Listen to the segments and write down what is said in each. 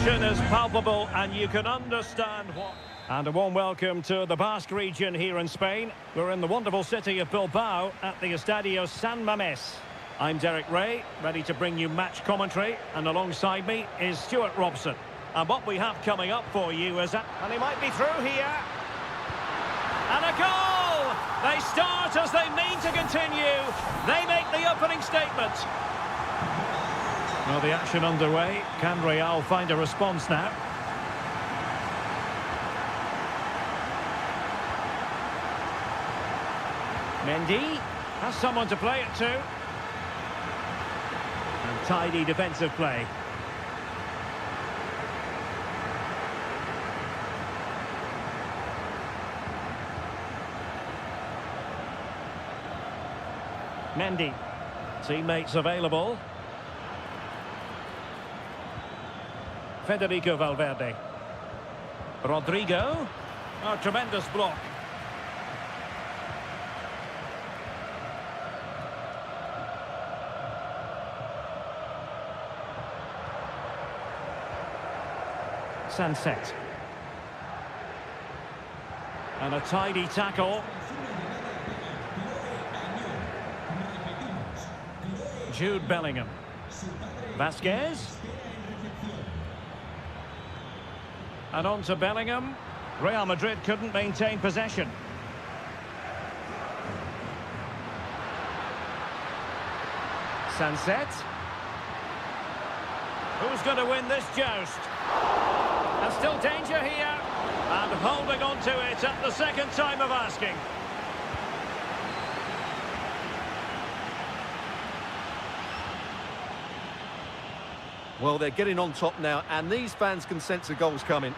Tension is palpable and you can understand what... And a warm welcome to the Basque region here in Spain. We're in the wonderful city of Bilbao at the Estadio San Mamés. I'm Derek Ray, ready to bring you match commentary, and alongside me is Stuart Robson. And what we have coming up for you is... And he might be through here. And a goal! They start as they mean to continue. They make the opening statement. Well, the action underway. Can Real find a response now? Mendy has someone to play it to. And tidy defensive play. Mendy. Teammates available. Federico Valverde. Rodrigo. Oh, tremendous block. Sunset. And a tidy tackle. Jude Bellingham. Vasquez. And on to Bellingham. Real Madrid couldn't maintain possession. Sunset. Who's going to win this joust? And still danger here. And holding on to it at the second time of asking. Well, they're getting on top now, and these fans can sense the goals coming.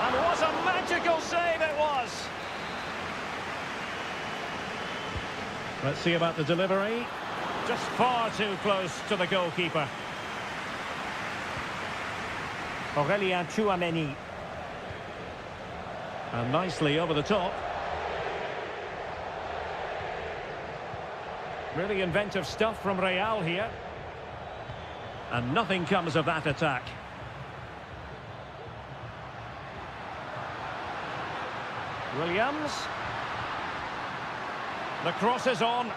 And what a magical save it was! Let's see about the delivery. Just far too close to the goalkeeper. Aurélien Tchouaméni. And nicely over the top. Really inventive stuff from Real here. And nothing comes of that attack. Williams. The cross is on.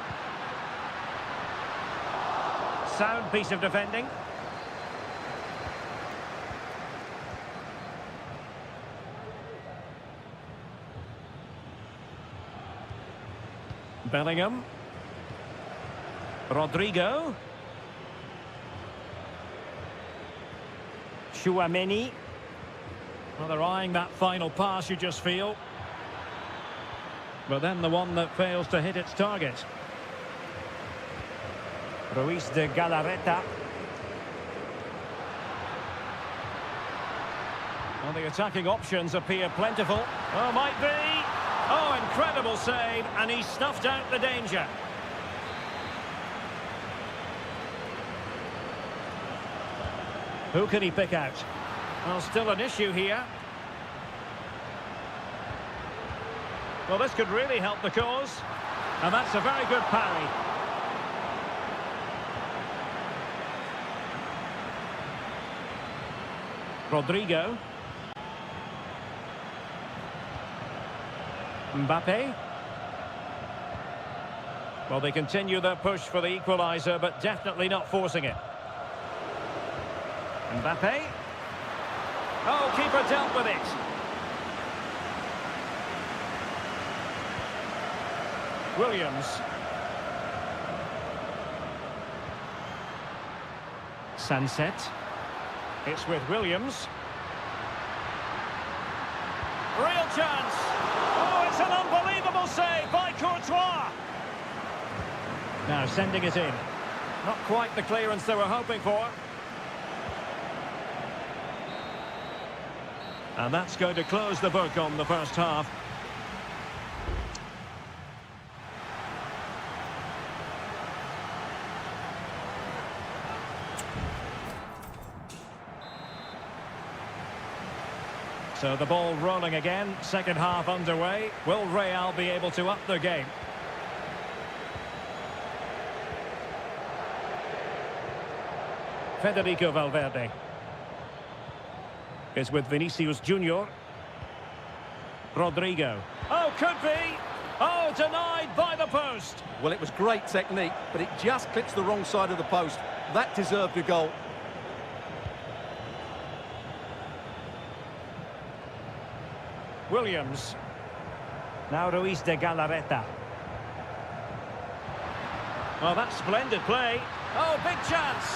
Sound piece of defending. Bellingham. Rodrigo. Tchouaméni. Well, they're eyeing that final pass, you just feel. But then the one that fails to hit its target. Ruiz de Galarreta. Well, the attacking options appear plentiful. Oh, might be. Oh, incredible save, and he snuffed out the danger. Who can he pick out? Well, still an issue here. Well, this could really help the cause. And that's a very good parry. Rodrigo. Mbappe. Well, they continue their push for the equaliser, but definitely not forcing it. Mbappe. Oh, keeper dealt with it. Williams. Sunset. It's with Williams. Real chance. Oh, it's an unbelievable save by Courtois. Now sending it in. Not quite the clearance they were hoping for. And that's going to close the book on the first half. So the ball rolling again, second half underway. Will Real be able to up their game? Federico Valverde. is with Vinicius Junior. Rodrigo. Oh, could be. Oh, denied by the post. Well, it was great technique, but it just clips the wrong side of the post. That deserved a goal. Williams. Now Ruiz de Galarreta. Oh, that's splendid play. Oh, big chance.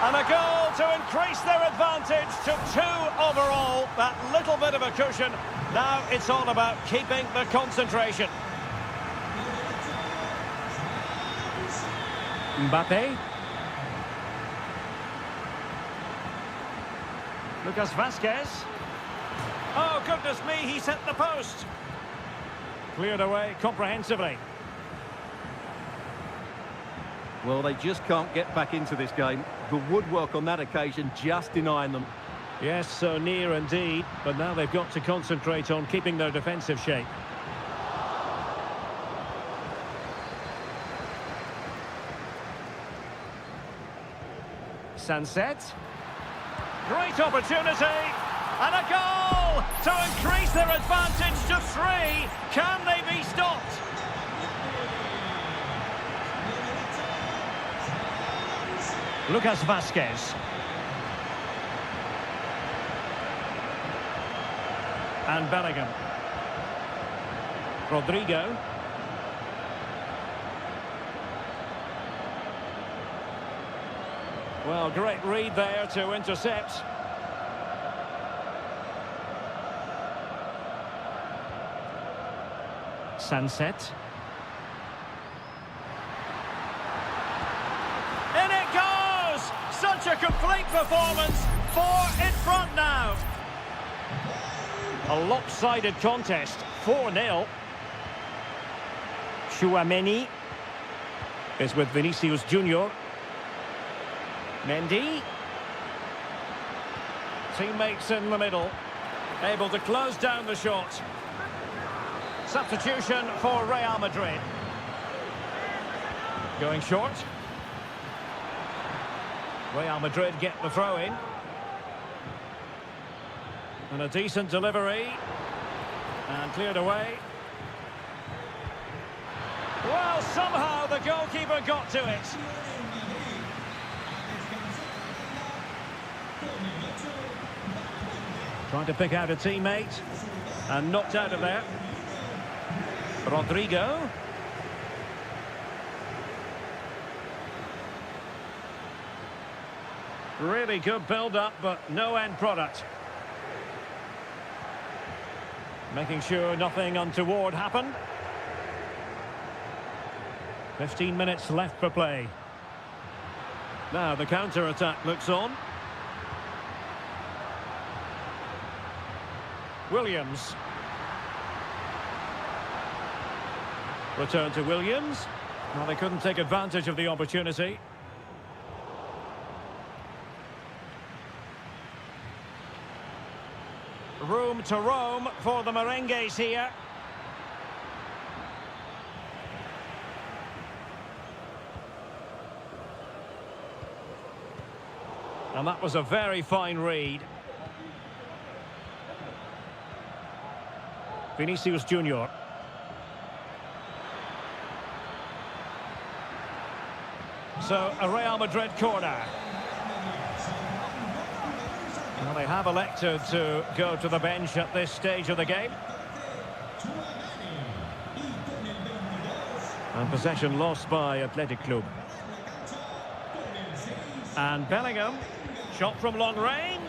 And a goal to increase their advantage to 2 overall. That little bit of a cushion. Now it's all about keeping the concentration. Mbappe. Lucas Vazquez. Oh, goodness me, he's hit the post. Cleared away comprehensively. Well, they just can't get back into this game. The woodwork on that occasion just denying them. Yes, so near indeed, but now they've got to concentrate on keeping their defensive shape. Sunset. Great opportunity. And a goal to increase their advantage to 3. Can they be stopped? Lucas Vazquez. And Bellingham. Rodrigo. Well, great read there to intercept. Sunset. In it goes! Such a complete performance. 4 in front now. A lopsided contest. 4-0. Chouameni is with Vinicius Junior. Mendy. Teammates in the middle. Able to close down the shot. Substitution for Real Madrid. Going short. Real Madrid get the throw in. And a decent delivery. And cleared away. Well, somehow the goalkeeper got to it. Trying to pick out a teammate. And knocked out of there. Rodrigo. Really good build-up, but no end product. Making sure nothing untoward happened. 15 minutes left for play. Now the counter-attack looks on. Williams. Return to Williams. Well, they couldn't take advantage of the opportunity. Room to roam for the merengues here. And that was a very fine read. Vinicius Junior. So, a Real Madrid corner. Well, they have elected to go to the bench at this stage of the game. And possession lost by Athletic Club. And Bellingham, shot from long range.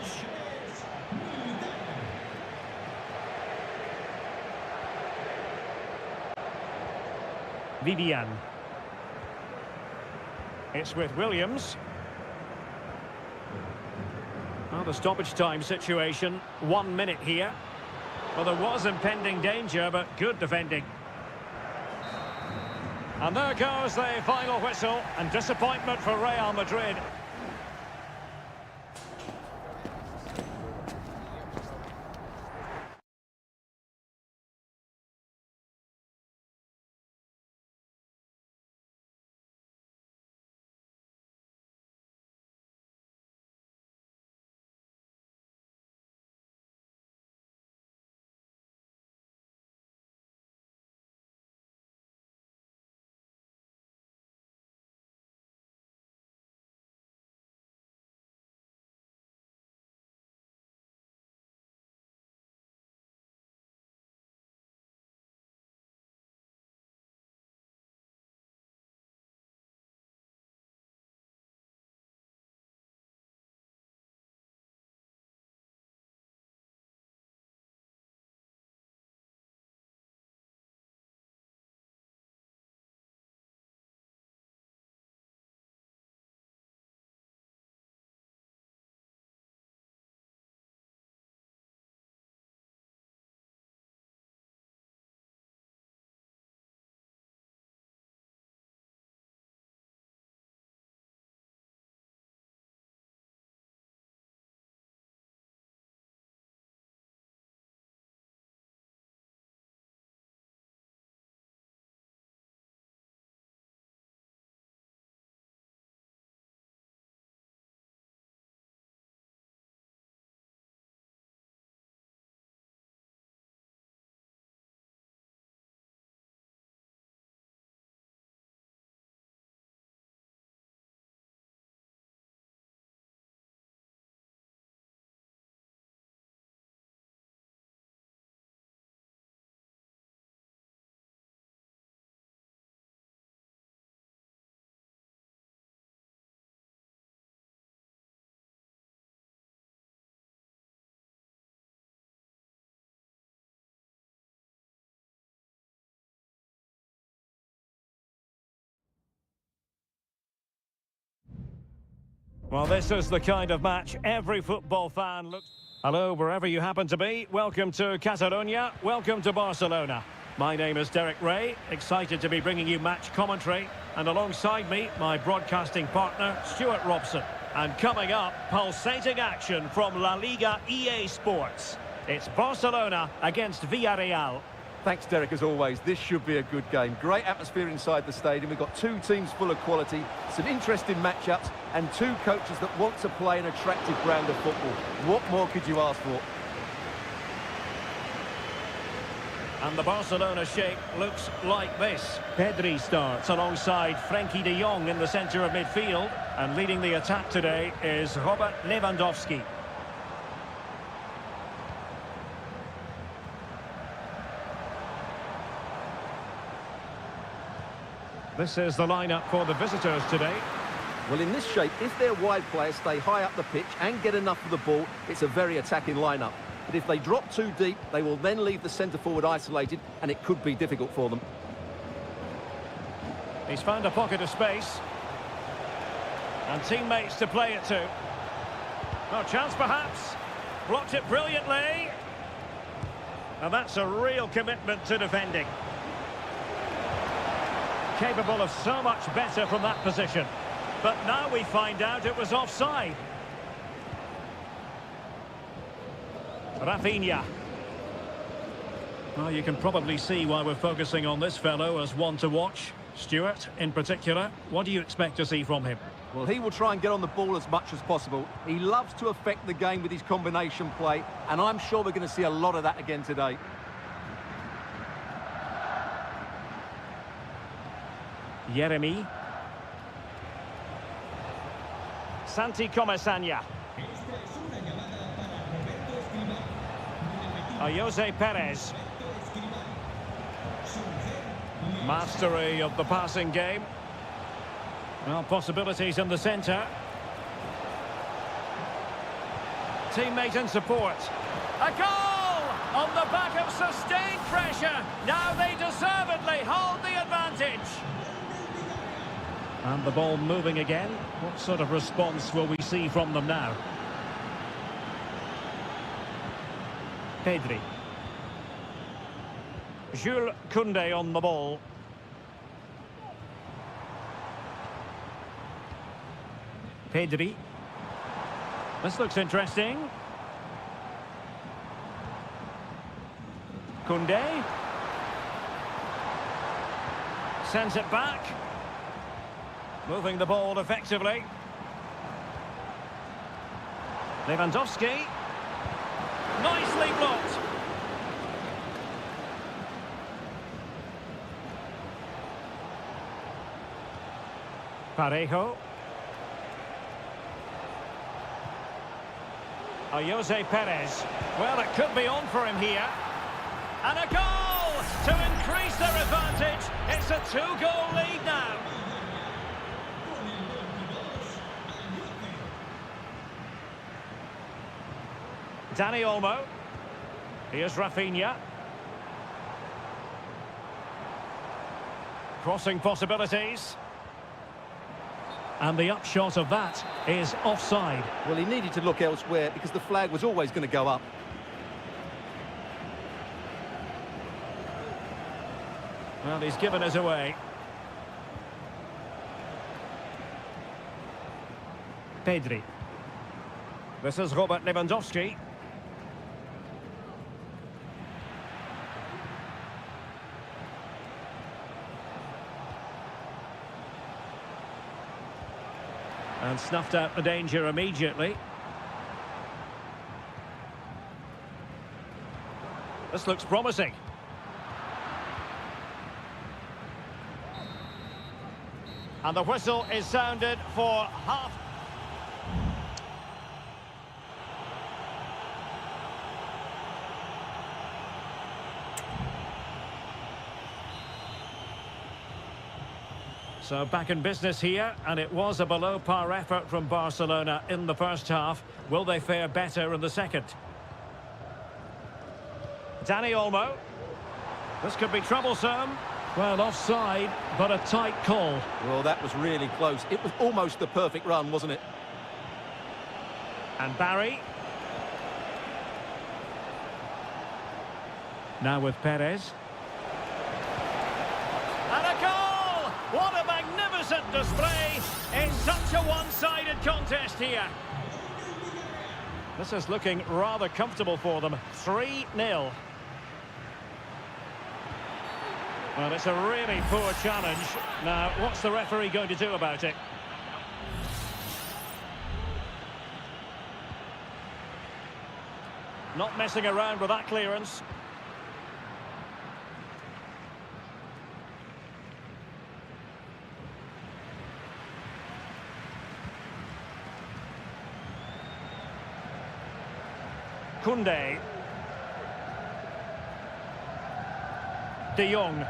Vivian. It's with Williams. Well, the stoppage time situation, 1 minute here. Well, there was impending danger, but good defending. And there goes the final whistle, and disappointment for Real Madrid. Well, this is the kind of match every football fan looks... Hello, wherever you happen to be. Welcome to Catalonia. Welcome to Barcelona. My name is Derek Ray, excited to be bringing you match commentary. And alongside me, my broadcasting partner, Stuart Robson. And coming up, pulsating action from La Liga EA Sports. It's Barcelona against Villarreal. Thanks, Derek, as always. This should be a good game. Great atmosphere inside the stadium. We've got two teams full of quality, some interesting matchups, and two coaches that want to play an attractive brand of football. What more could you ask for? And the Barcelona shape looks like this. Pedri starts alongside Frenkie de Jong in the centre of midfield. And leading the attack today is Robert Lewandowski. This is the lineup for the visitors today. Well, in this shape, if their wide players stay high up the pitch and get enough of the ball, it's a very attacking lineup. But if they drop too deep, they will then leave the centre-forward isolated, and it could be difficult for them. He's found a pocket of space. And teammates to play it to. No chance, perhaps. Blocked it brilliantly. And that's a real commitment to defending. Capable of so much better from that position. But now we find out it was offside. Rafinha. Well, you can probably see why we're focusing on this fellow as one to watch. Stuart, in particular, what do you expect to see from him? Well, he will try and get on the ball as much as possible. He loves to affect the game with his combination play, and I'm sure we're going to see a lot of that again today. Yeremi. Santi Comasanya. Jose Perez. Mastery of the passing game. Well, possibilities in the centre. Teammate and support. A goal! On the back of sustained pressure. Now they deservedly hold the advantage. And the ball moving again. What sort of response will we see from them now? Pedri. Jules Koundé on the ball. Pedri. This looks interesting. Koundé. Sends it back. Moving the ball effectively. Lewandowski. Nicely blocked. Parejo. Jose Perez. Well, it could be on for him here. And a goal to increase their advantage. It's a two-goal lead now. Dani Olmo. Here's Rafinha. Crossing possibilities. And the upshot of that is offside. Well, he needed to look elsewhere because the flag was always going to go up. Well, he's given us away. Pedri. This is Robert Lewandowski. And snuffed out the danger immediately. This looks promising. And the whistle is sounded for half. So back in business here, and it was a below-par effort from Barcelona in the first half. Will they fare better in the second? Dani Olmo. This could be troublesome. Well, offside, but a tight call. Well, that was really close. It was almost the perfect run, wasn't it? And Barry. Now with Perez. And a goal! What a magnificent display! It's such a one-sided contest here. This is looking rather comfortable for them. 3-0. Well, it's a really poor challenge. Now, what's the referee going to do about it? Not messing around with that clearance. Kunde. De Jong.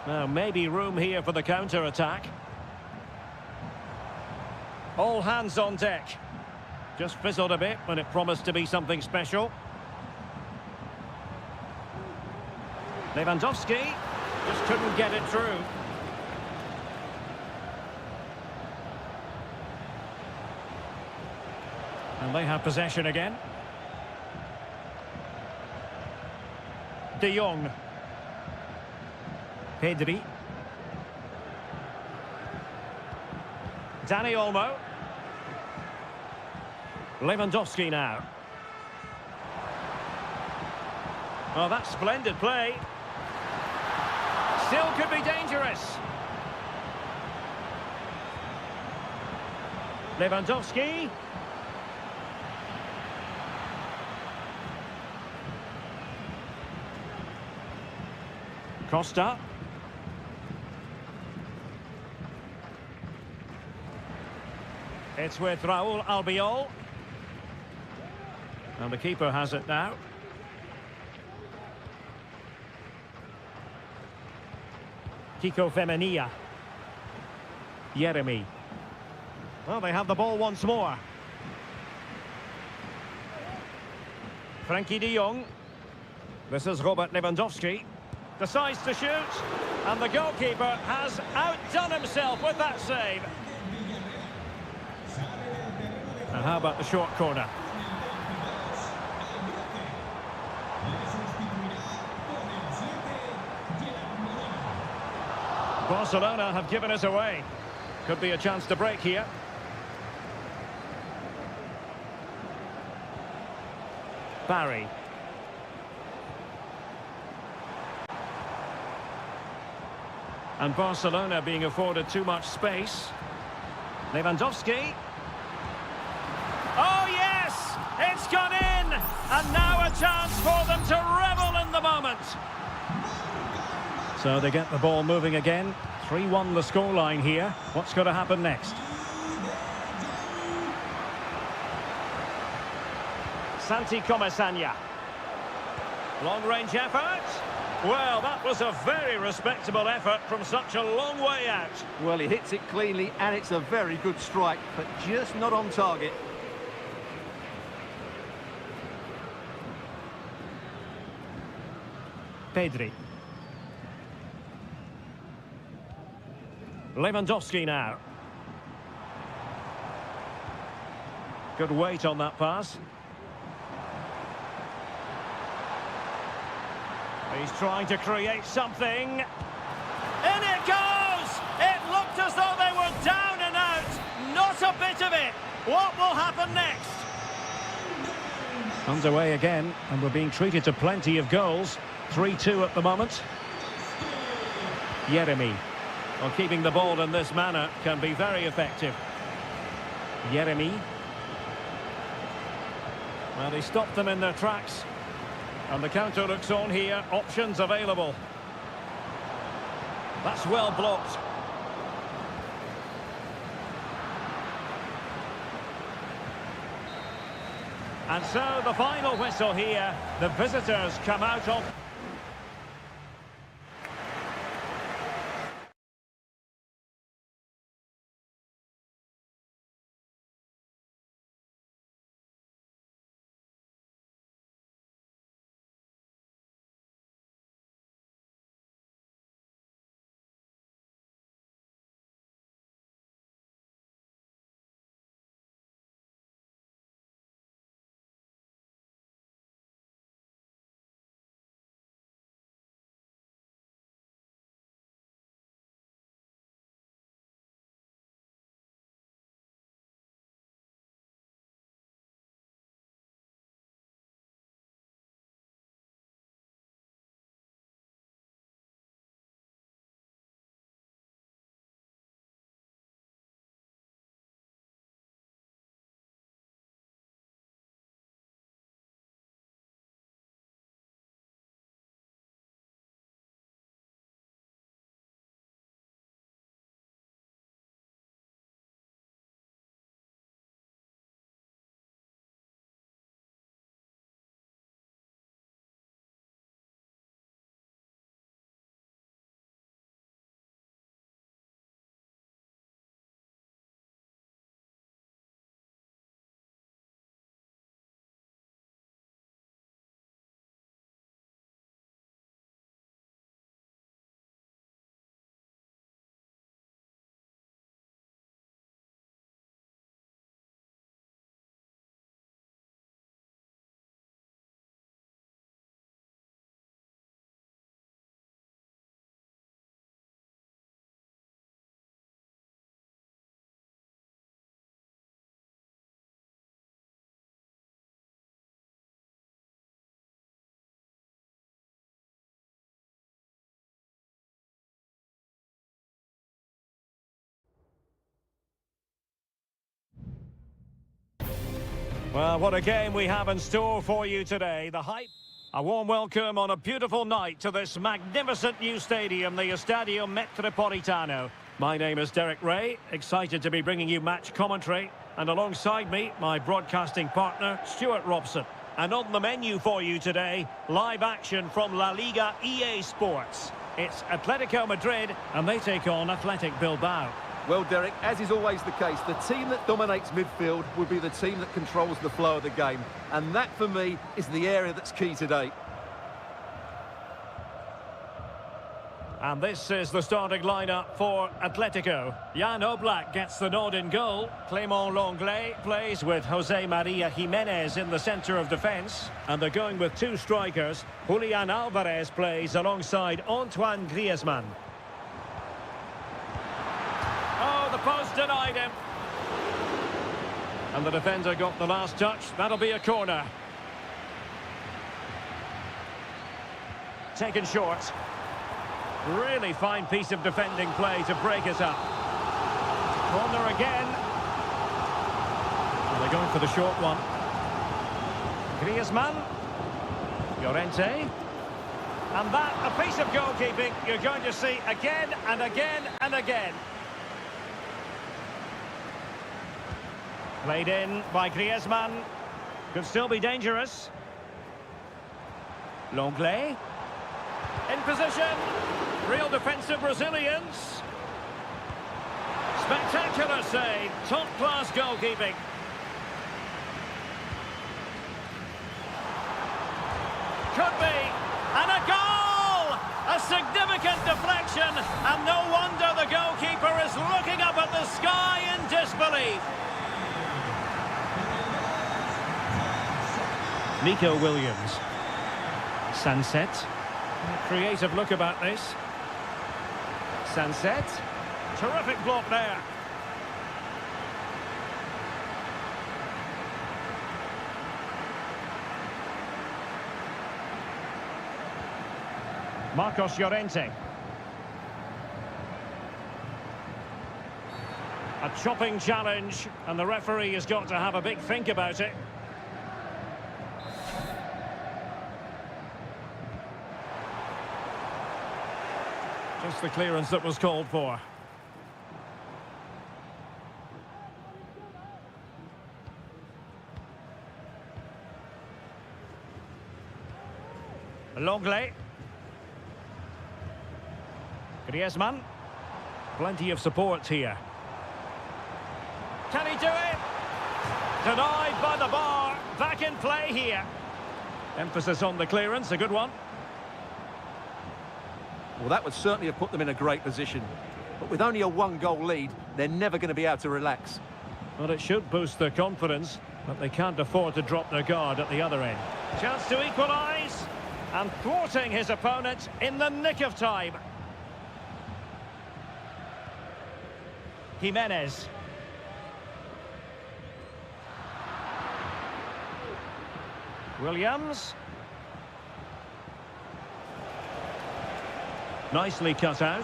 Now, maybe room here for the counter-attack. All hands on deck. Just fizzled a bit when it promised to be something special. Lewandowski just couldn't get it through. And they have possession again. De Jong. Pedri. Dani Olmo. Lewandowski now. Oh, that's splendid play. Still could be dangerous. Lewandowski. Costa. It's with Raúl Albiol. And the keeper has it now. Kiko Femenia. Yeremy. Well, they have the ball once more. Frankie de Jong. This is Robert Lewandowski. Decides to shoot. And the goalkeeper has outdone himself with that save. And how about the short corner? Barcelona have given us away. Could be a chance to break here. Barry. And Barcelona being afforded too much space. Lewandowski. Oh yes! It's gone in! And now a chance for them to revel in the moment. So they get the ball moving again. 3-1 the scoreline here. What's going to happen next? Santi Comesaña. Long-range effort. Well, that was a very respectable effort from such a long way out. Well, he hits it cleanly and it's a very good strike, but just not on target. Pedri. Lewandowski now. Good weight on that pass. He's trying to create something. In it goes! It looked as though they were down and out. Not a bit of it. What will happen next? Underway again, and we're being treated to plenty of goals. 3-2 at the moment. Yeremy. Well, keeping the ball in this manner can be very effective. Yeremy. Well, he stopped them in their tracks. And the counter looks on here. Options available. That's well blocked. And so the final whistle here. The visitors come out on... Well, what a game we have in store for you today. The hype. A warm welcome on a beautiful night to this magnificent new stadium, the Estadio Metropolitano. My name is Derek Ray, excited to be bringing you match commentary. And alongside me, my broadcasting partner, Stuart Robson. And on the menu for you today, live action from La Liga EA Sports. It's Atletico Madrid, and they take on Athletic Bilbao. Well, Derek, as is always the case, the team that dominates midfield will be the team that controls the flow of the game. And that, for me, is the area that's key today. And this is the starting lineup for Atletico. Jan Oblak gets the nod in goal. Clément Lenglet plays with Jose Maria Jimenez in the centre of defence. And they're going with two strikers. Julian Alvarez plays alongside Antoine Griezmann. Oh, the post denied him. And the defender got the last touch. That'll be a corner. Taken short. Really fine piece of defending play to break it up. Corner again. And they're going for the short one. Griezmann. Llorente. And that, a piece of goalkeeping you're going to see again and again and again. Played in by Griezmann. Could still be dangerous. Lenglet. In position. Real defensive Brazilians. Spectacular save. Top-class goalkeeping. Could be. And a goal! A significant deflection. And no wonder the goalkeeper is looking up at the sky in disbelief. Nico Williams. Sunset. Creative look about this. Sunset. Terrific block there. Marcos Llorente. A chopping challenge, and the referee has got to have a big think about it. Just the clearance that was called for. Lenglet. Griezmann. Plenty of support here. Can he do it? Denied by the bar. Back in play here. Emphasis on the clearance, a good one. Well, that would certainly have put them in a great position. But with only a one-goal lead, they're never going to be able to relax. Well, it should boost their confidence, but they can't afford to drop their guard at the other end. Chance to equalise, and thwarting his opponent in the nick of time. Jimenez. Williams. Nicely cut out.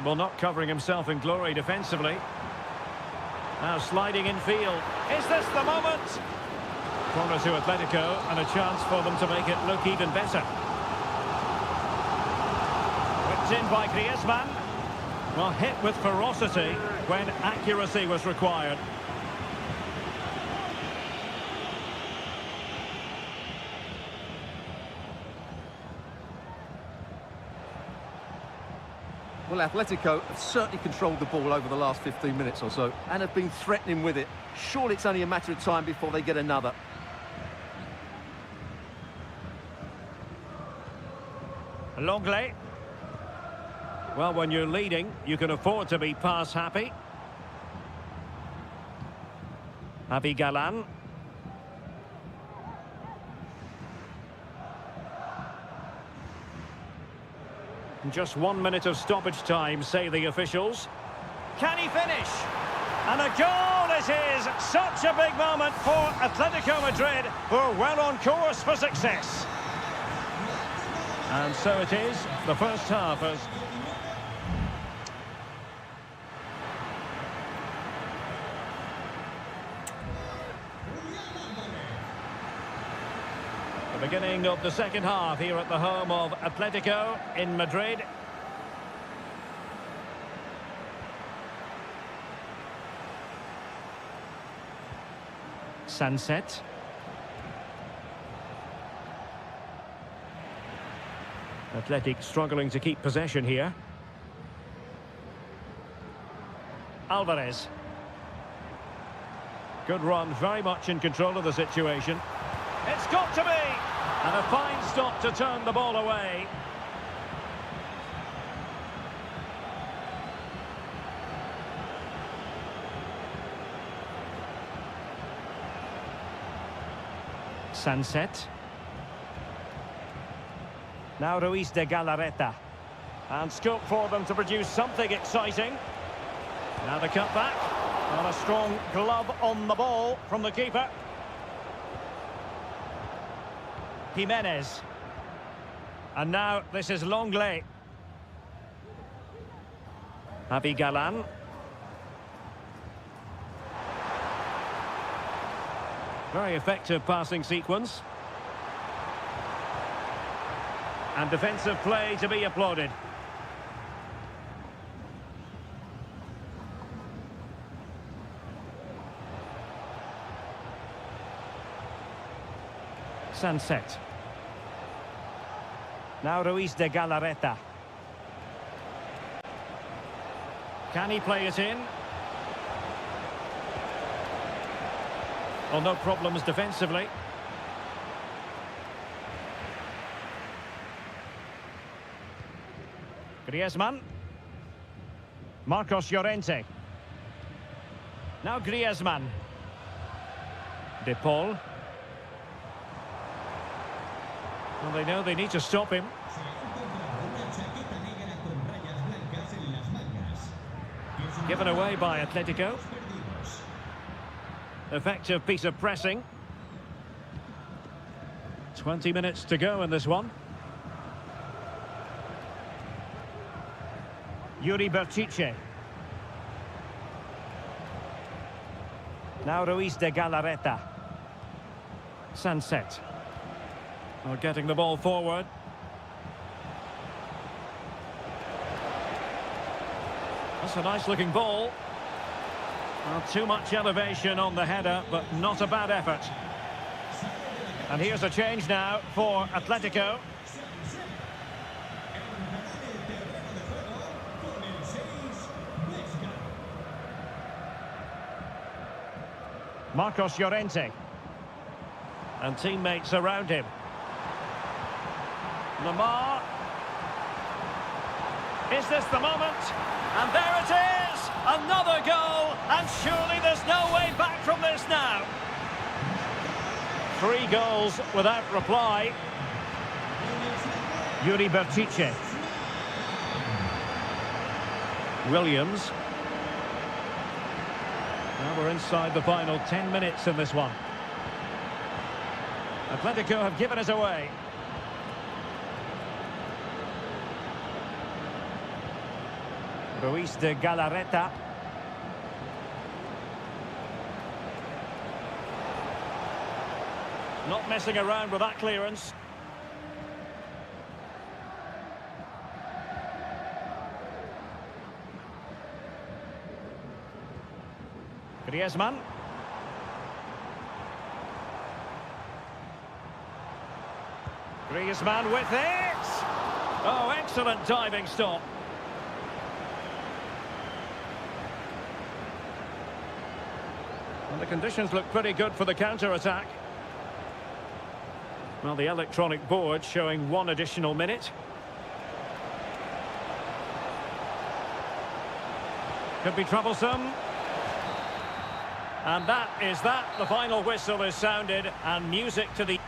Well, not covering himself in glory defensively. Now sliding in field. Is this the moment? Corner to Atletico, and a chance for them to make it look even better. In by Griezmann. Well, hit with ferocity when accuracy was required. Well, Atletico have certainly controlled the ball over the last 15 minutes or so and have been threatening with it. Surely it's only a matter of time before they get another. Lenglet. Well, when you're leading, you can afford to be pass happy. Javi Galan. Just 1 minute of stoppage time, say the officials. Can he finish? And a goal it is such a big moment for Atletico Madrid, who are well on course for success. And so it is, the first half has... The beginning of the second half here at the home of Atletico in Madrid. Sunset. Athletic struggling to keep possession here. Alvarez. Good run, very much in control of the situation. It's got to be! And a fine stop to turn the ball away. Sunset. Now Ruiz de Galarreta. And scope for them to produce something exciting. Now the cutback. And a strong glove on the ball from the keeper. Jimenez. And now this is Longley. Abigalan. Very effective passing sequence. And defensive play to be applauded. Sunset. Now Ruiz de Galarreta. Can he play it in? Well, no problems defensively. Griezmann. Marcos Llorente. Now Griezmann. De Paul. Well, they know they need to stop him. Given away by Atletico. Effective piece of pressing. 20 minutes to go in this one. Yuri Berchiche. Now Ruiz de Galarreta. Sunset. Well, getting the ball forward. That's a nice looking ball. Well, too much elevation on the header, but not a bad effort. And here's a change now for Atletico. Marcos Llorente. And teammates around him. Lamar. Is this the moment? And there it is! Another goal! And surely there's no way back from this now. 3 goals without reply. Yuri Berchiche. Williams. Now we're inside the final 10 minutes in this one. Atletico have given us away. Ruiz de Galarreta. Not messing around with that clearance. Griezmann. Griezmann with it! Oh, excellent diving stop. And the conditions look pretty good for the counter-attack. Well, the electronic board showing 1 additional minute. Could be troublesome. And that is that. The final whistle is sounded and music to the...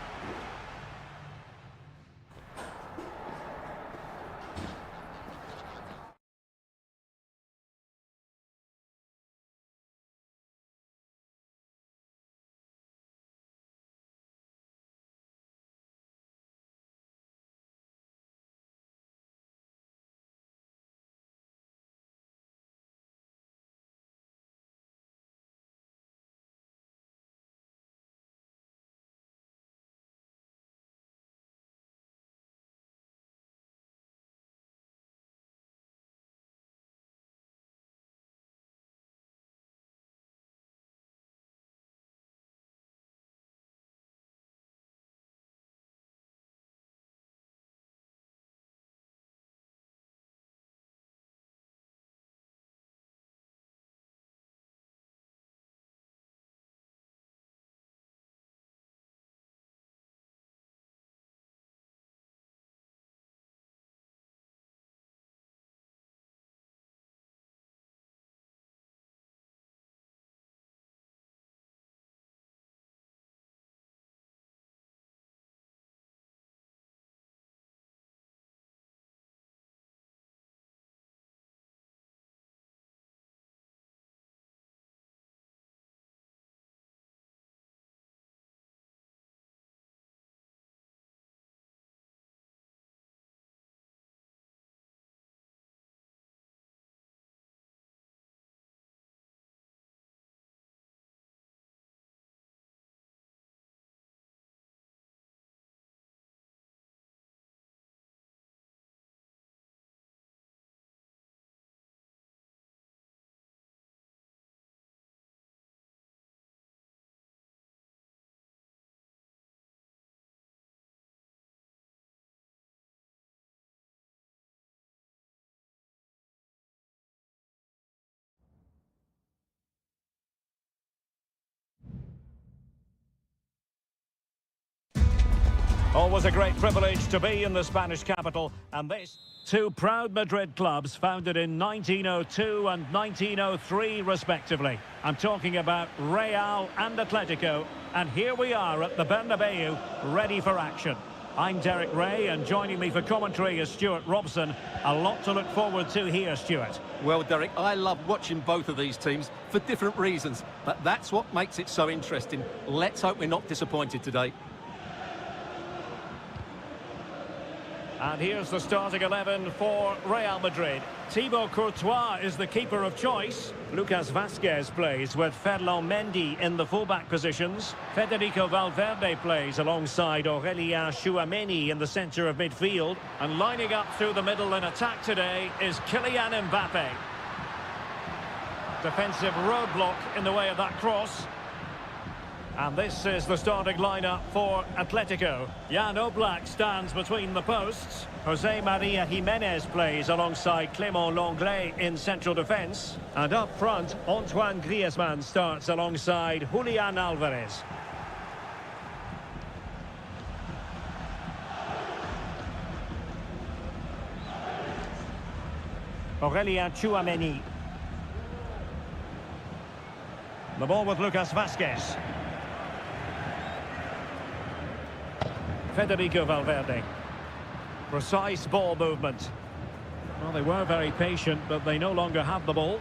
Always a great privilege to be in the Spanish capital, and this... Two proud Madrid clubs founded in 1902 and 1903 respectively. I'm talking about Real and Atletico, and here we are at the Bernabeu, ready for action. I'm Derek Ray, and joining me for commentary is Stuart Robson. A lot to look forward to here, Stuart. Well, Derek, I love watching both of these teams for different reasons, but that's what makes it so interesting. Let's hope we're not disappointed today. And here's the starting 11 for Real Madrid. Thibaut Courtois is the keeper of choice. Lucas Vazquez plays with Ferland Mendy in the fullback positions. Federico Valverde plays alongside Aurélien Tchouameni in the centre of midfield. And lining up through the middle in attack today is Kylian Mbappe. Defensive roadblock in the way of that cross. And this is the starting lineup for Atletico. Jan Oblak stands between the posts. Jose Maria Jimenez plays alongside Clément Lenglet in central defence. And up front, Antoine Griezmann starts alongside Julian Alvarez. Aurélien Tchouameni. The ball with Lucas Vazquez. Federico Valverde. Precise ball movement. Well, they were very patient, but they no longer have the ball.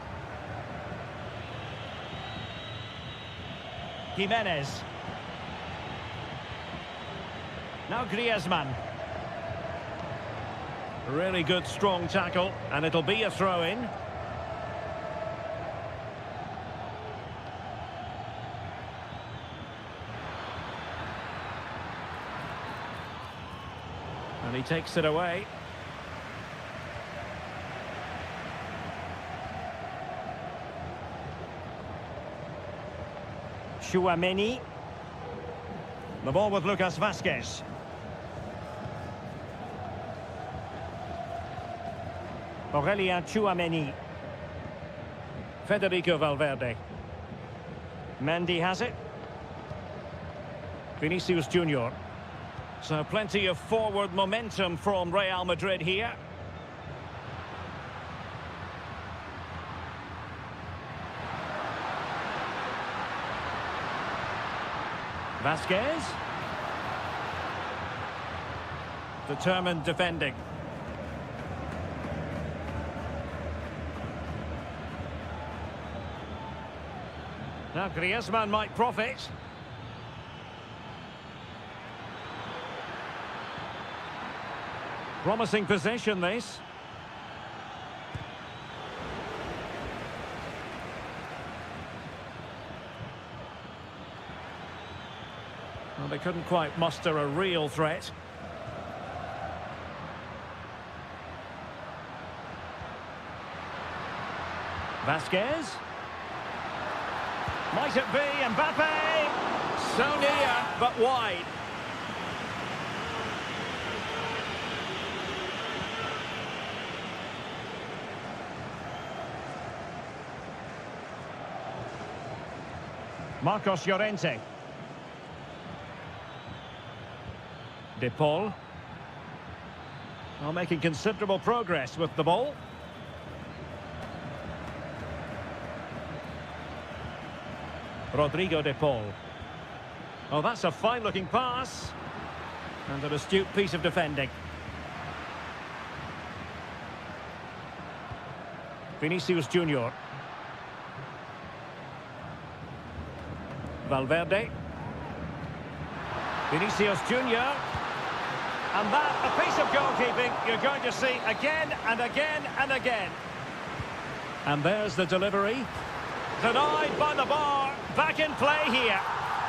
Jimenez. Now Griezmann. Really good, strong tackle, and it'll be a throw-in. And he takes it away. Tchouameni. The ball with Lucas Vazquez. Aurélien Tchouameni. Federico Valverde. Mendy has it. Vinicius Junior. So plenty of forward momentum from Real Madrid here. Vazquez. Determined defending. Now Griezmann might profit. Promising possession, this. Well, they couldn't quite muster a real threat. Vazquez. Might it be Mbappe? So near, but wide. Marcos Llorente. De Paul. Well, making considerable progress with the ball. Rodrigo De Paul. Oh, that's a fine-looking pass. And an astute piece of defending. Vinicius Junior. Valverde. Vinicius Junior. And that, a piece of goalkeeping you're going to see again and again and again. And there's the delivery. Denied by the bar. Back in play here.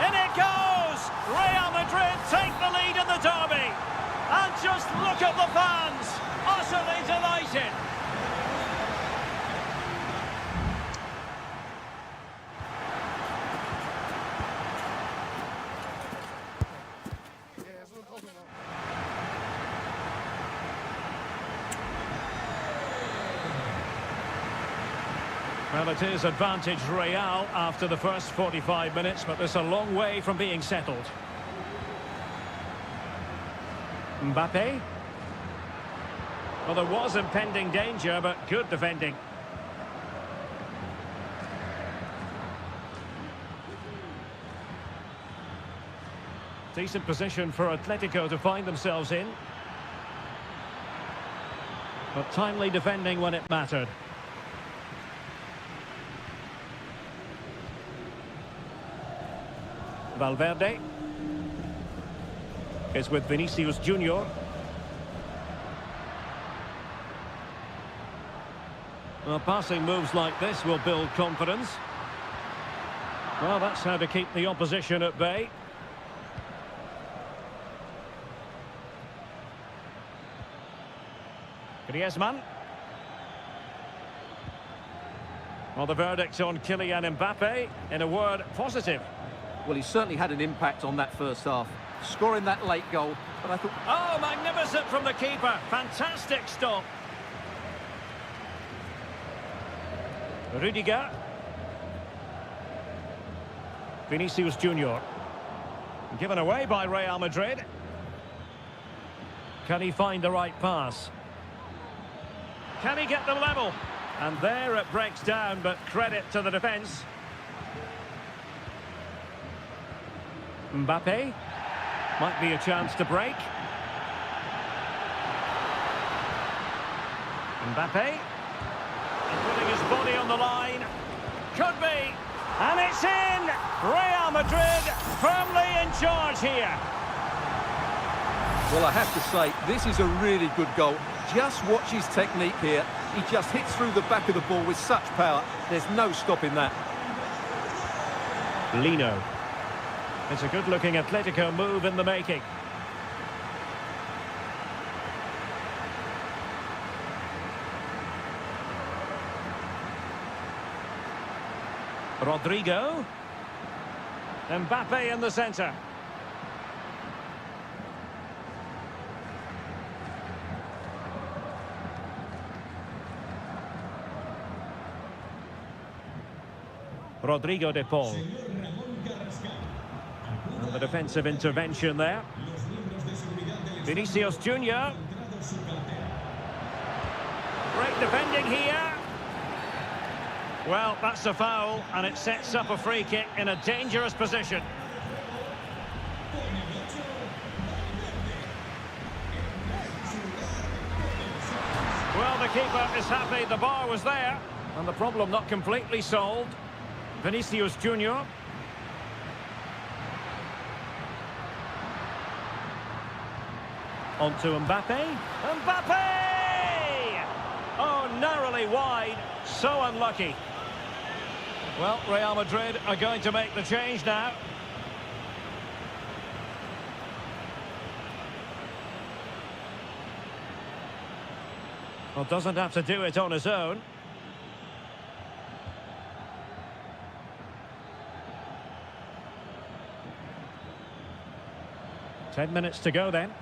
In it goes! Real Madrid take the lead in the derby. And just look at the fans. Utterly delighted. Well, it is advantage Real after the first 45 minutes, but it's a long way from being settled. Mbappe. Well, there was impending danger, but good defending. Decent position for Atletico to find themselves in. But timely defending when it mattered. Valverde is with Vinicius Junior. Well, passing moves like this will build confidence. Well, that's how to keep the opposition at bay. Griezmann. Well, the verdict on Kylian Mbappe, in a word, positive. Well, he certainly had an impact on that first half, scoring that late goal. But I thought, oh, magnificent from the keeper. Fantastic stop. Rudiger. Vinicius Junior. Given away by Real Madrid. Can he find the right pass? Can he get the level? And there it breaks down, but credit to the defence. Mbappe. Might be a chance to break. Mbappe. And putting his body on the line. Could be. And it's in! Real Madrid firmly in charge here. well, I have to say, this is a really good goal. Just watch his technique here. He just hits through the back of the ball with such power. There's no stopping that. Lino. It's a good-looking Atletico move in the making. Rodrigo. Mbappe in the centre. Rodrigo de Paul. And the defensive intervention there. Vinicius Junior. Great defending here. Well, that's a foul, and it sets up a free kick in a dangerous position. Well, the keeper is happy the bar was there, and the problem not completely solved. Vinicius Junior. On to Mbappe. Mbappe! Oh, narrowly wide. So unlucky. Well, Real Madrid are going to make the change now. Well, doesn't have to do it on his own. Ten minutes to go then.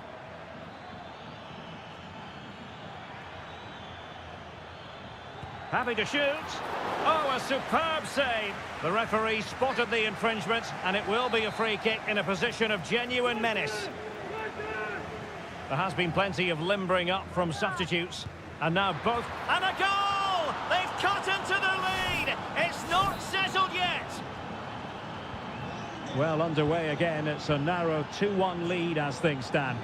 Happy to shoot. Oh, a superb save. The referee spotted the infringement, and it will be a free kick in a position of genuine menace. There has been plenty of limbering up from substitutes, and now both... And a goal! They've cut into the lead! It's not settled yet! Well, underway again. It's a narrow 2-1 lead as things stand.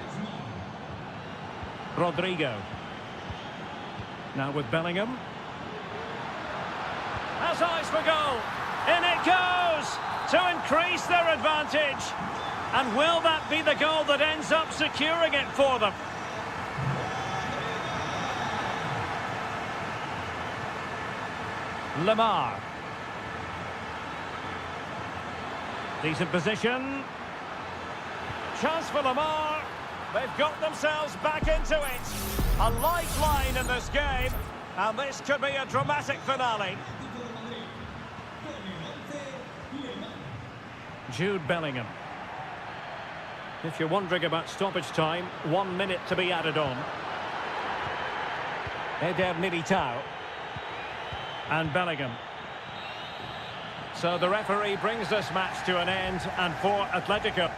Rodrigo. Now with Bellingham. Has eyes for goal. In it goes to increase their advantage. And will that be the goal that ends up securing it for them? Lamar. Decent position. Chance for Lamar. They've got themselves back into it. A lifeline in this game. And this could be a dramatic finale. Jude Bellingham. If you're wondering about stoppage time, 1 minute to be added on. Eder Militao. And Bellingham. So the referee brings this match to an end, and for Atletico.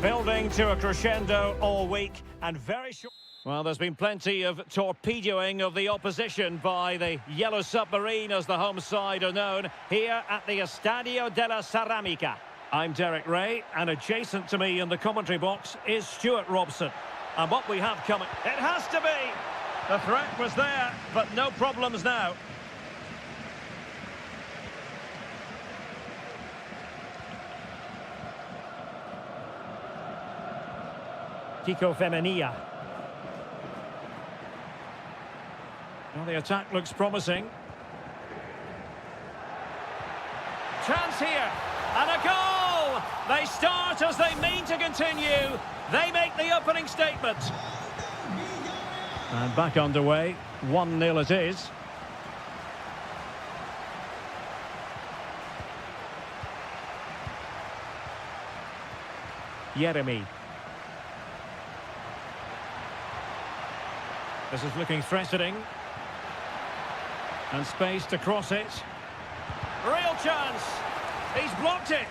Building to a crescendo all week and very short. Well, there's been plenty of torpedoing of the opposition by the Yellow Submarine, as the home side are known, here at the Estadio de la Ceramica. I'm Derek Ray, and adjacent to me in the commentary box is Stuart Robson. And what we have coming... It has to be! The threat was there, but no problems now. Kiko Femenia. Well, the attack looks promising. Chance here, and a goal! They start as they mean to continue. They make the opening statement. And back underway, 1-0 it is. Jeremy. This is looking threatening. And space to cross it. Real chance. He's blocked it.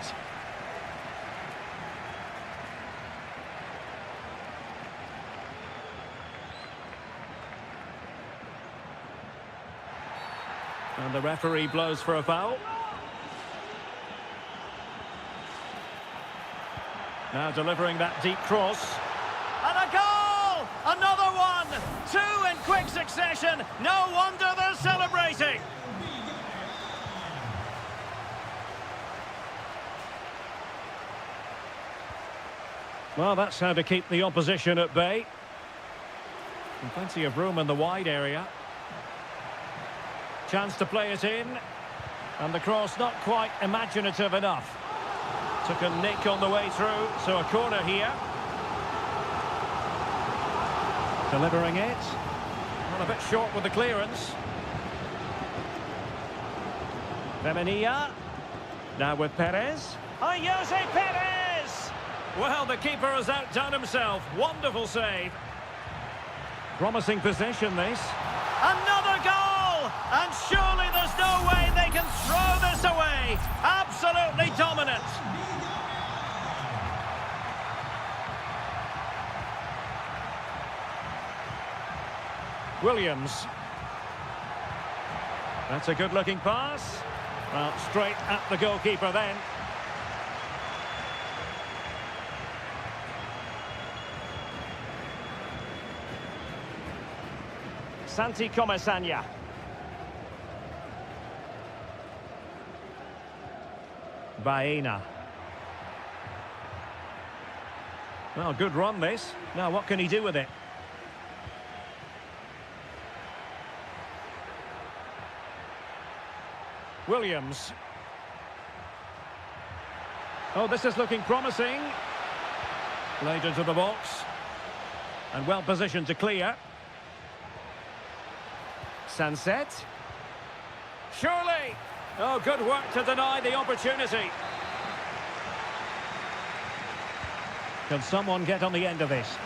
And the referee blows for a foul. Now delivering that deep cross. And a goal! Another one! Two in quick succession. No wonder they're celebrating. Well, that's how to keep the opposition at bay. And plenty of room in the wide area. Chance to play it in. And the cross not quite imaginative enough. Took a nick on the way through, so a corner here. Delivering it. Well, a bit short with the clearance. Femenia. Now with Perez. Jose Perez! Well, the keeper has outdone himself. Wonderful save. Promising possession, this. Another goal! And surely there's no way they can throw this away. Absolutely dominant. Williams. That's a good-looking pass. Well, straight at the goalkeeper then. Santi Comesaña. Baena. Well, good run this. Now what can he do with it? Williams. Oh, this is looking promising. Played into the box. And well positioned to clear. Sunset. Surely! Oh, good work to deny the opportunity. Can someone get on the end of this?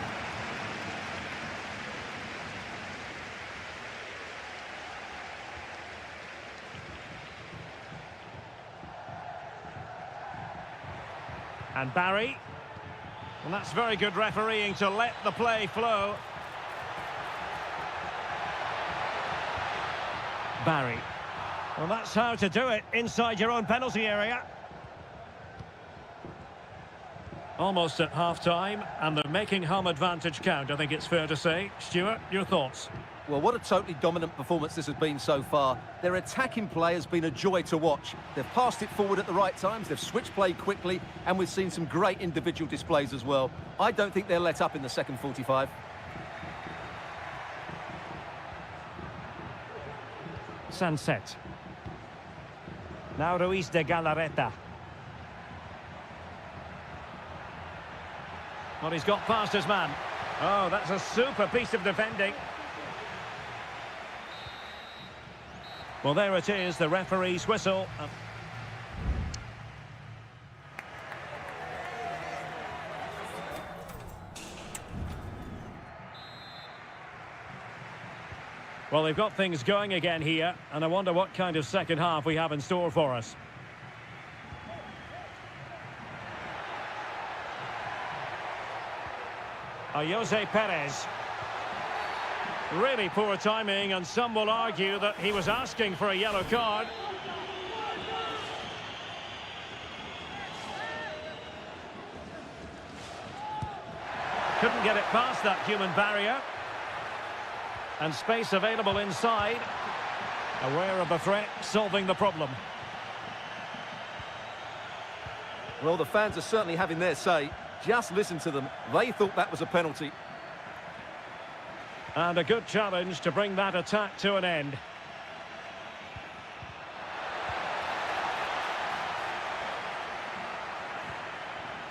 And Barry. And that's very good refereeing to let the play flow. Barry. Well, that's how to do it inside your own penalty area. Almost at half-time, and they're making home advantage count, I think it's fair to say. Stuart, your thoughts? Well, what a totally dominant performance this has been so far. Their attacking play has been a joy to watch. They've passed it forward at the right times, they've switched play quickly, and we've seen some great individual displays as well. I don't think they'll let up in the second 45. Sunset. Now Ruiz de Galarreta. Well, he's got past his man. Oh, that's a super piece of defending. Well, there it is, the referee's whistle. Well, they've got things going again here, and I wonder what kind of second half we have in store for us. Jose Perez. Really poor timing, and some will argue that he was asking for a yellow card. Couldn't get it past that human barrier. And space available inside. Aware of the threat, solving the problem. Well, the fans are certainly having their say. Just listen to them. They thought that was a penalty. And a good challenge to bring that attack to an end.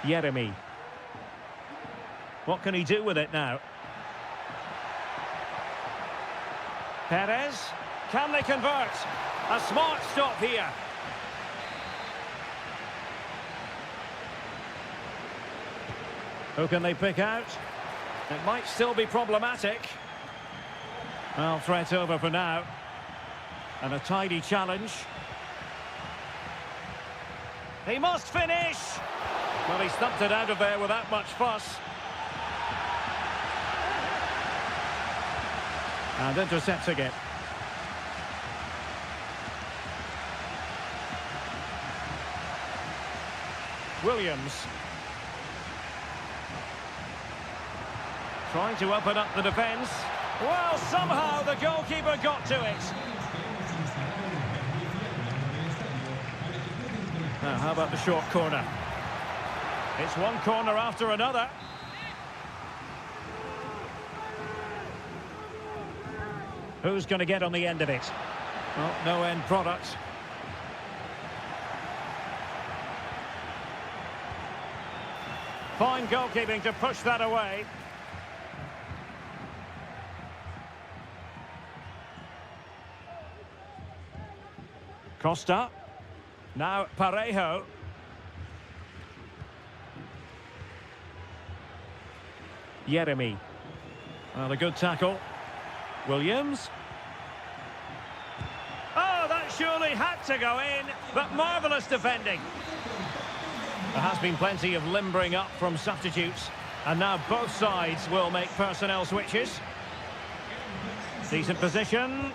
Jeremy. What can he do with it now? Perez. Can they convert? A smart stop here. Who can they pick out? It might still be problematic. Well, threat over for now. And a tidy challenge. He must finish! Well, he stumped it out of there without much fuss. And intercepting it. Williams. Trying to open up the defence. Well, somehow the goalkeeper got to it. Now, how about the short corner? It's one corner after another. Who's going to get on the end of it? Well, no end product. Fine goalkeeping to push that away. Costa. Now Parejo. Jeremy. Well, a good tackle. Williams. Oh, that surely had to go in, but marvellous defending. There has been plenty of limbering up from substitutes, and now both sides will make personnel switches. Decent position.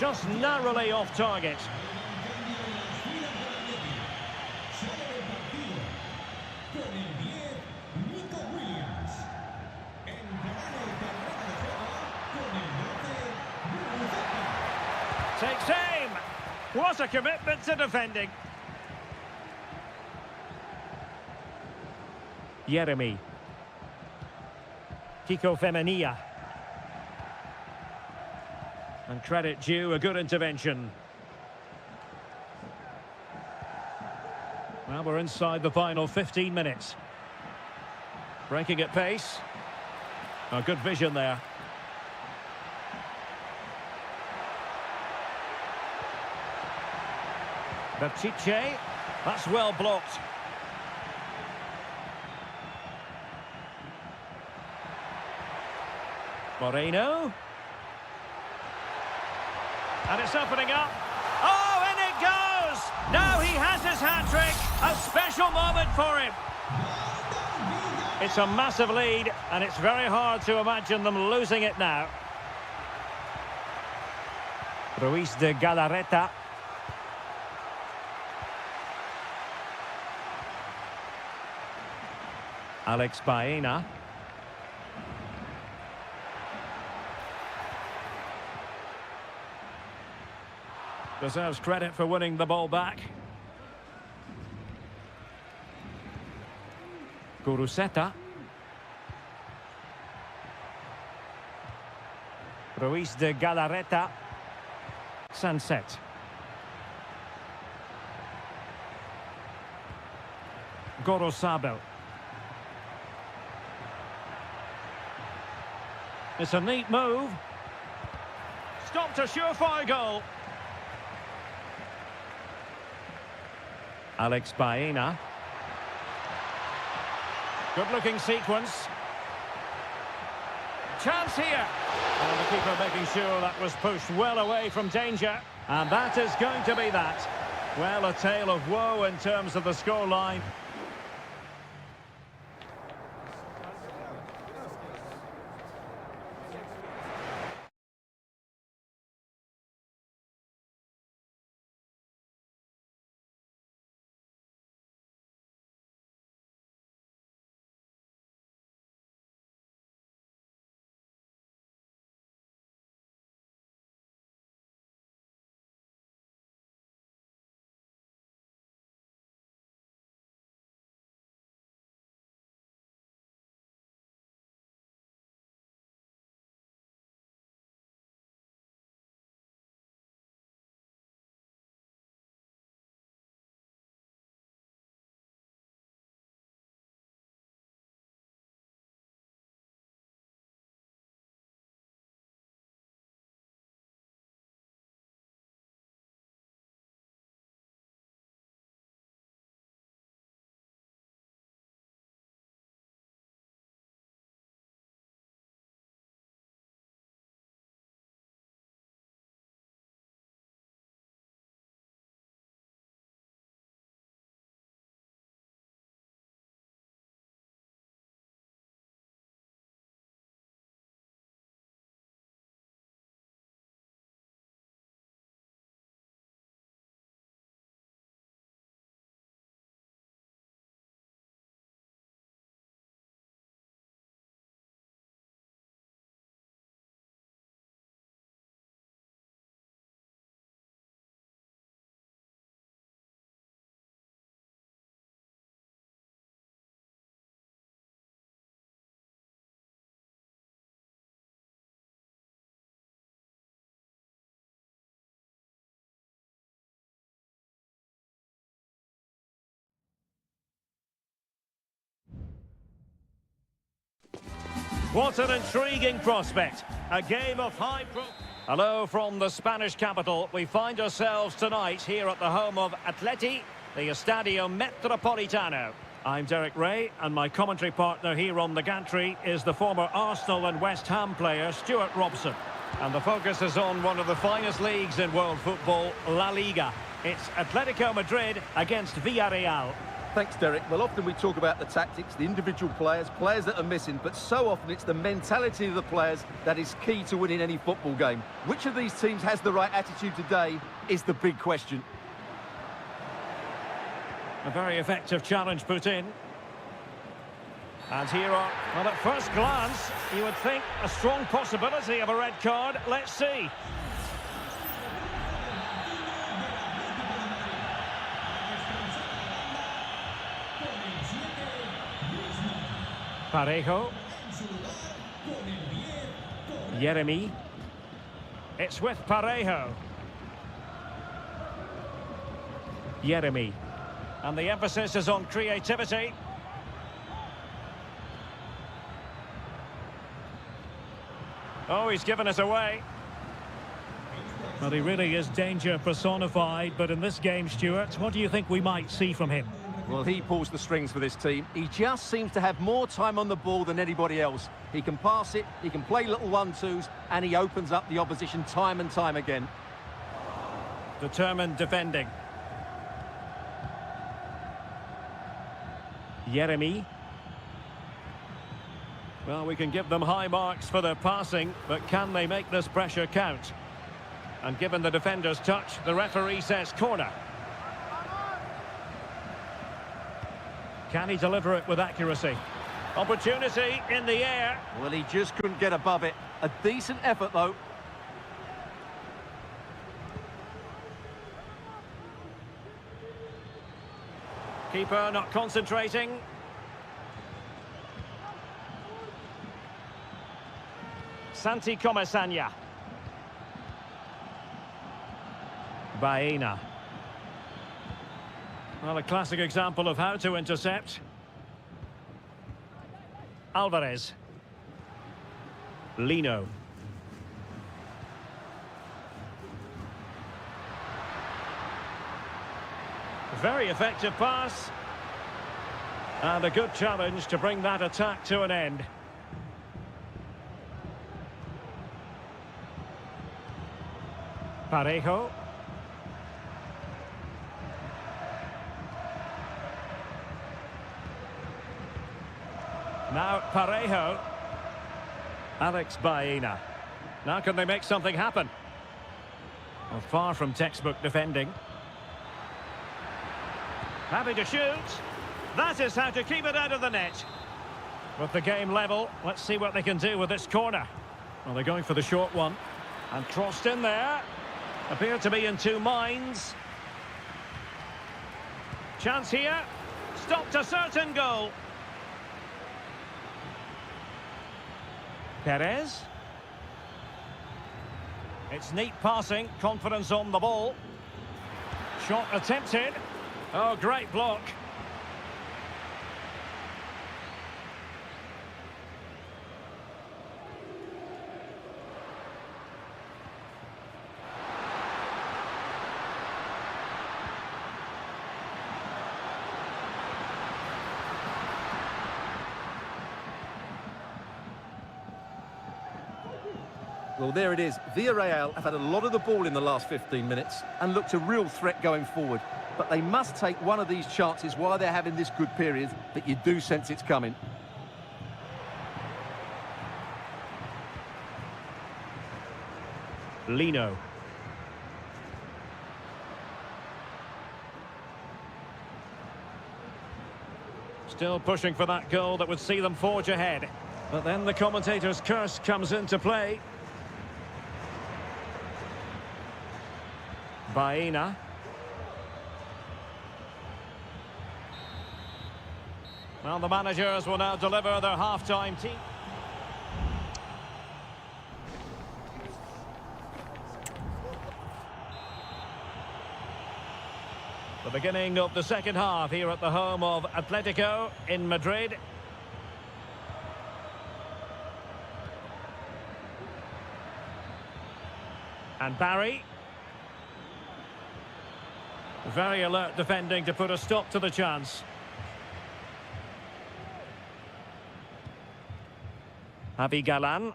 Just narrowly off target. Takes aim. What a commitment to defending. Jeremy. Kiko Femenia. And credit due, a good intervention. Well, we're inside the final 15 minutes. Breaking at pace. A good vision there. Pichet. That's well blocked. Moreno. And it's opening up. Oh, and it goes! Now he has his hat-trick. A special moment for him. It's a massive lead, and it's very hard to imagine them losing it now. Ruiz de Galarreta. Alex Baena. Deserves credit for winning the ball back. Guruseta. Ruiz de Galarreta. Sunset. Gorosabel. It's a neat move. Stopped a surefire goal. Alex Baena. Good-looking sequence. Chance here. And the keeper making sure that was pushed well away from danger. And that is going to be that. Well, a tale of woe in terms of the scoreline. What an intriguing prospect. A game of high pro... Hello from the Spanish capital. We find ourselves tonight here at the home of Atleti, the Estadio Metropolitano. I'm Derek Ray, and my commentary partner here on the gantry is the former Arsenal and West Ham player Stuart Robson. And the focus is on one of the finest leagues in world football, La Liga. It's Atletico Madrid against Villarreal. Thanks, Derek. Well, often we talk about the tactics, the individual players that are missing, but so often it's the mentality of the players that is key to winning any football game. Which of these teams has the right attitude today is the big question. A very effective challenge put in. And here are, well, at first glance, you would think a strong possibility of a red card. Let's see. Parejo. Jeremy. It's with Parejo. Jeremy. And the emphasis is on creativity. Oh, he's given us away. Well, he really is danger personified, but in this game, Stuart, what do you think we might see from him? Well, he pulls the strings for this team. He just seems to have more time on the ball than anybody else. He can pass it, he can play little one-twos, and he opens up the opposition time and time again. Determined defending. Jeremy. Well, we can give them high marks for their passing, but can they make this pressure count? And given the defender's touch, the referee says corner. Can he deliver it with accuracy? Opportunity in the air. Well, he just couldn't get above it. A decent effort, though. Keeper not concentrating. Santi Comesaña. Baena. Well, a classic example of how to intercept. Alvarez. Lino. Very effective pass. And a good challenge to bring that attack to an end. Parejo. Now Parejo. Alex Baena. Now can they make something happen? Well, far from textbook defending. Happy to shoot. That is how to keep it out of the net. With the game level, let's see what they can do with this corner. Well, they're going for the short one. And crossed in there. Appear to be in two minds. Chance here. Stopped a certain goal. Perez. It's neat passing, confidence on the ball. Shot attempted. Oh, great block. Well, there it is. Villarreal have had a lot of the ball in the last 15 minutes and looked a real threat going forward. But they must take one of these chances while they're having this good period that you do sense it's coming. Lino. Still pushing for that goal that would see them forge ahead. But then the commentator's curse comes into play. Baena. Well, the managers will now deliver their half-time team. The beginning of the second half here at the home of Atletico in Madrid. And Barry. Very alert defending to put a stop to the chance. Javi Galan.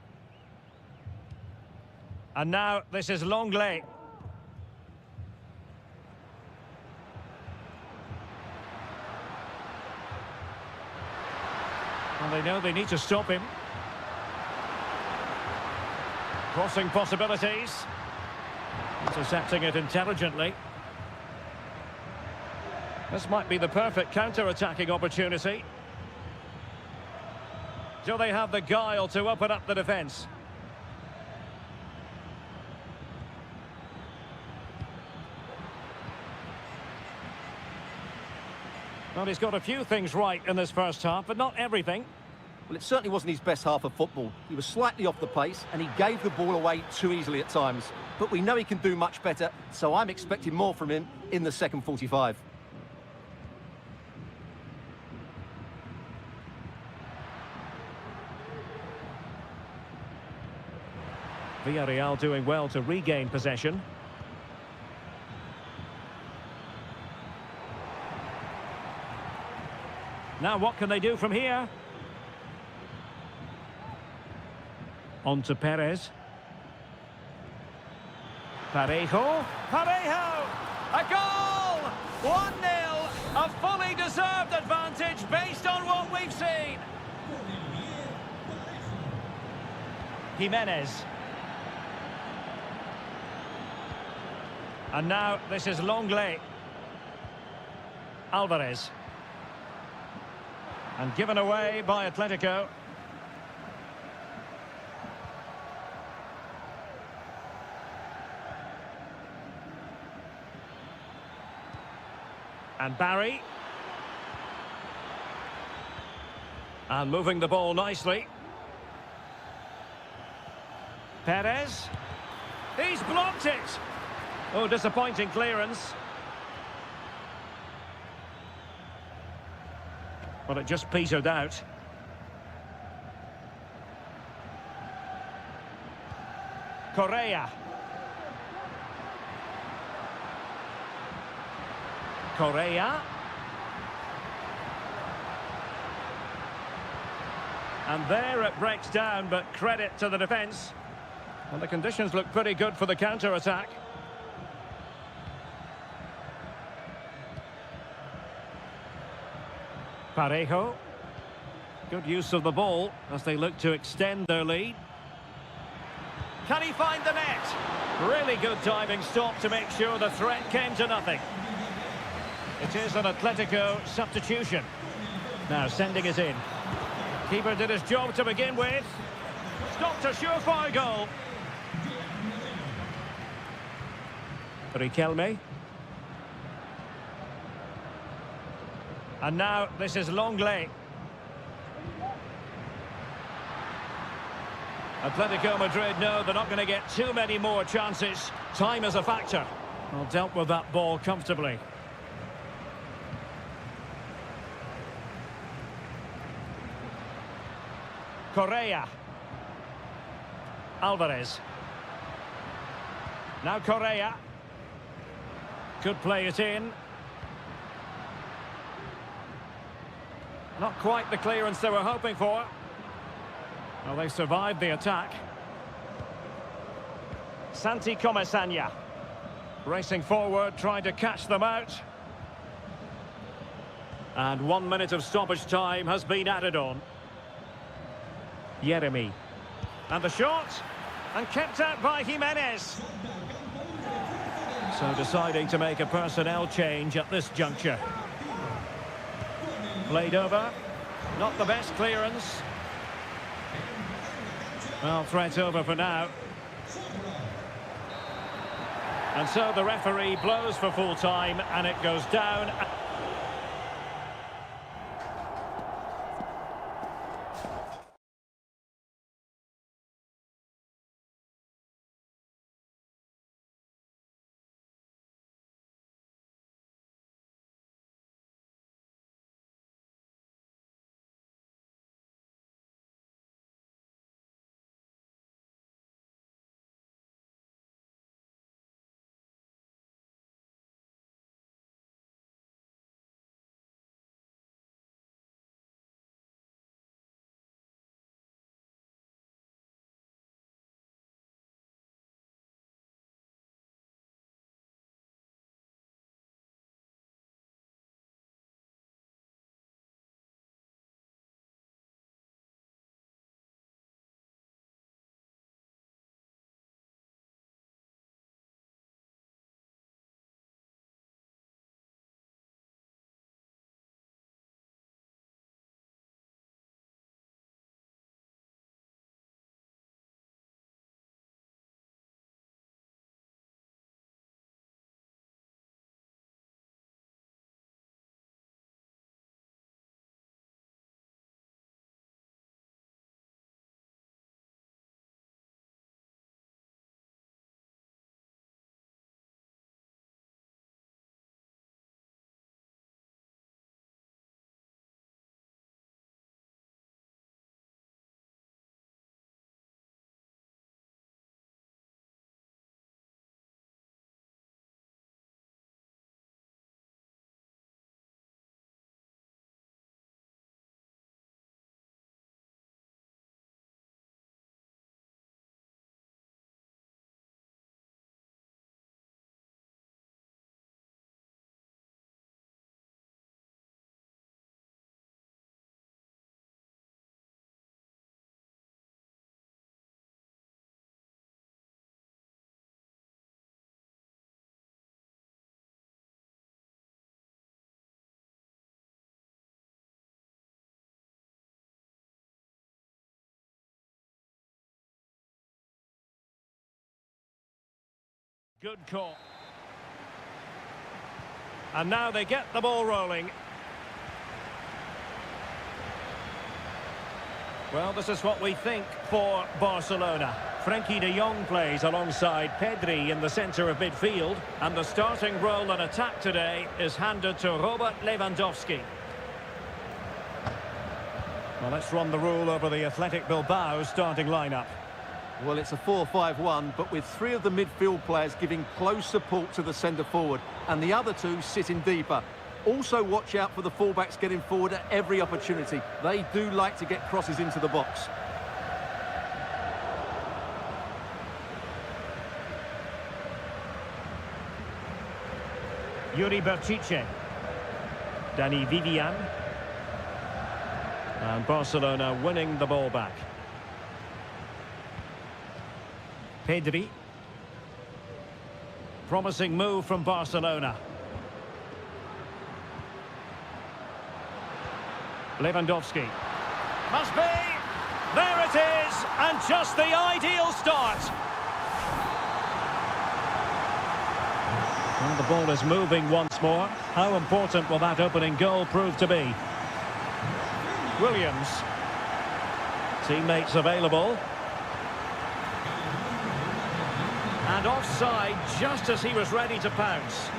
And now this is Longley. And they know they need to stop him. Crossing possibilities. Intercepting it intelligently. This might be the perfect counter-attacking opportunity. Do they have the guile to open up the defence? Well, he's got a few things right in this first half, but not everything. Well, it certainly wasn't his best half of football. He was slightly off the pace and he gave the ball away too easily at times. But we know he can do much better, so I'm expecting more from him in the second 45. Villarreal doing well to regain possession. Now what can they do from here? On to Perez. Parejo. Parejo! A goal! 1-0! A fully deserved advantage based on what we've seen. Jimenez. And now this is Longley. Alvarez. And given away by Atletico. And Barry. And moving the ball nicely. Perez. He's blocked it. Oh, disappointing clearance. Well, it just petered out. Correa. Correa. And there it breaks down, but credit to the defence. And the conditions look pretty good for the counter-attack. Parejo. Good use of the ball as they look to extend their lead. Can he find the net? Really good diving stop to make sure the threat came to nothing. It is an Atletico substitution. Now sending it in. Keeper did his job to begin with. Stopped a surefire goal. Riquelme. And now this is Longley. Atletico Madrid know they're not going to get too many more chances. Time is a factor. Well, dealt with that ball comfortably. Correa. Alvarez. Now Correa. Could play it in. Not quite the clearance they were hoping for. Well, they survived the attack. Santi Comesaña. Racing forward, trying to catch them out. And 1 minute of stoppage time has been added on. Yeremy. And the shot. And kept out by Jimenez. So deciding to make a personnel change at this juncture. Played over. Not the best clearance. Well, threat over for now. And so the referee blows for full time and it goes down. Good call. And now they get the ball rolling. Well, this is what we think for Barcelona. Frenkie de Jong plays alongside Pedri in the centre of midfield. And the starting role in attack today is handed to Robert Lewandowski. Well, let's run the rule over the Athletic Bilbao starting lineup. Well, it's a 4-5-1, but with three of the midfield players giving close support to the centre-forward, and the other two sitting deeper. Also watch out for the fullbacks getting forward at every opportunity. They do like to get crosses into the box. Yuri Berchiche. Danny Vivian. And Barcelona winning the ball back. Pedri. Promising move from Barcelona. Lewandowski. Must be! There it is! And just the ideal start! And the ball is moving once more. How important will that opening goal prove to be? Williams. Teammates available. And offside just as he was ready to pounce.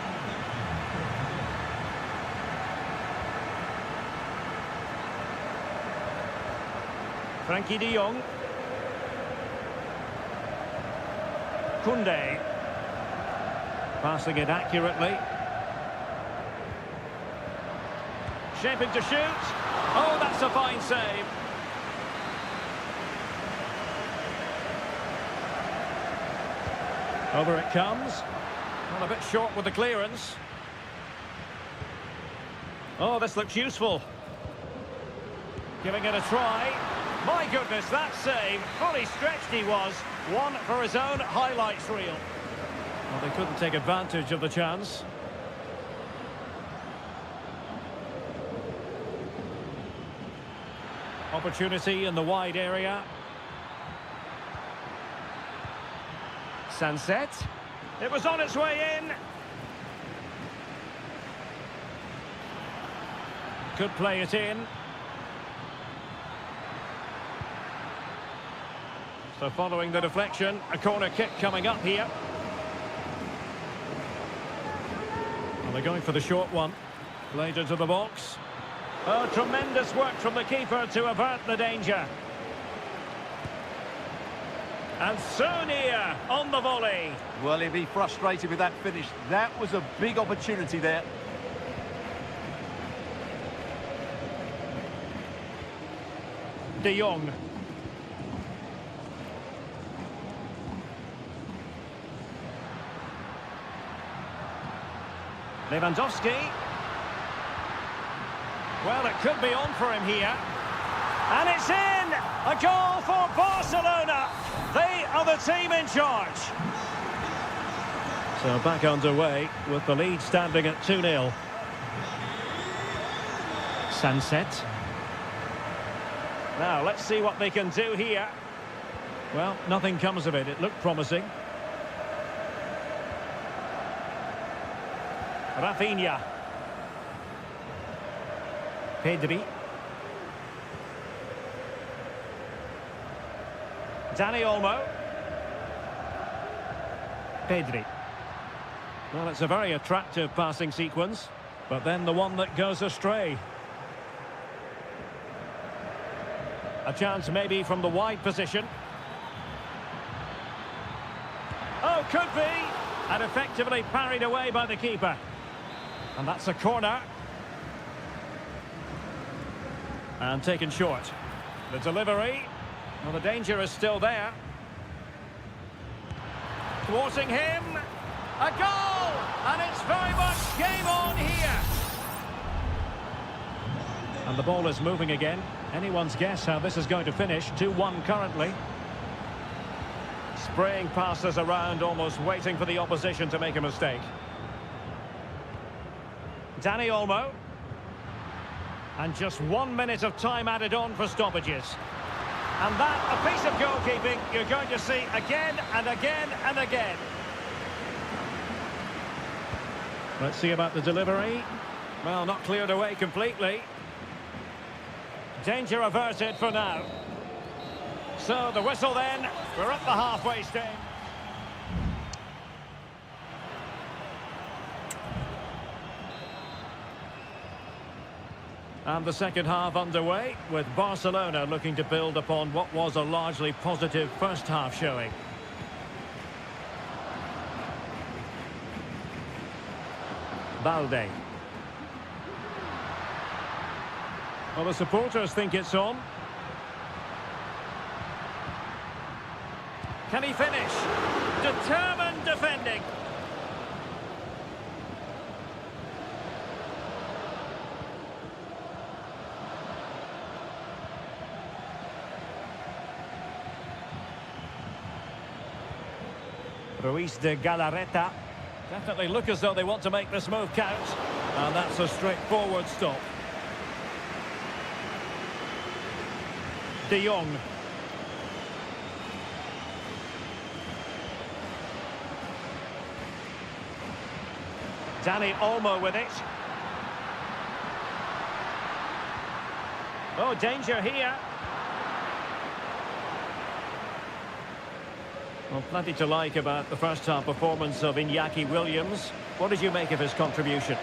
Frenkie de Jong. Koundé. Passing it accurately. Shaping to shoot. Oh, that's a fine save. Over it comes. Well, a bit short with the clearance. Oh, this looks useful. Giving it a try. My goodness, that save. Fully stretched he was. One for his own highlights reel. Well, they couldn't take advantage of the chance. Opportunity in the wide area. Sunset. It was on its way in. Could play it in. So following the deflection, a corner kick coming up here. And they're going for the short one. Played into the box. Oh, tremendous work from the keeper to avert the danger. And Seria on the volley. Well, he'll be frustrated with that finish. That was a big opportunity there. De Jong. Lewandowski. Well, it could be on for him here. And it's in! A goal for Barcelona! They are the team in charge. So back underway with the lead standing at 2-0. Sunset. Now, let's see what they can do here. Well, nothing comes of it. It looked promising. Rafinha. Pedri. Dani Olmo. Pedri. Well, it's a very attractive passing sequence, but then the one that goes astray. A chance maybe from the wide position. Oh, could be! And effectively parried away by the keeper. And that's a corner. And taken short. The delivery. Well, the danger is still there. Thwarting him. A goal! And it's very much game on here. And the ball is moving again. Anyone's guess how this is going to finish. 2-1 currently. Spraying passes around, almost waiting for the opposition to make a mistake. Dani Olmo. And just 1 minute of time added on for stoppages. And that, a piece of goalkeeping you're going to see again and again and again. Let's see about the delivery. Well, not cleared away completely. Danger averted for now. So the whistle then. We're at the halfway stage. And the second half underway, with Barcelona looking to build upon what was a largely positive first half showing. Balde. Well, the supporters think it's on. Can he finish? Determined defending. Ruiz de Galarreta. Definitely look as though they want to make this move count. And that's a straightforward stop. De Jong. Dani Olmo with it. Oh, danger here. Well, plenty to like about the first half performance of Iñaki Williams. What did you make of his contribution?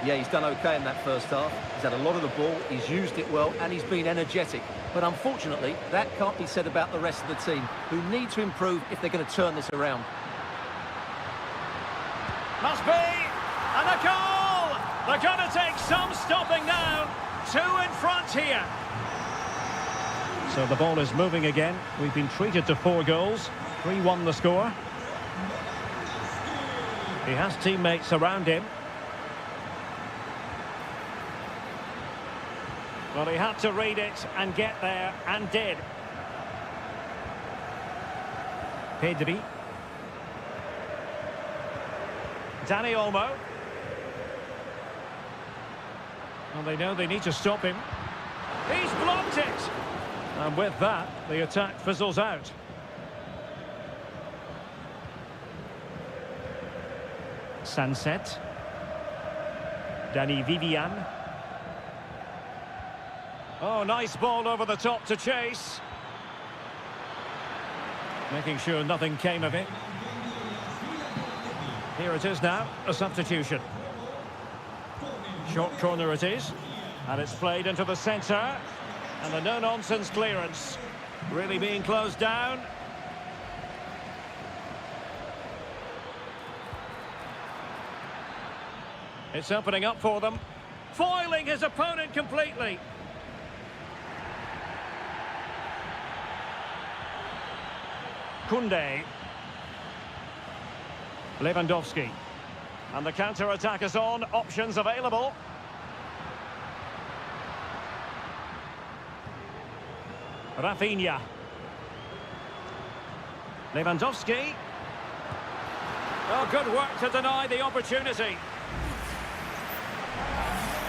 Yeah, he's done okay in that first half. He's had a lot of the ball, he's used it well, and he's been energetic. But unfortunately, that can't be said about the rest of the team, who need to improve if they're going to turn this around. Must be! And a goal! They're going to take some stopping now. 2 in front here. So the ball is moving again. We've been treated to 4 goals. 3-1 the score. He has teammates around him. Well, he had to read it and get there, and did. Pedri. Dani Olmo. Well, they know they need to stop him. He's blocked it! And with that, the attack fizzles out. Sunset. Dani Vivian. Oh, nice ball over the top to chase. Making sure nothing came of it. Here it is now, a substitution. Short corner it is. And it's played into the centre. And a no-nonsense clearance. Really being closed down. It's opening up for them. Foiling his opponent completely. Koundé. Lewandowski. And the counter-attack is on. Options available. Rafinha. Lewandowski. Oh, good work to deny the opportunity.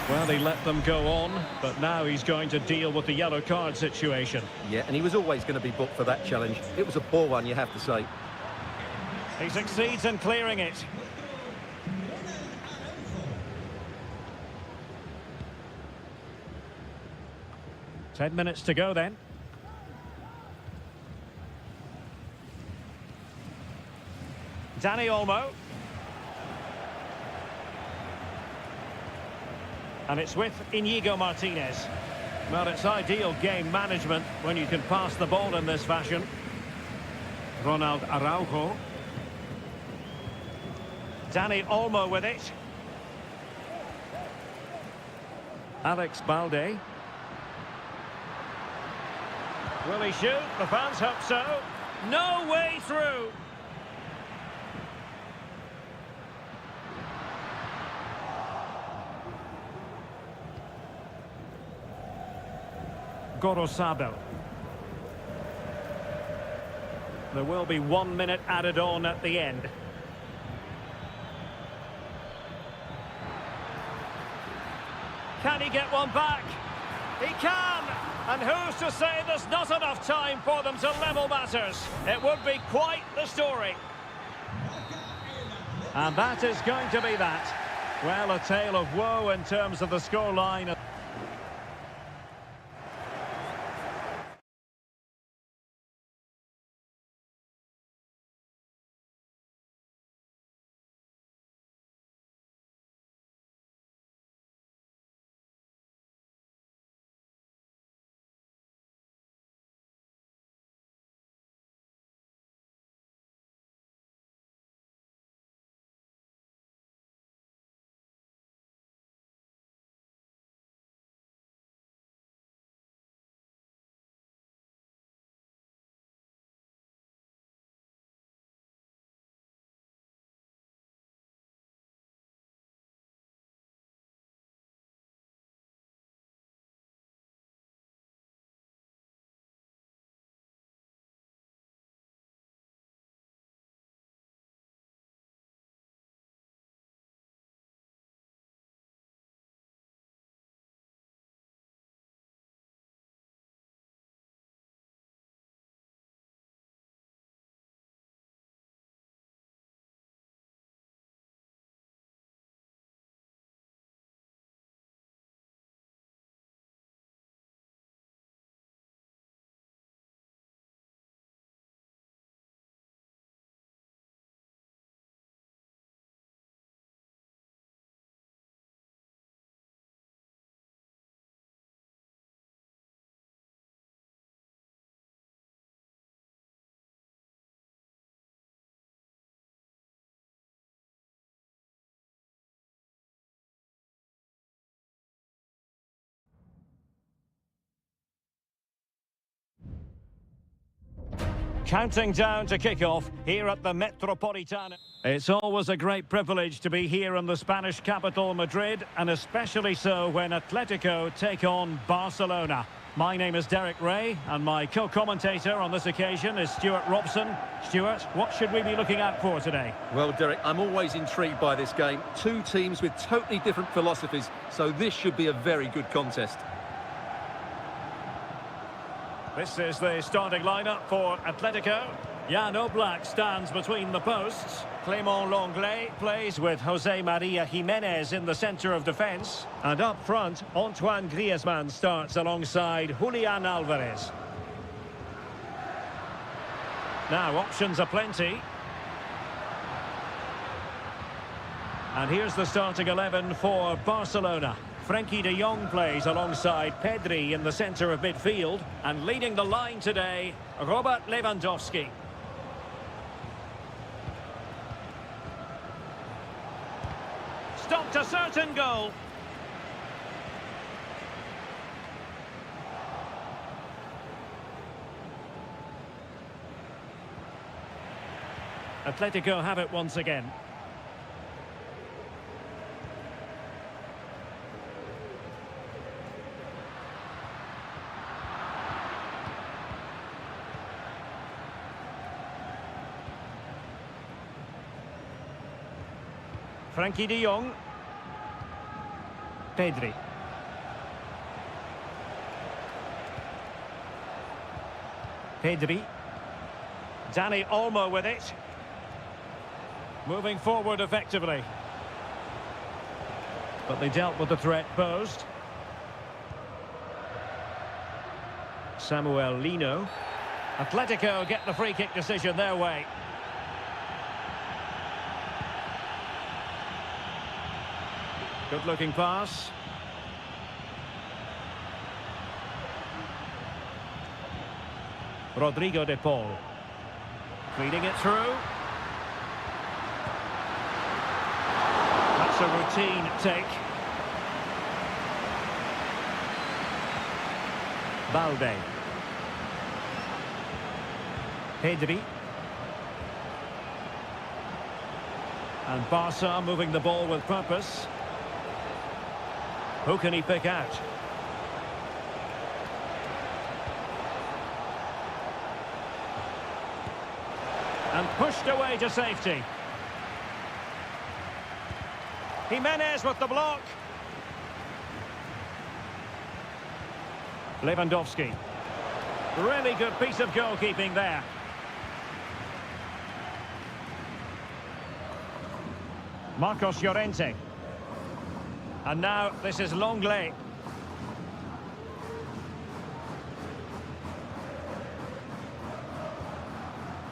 Well, he let them go on, but now he's going to deal with the yellow card situation. Yeah, and he was always going to be booked for that challenge. It was a poor one, you have to say. He succeeds in clearing it. Ten minutes to go then. Dani Olmo. And it's with Íñigo Martínez. Well, it's ideal game management when you can pass the ball in this fashion. Ronald Araujo. Dani Olmo with it. Alex Balde. Will he shoot? The fans hope so. No way through. Gorosabel. There will be 1 minute added on at the end. Can he get one back? He can! And who's to say there's not enough time for them to level matters? It would be quite the story. And that is going to be that. Well, a tale of woe in terms of the scoreline. Counting down to kick-off here at the Metropolitano. It's always a great privilege to be here in the Spanish capital, Madrid, and especially so when Atletico take on Barcelona. My name is Derek Ray, and my co-commentator on this occasion is Stuart Robson. Stuart, what should we be looking out for today? Well, Derek, I'm always intrigued by this game. Two teams with totally different philosophies, so this should be a very good contest. This is the starting lineup for Atletico. Jan Oblak stands between the posts. Clément Lenglet plays with José María Jiménez in the centre of defence. And up front, Antoine Griezmann starts alongside Julián Álvarez. Now, options are plenty. And here's the starting 11 for Barcelona. Frenkie de Jong plays alongside Pedri in the centre of midfield. And leading the line today, Robert Lewandowski. Stopped a certain goal. Atletico have it once again. Frenkie de Jong. Pedri. Pedri. Dani Olmo with it. Moving forward effectively. But they dealt with the threat posed. Samuel Lino. Atletico get the free kick decision their way. Good looking pass. Rodrigo de Paul. Feeding it through. That's a routine take. Balde. Pedri. And Barca moving the ball with purpose. Who can he pick out? And pushed away to safety. Jimenez with the block. Lewandowski. Really good piece of goalkeeping there. Marcos Llorente. And now this is Longley.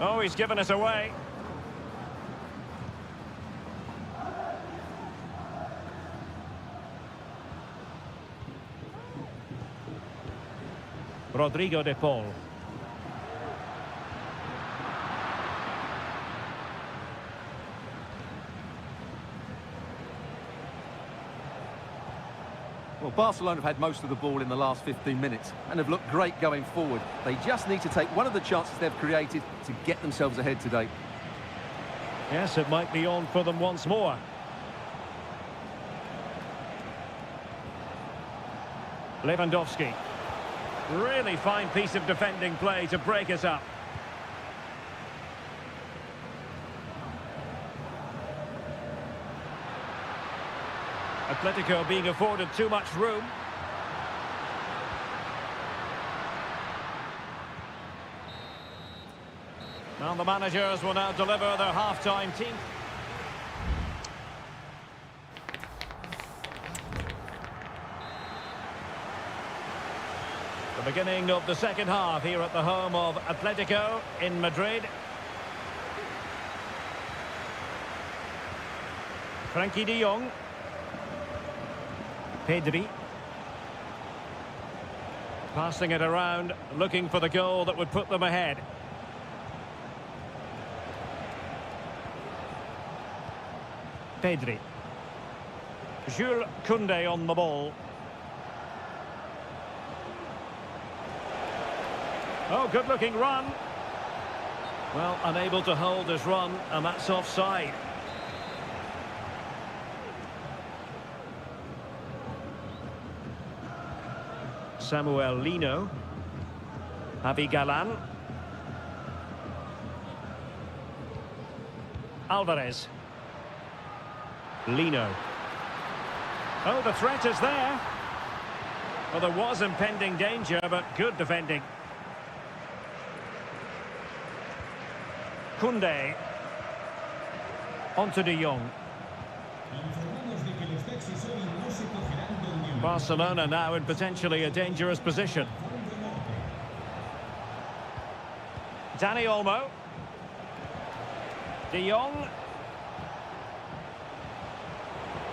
Oh, he's given us away. Rodrigo de Paul. Well, Barcelona have had most of the ball in the last 15 minutes and have looked great going forward. They just need to take one of the chances they've created to get themselves ahead today. Yes, it might be on for them once more. Lewandowski. Really fine piece of defending play to break us up. Atletico being afforded too much room. Now the managers will now deliver their half-time team. The beginning of the second half here at the home of Atletico in Madrid. Frankie de Jong. Pedri. Passing it around, looking for the goal that would put them ahead. Pedri. Jules Koundé on the ball. Oh, good-looking run. Well, unable to hold his run, and that's offside. Samuel Lino. Javi Galan. Alvarez. Lino. Oh, the threat is there. Well, there was impending danger, but good defending. Koundé. On to de Jong. Barcelona now in potentially a dangerous position. Dani Olmo. De Jong.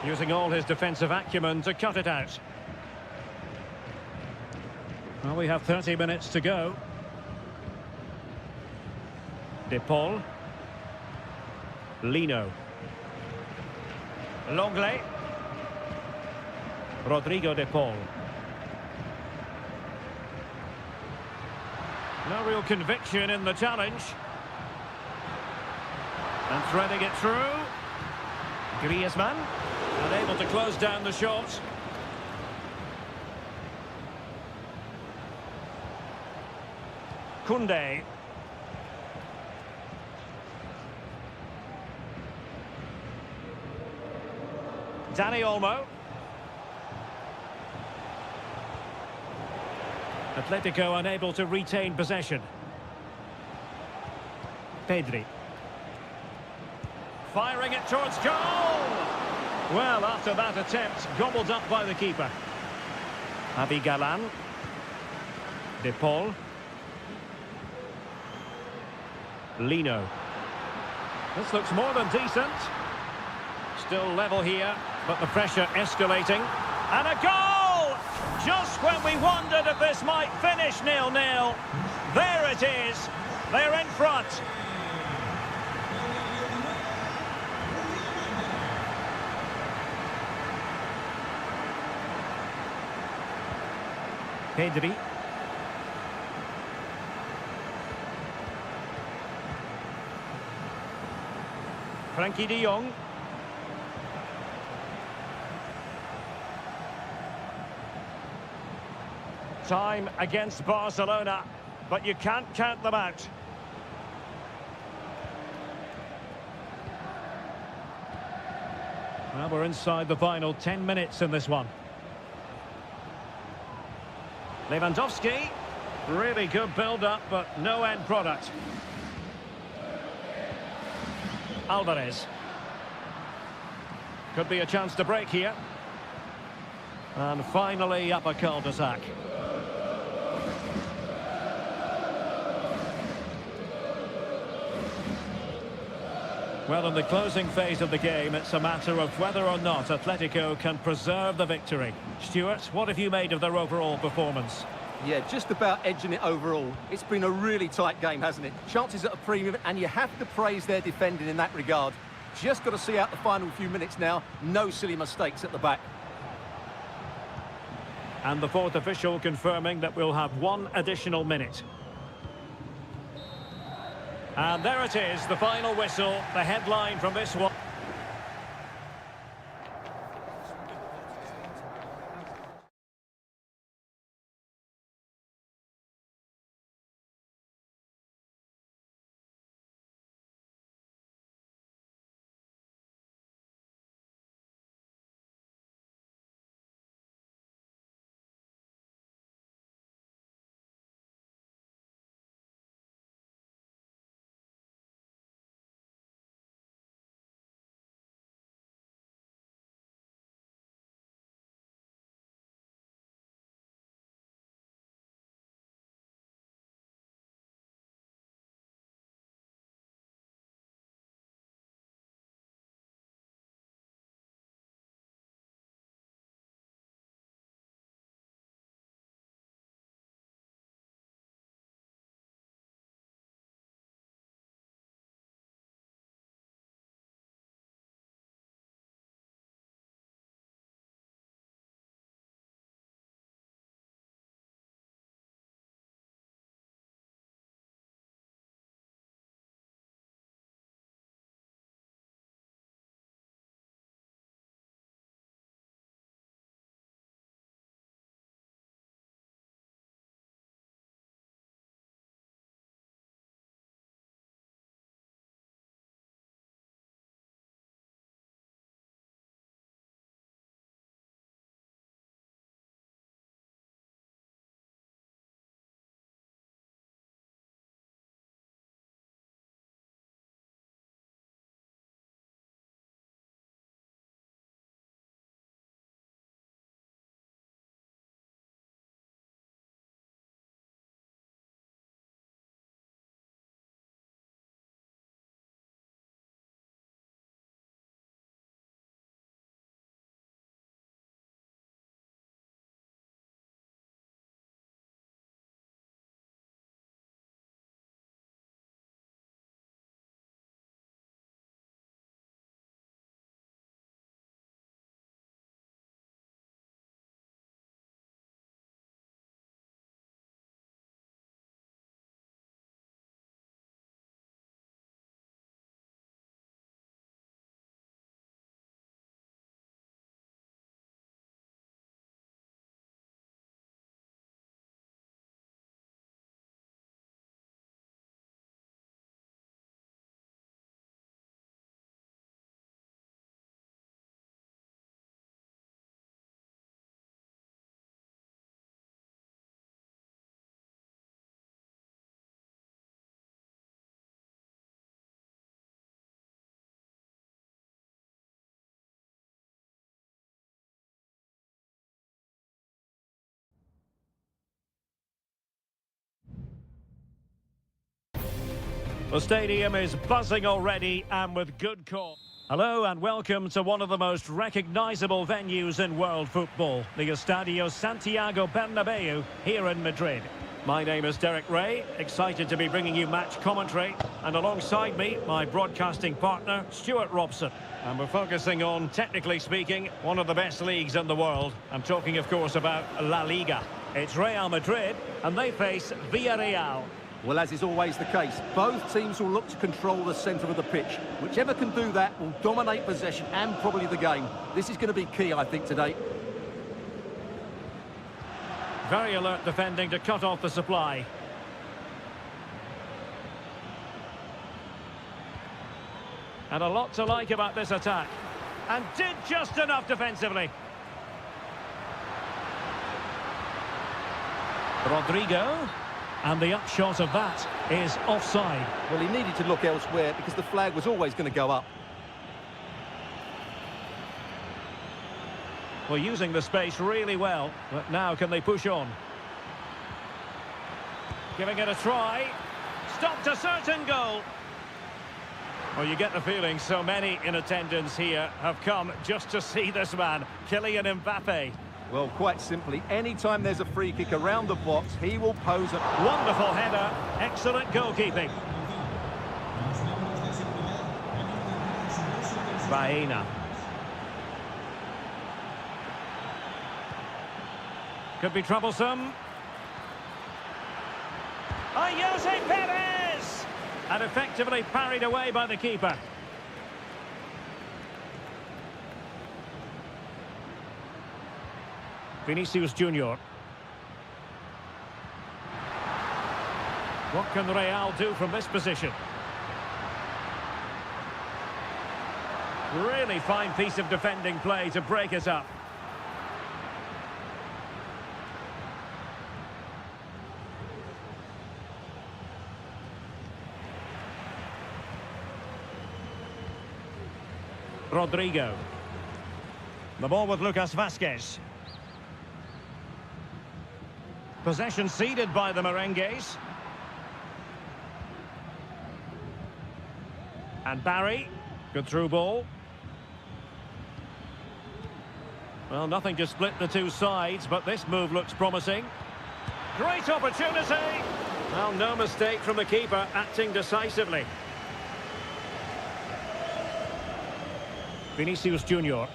Using all his defensive acumen to cut it out. Well, we have 30 minutes to go. De Paul. Lino. Longley. Rodrigo de Paul. No real conviction in the challenge. And threading it through. Griezmann. Unable to close down the shot. Koundé. Dani Olmo. Atletico unable to retain possession. Pedri. Firing it towards goal! Well, after that attempt, gobbled up by the keeper. Javi Galan. De Paul. Lino. This looks more than decent. Still level here, but the pressure escalating. And a goal! Just when we wondered if this might finish 0-0. There it is. They're in front. Pedri. Frankie de Jong. Time against Barcelona, but you can't count them out. Well, we're inside the final 10 minutes in this one. Lewandowski, really good build-up, but no end product. Alvarez. Could be a chance to break here. And finally up a cul-de-sac. Well, in the closing phase of the game, it's a matter of whether or not Atletico can preserve the victory. Stuart, what have you made of their overall performance? Yeah, just about edging it overall. It's been a really tight game, hasn't it? Chances at a premium, and you have to praise their defending in that regard. Just got to see out the final few minutes now. No silly mistakes at the back. And the fourth official confirming that we'll have one additional minute. And there it is, the final whistle, the headline from this one. The stadium is buzzing already, and with good cause. Hello and welcome to one of the most recognisable venues in world football, the Estadio Santiago Bernabeu here in Madrid. My name is Derek Ray, excited to be bringing you match commentary, and alongside me, my broadcasting partner, Stuart Robson. And we're focusing on, technically speaking, one of the best leagues in the world. I'm talking, of course, about La Liga. It's Real Madrid, and they face Villarreal. Well, as is always the case, both teams will look to control the centre of the pitch. Whichever can do that will dominate possession and probably the game. This is going to be key, I think, today. Very alert defending to cut off the supply. And a lot to like about this attack. And did just enough defensively. Rodrigo. And the upshot of that is offside. Well, he needed to look elsewhere because the flag was always going to go up. Well, using the space really well, but now can they push on? Giving it a try. Stopped a certain goal. Well, you get the feeling so many in attendance here have come just to see this man, Kylian Mbappe. Well, quite simply, anytime there's a free kick around the box, he will pose a... Wonderful header, excellent goalkeeping. Baena. Could be troublesome. Oh, Jose Perez! And effectively parried away by the keeper. Vinicius Junior. What can Real do from this position? Really fine piece of defending play to break us up. Rodrigo. The ball with Lucas Vázquez. Possession ceded by the Merengues. And Barry. Good through ball. Well, nothing to split the two sides, but this move looks promising. Great opportunity. Well, no mistake from the keeper, acting decisively. Vinicius Junior.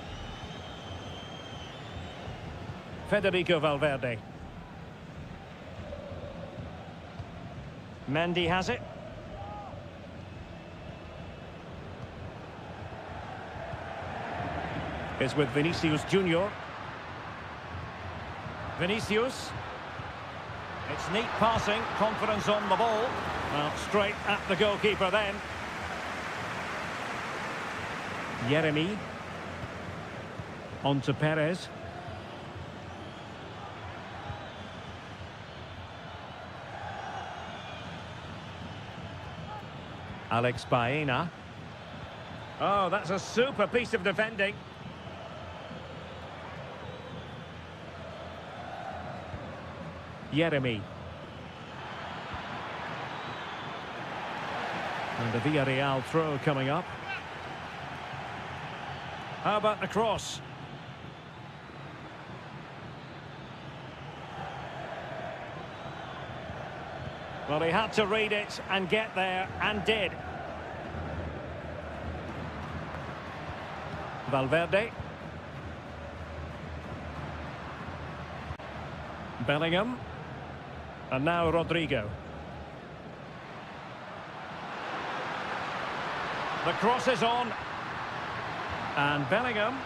Federico Valverde. Mendy has it. Is with Vinicius Junior. Vinicius. It's neat passing, confidence on the ball. Well, straight at the goalkeeper then. Yeremy. On to Perez. Alex Baena. Oh, that's a super piece of defending. Yeremy. And the Villarreal throw coming up. How about the cross? Well, he had to read it and get there, and did. Valverde. Bellingham. And now Rodrigo. The cross is on. And Bellingham.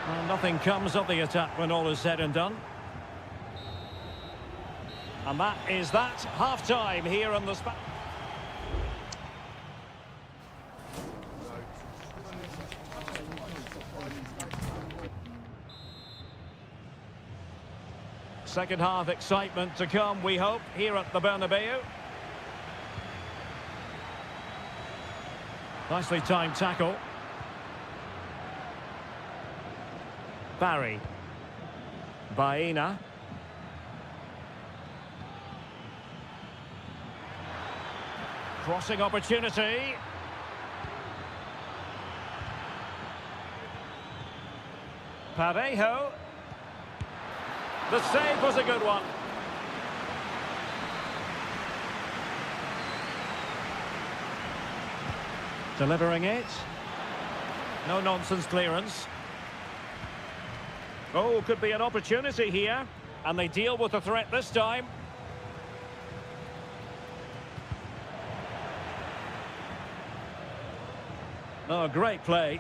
Well, nothing comes of the attack when all is said and done. And that is that. Half-time here on the spot. Second half excitement to come, we hope, here at the Bernabeu. Nicely timed tackle. Barry. Baena. Crossing opportunity. Parejo. The save was a good one. Delivering it. No nonsense clearance. Oh, could be an opportunity here. And they deal with the threat this time. Oh, great play.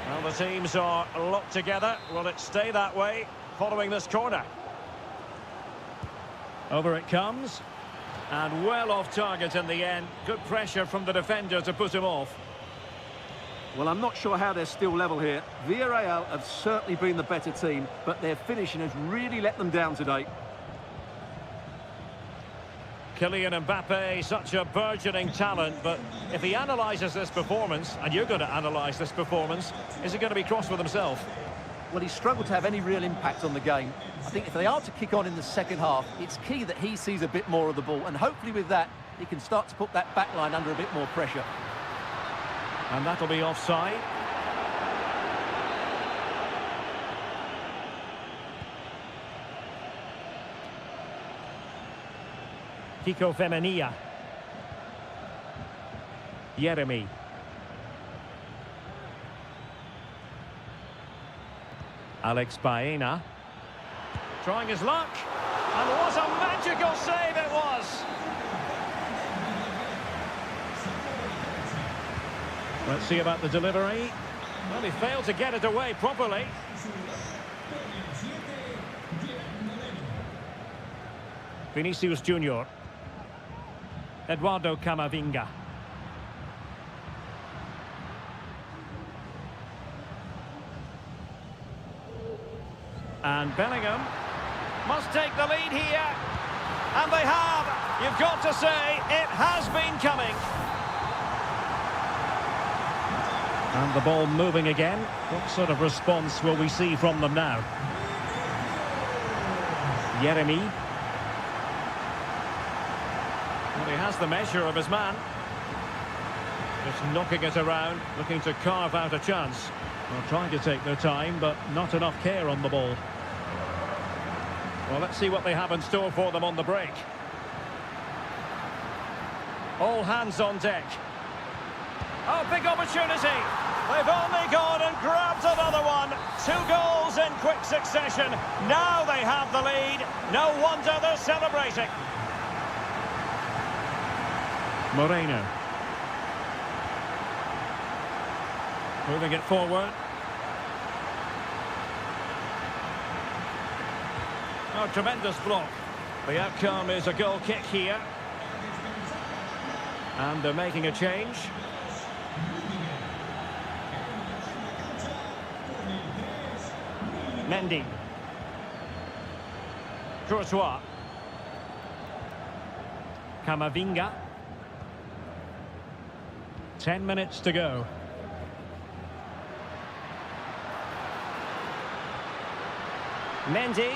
Well, the teams are locked together. Will it stay that way following this corner? Over it comes. And well off target in the end. Good pressure from the defender to put him off. Well, I'm not sure how they're still level here. Villarreal have certainly been the better team, but their finishing has really let them down today. Kylian Mbappe, such a burgeoning talent, but if he analyses this performance, and you're going to analyse this performance, is he going to be cross with himself? Well, he's struggled to have any real impact on the game. I think if they are to kick on in the second half, it's key that he sees a bit more of the ball, and hopefully with that, he can start to put that back line under a bit more pressure. And that'll be offside. Kiko Femenia. Jeremy. Alex Baena. Trying his luck. And what a magical save it was! Let's see about the delivery. Well, he failed to get it away properly. Vinicius Junior. Eduardo Camavinga. And Bellingham must take the lead here. And they have. You've got to say, it has been coming. And the ball moving again. What sort of response will we see from them now? Jeremy. Well, he has the measure of his man. Just knocking it around, looking to carve out a chance. Well, trying to take their time, but not enough care on the ball. Well, let's see what they have in store for them on the break. All hands on deck. Oh, big opportunity. They've only gone and grabbed another one. 2 goals in quick succession. Now they have the lead. No wonder they're celebrating. Moreno. Moving it forward. Oh, tremendous block. The outcome is a goal kick here. And they're making a change. Mendy. Courtois. Camavinga. 10 minutes to go. Mendy.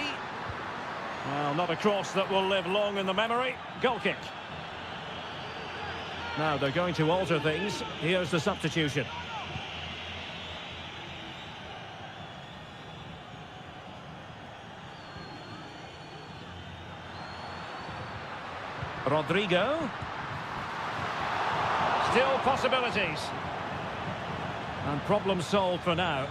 Well, not a cross that will live long in the memory. Goal kick. Now they're going to alter things. Here's the substitution. Rodrigo. Still possibilities. And problem solved for now.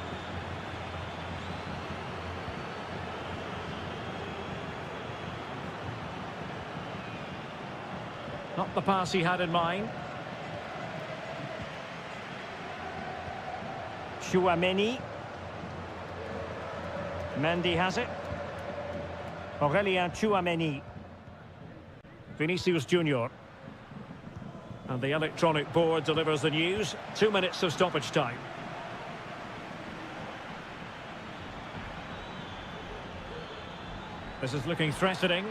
Not the pass he had in mind. Chouameni. Mendy has it. Aurelien Chouameni. Vinicius Junior. And the electronic board delivers the news. 2 minutes of stoppage time. This is looking threatening.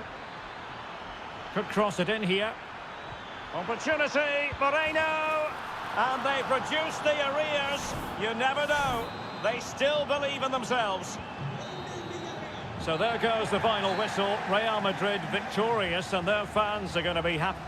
Could cross it in here. Opportunity, Moreno! And they produce the arrears. You never know. They still believe in themselves. So there goes the final whistle. Real Madrid victorious, and their fans are going to be happy.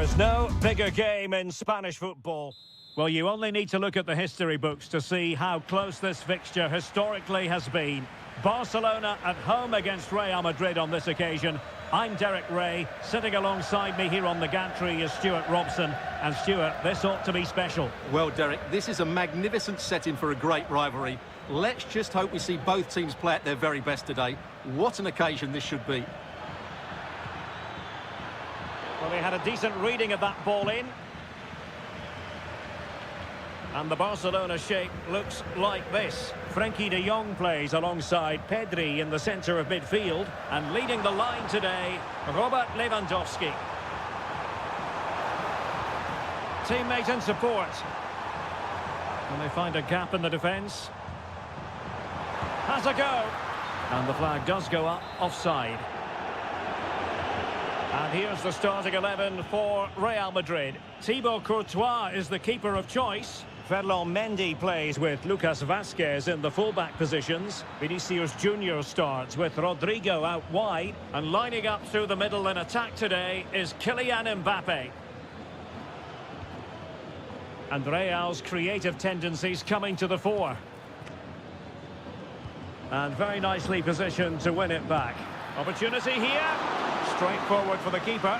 There is no bigger game in Spanish football. Well, you only need to look at the history books to see how close this fixture historically has been. Barcelona at home against Real Madrid on this occasion. I'm Derek Ray. Sitting alongside me here on the gantry is Stuart Robson. And Stuart, this ought to be special. Well, Derek, this is a magnificent setting for a great rivalry. Let's just hope we see both teams play at their very best today. What an occasion this should be. Well, they had a decent reading of that ball in. And the Barcelona shape looks like this. Frenkie de Jong plays alongside Pedri in the centre of midfield. And leading the line today, Robert Lewandowski. Teammate and support. And they find a gap in the defence. Has a go. And the flag does go up, offside. And here's the starting 11 for Real Madrid. Thibaut Courtois is the keeper of choice. Ferland Mendy plays with Lucas Vazquez in the fullback positions. Vinicius Junior starts with Rodrigo out wide. And lining up through the middle in attack today is Kylian Mbappe. And Real's creative tendencies coming to the fore. And very nicely positioned to win it back. Opportunity here. Straight forward for the keeper.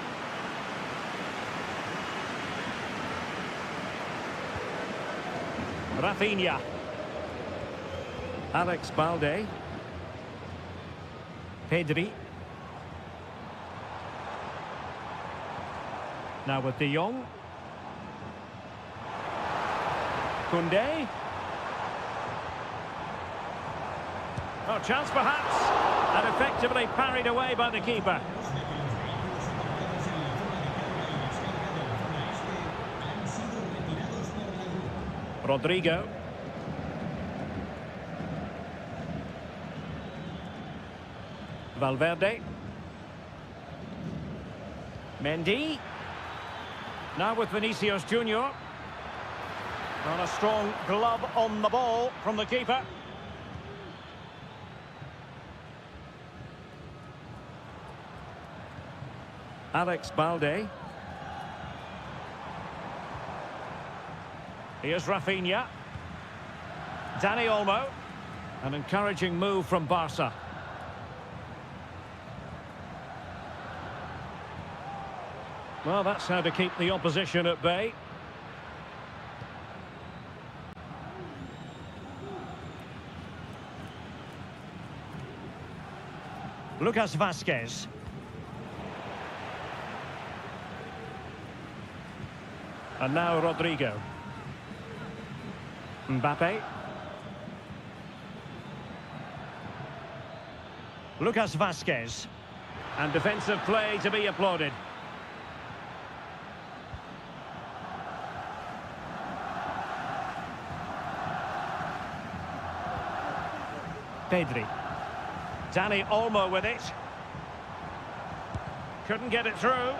Rafinha. Alex Balde. Pedri. Now with De Jong. Koundé. Oh, chance perhaps. And effectively parried away by the keeper. Rodrigo. Valverde. Mendy. Now with Vinicius Junior. And a strong glove on the ball from the keeper. Alex Balde. Here's Rafinha. Dani Olmo. An encouraging move from Barca. Well, that's how to keep the opposition at bay. Lucas Vazquez. And now Rodrigo. Mbappe. Lucas Vazquez. And defensive play to be applauded. Pedri. Dani Olmo with it. Couldn't get it through.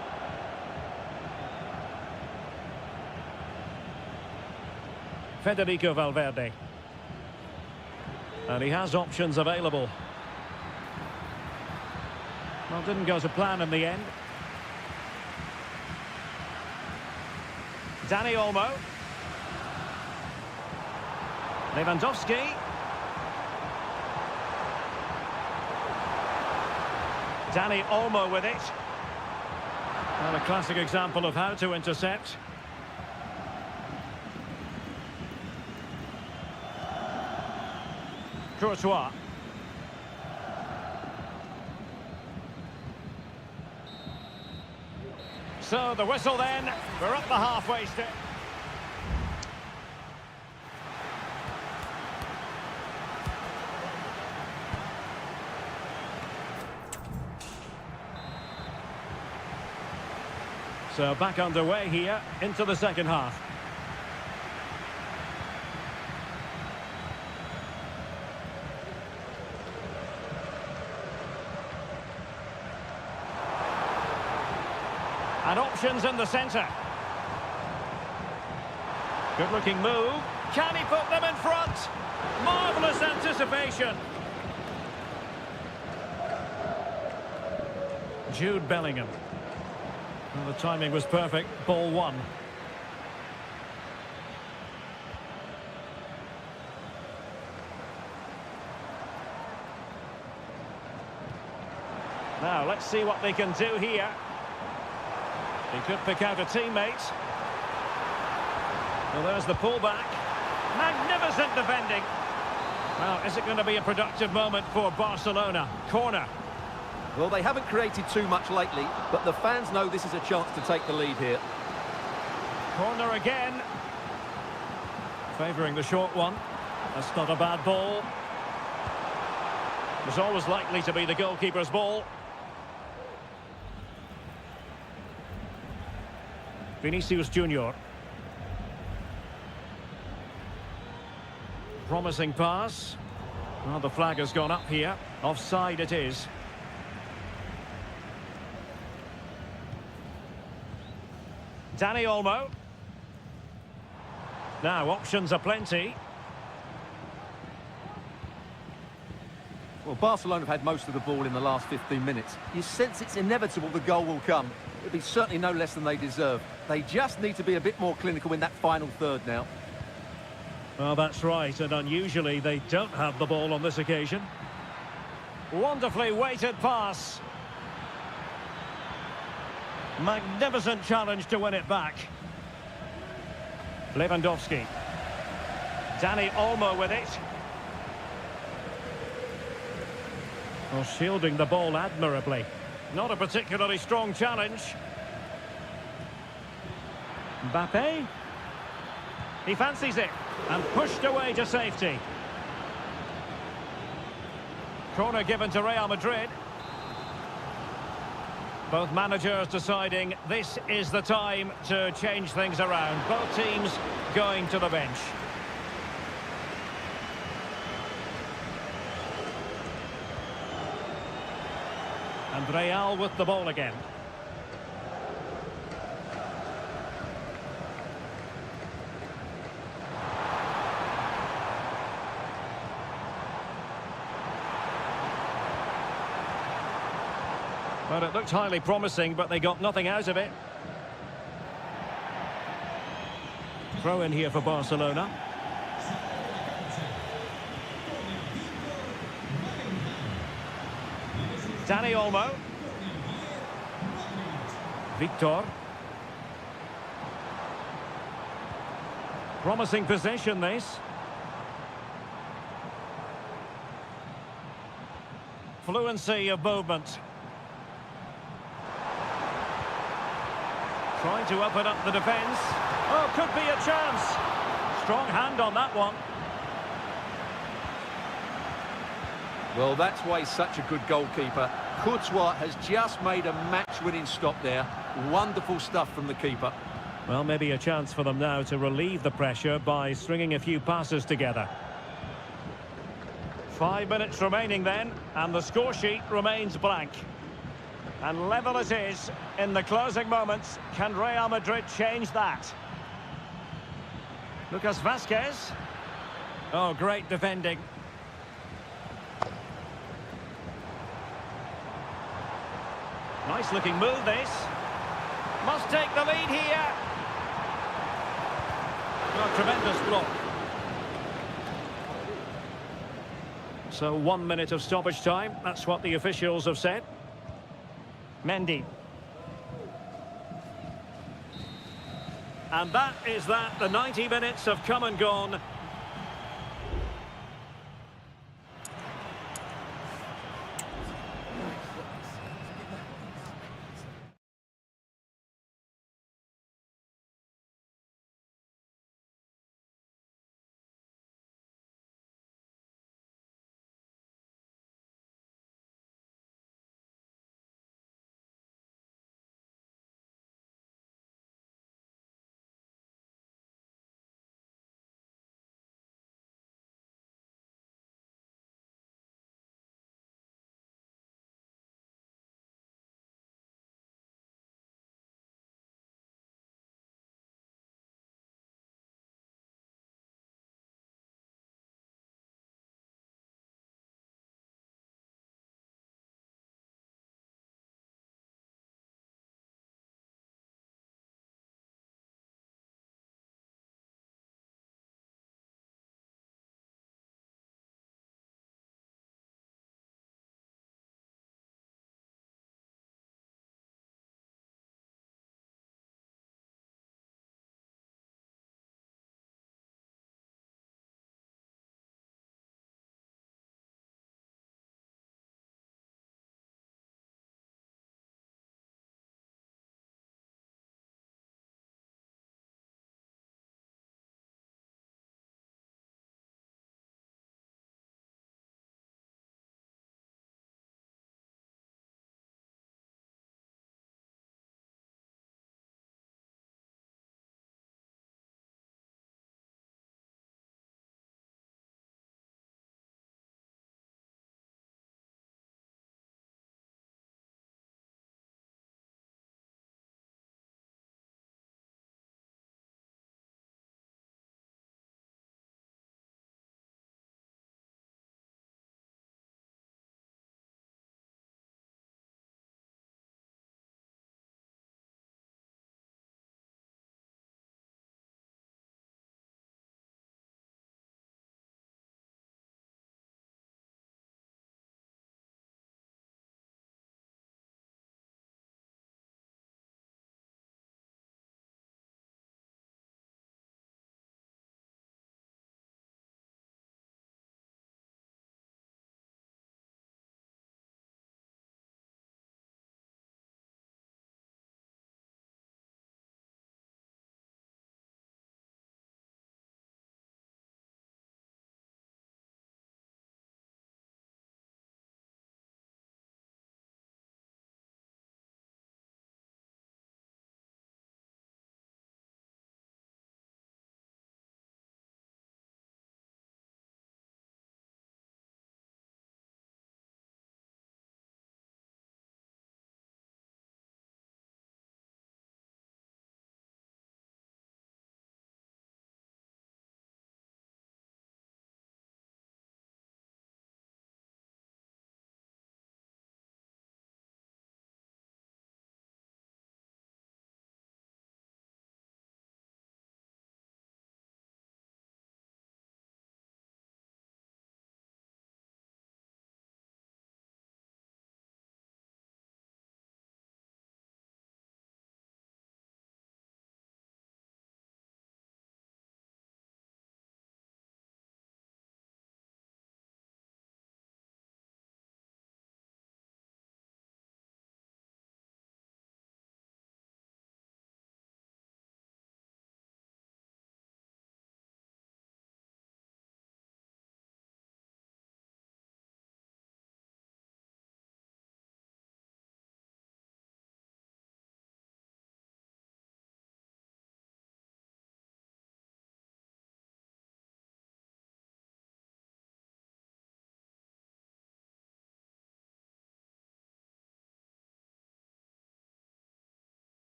Federico Valverde. And he has options available. Well, didn't go to plan in the end. Dani Olmo. Lewandowski. Dani Olmo with it. Well, a classic example of how to intercept. Courtois. So the whistle then, we're up the halfway step. So back underway here into the second half. And options in the centre. Good-looking move. Can he put them in front? Marvellous anticipation. Jude Bellingham. Well, the timing was perfect. Ball one. Now, let's see what they can do here. He could pick out a teammate. Well, there's the pullback. Magnificent defending. Well, is it going to be a productive moment for Barcelona? Corner. Well, they haven't created too much lately, but the fans know this is a chance to take the lead here. Corner again. Favouring the short one. That's not a bad ball. It was always likely to be the goalkeeper's ball. Vinicius Junior. Promising pass. Well, the flag has gone up here. Offside it is. Dani Olmo. Now, options are plenty. Well, Barcelona have had most of the ball in the last 15 minutes. You sense it's inevitable the goal will come. It'll be certainly no less than they deserve. They just need to be a bit more clinical in that final third now. Well, that's right, and unusually they don't have the ball on this occasion. Wonderfully weighted pass. Magnificent challenge to win it back. Lewandowski. Dani Olmo with it. Well, shielding the ball admirably. Not a particularly strong challenge. Mbappe. He fancies it and pushed away to safety. Corner given to Real Madrid. Both managers deciding this is the time to change things around. Both teams going to the bench. And Real with the ball again. Well, it looked highly promising, but they got nothing out of it. Throw in here for Barcelona. Dani Olmo. Victor. Promising possession, this. Fluency of movement. Trying to open up the defence. Oh, could be a chance. Strong hand on that one. Well, that's why he's such a good goalkeeper. Courtois has just made a match-winning stop there. Wonderful stuff from the keeper. Well, maybe a chance for them now to relieve the pressure by stringing a few passes together. 5 minutes remaining then, and the score sheet remains blank. And level it is in the closing moments. Can Real Madrid change that? Lucas Vazquez. Oh, great defending. Nice looking move, this. Must take the lead here. Oh, tremendous block. So 1 minute of stoppage time. That's what the officials have said. Mendy. And that is that. The 90 minutes have come and gone.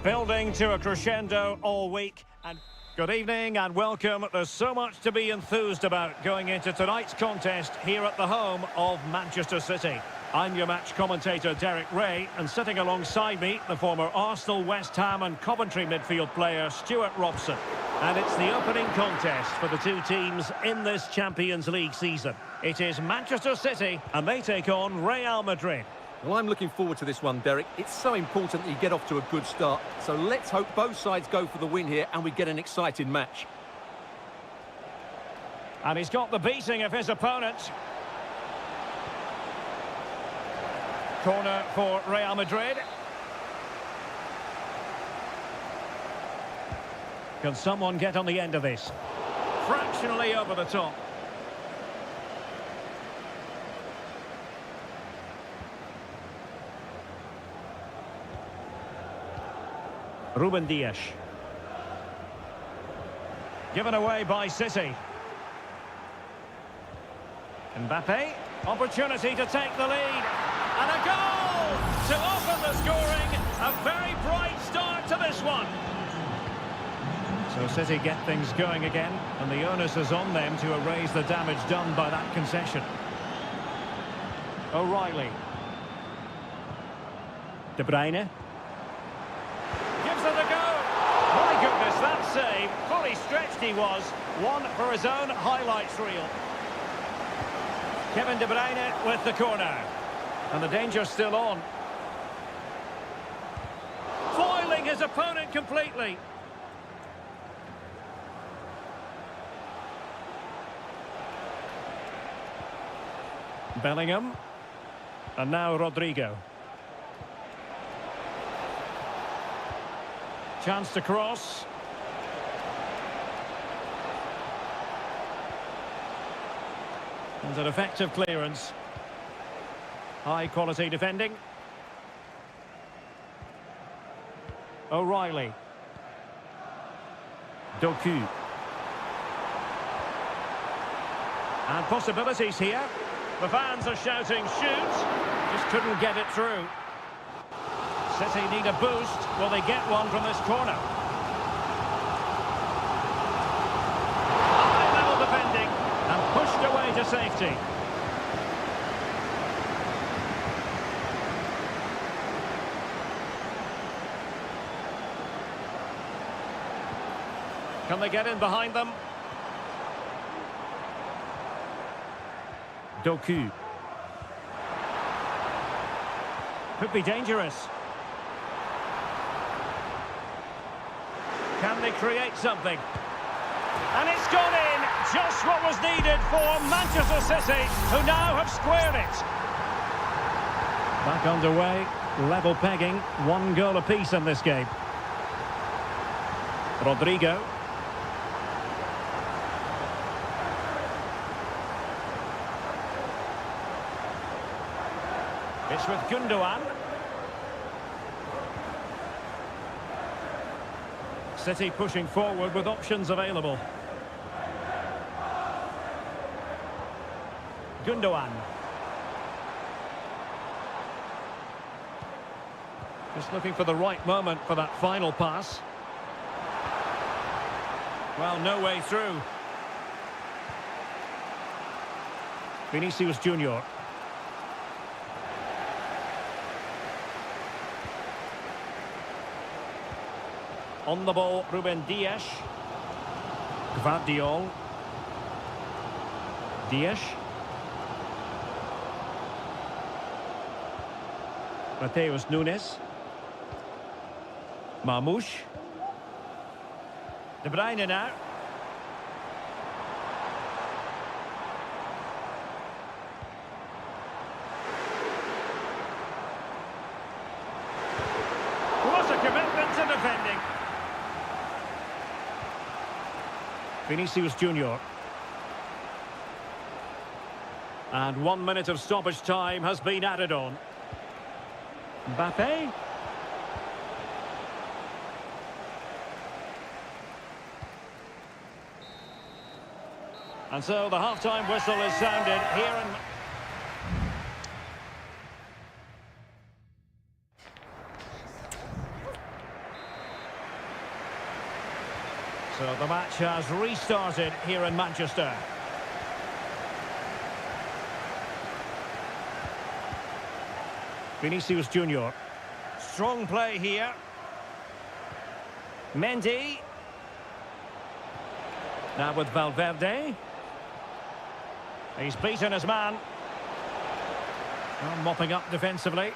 Building to a crescendo all week. And good evening and welcome. There's so much to be enthused about going into tonight's contest here at the home of Manchester City. I'm your match commentator Derek Ray, and sitting alongside me, the former Arsenal, West Ham and Coventry midfield player Stuart Robson. And it's the opening contest for the two teams in this Champions League season. It is Manchester City and they take on Real Madrid. Well, I'm looking forward to this one, Derek. It's so important that you get off to a good start. So let's hope both sides go for the win here and we get an exciting match. And he's got the beating of his opponent. Corner for Real Madrid. Can someone get on the end of this? Fractionally over the top. Ruben Dias. Given away by City. Mbappe. Opportunity to take the lead. And a goal to open the scoring. A very bright start to this one. So City get things going again, and the onus is on them to erase the damage done by that concession. O'Reilly. De Bruyne. Gives it a go. My goodness, that save. Fully stretched he was. One for his own highlights reel. Kevin De Bruyne with the corner. And the danger's still on. Foiling his opponent completely. Bellingham. And now Rodrigo. Chance to cross. And an effective clearance. High quality defending. O'Reilly. Doku. And possibilities here. The fans are shouting shoot. Just couldn't get it through. City need a boost. Will they get one from this corner? High level defending and pushed away to safety. Can they get in behind them? Doku. Could be dangerous. Can they create something? And it's gone in! Just what was needed for Manchester City, who now have squared it. Back underway, level pegging, 1 goal apiece in this game. Rodrigo. It's with Gundogan. City pushing forward with options available. Gundogan. Just looking for the right moment for that final pass. Well, no way through. Vinicius Junior. On the ball, Ruben Dias. Gvardiol. Dias. Mateus Nunes. Marmoush. De Bruyne now. What a commitment to defending. Vinicius Junior. And 1 minute of stoppage time has been added on. Mbappe. And so the half-time whistle is sounded here in... So the match has restarted here in Manchester. Vinicius Junior. Strong play here. Mendy. Now with Valverde. He's beaten his man. Well, mopping up defensively.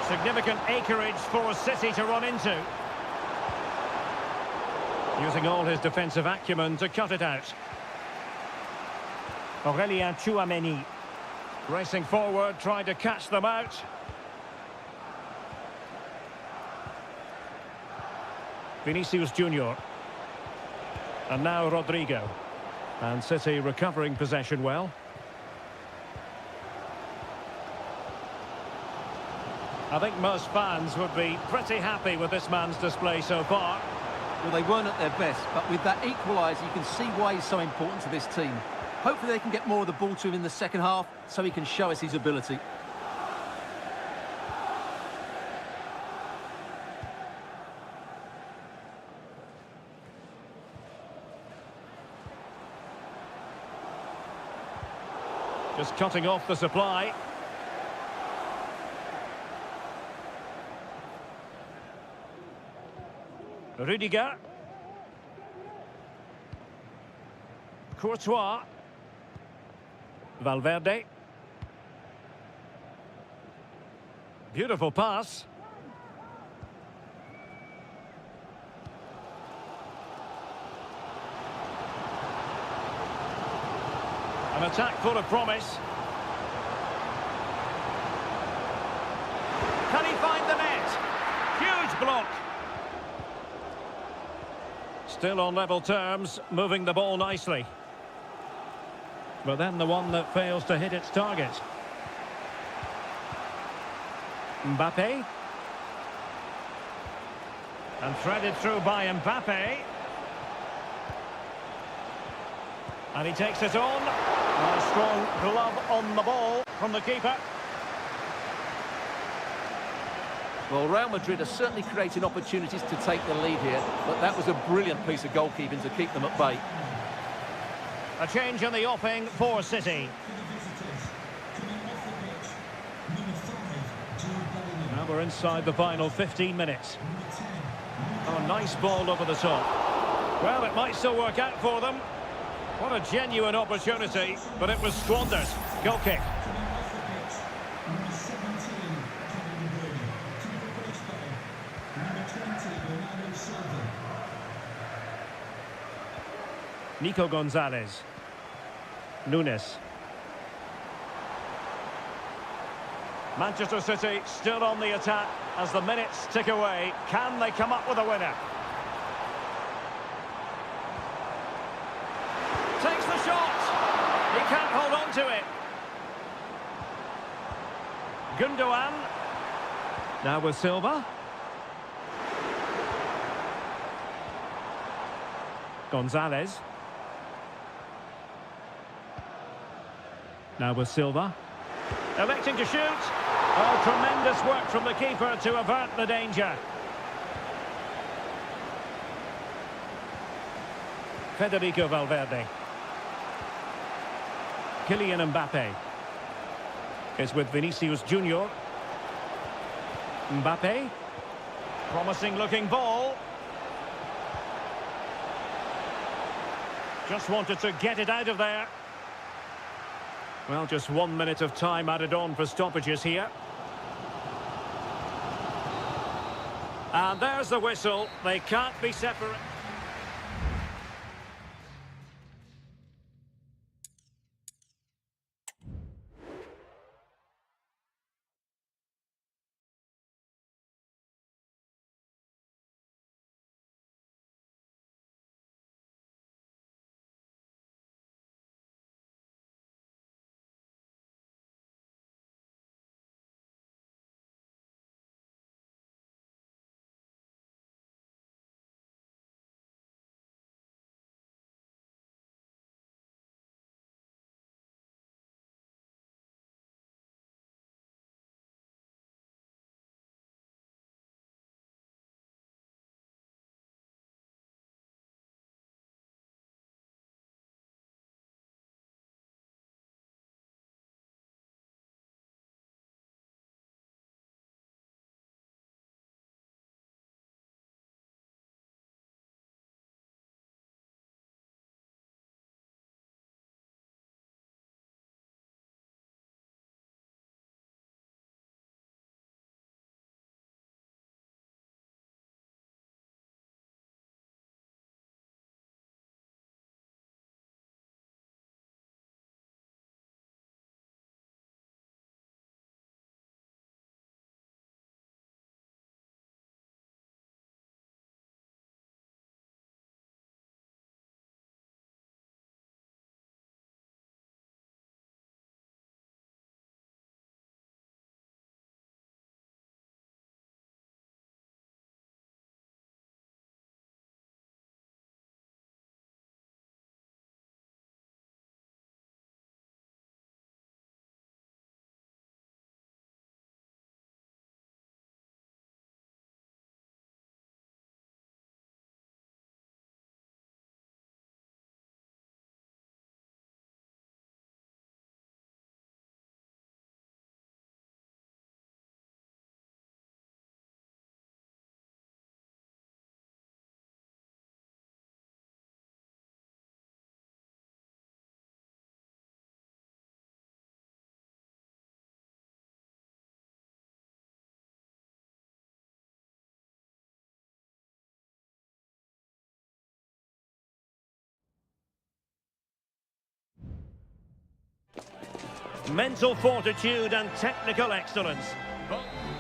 Significant acreage for City to run into. Using all his defensive acumen to cut it out. Aurélien Tchouaméni. Racing forward, trying to catch them out. Vinicius Junior. And now Rodrigo. And City recovering possession well. I think most fans would be pretty happy with this man's display so far. Well, they weren't at their best, but with that equaliser, you can see why he's so important to this team. Hopefully they can get more of the ball to him in the second half, so he can show us his ability. Just cutting off the supply. Rudiger. Courtois. Valverde. Beautiful pass. An attack full of promise. Can he find the net? Huge block. Still on level terms, moving the ball nicely. But then the one that fails to hit its target. Mbappe. And threaded through by Mbappe. And he takes it on. And a strong glove on the ball from the keeper. Well, Real Madrid are certainly creating opportunities to take the lead here, but that was a brilliant piece of goalkeeping to keep them at bay. A change in the offing for City. Now we're inside the final 15 minutes. Oh, nice ball over the top. Well, it might still work out for them. What a genuine opportunity, but it was squandered. Goal kick. Nico Gonzalez. Nunes. Manchester City still on the attack as the minutes tick away. Can they come up with a winner? Takes the shot. He can't hold on to it. Gundogan. Now with Silva. Gonzalez. Now with Silva. Electing to shoot. Oh, tremendous work from the keeper to avert the danger. Federico Valverde. Kylian Mbappe. Is with Vinicius Junior. Mbappe. Promising looking ball. Just wanted to get it out of there. Well, just 1 minute of time added on for stoppages here. And there's the whistle. They can't be separated. mental fortitude and technical excellence.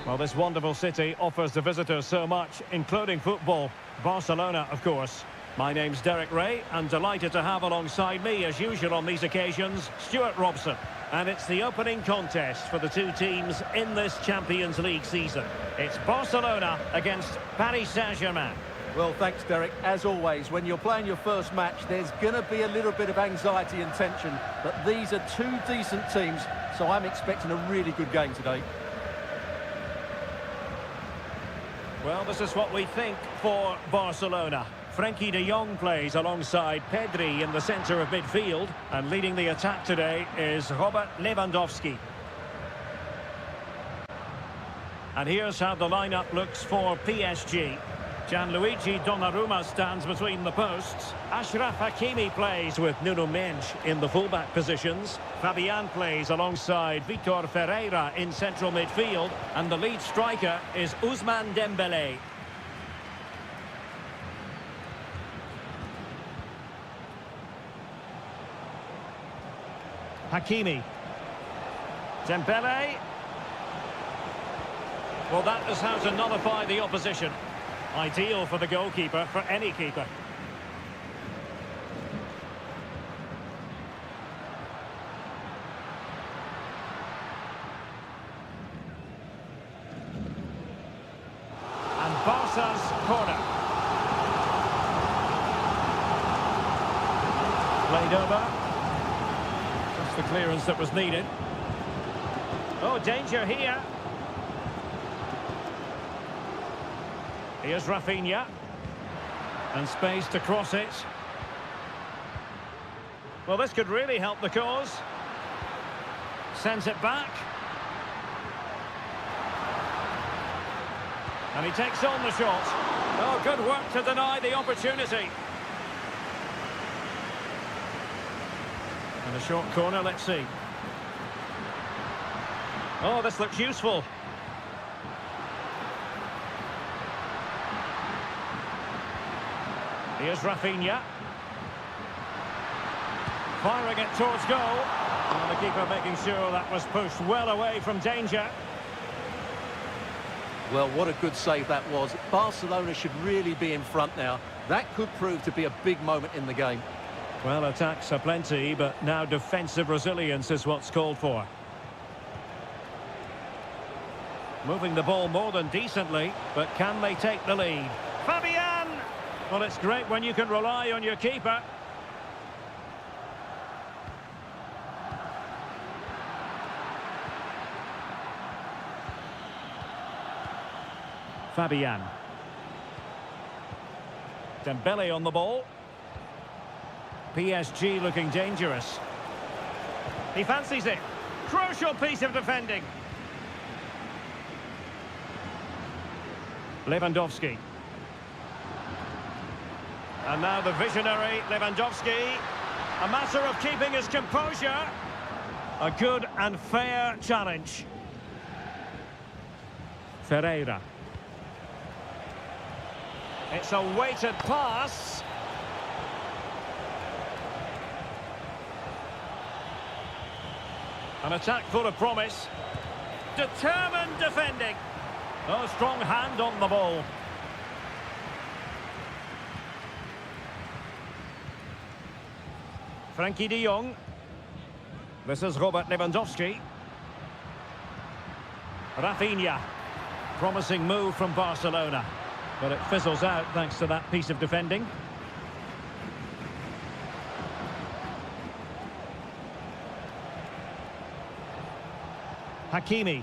Well, this wonderful city offers the visitors so much, including football. Barcelona, of course. My name's Derek Ray, and delighted to have alongside me, as usual on these occasions, Stuart Robson. And it's the opening contest for the two teams in this Champions League season. It's Barcelona against Paris Saint-Germain. Well, thanks, Derek. As always, when you're playing your first match, there's going to be a little bit of anxiety and tension. But these are two decent teams, so I'm expecting a really good game today. Well, this is what we think for Barcelona. Frenkie de Jong plays alongside Pedri in the centre of midfield, and leading the attack today is Robert Lewandowski. And here's how the lineup looks for PSG. Gianluigi Donnarumma stands between the posts. Achraf Hakimi plays with Nuno Mendes in the fullback positions. Fabian plays alongside Vitor Ferreira in central midfield. And the lead striker is Ousmane Dembélé. Hakimi. Dembélé. Well, that is how to nullify the opposition. Ideal for the goalkeeper, for any keeper. And Barca's corner. Played over. Just the clearance that was needed. Oh, danger here. Here's Rafinha. And space to cross it. Well, this could really help the cause. Sends it back. And he takes on the shot. Oh, good work to deny the opportunity. And a short corner, let's see. Oh, this looks useful. Here's Rafinha. Firing it towards goal. And the keeper making sure that was pushed well away from danger. Well, what a good save that was. Barcelona should really be in front now. That could prove to be a big moment in the game. Well, attacks are plenty, but now defensive resilience is what's called for. Moving the ball more than decently, but can they take the lead? Fabian! Well, it's great when you can rely on your keeper. Fabian. Dembélé on the ball. PSG looking dangerous. He fancies it. Crucial piece of defending. Lewandowski. And now the visionary Lewandowski. A matter of keeping his composure. A good and fair challenge. Ferreira. It's a weighted pass. An attack full of promise. Determined defending. Oh, strong hand on the ball. Frenkie de Jong. This is Robert Lewandowski. Rafinha. Promising move from Barcelona. But it fizzles out thanks to that piece of defending. Hakimi.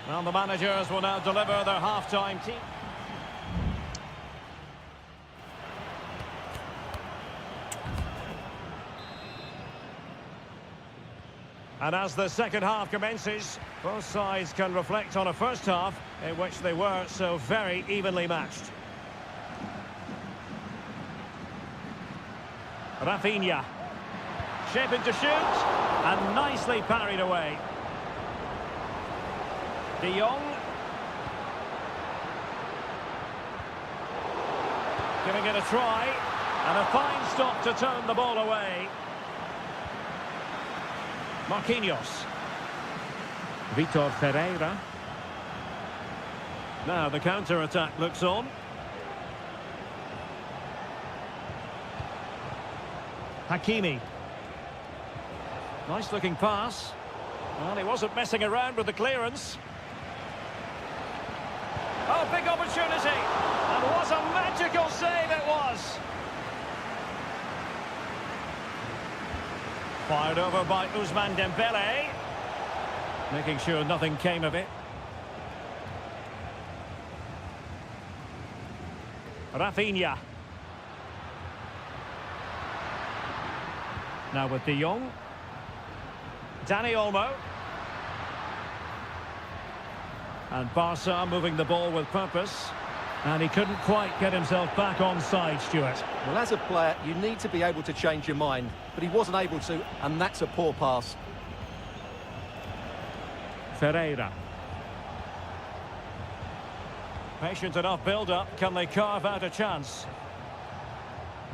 Well, the managers will now deliver their half-time team. And as the second half commences, both sides can reflect on a first half in which they were so very evenly matched. Rafinha. Shaping to shoot. And nicely parried away. De Jong. Giving it a try. And a fine stop to turn the ball away. Marquinhos. Vitor Ferreira. Now the counter-attack looks on. Hakimi. Nice looking pass. Well, he wasn't messing around with the clearance. Oh, big opportunity. And what a magical save it was. Fired over by Ousmane Dembele. Making sure nothing came of it. Rafinha. Now with De Jong. Dani Olmo. And Barca moving the ball with purpose. And he couldn't quite get himself back on side, Stuart. Well, as a player, you need to be able to change your mind, but he wasn't able to, and that's a poor pass. Ferreira. Patient enough build-up. Can they carve out a chance?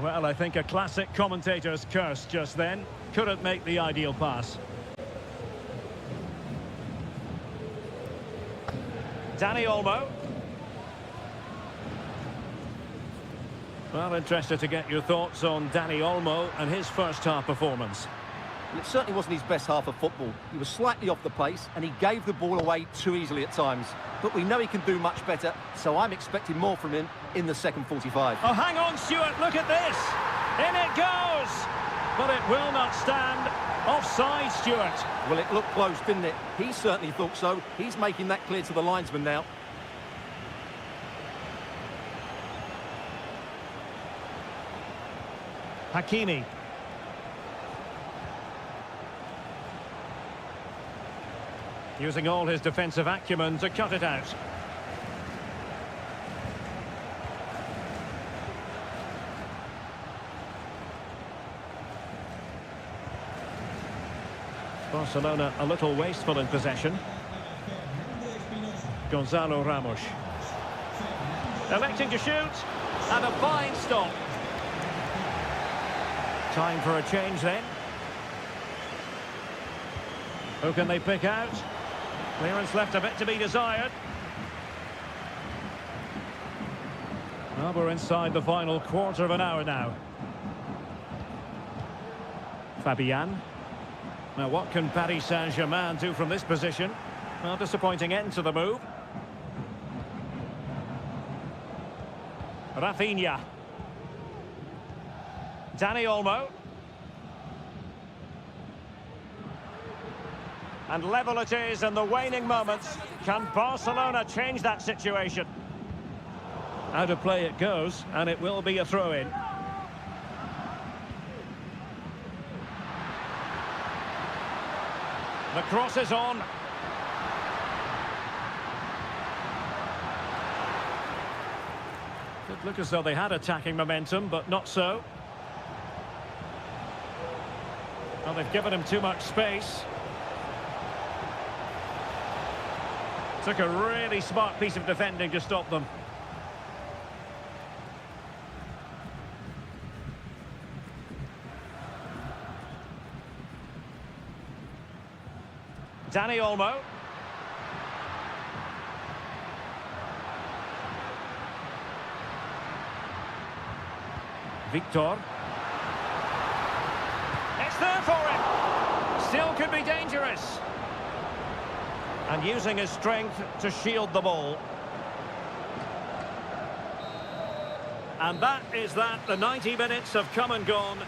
Well, I think a classic commentator's curse just then. Couldn't make the ideal pass. Dani Olmo. Well, interested to get your thoughts on Dani Olmo and his first-half performance. Well, it certainly wasn't his best half of football. He was slightly off the pace, and he gave the ball away too easily at times. But we know he can do much better, so I'm expecting more from him in the second 45. Oh, hang on, Stuart, look at this! In it goes! But it will not stand. Offside, Stuart. Well, it looked close, didn't it? He certainly thought so. He's making that clear to the linesman now. Hakimi. Using all his defensive acumen to cut it out. Barcelona a little wasteful in possession. Gonzalo Ramos. Electing to shoot. And a fine stop. Time for a change then. Who can they pick out? Clearance left a bit to be desired. Well, we're inside the final quarter of an hour now. Fabian. Now, what can Paris Saint-Germain do from this position? Well, disappointing end to the move. Rafinha. Dani Olmo. And level it is in the waning moments. Can Barcelona change that situation? Out of play it goes, and it will be a throw-in. The cross is on. Could look as though they had attacking momentum, but not so. Well, they've given him too much space. Took a really smart piece of defending to stop them. Dani Olmo. Victor. It's there for him. Still could be dangerous. And using his strength to shield the ball. And that is that. The 90 minutes have come and gone.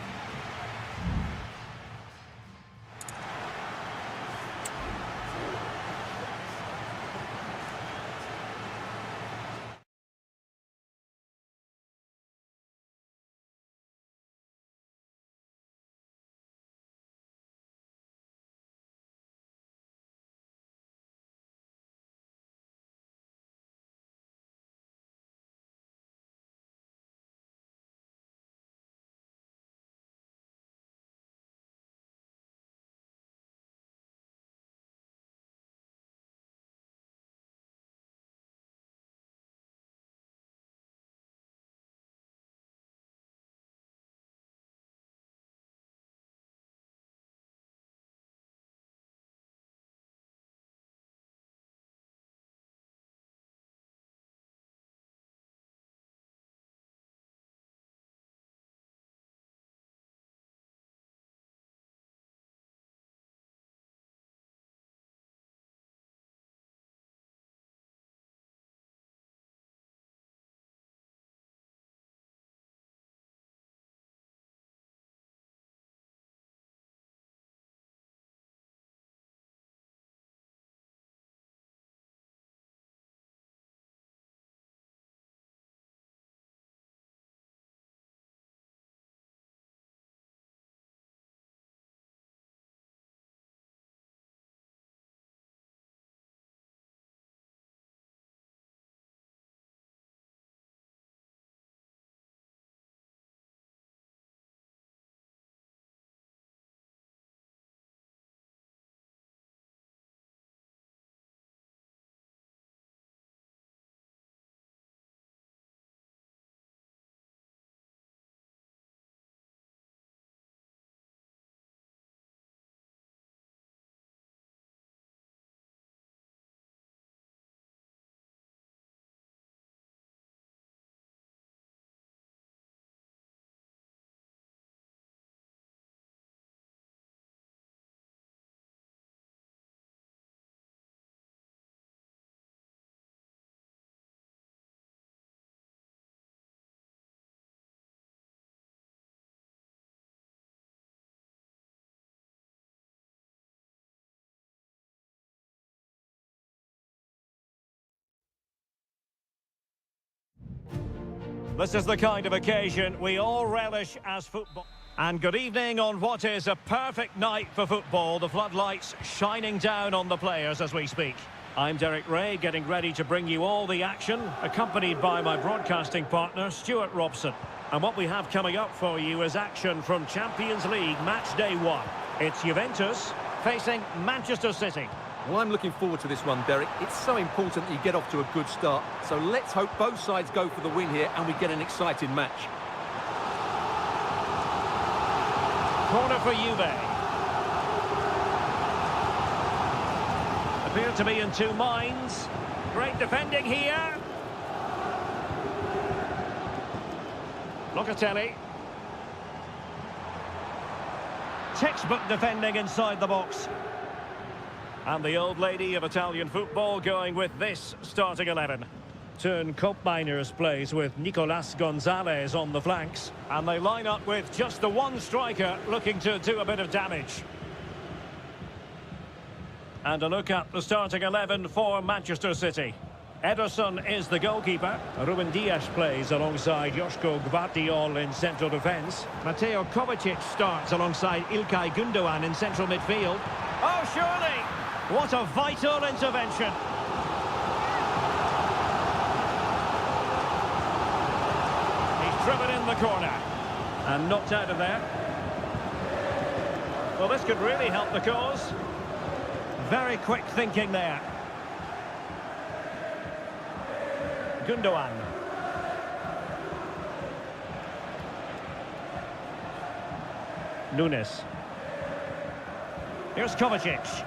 This is the kind of occasion we all relish as football. And good evening on what is a perfect night for football. The floodlights shining down on the players as we speak. I'm Derek Ray, getting ready to bring you all the action, accompanied by my broadcasting partner, Stuart Robson. And what we have coming up for you is action from Champions League match day 1. It's Juventus facing Manchester City. Well, I'm looking forward to this one, Derek. It's so important that you get off to a good start. So let's hope both sides go for the win here and we get an exciting match. Corner for Juve. Appear to be in two minds. Great defending here. Locatelli. Textbook defending inside the box. And the old lady of Italian football going with this starting 11. Turn Koopmeiners plays with Nicolas Gonzalez on the flanks. And they line up with just the one striker looking to do a bit of damage. And a look at the starting 11 for Manchester City. Ederson is the goalkeeper. Ruben Dias plays alongside Joško Gvardiol in central defence. Mateo Kovacic starts alongside Ilkay Gundogan in central midfield. Oh, surely! What a vital intervention. He's driven in the corner. And knocked out of there. Well, this could really help the cause. Very quick thinking there. Gundogan. Nunes. Here's Kovacic.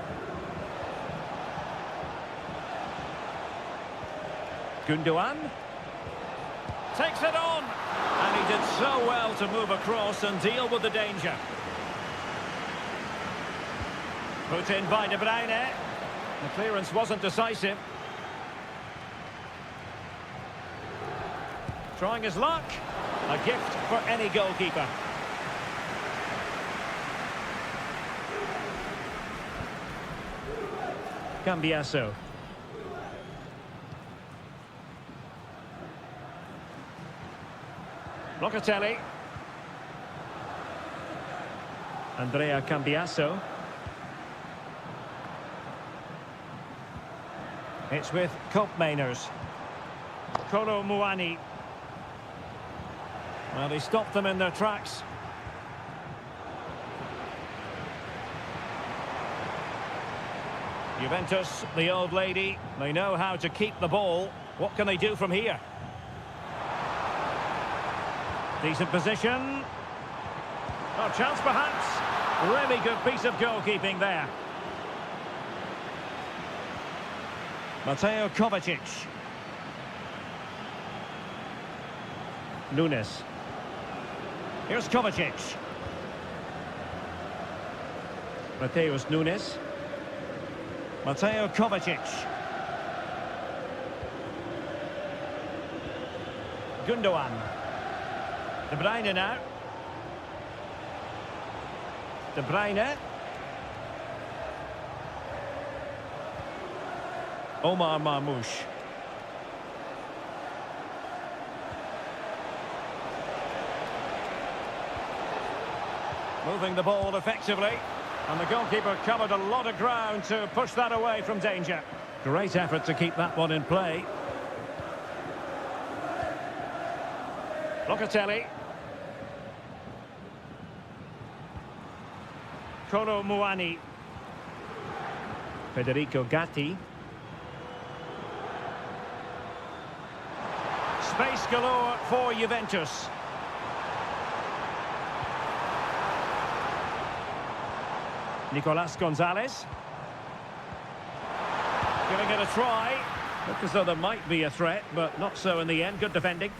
Gundogan. Takes it on. And he did so well to move across and deal with the danger. Put in by De Bruyne. The clearance wasn't decisive. Trying his luck. A gift for any goalkeeper. Cambiasso. Locatelli. Andrea Cambiasso. It's with Koopmeiners. Kolo Muani. Well, he stopped them in their tracks. Juventus, the old lady, they know how to keep the ball. What can they do from here? Decent position. Oh, chance perhaps. Really good piece of goalkeeping there. Mateo Kovacic. Nunes. Here's Kovacic. Mateus Nunes. Mateo Kovacic. Gundogan. De Bruyne now. De Bruyne. Omar Marmoush. Moving the ball effectively. And the goalkeeper covered a lot of ground to push that away from danger. Great effort to keep that one in play. Locatelli. Kolo Muani. Federico Gatti. Space galore for Juventus. Nicolas Gonzalez. Giving it a try. Looked as though there might be a threat, but not so in the end. Good defending.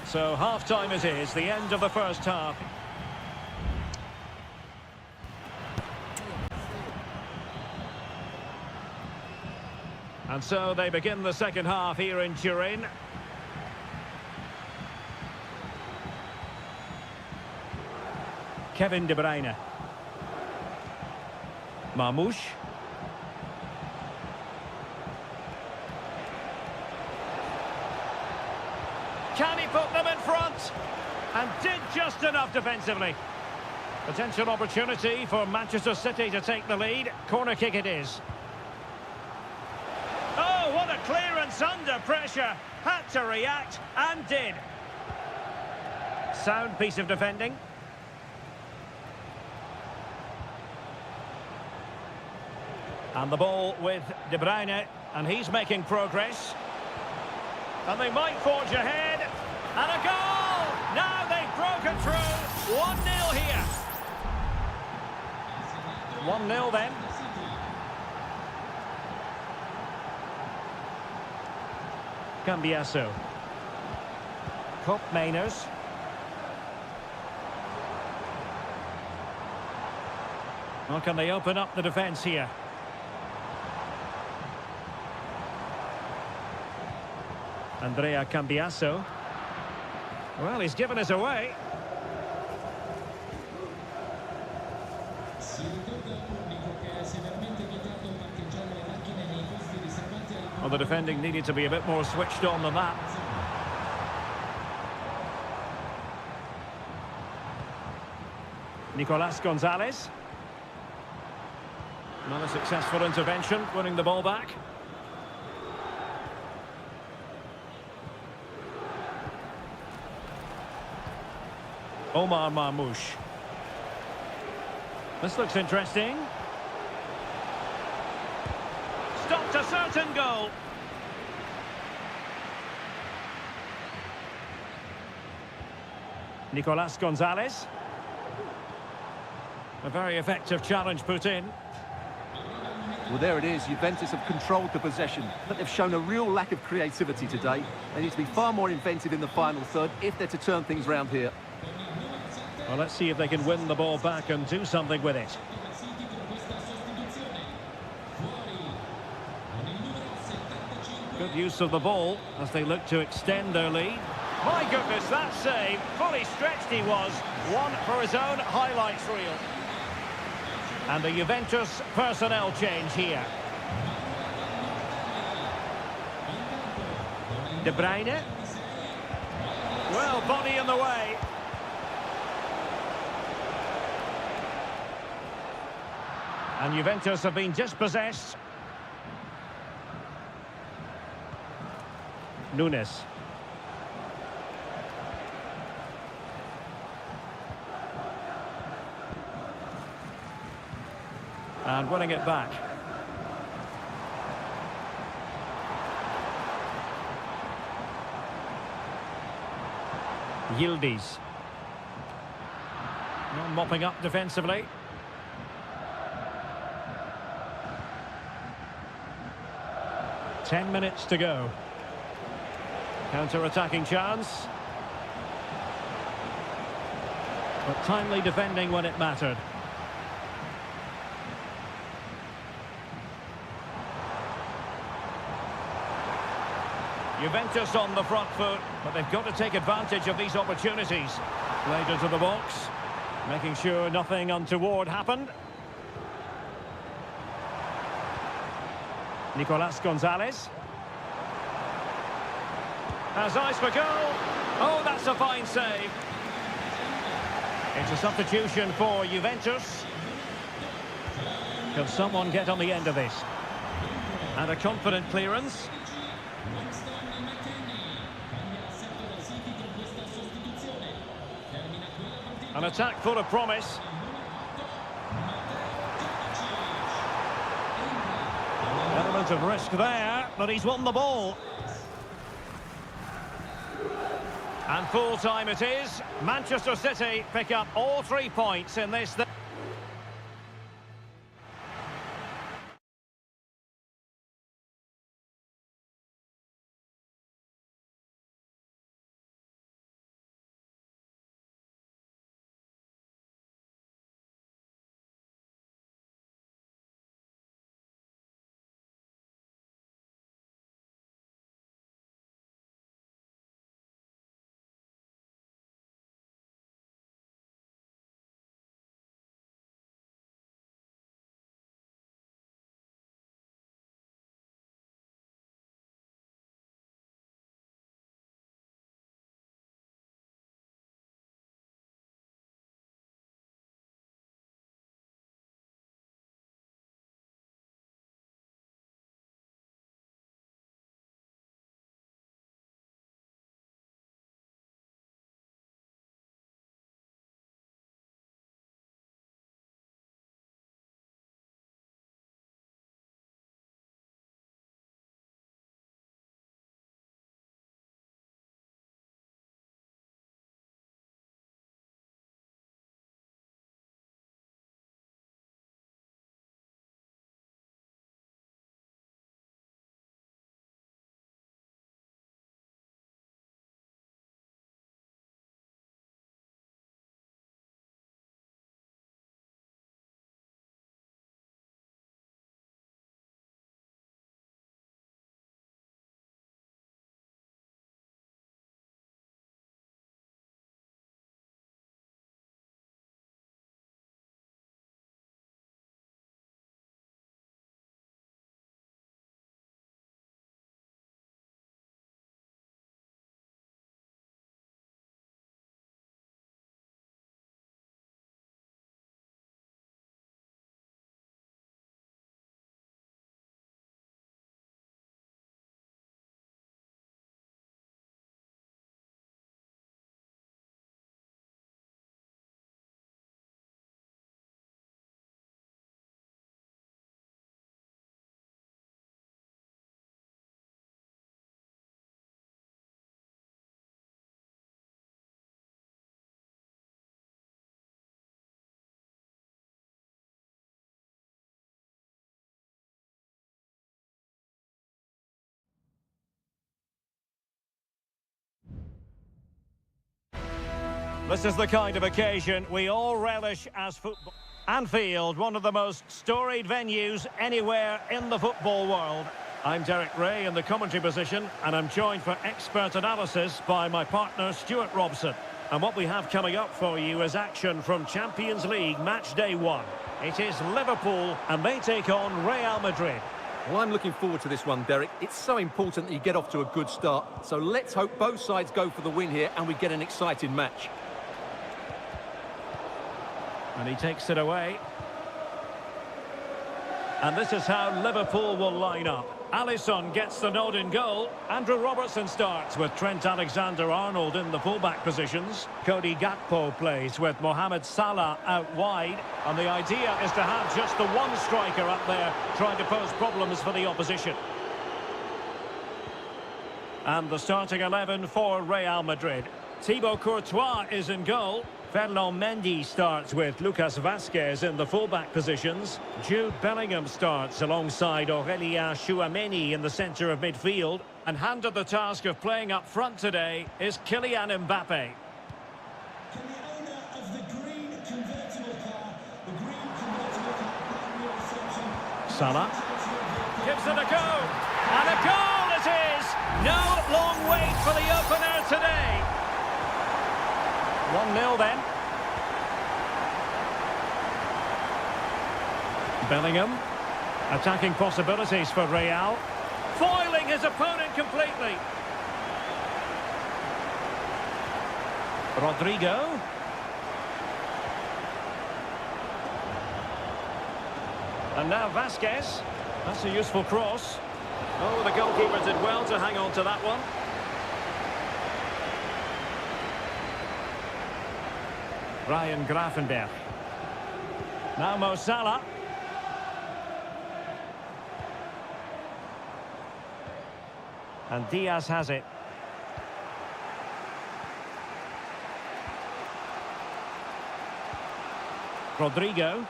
So half-time it is, the end of the first half. And so they begin the second half here in Turin. Kevin De Bruyne. Marmoush. put them in front. And did just enough defensively. Potential opportunity for Manchester City to take the lead. Corner kick it is. Oh, what a clearance under pressure. Had to react and did. Sound piece of defending. And the ball with De Bruyne, and he's making progress. And they might forge ahead. And a goal! Now they've broken through. 1-0 here. 1-0 then. Cambiasso. Cup Mainers. Well, can they open up the defence here? Andrea Cambiasso. Well, he's given us away. Well, the defending needed to be a bit more switched on than that. Nicolas Gonzalez. Another successful intervention, winning the ball back. Omar Marmoush. This looks interesting. Stopped a certain goal. Nicolas Gonzalez. A very effective challenge put in. Well, there it is. Juventus have controlled the possession, but they've shown a real lack of creativity today. They need to be far more inventive in the final third if they're to turn things round here. Well, let's see if they can win the ball back and do something with it. Good use of the ball as they look to extend their lead. My goodness, that save. Fully stretched he was. One for his own highlights reel. And the Juventus personnel change here. De Bruyne. Well, body in the way. And Juventus have been dispossessed. Nunes. And winning it back. Yildiz. Well, mopping up defensively. Ten minutes to go. Counter-attacking chance. But timely defending when it mattered. Juventus on the front foot, but they've got to take advantage of these opportunities. Played into the box, making sure nothing untoward happened. Nicolas Gonzalez. Has eyes for goal. Oh, that's a fine save. It's a substitution for Juventus. Can someone get on the end of this? And a confident clearance. An attack full of promise. Element of risk there, but he's won the ball. And full time it is. Manchester City pick up all 3 points in this. This is the kind of occasion we all relish as football. Anfield, one of the most storied venues anywhere in the football world. I'm Derek Ray in the commentary position, and I'm joined for expert analysis by my partner Stuart Robson. And what we have coming up for you is action from Champions League match day 1. It is Liverpool, and they take on Real Madrid. Well, I'm looking forward to this one, Derek. It's so important that you get off to a good start. So let's hope both sides go for the win here and we get an exciting match. And he takes it away. And this is how Liverpool will line up. Alisson gets the nod in goal. Andrew Robertson starts with Trent Alexander-Arnold in the fullback positions. Cody Gakpo plays with Mohamed Salah out wide. And the idea is to have just the one striker up there trying to pose problems for the opposition. And the starting 11 for Real Madrid. Thibaut Courtois is in goal. Ferland Mendy starts with Lucas Vazquez in the fullback positions. Jude Bellingham starts alongside Aurélien Tchouameni in the centre of midfield. And handed the task of playing up front today is Kylian Mbappe. Salah gives it a go. And a goal it is! No long wait for the opener today. 1-0 then. Bellingham. Attacking possibilities for Real. Foiling his opponent completely. Rodrigo. And now Vazquez. That's a useful cross. Oh, the goalkeeper did well to hang on to that one. Ryan Gravenberch. Now Mo Salah. And Diaz has it. Rodrigo.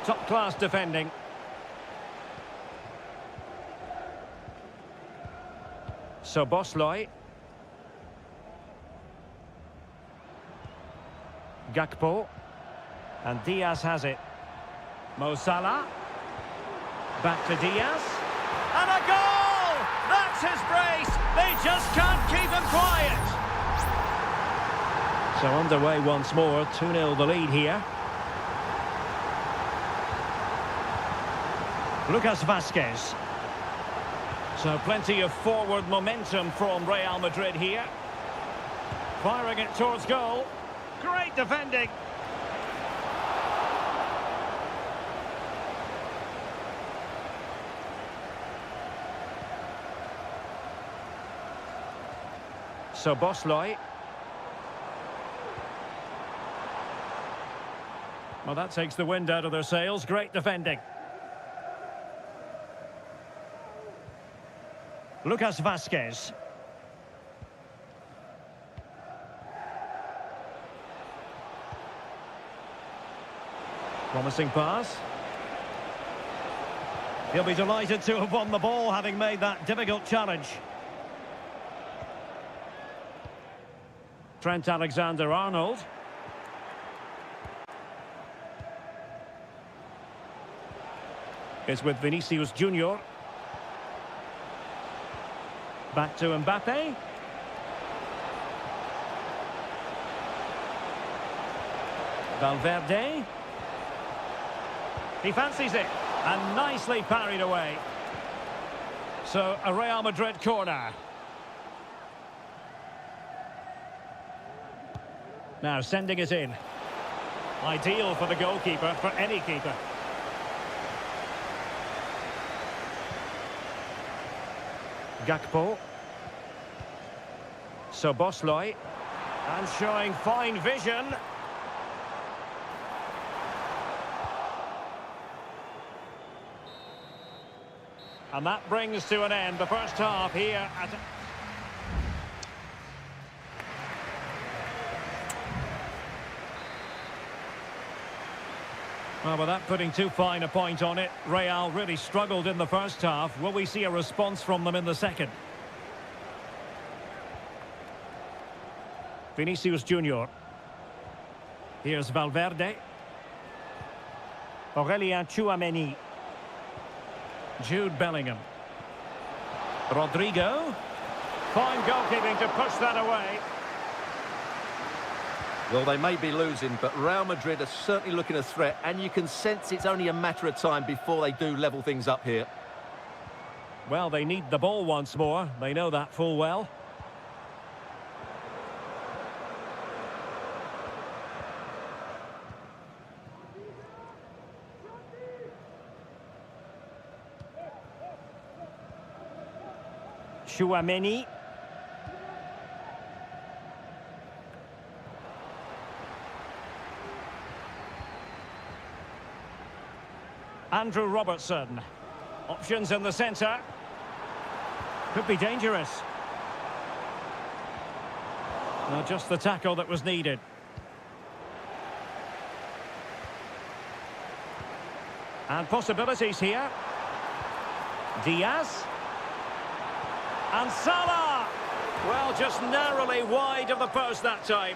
Top-class defending. Szoboszlai. Gakpo. And Diaz has it. Mo Salah. Back to Diaz. And a goal! That's his brace! They just can't keep him quiet! So underway once more. 2-0 the lead here. Lucas Vazquez. So plenty of forward momentum from Real Madrid here. Firing it towards goal. Great defending. Szoboszlai. Well, that takes the wind out of their sails. Great defending. Lucas Vazquez. Promising pass. He'll be delighted to have won the ball, having made that difficult challenge. Trent Alexander-Arnold. It's with Vinicius Junior. Back to Mbappe. Valverde. He fancies it, and nicely parried away. So, a Real Madrid corner. Now, sending it in. Ideal for the goalkeeper, for any keeper. Gakpo. Szoboszlai. And showing fine vision. And that brings to an end the first half here at... Well, without putting too fine a point on it, Real really struggled in the first half. Will we see a response from them in the second? Vinicius Junior. Here's Valverde. Aurelien Tchouameni. Jude Bellingham. Rodrigo. Fine goalkeeping to push that away. Well, they may be losing, but Real Madrid are certainly looking a threat, and you can sense it's only a matter of time before they do level things up here. Well, they need the ball once more. They know that full well. Tchouameni. Andrew Robertson. Options in the centre. Could be dangerous. Well, just the tackle that was needed. And possibilities here. Diaz. And Salah! Well, just narrowly wide of the post that time.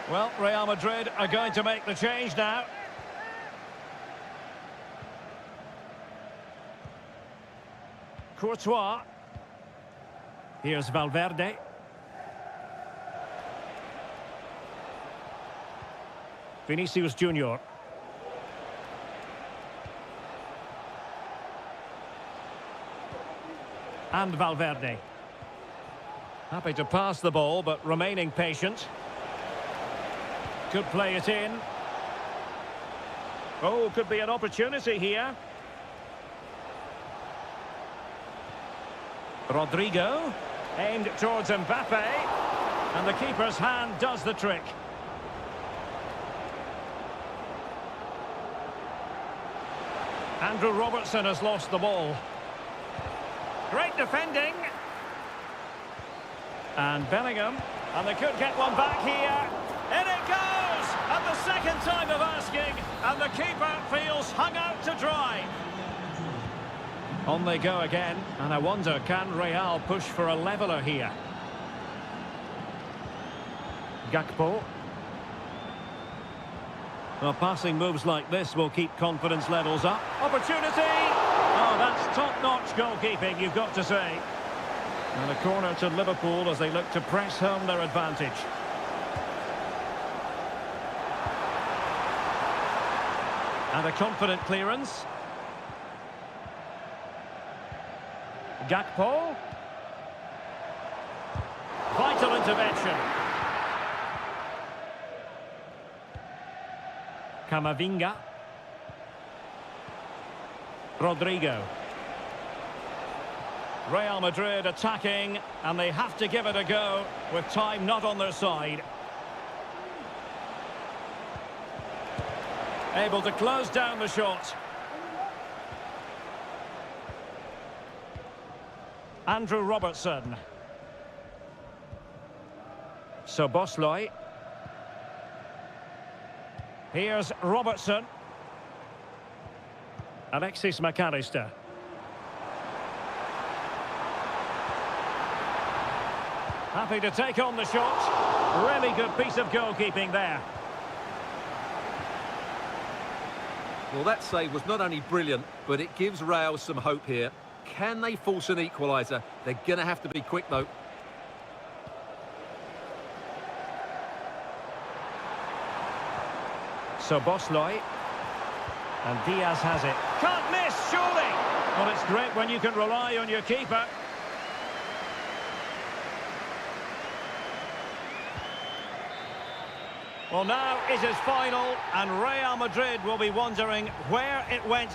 Well, Real Madrid are going to make the change now. Courtois. Here's Valverde. Vinicius Junior. And Valverde. Happy to pass the ball, but remaining patient. Could play it in. Oh, could be an opportunity here. Rodrigo, aimed towards Mbappe, and the keeper's hand does the trick. Andrew Robertson has lost the ball. Great defending. And Bellingham, and they could get one back here. In it goes! At the second time of asking, and the keeper feels hung out to dry. On they go again, and I wonder, can Real push for a leveller here? Gakpo. Well, passing moves like this will keep confidence levels up. Opportunity! Oh, that's top-notch goalkeeping, you've got to say. And a corner to Liverpool as they look to press home their advantage. And a confident clearance. Gakpo. Vital intervention. Camavinga. Rodrigo. Real Madrid attacking, and they have to give it a go with time not on their side. Able to close down the shot. Andrew Robertson. Szoboszlai. Here's Robertson. Alexis McAllister. Happy to take on the shot. Really good piece of goalkeeping there. Well, that save was not only brilliant, but it gives Real some hope here. Can they force an equaliser? They're going to have to be quick, though. Szoboszlai. And Diaz has it. Can't miss, surely! Well, it's great when you can rely on your keeper. Well, now it is final, and Real Madrid will be wondering where it went.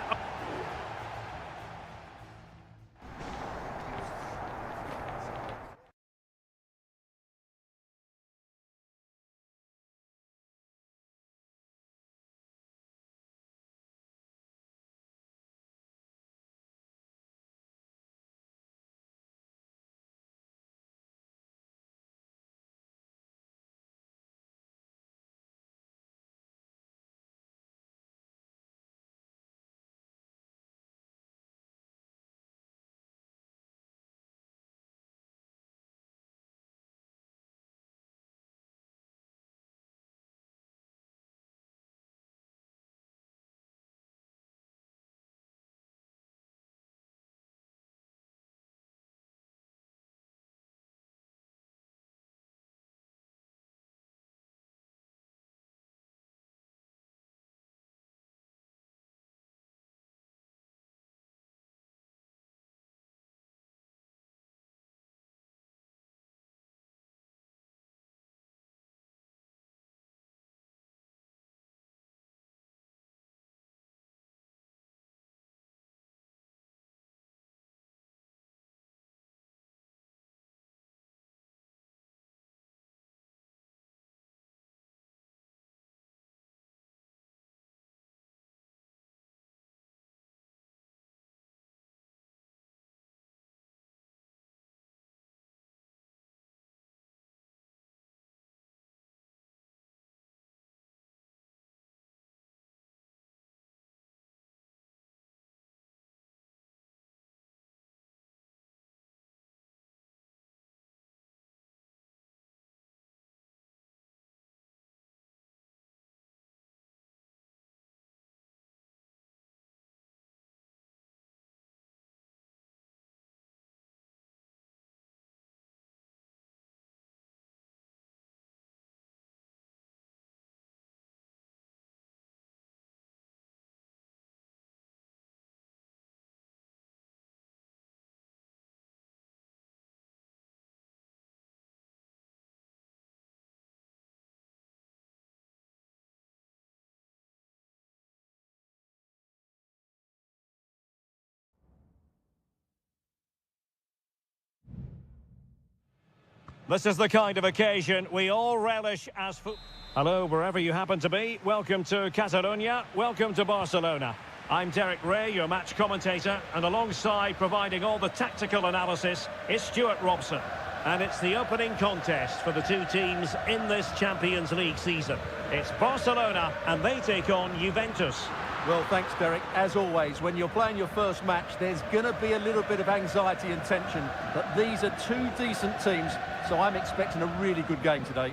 This is the kind of occasion we all relish as Hello, wherever you happen to be. Welcome to Catalonia. Welcome to Barcelona. I'm Derek Ray, your match commentator, and alongside providing all the tactical analysis is Stuart Robson. And it's the opening contest for the two teams in this Champions League season. It's Barcelona, and they take on Juventus. Well, thanks, Derek. As always, when you're playing your first match, there's going to be a little bit of anxiety and tension. But these are two decent teams, so I'm expecting a really good game today.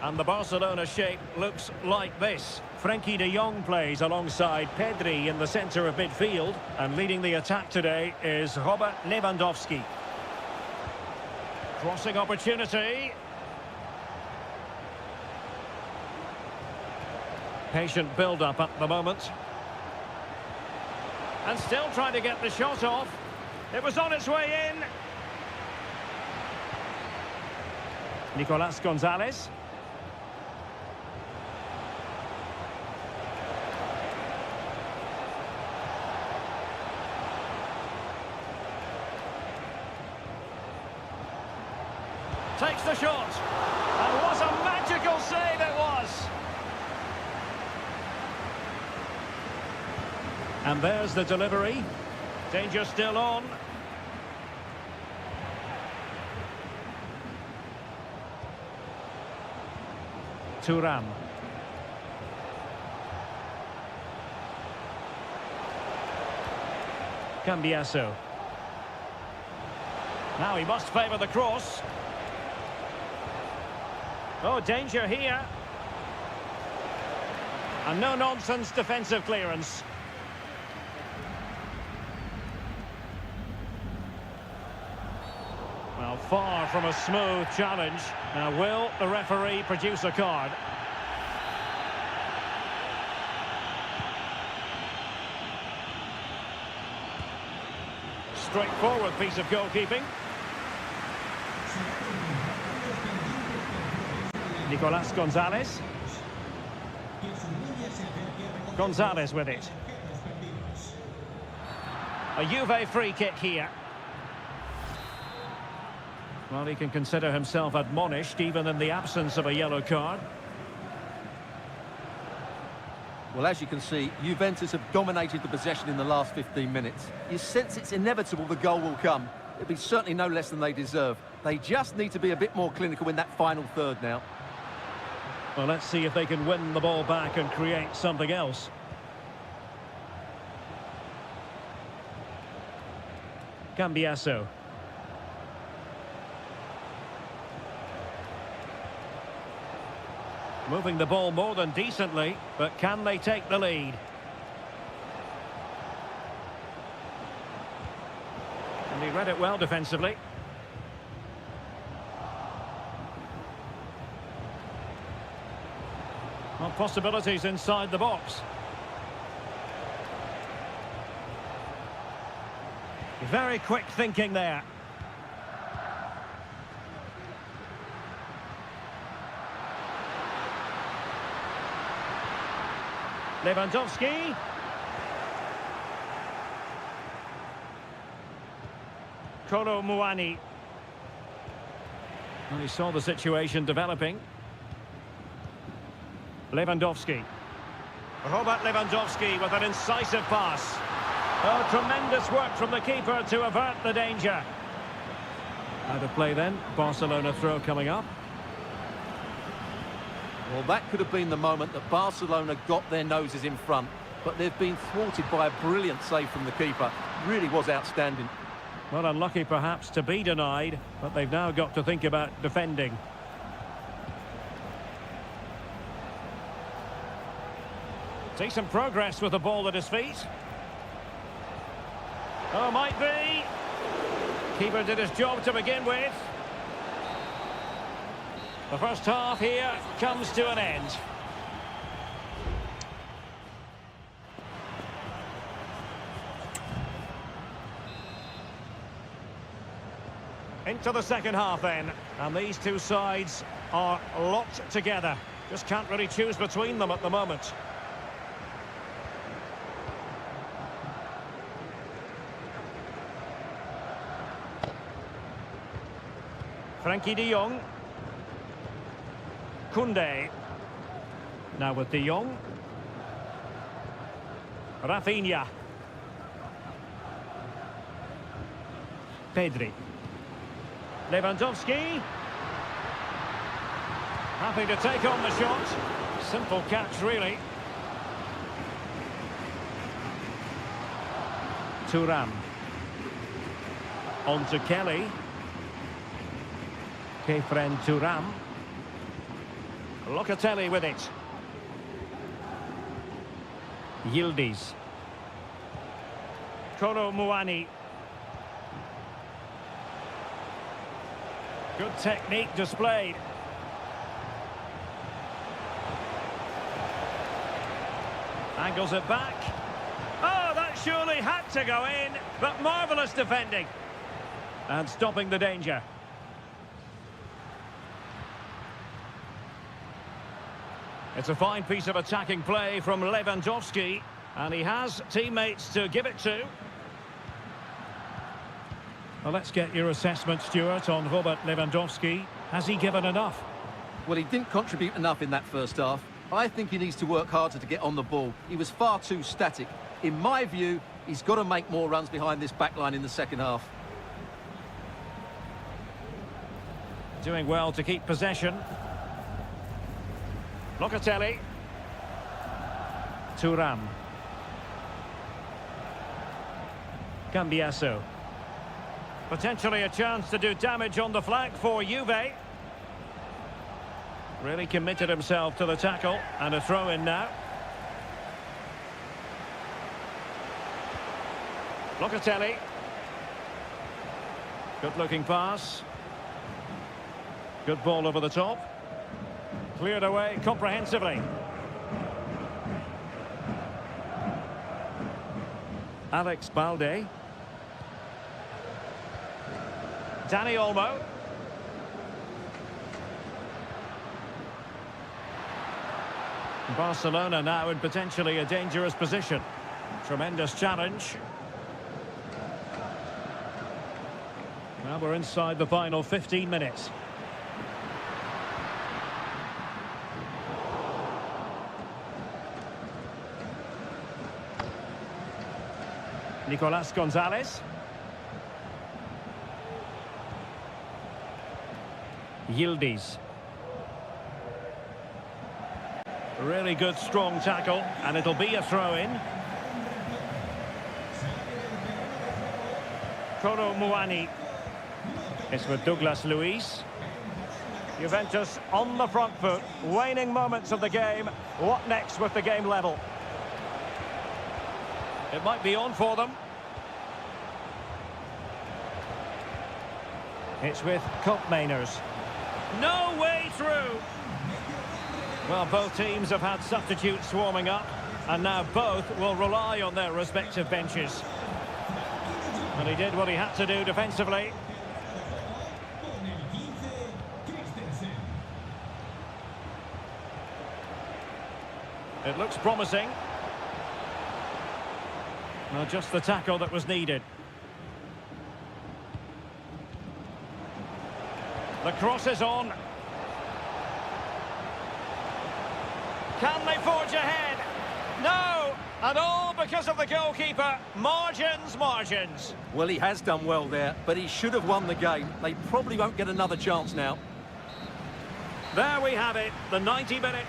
And the Barcelona shape looks like this. Frenkie de Jong plays alongside Pedri in the centre of midfield. And leading the attack today is Robert Lewandowski. Crossing opportunity. Patient build-up at the moment. And still trying to get the shot off. It was on its way in. Nicolas Gonzalez. Takes the shot. And what a magical save it was. And there's the delivery. Danger still on. Thuram. Cambiasso. Now he must favour the cross. Oh, danger here. And no-nonsense defensive clearance. Well, far from a smooth challenge. Now, will the referee produce a card? Straightforward piece of goalkeeping. Nicolas Gonzalez. Gonzalez with it. A Juve free kick here. Well, he can consider himself admonished even in the absence of a yellow card. Well, as you can see, Juventus have dominated the possession in the last 15 minutes. You sense it's inevitable the goal will come. It'll be certainly no less than they deserve. They just need to be a bit more clinical in that final third now. Well, let's see if they can win the ball back and create something else. Cambiasso. Moving the ball more than decently, but can they take the lead? And he read it well defensively. Well, possibilities inside the box. Very quick thinking there. Lewandowski. Kolo Muani. Well, he saw the situation developing. Lewandowski. Robert Lewandowski with an incisive pass. Oh, tremendous work from the keeper to avert the danger. Out of play then. Barcelona throw coming up. Well, that could have been the moment that Barcelona got their noses in front, but they've been thwarted by a brilliant save from the keeper. Really was outstanding. Well, unlucky perhaps to be denied, but they've now got to think about defending. Decent progress with the ball at his feet. Oh, might be. Keeper did his job to begin with. The first half here comes to an end. Into the second half then, and these two sides are locked together. Just can't really choose between them at the moment. Frankie de Jong. Koundé. Now with de Jong. Rafinha. Pedri. Lewandowski. Happy to take on the shot. Simple catch, really. Thuram. On to Kelly. Kefren Thuram. Locatelli with it. Yildiz. Kolo Muani. Good technique displayed. Angles it back. Oh, that surely had to go in, but marvellous defending. And stopping the danger. It's a fine piece of attacking play from Lewandowski, and he has teammates to give it to. Well, let's get your assessment, Stuart, on Robert Lewandowski. Has he given enough? Well, he didn't contribute enough in that first half. I think he needs to work harder to get on the ball. He was far too static. In my view, he's got to make more runs behind this backline in the second half. Doing well to keep possession. Locatelli. Thuram. Cambiaso. Potentially a chance to do damage on the flank for Juve. Really committed himself to the tackle, and a throw-in now. Locatelli. Good-looking pass. Good ball over the top. Cleared away comprehensively. Alex Balde. Dani Olmo. Barcelona now in potentially a dangerous position. Tremendous challenge. Now we're inside the final 15 minutes. Nicolas Gonzalez. Yildiz. Really good, strong tackle, and it'll be a throw-in. Kolo Muani. It's with Douglas Luiz. Juventus on the front foot, waning moments of the game. What next with the game level? It might be on for them. It's with Koopmeiners. No way through. Well, both teams have had substitutes warming up, and now both will rely on their respective benches. And he did what he had to do defensively. It looks promising. Well, just the tackle that was needed. The cross is on. Can they forge ahead? No! And all because of the goalkeeper. Margins, margins. Well, he has done well there, but he should have won the game. They probably won't get another chance now. There we have it, the 90-minute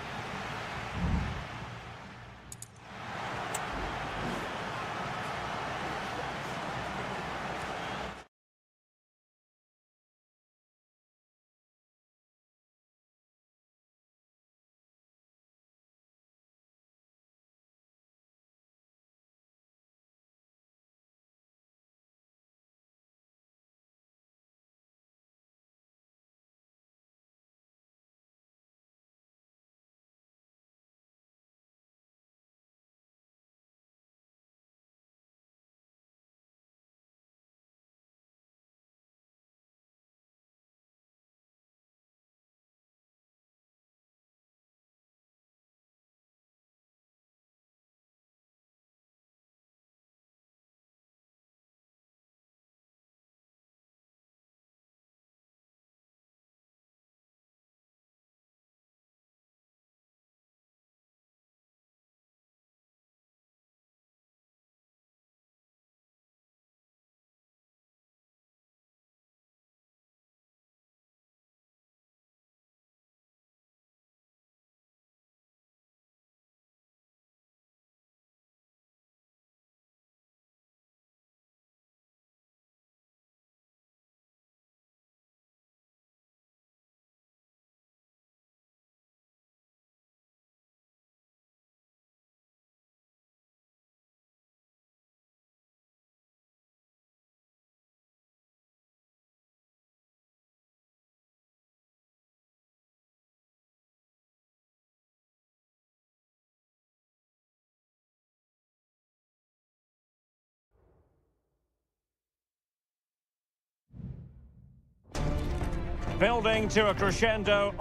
Building to a crescendo.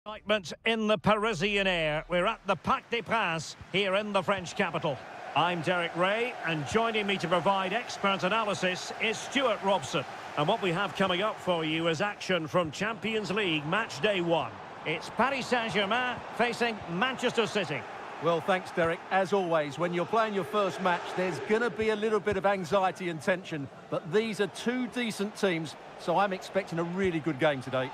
Excitement in the Parisian air. We're at the Parc des Princes here in the French capital. I'm Derek Ray, and joining me to provide expert analysis is Stuart Robson. And what we have coming up for you is action from Champions League match day 1. It's Paris Saint-Germain facing Manchester City. Well, thanks, Derek. As always, when you're playing your first match, there's going to be a little bit of anxiety and tension. But these are two decent teams, so I'm expecting a really good game today.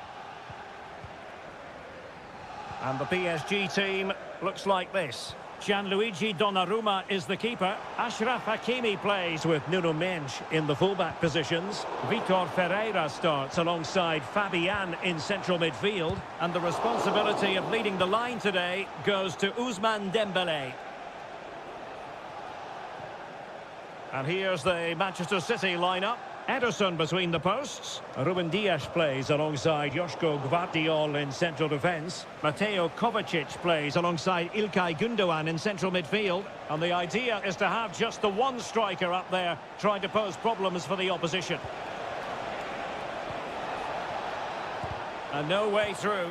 And the PSG team looks like this. Gianluigi Donnarumma is the keeper. Achraf Hakimi plays with Nuno Mendes in the fullback positions. Vitor Ferreira starts alongside Fabian in central midfield. And the responsibility of leading the line today goes to Ousmane Dembélé. And here's the Manchester City lineup. Ederson between the posts. Ruben Dias plays alongside Joško Gvardiol in central defence. Mateo Kovacic plays alongside İlkay Gündoğan in central midfield. And the idea is to have just the one striker up there trying to pose problems for the opposition. And no way through.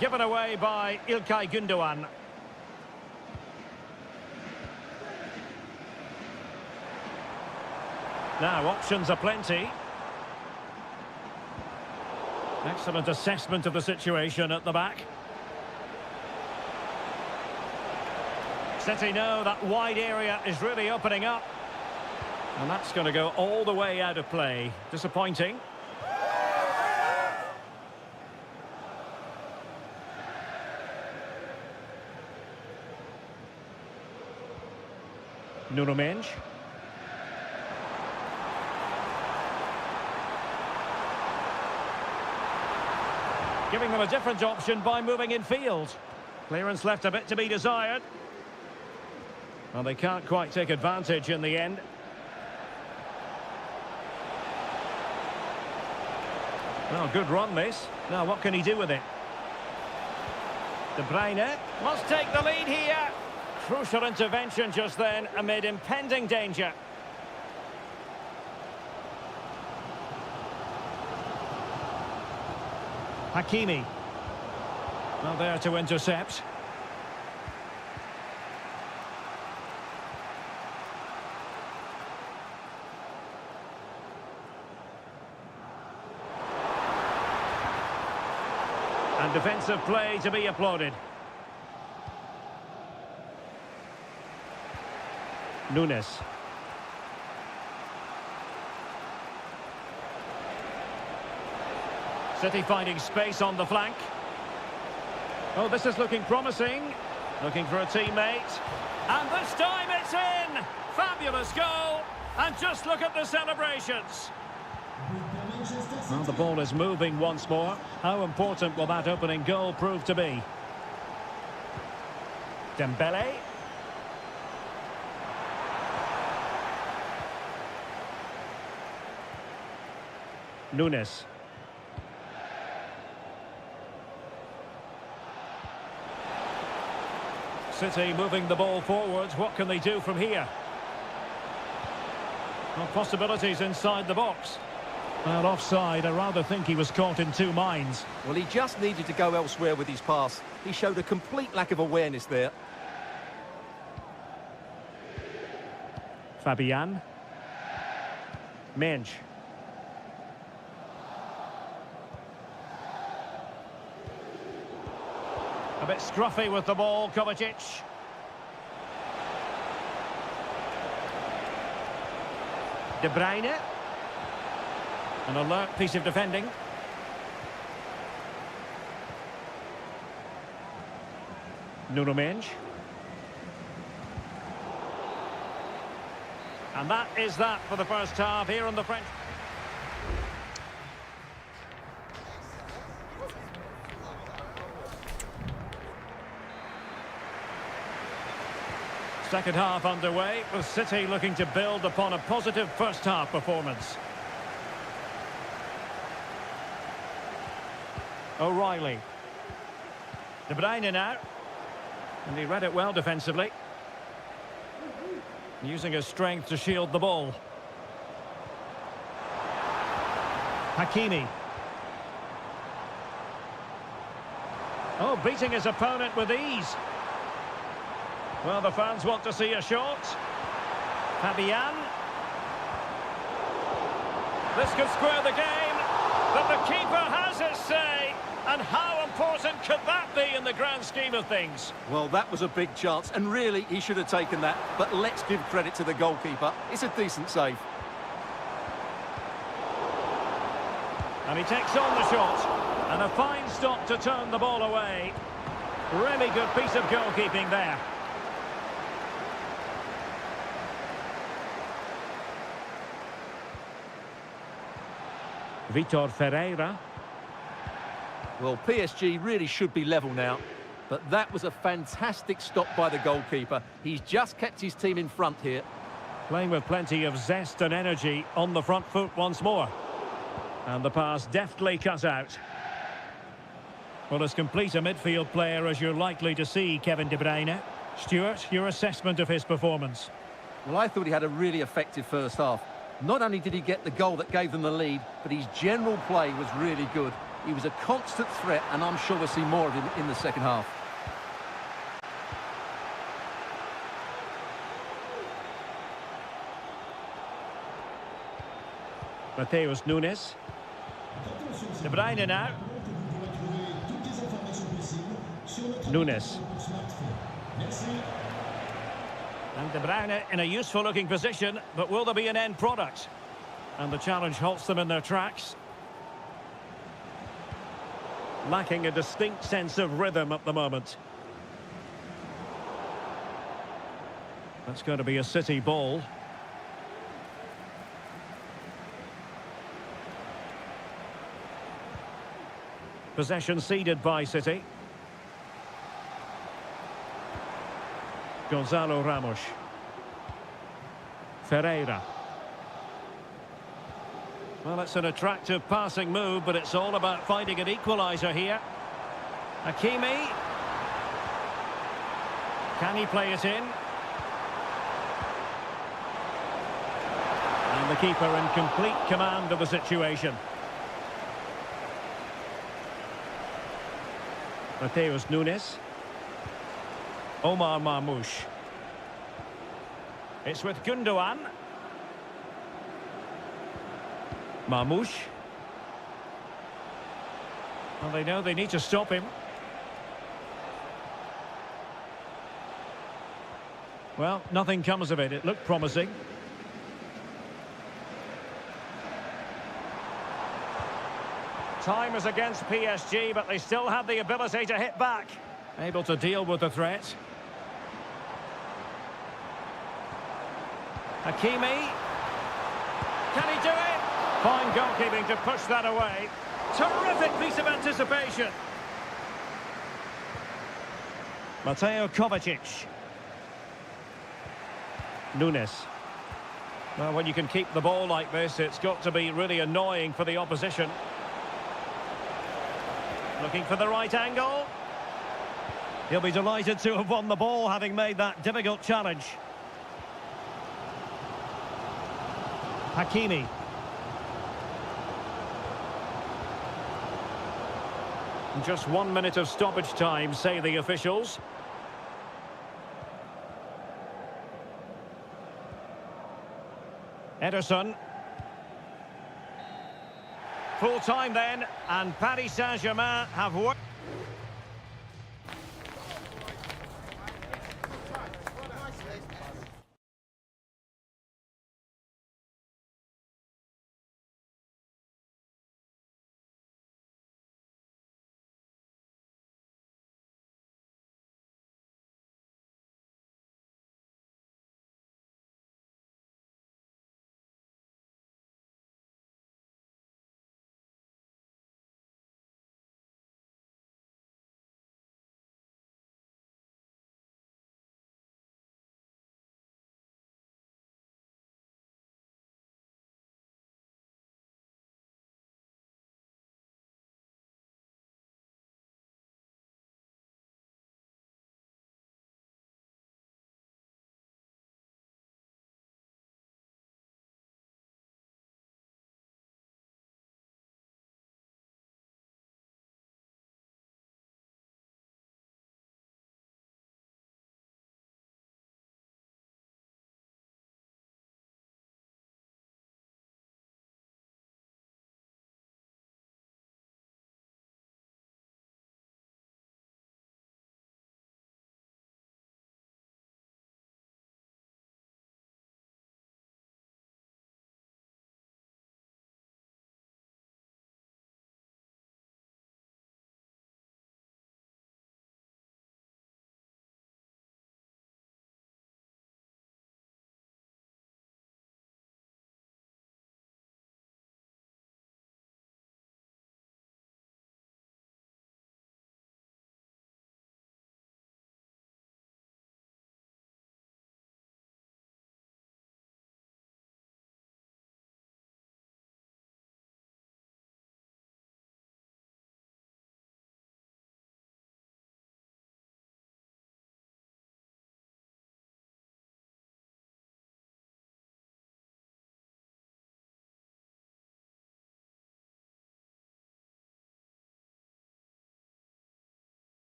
Given away by İlkay Gündoğan. Now, options are plenty. Excellent assessment of the situation at the back. City know that wide area is really opening up. And that's going to go all the way out of play. Disappointing. Nuno Mendes. Giving them a different option by moving in field. Clearance left a bit to be desired. Well, they can't quite take advantage in the end. Well, good run this. Now, what can he do with it? De Bruyne must take the lead here. Crucial intervention just then amid impending danger. Hakimi. Well, there to intercept. And defensive play to be applauded. Nunes. City finding space on the flank. Oh, this is looking promising. Looking for a teammate. And this time it's in! Fabulous goal! And just look at the celebrations. Well, the ball is moving once more. How important will that opening goal prove to be? Dembélé. Nunes. City moving the ball forwards. What can they do from here? Well, possibilities inside the box. Well, offside. I rather think he was caught in two minds. Well, he just needed to go elsewhere with his pass. He showed a complete lack of awareness there. Fabian. Mensch. A bit scruffy with the ball, Kovacic. De Bruyne. An alert piece of defending. Nuno Mensch. And that is that for the first half here on the French. Second half underway, with City looking to build upon a positive first half performance. O'Reilly. De Bruyne now. And he read it well defensively. Using his strength to shield the ball. Hakimi. Oh, beating his opponent with ease. Well, the fans want to see a shot. Fabian. This could square the game, but the keeper has his say. And how important could that be in the grand scheme of things? Well, that was a big chance, and really, he should have taken that. But let's give credit to the goalkeeper. It's a decent save. And he takes on the shot. And a fine stop to turn the ball away. Really good piece of goalkeeping there. Vitor Ferreira. Well, PSG really should be level now, but that was a fantastic stop by the goalkeeper. He's just kept his team in front here. Playing with plenty of zest and energy on the front foot once more. And the pass deftly cut out. Well, as complete a midfield player as you're likely to see, Kevin De Bruyne. Stuart, your assessment of his performance? Well, I thought he had a really effective first half. Not only did he get the goal that gave them the lead, but his general play was really good. He was a constant threat, and I'm sure we'll see more of him in the second half. Mateus Nunes. De Bruyne now. Nunes. And De Bruyne in a useful looking position, but will there be an end product? And the challenge halts them in their tracks. Lacking a distinct sense of rhythm at the moment. That's going to be a City ball. Possession ceded by City. Gonzalo Ramos. Ferreira. Well, it's an attractive passing move, but it's all about finding an equaliser here. Hakimi. Can he play it in? And the keeper in complete command of the situation. Mateus Nunes. Omar Marmoush. It's with Gundogan. Marmoush. Well, they know they need to stop him. Well, nothing comes of it. It looked promising. Time is against PSG, but they still have the ability to hit back. Able to deal with the threat. Hakimi. Can he do it? Fine goalkeeping to push that away. Terrific piece of anticipation. Mateo Kovacic. Nunes. Well, when you can keep the ball like this, it's got to be really annoying for the opposition. Looking for the right angle. He'll be delighted to have won the ball, having made that difficult challenge. Hakimi. Just 1 minute of stoppage time, say the officials. Ederson. Full time then, and Paris Saint-Germain have worked.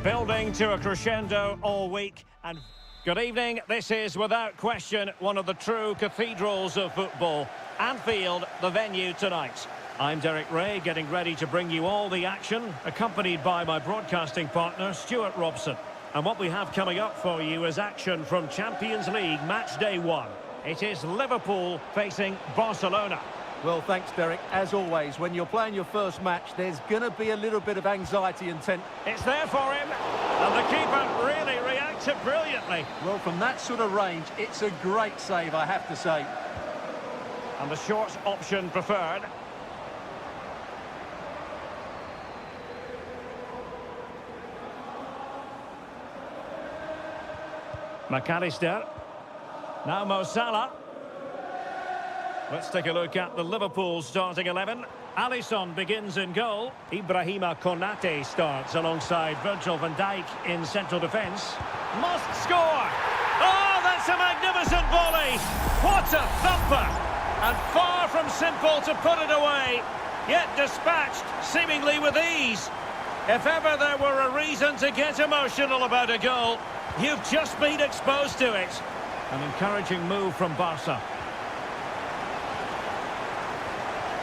Building to a crescendo all week. And good evening. This is, without question, one of the true cathedrals of football. Anfield, the venue tonight. I'm Derek Ray, getting ready to bring you all the action, accompanied by my broadcasting partner, Stuart Robson. And what we have coming up for you is action from Champions League match day 1. It is Liverpool facing Barcelona. Well, thanks, Derek. As always, when you're playing your first match, there's going to be a little bit of anxiety and tension. It's there for him, and the keeper really reacted brilliantly. Well, from that sort of range, it's a great save, I have to say. And the short option preferred. McAllister. Now Mo Salah. Let's take a look at the Liverpool starting 11. Alisson begins in goal. Ibrahima Konate starts alongside Virgil van Dijk in central defence. Must score! Oh, that's a magnificent volley! What a thumper! And far from simple to put it away, yet dispatched seemingly with ease. If ever there were a reason to get emotional about a goal, you've just been exposed to it. An encouraging move from Barca.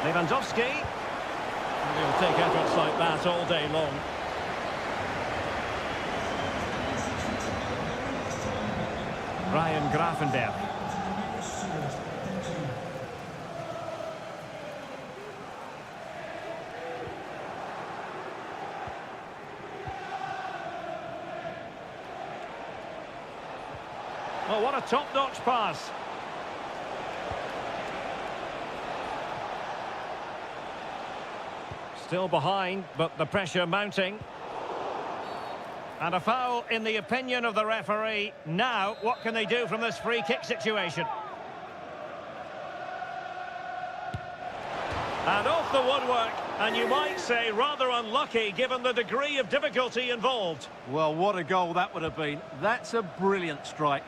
Lewandowski. He'll take efforts like that all day long. Ryan Gravenberg. Oh, what a top-notch pass. Still behind, but the pressure mounting. And a foul in the opinion of the referee. Now, what can they do from this free kick situation? And off the woodwork, and you might say rather unlucky given the degree of difficulty involved. Well, what a goal that would have been. That's a brilliant strike.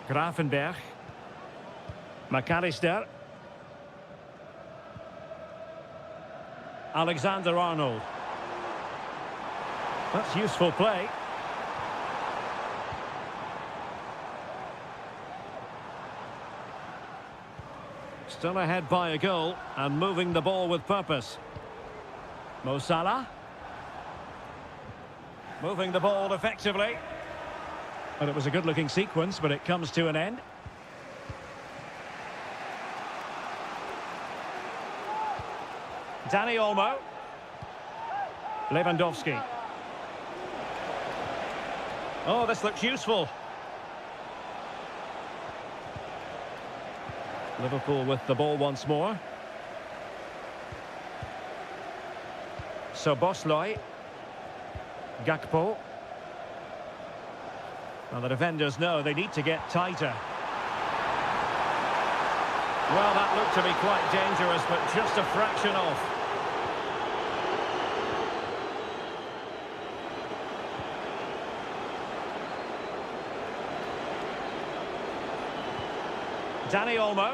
Grafenberg. McAllister. Alexander-Arnold. That's useful play. Still ahead by a goal and moving the ball with purpose. Mo Salah. Moving the ball effectively. And it was a good-looking sequence, but it comes to an end. Dani Olmo. Lewandowski. Oh, this looks useful. Liverpool with the ball once more. Szoboszlai. Gakpo. Well, the defenders know they need to get tighter. Well, that looked to be quite dangerous, but just a fraction off. Dani Olmo.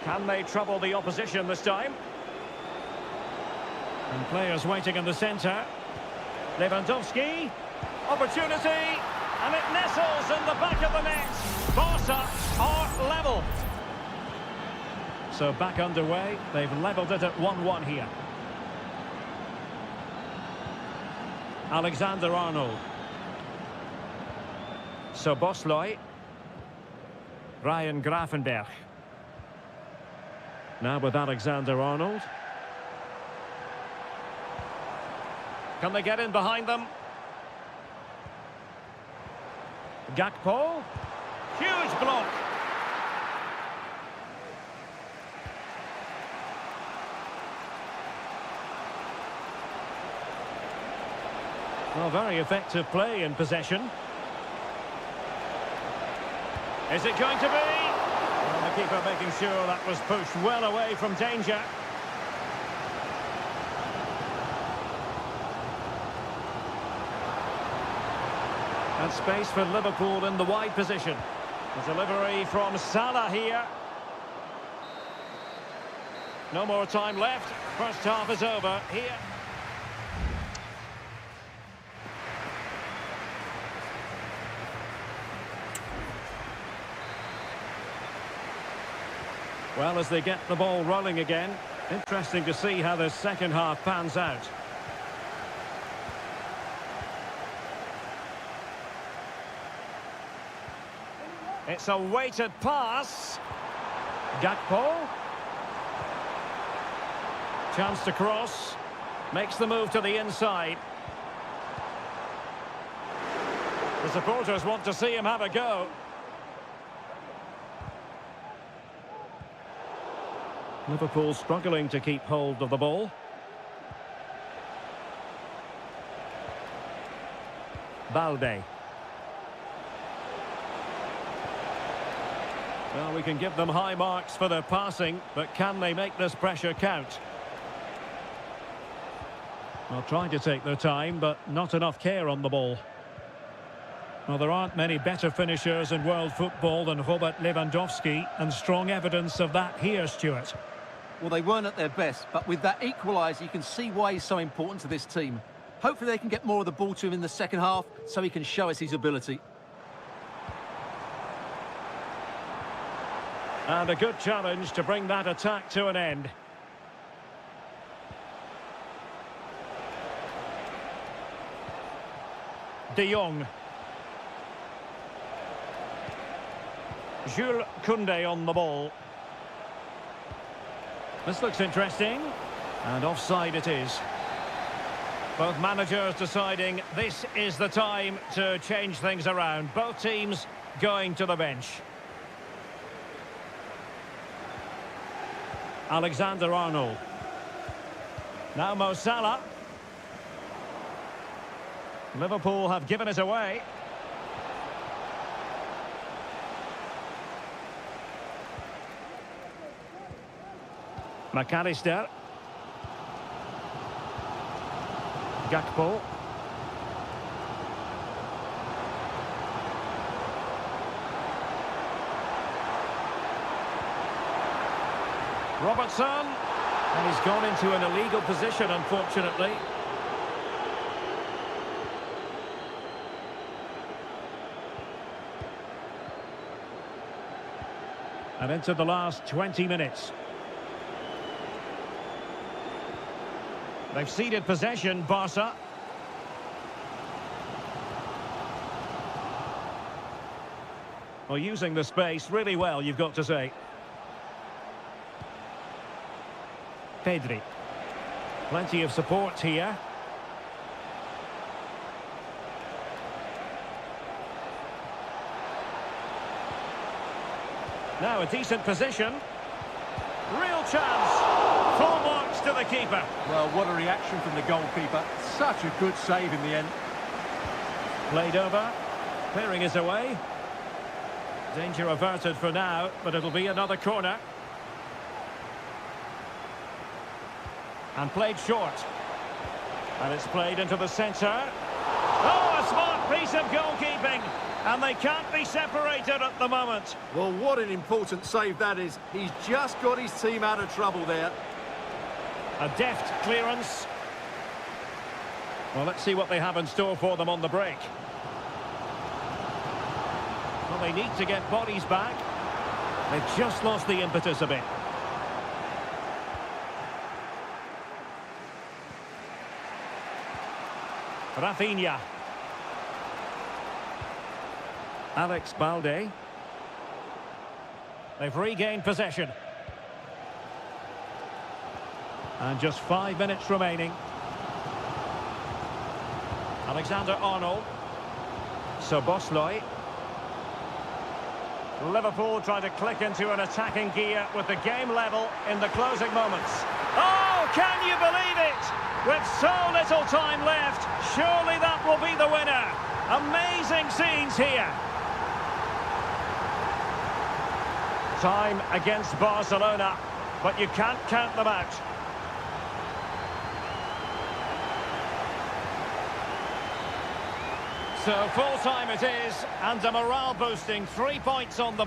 Can they trouble the opposition this time? And players waiting in the centre. Lewandowski. Opportunity. And it nestles in the back of the net. Barca are level. So back underway. They've levelled it at 1-1 here. Alexander-Arnold. Szoboszlai. Ryan Grafenberg. Now with Alexander-Arnold. Can they get in behind them? Gakpo. Huge block. Well, very effective play in possession. Is it going to be? Well, the keeper making sure that was pushed well away from danger. And space for Liverpool in the wide position. The delivery from Salah here. No more time left. First half is over here. Well, as they get the ball rolling again, interesting to see how the second half pans out. It's a weighted pass. Gakpo. Chance to cross. Makes the move to the inside. The supporters want to see him have a go. Liverpool struggling to keep hold of the ball. Balde. Well, we can give them high marks for their passing, but can they make this pressure count? Well, trying to take their time, but not enough care on the ball. Well, there aren't many better finishers in world football than Robert Lewandowski, and strong evidence of that here, Stuart. Well, they weren't at their best, but with that equaliser, you can see why he's so important to this team. Hopefully they can get more of the ball to him in the second half, so he can show us his ability. And a good challenge to bring that attack to an end. De Jong. Jules Koundé on the ball. This looks interesting. And offside it is. Both managers deciding this is the time to change things around. Both teams going to the bench. Alexander-Arnold. Now Mo Salah. Liverpool have given it away. McAllister. Gakpo. Robertson. And he's gone into an illegal position, unfortunately. And into the last 20 minutes. They've ceded possession, Barca. Well, using the space really well, you've got to say. Pedri. Plenty of support here. Now a decent position. Real chance. Full marks to the keeper. Well, what a reaction from the goalkeeper. Such a good save in the end. Played over. Clearing is away. Danger averted for now, but it'll be another corner. And played short. And it's played into the centre. Oh, a smart piece of goalkeeping. And they can't be separated at the moment. Well, what an important save that is. He's just got his team out of trouble there. A deft clearance. Well, let's see what they have in store for them on the break. Well, they need to get bodies back. They've just lost the impetus a bit. Rafinha. Alex Balde. They've regained possession. And just 5 minutes remaining. Alexander-Arnold. Szoboszlai. Liverpool trying to click into an attacking gear with the game level in the closing moments. Oh, can you believe it? With so little time left, surely that will be the winner. Amazing scenes here. Time against Barcelona, but you can't count them out. So full time it is, and a morale boosting 3 points on the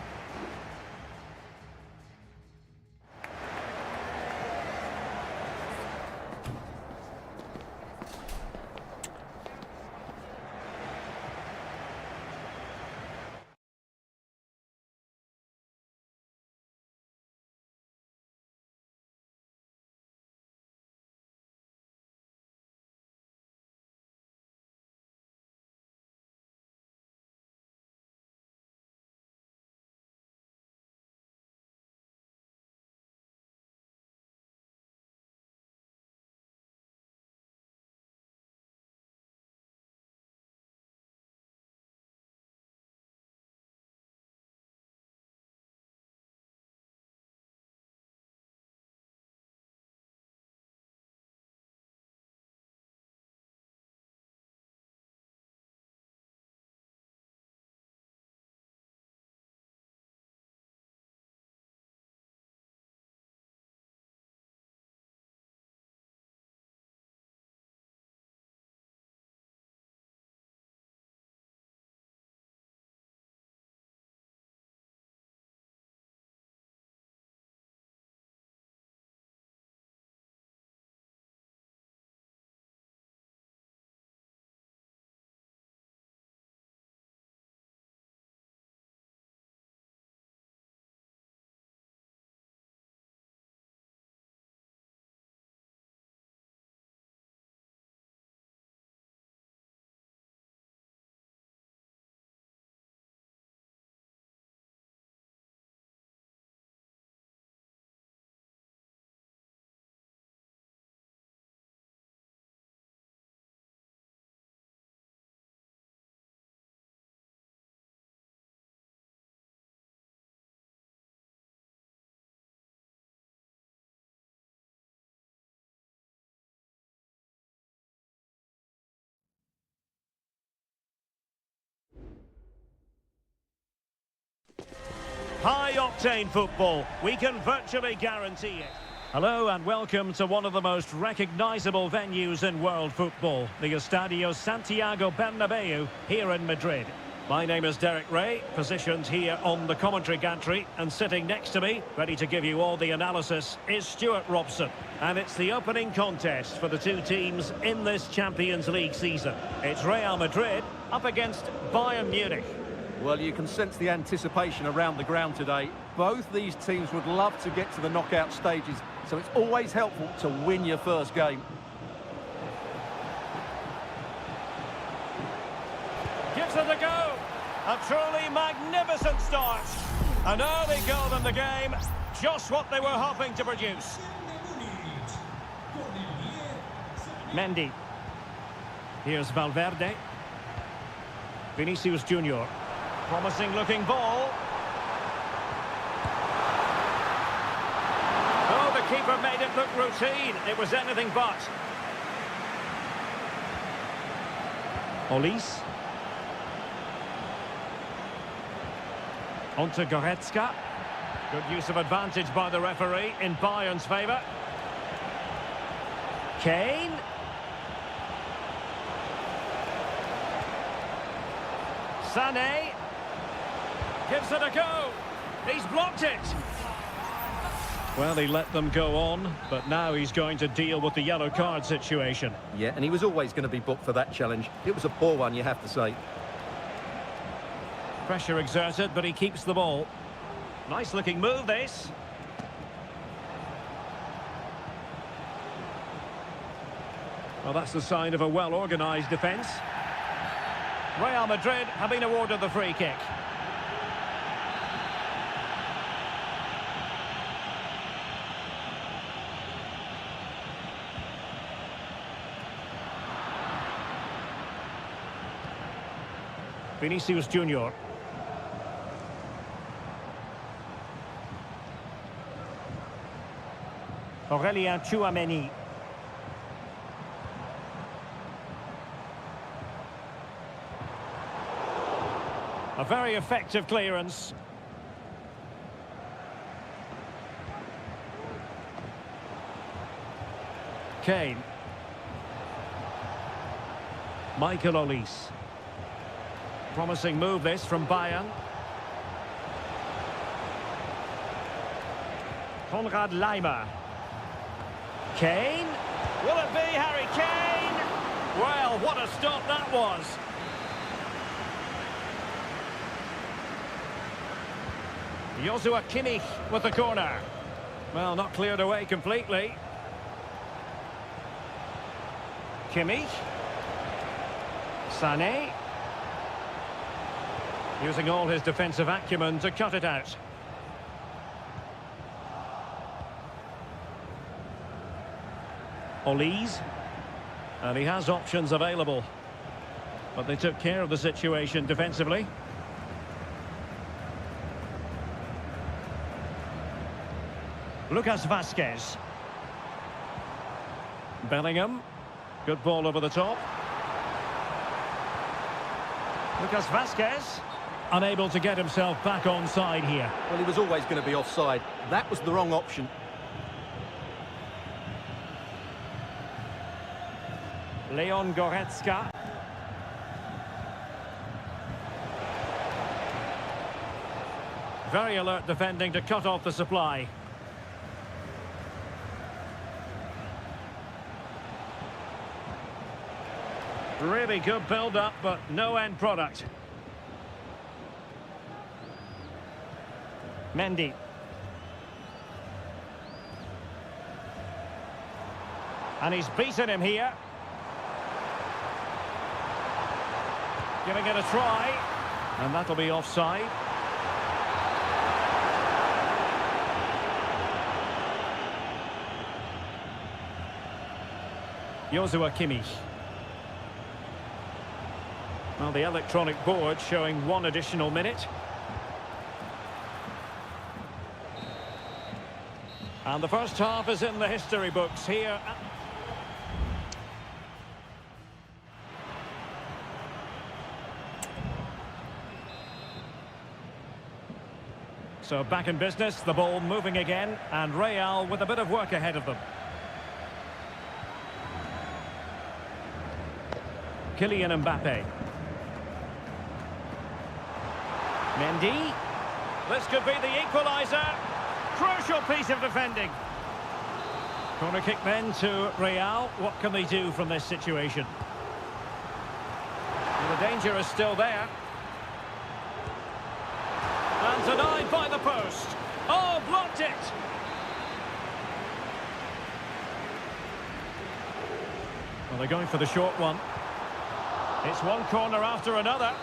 High-octane football, we can virtually guarantee it. Hello and welcome to one of the most recognisable venues in world football, the Estadio Santiago Bernabeu here in Madrid. My name is Derek Ray, positioned here on the commentary gantry, and sitting next to me, ready to give you all the analysis, is Stuart Robson. And it's the opening contest for the two teams in this Champions League season. It's Real Madrid up against Bayern Munich. Well, you can sense the anticipation around the ground today. Both these teams would love to get to the knockout stages, so it's always helpful to win your first game. Gives it a go. A truly magnificent start. An early goal in the game. Just what they were hoping to produce. Mendy. Here's Valverde. Vinicius Junior. Promising looking ball. Oh, the keeper made it look routine. It was anything but. Olise. On to Goretzka. Good use of advantage by the referee in Bayern's favour. Kane. Sané. Gives it a go. He's blocked it. Well, he let them go on, but now he's going to deal with the yellow card situation. Yeah, and he was always going to be booked for that challenge. It was a poor one, you have to say. Pressure exerted, but he keeps the ball. Nice looking move, this. Well, that's the sign of a well-organised defence. Real Madrid have been awarded the free kick. Vinicius Junior. Aurélien Tchouameni. A very effective clearance. Kane. Michael Olise. Promising move this from Bayern. Konrad Laimer. Kane. Will it be Harry Kane? Well, what a stop that was. Joshua Kimmich with the corner. Well, not cleared away completely. Kimmich. Sané. Using all his defensive acumen to cut it out. Olise. And he has options available. But they took care of the situation defensively. Lucas Vazquez. Bellingham. Good ball over the top. Lucas Vazquez. Unable to get himself back onside here. Well, he was always going to be offside. That was the wrong option. Leon Goretzka. Very alert defending to cut off the supply. Really good build-up, but no end product. Mendy. And he's beaten him here. Giving it a try. And that'll be offside. Joshua Kimmich. Well, the electronic board showing one additional minute. And the first half is in the history books here. So back in business, the ball moving again, and Real with a bit of work ahead of them. Kylian Mbappe. Mendy. This could be the equaliser. Crucial piece of defending. Corner kick then to Real. What can they do from this situation? The danger is still there. And denied by the post. Oh, blocked it! Well, they're going for the short one. It's one corner after another.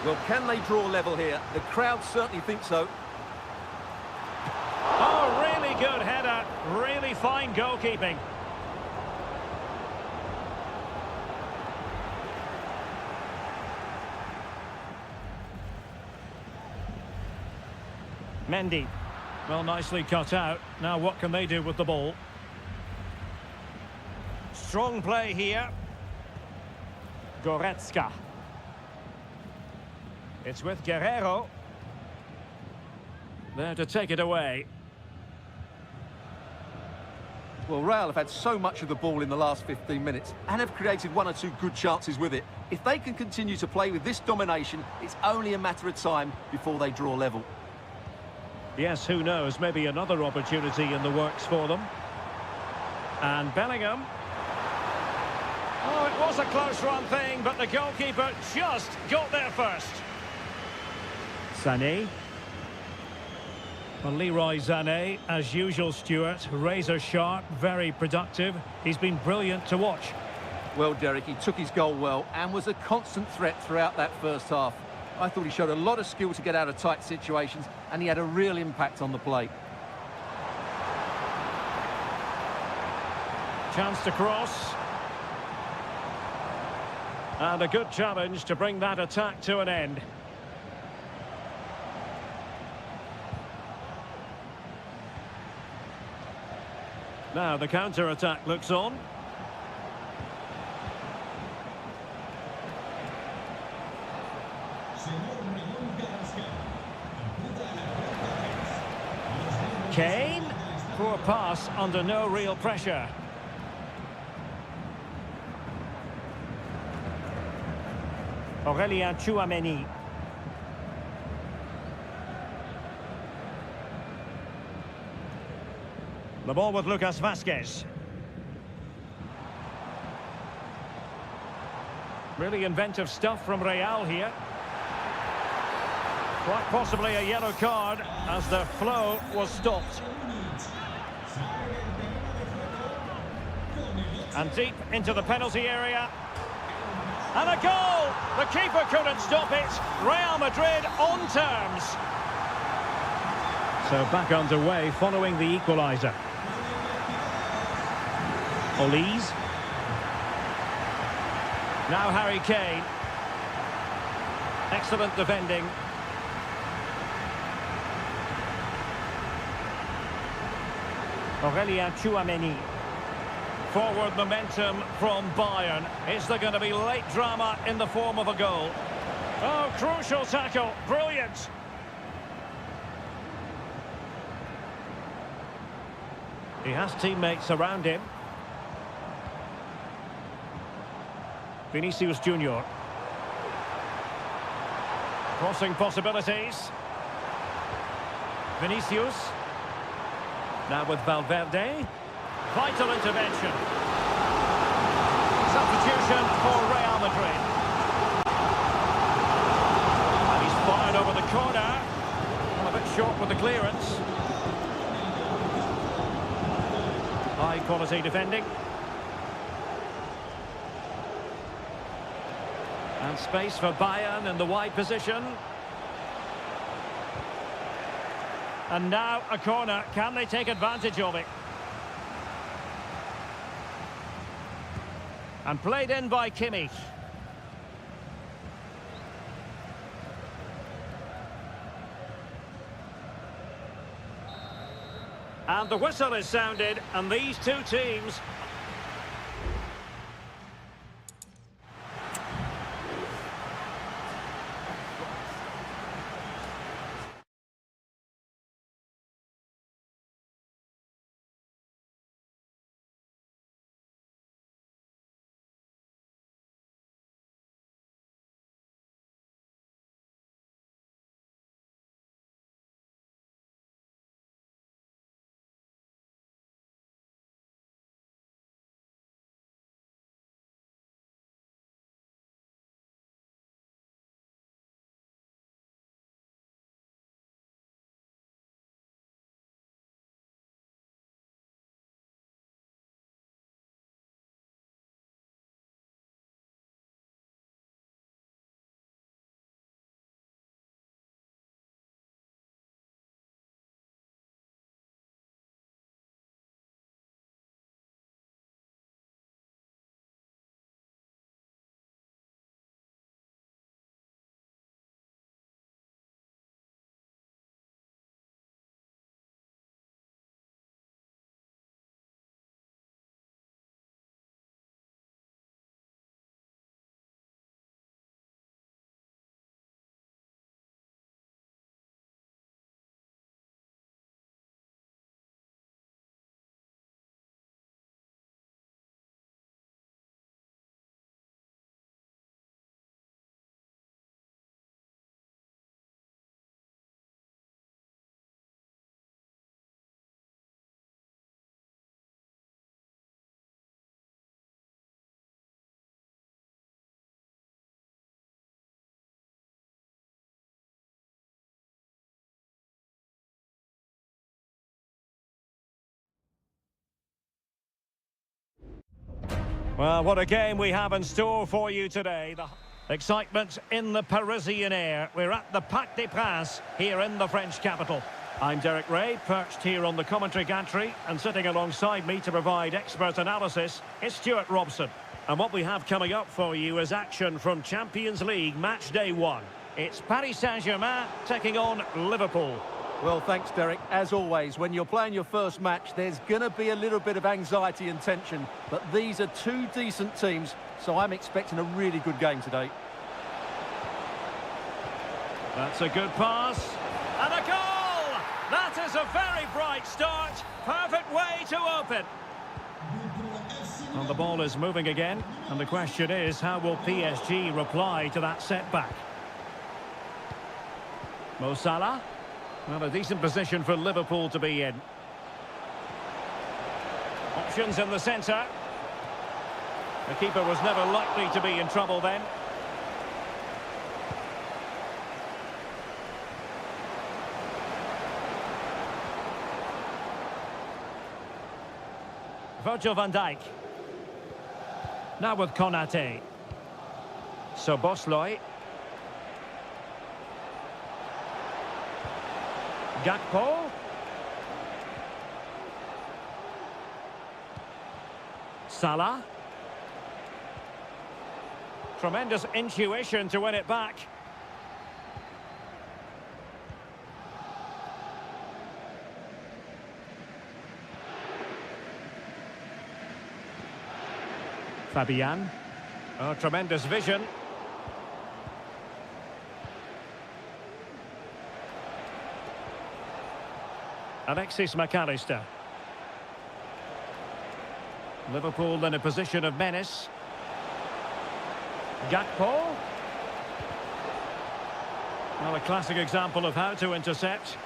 Well, can they draw level here? The crowd certainly think so. Oh, really good header. Really fine goalkeeping. Mendy. Well, nicely cut out. Now what can they do with the ball? Strong play here. Goretzka. It's with Guerrero. There to take it away. Well, Real have had so much of the ball in the last 15 minutes and have created one or two good chances with it. If they can continue to play with this domination, it's only a matter of time before they draw level. Yes, who knows? Maybe another opportunity in the works for them. And Bellingham. Oh, it was a close run thing, but the goalkeeper just got there first. Sané. Well, Leroy Sané, as usual, Stuart, razor sharp, very productive. He's been brilliant to watch. Well, Derek, he took his goal well and was a constant threat throughout that first half. I thought he showed a lot of skill to get out of tight situations, and he had a real impact on the play. Chance to cross. And a good challenge to bring that attack to an end. Now the counter-attack looks on. Kane, poor pass under no real pressure. Aurélien Tchouaméni. The ball with Lucas Vázquez. Really inventive stuff from Real here. Quite possibly a yellow card as the flow was stopped. And deep into the penalty area. And a goal! The keeper couldn't stop it. Real Madrid on terms. So back underway following the equaliser. Olise. Now Harry Kane. Excellent defending. Aurélien Tchouaméni. Forward momentum from Bayern. Is there going to be late drama in the form of a goal? Oh, crucial tackle. Brilliant. He has teammates around him. Vinicius Junior. Crossing possibilities. Vinicius. Now with Valverde. Vital intervention. Substitution for Real Madrid. And he's fired over the corner. A bit short with the clearance. High quality defending. And space for Bayern in the wide position. And now a corner. Can they take advantage of it? And played in by Kimmich. And the whistle is sounded, and these two teams Well, what a game we have in store for you today. The excitement in the Parisian air. We're at the Parc des Princes here in the French capital. I'm Derek Ray, perched here on the commentary gantry, and sitting alongside me to provide expert analysis is Stuart Robson. And what we have coming up for you is action from Champions League match day 1. It's Paris Saint-Germain taking on Liverpool. Well, thanks, Derek. As always, when you're playing your first match, there's going to be a little bit of anxiety and tension. But these are two decent teams, so I'm expecting a really good game today. That's a good pass. And a goal! That is a very bright start. Perfect way to open. Well, the ball is moving again. And the question is, how will PSG reply to that setback? Mo Salah. Well, a decent position for Liverpool to be in. Options in the centre. The keeper was never likely to be in trouble then. Virgil van Dijk. Now with Konate. Szoboszlai. Gakpo. Salah. Tremendous intuition to win it back. Fabian. Oh, tremendous vision. Alexis McAllister. Liverpool in a position of menace. Gakpo. Well, a classic example of how to intercept.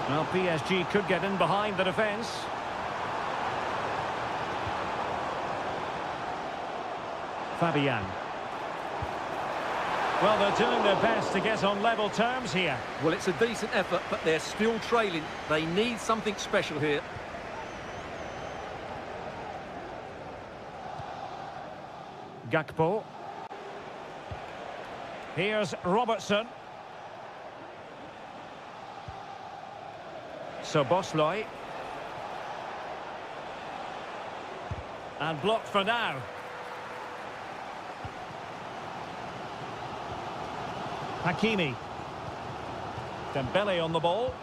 Well, PSG could get in behind the defence. Fabian. Well, they're doing their best to get on level terms here. Well, it's a decent effort, but they're still trailing. They need something special here. Gakpo. Here's Robertson. Szoboszlai. And blocked for now. Hakimi. Dembele on the ball.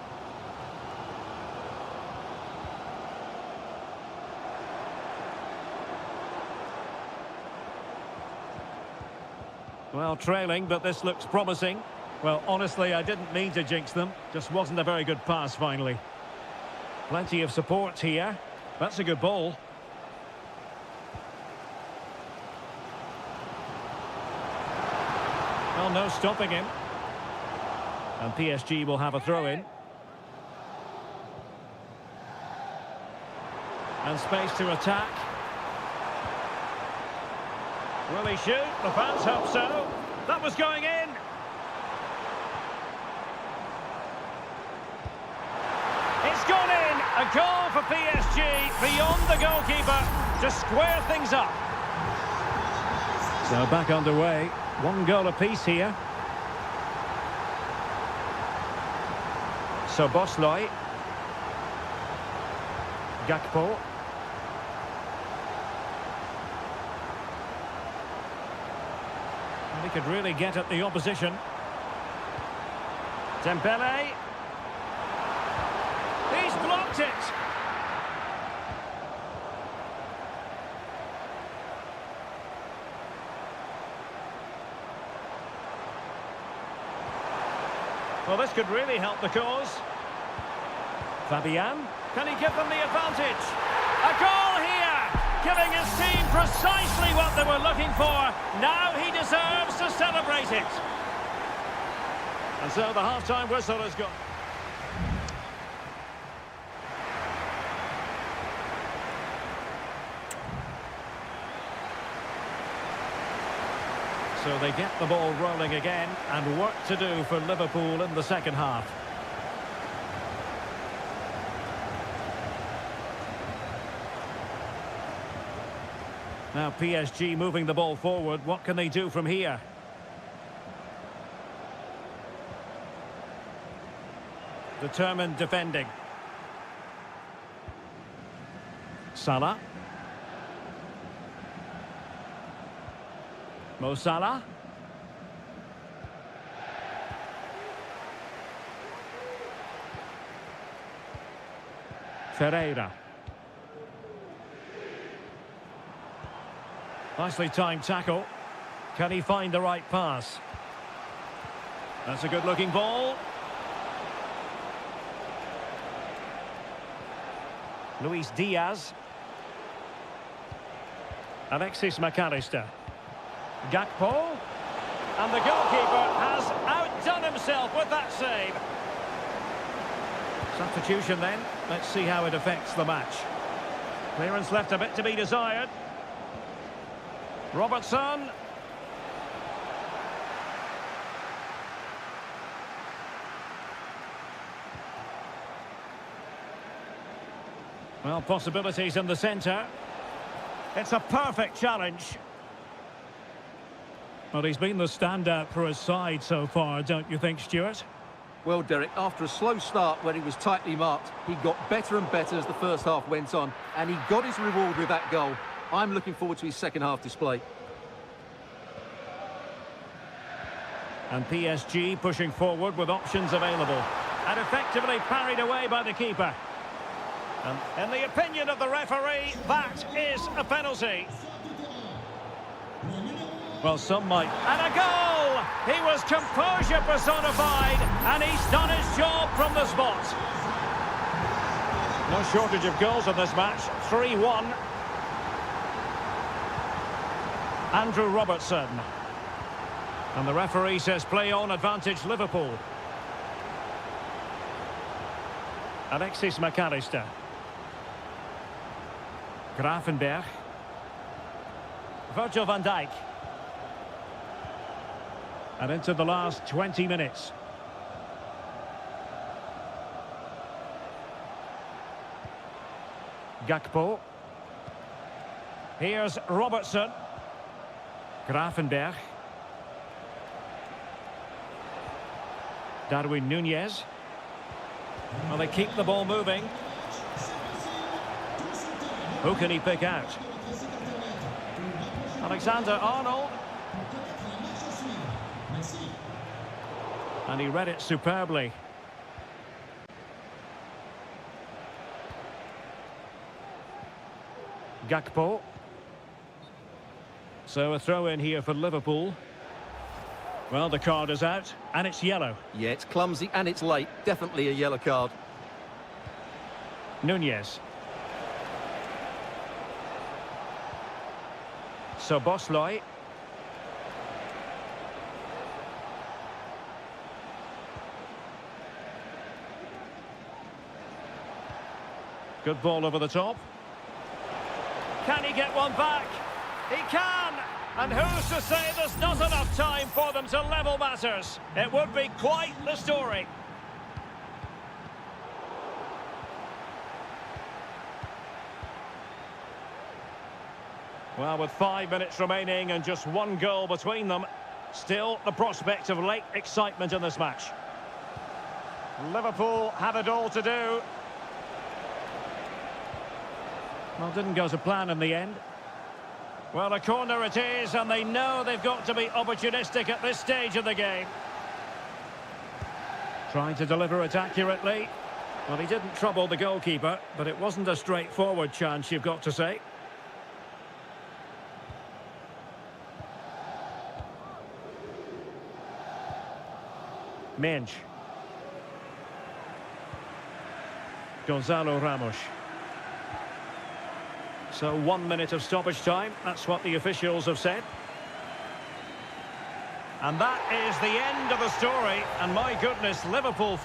Well, trailing, but this looks promising. Well, honestly, I didn't mean to jinx them. Just wasn't a very good pass, finally. Plenty of support here. That's a good ball. Well, no stopping him. And PSG will have a throw-in. And space to attack. Will he shoot? The fans hope so. That was going in. It's gone in. A goal for PSG beyond the goalkeeper to square things up. So back underway. 1 goal apiece here. Szoboszlai. Gakpo. And he could really get at the opposition. Dembele. He's blocked it. Well, this could really help the cause. Fabian, can he give them the advantage? A goal here, giving his team precisely what they were looking for. Now he deserves to celebrate it. And so the half-time whistle has gone. So they get the ball rolling again, and work to do for Liverpool in the second half. Now PSG moving the ball forward. What can they do from here? Determined defending. Salah. Mo Salah. Ferreira. Nicely timed tackle. Can he find the right pass? That's a good-looking ball. Luis Diaz. Alexis McAllister. Gakpo. And the goalkeeper has outdone himself with that save. Substitution then. Let's see how it affects the match. Clearance left a bit to be desired. Robertson. Well, possibilities in the centre. It's a perfect challenge. Well, he's been the standout for his side so far, don't you think, Stuart? Well, Derek, after a slow start when he was tightly marked, he got better and better as the first half went on, and he got his reward with that goal. I'm looking forward to his second half display. And PSG pushing forward with options available. And effectively parried away by the keeper. And in the opinion of the referee, that is a penalty. Well, some might... And a goal! He was composure personified, and he's done his job from the spot. No shortage of goals in this match. 3-1. Andrew Robertson. And the referee says play on, advantage Liverpool. Alexis McAllister. Grafenberg. Virgil van Dijk. And into the last 20 minutes. Gakpo. Here's Robertson. Grafenberg. Darwin Núñez. Well, they keep the ball moving. Who can he pick out? Alexander-Arnold. And he read it superbly. Gakpo. So a throw in here for Liverpool. Well, the card is out, and it's yellow. Yeah, it's clumsy and it's late. Definitely a yellow card. Núñez. Szoboszlai. Good ball over the top. Can he get one back? He can! And who's to say there's not enough time for them to level matters? It would be quite the story. Well, with 5 minutes remaining and just one goal between them, still the prospect of late excitement in this match. Liverpool have it all to do. Well, didn't go to plan in the end. Well, a corner it is, and they know they've got to be opportunistic at this stage of the game. Trying to deliver it accurately. Well, he didn't trouble the goalkeeper, but it wasn't a straightforward chance, you've got to say. Mensch. Gonzalo Ramos. So 1 minute of stoppage time, that's what the officials have said. And that is the end of the story, and my goodness, Liverpool...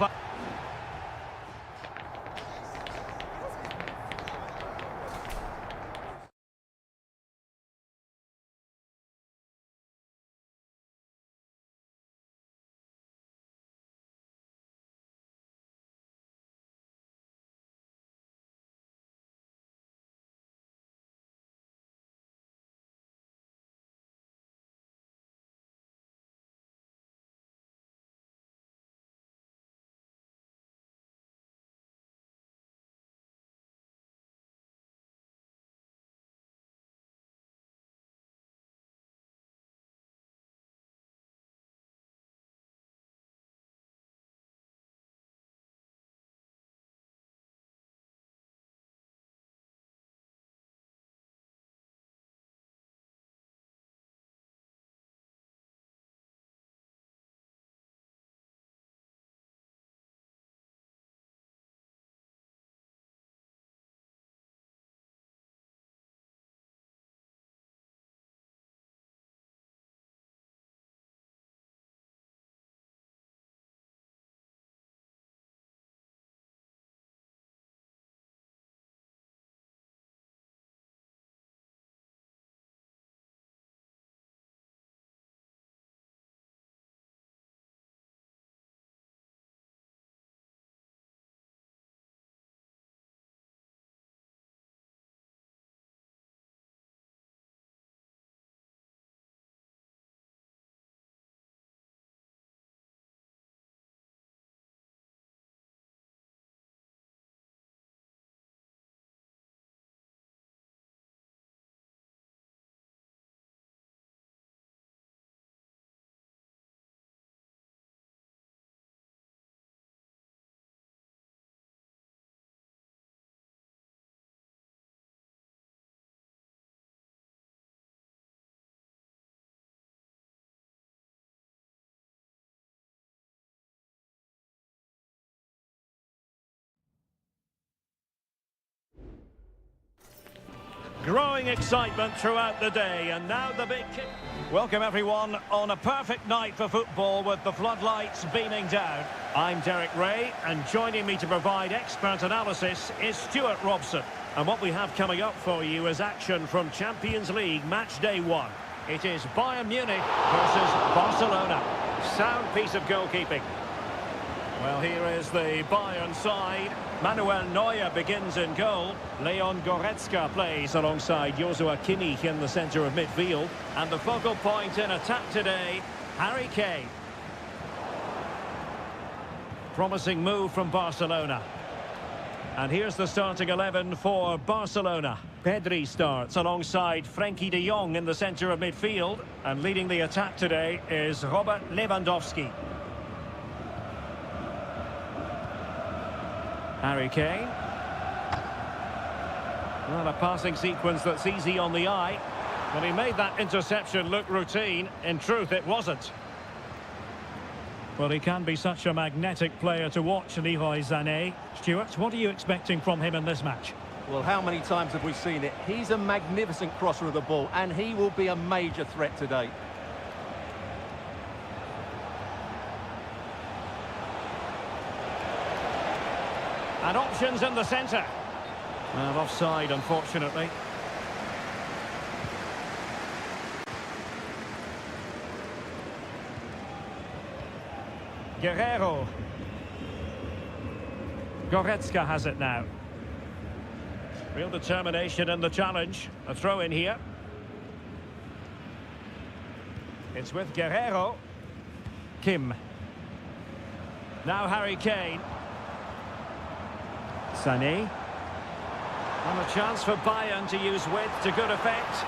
Growing excitement throughout the day, and now the big kick. Welcome everyone on a perfect night for football with the floodlights beaming down. I'm Derek Ray, and joining me to provide expert analysis is Stuart Robson. And what we have coming up for you is action from Champions League match day 1. It is Bayern Munich versus Barcelona. Sound piece of goalkeeping. Well, here is the Bayern side. Manuel Neuer begins in goal. Leon Goretzka plays alongside Joshua Kimmich in the centre of midfield. And the focal point in attack today, Harry Kane. Promising move from Barcelona. And here's the starting 11 for Barcelona. Pedri starts alongside Frenkie de Jong in the centre of midfield. And leading the attack today is Robert Lewandowski. Harry Kane. Well, a passing sequence that's easy on the eye. Well, he made that interception look routine. In truth, it wasn't. Well, he can be such a magnetic player to watch, Leroy Sané. Stuart, what are you expecting from him in this match? Well, how many times have we seen it? He's a magnificent crosser of the ball, and he will be a major threat today. And options in the centre. Well, offside, unfortunately. Guerrero. Goretzka has it now. Real determination in the challenge. A throw in here. It's with Guerrero. Kim. Now Harry Kane. Sané. And a chance for Bayern to use width to good effect.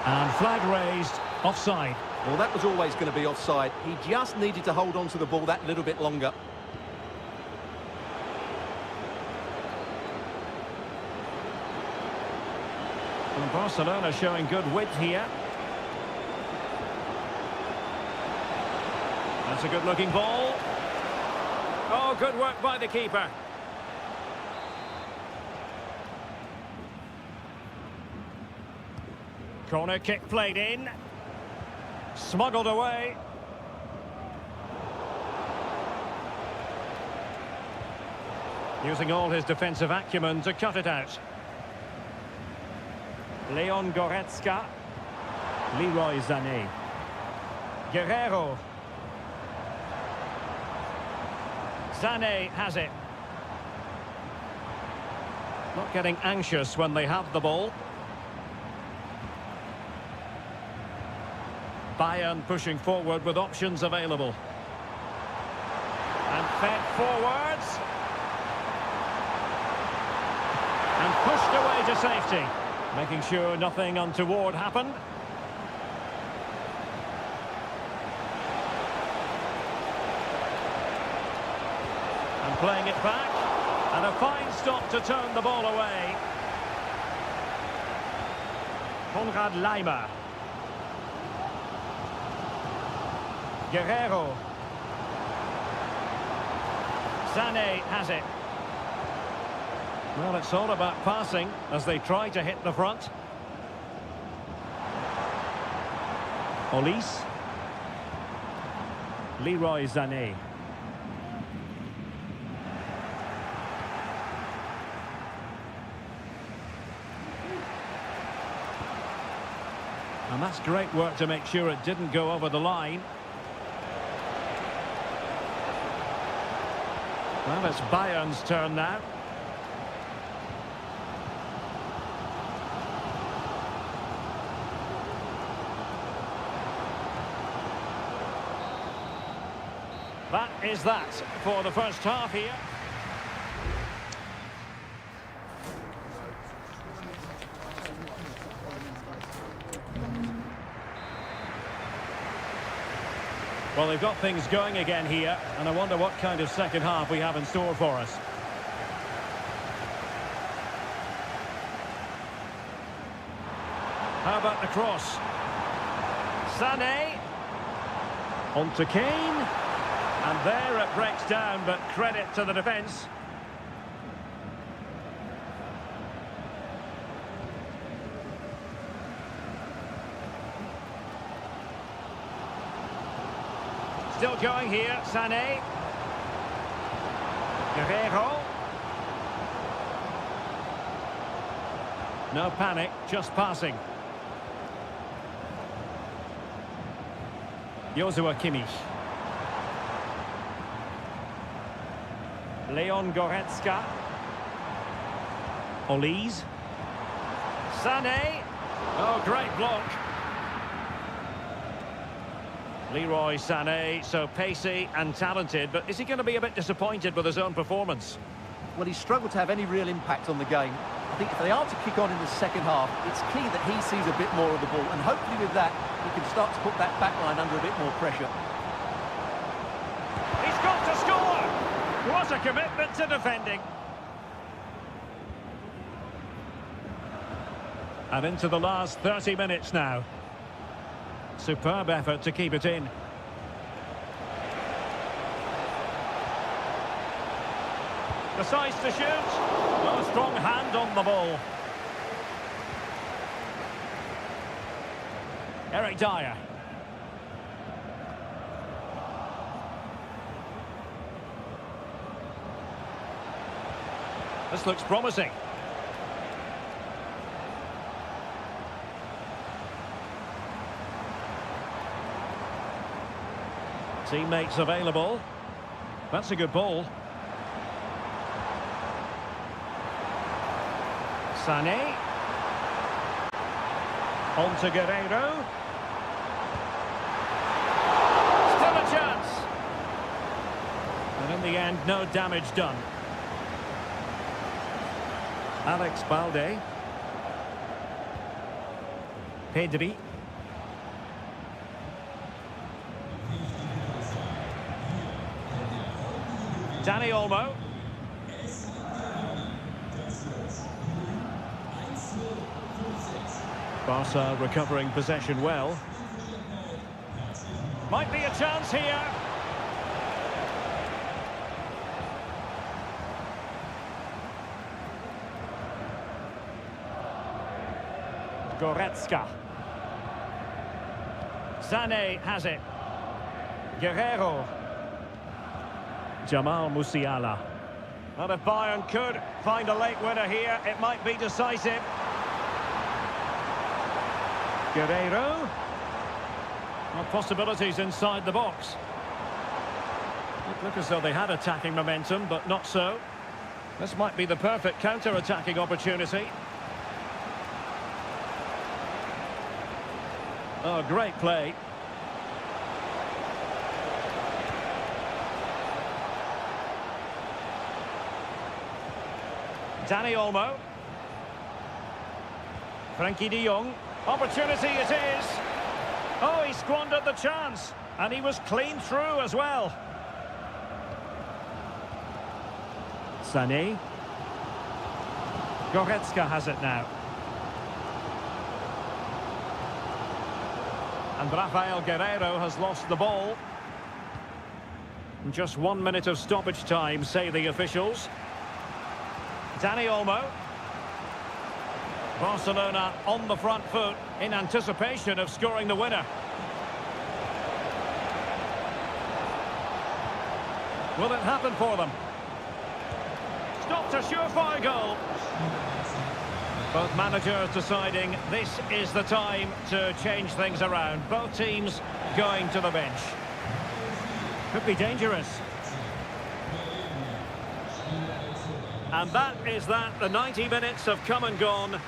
And flag raised. Offside. Well, that was always going to be offside. He just needed to hold on to the ball that little bit longer. And Barcelona showing good width here. That's a good-looking ball. Oh, good work by the keeper. Corner kick played in. Smuggled away. Using all his defensive acumen to cut it out. Leon Goretzka. Leroy Sané. Guerrero. Sané has it. Not getting anxious when they have the ball. Bayern pushing forward with options available. And fed forwards. And pushed away to safety. Making sure nothing untoward happened. And playing it back. And a fine stop to turn the ball away. Konrad Laimer. Guerrero. Sané has it. Well, it's all about passing as they try to hit the front. Olise. Leroy Sané. And that's great work to make sure it didn't go over the line. Well, it's Bayern's turn now. That is that for the first half here. Well, they've got things going again here, and I wonder what kind of second half we have in store for us. How about the cross? Sané. On to Kane. And there it breaks down, but credit to the defence. Still going here, Sané. Guerrero. No panic, just passing. Joshua Kimmich. Leon Goretzka. Olise. Sané. Oh, great block. Leroy Sané, so pacey and talented, but is he going to be a bit disappointed with his own performance? Well, he's struggled to have any real impact on the game. I think if they are to kick on in the second half, it's key that he sees a bit more of the ball, and hopefully with that, he can start to put that back line under a bit more pressure. He's got to score! What a commitment to defending. And into the last 30 minutes now. Superb effort to keep it in. Decides to shoot. Oh, strong hand on the ball. Eric Dyer. This looks promising. Teammates available. That's a good ball. Sané. On to Guerrero. Still a chance. And in the end, no damage done. Alex Balde. Pedri. Dani Olmo. Barca recovering possession well. Might be a chance here. Goretzka. Sané has it. Guerrero. Jamal Musiala. And if Bayern could find a late winner here, it might be decisive. Guerrero. Well, possibilities inside the box. Look as though they had attacking momentum, but not so. This might be the perfect counter-attacking opportunity. Oh, great play. Dani Olmo. Frankie de Jong. Opportunity it is. Oh, he squandered the chance. And he was clean through as well. Sané. Goretzka has it now. And Rafael Guerrero has lost the ball. Just 1 minute of stoppage time, say the officials. Dani Olmo. Barcelona on the front foot in anticipation of scoring the winner. Will it happen for them? Stopped a surefire goal. Both managers deciding this is the time to change things around. Both teams going to the bench. Could be dangerous. And that is that. The 90 minutes have come and gone.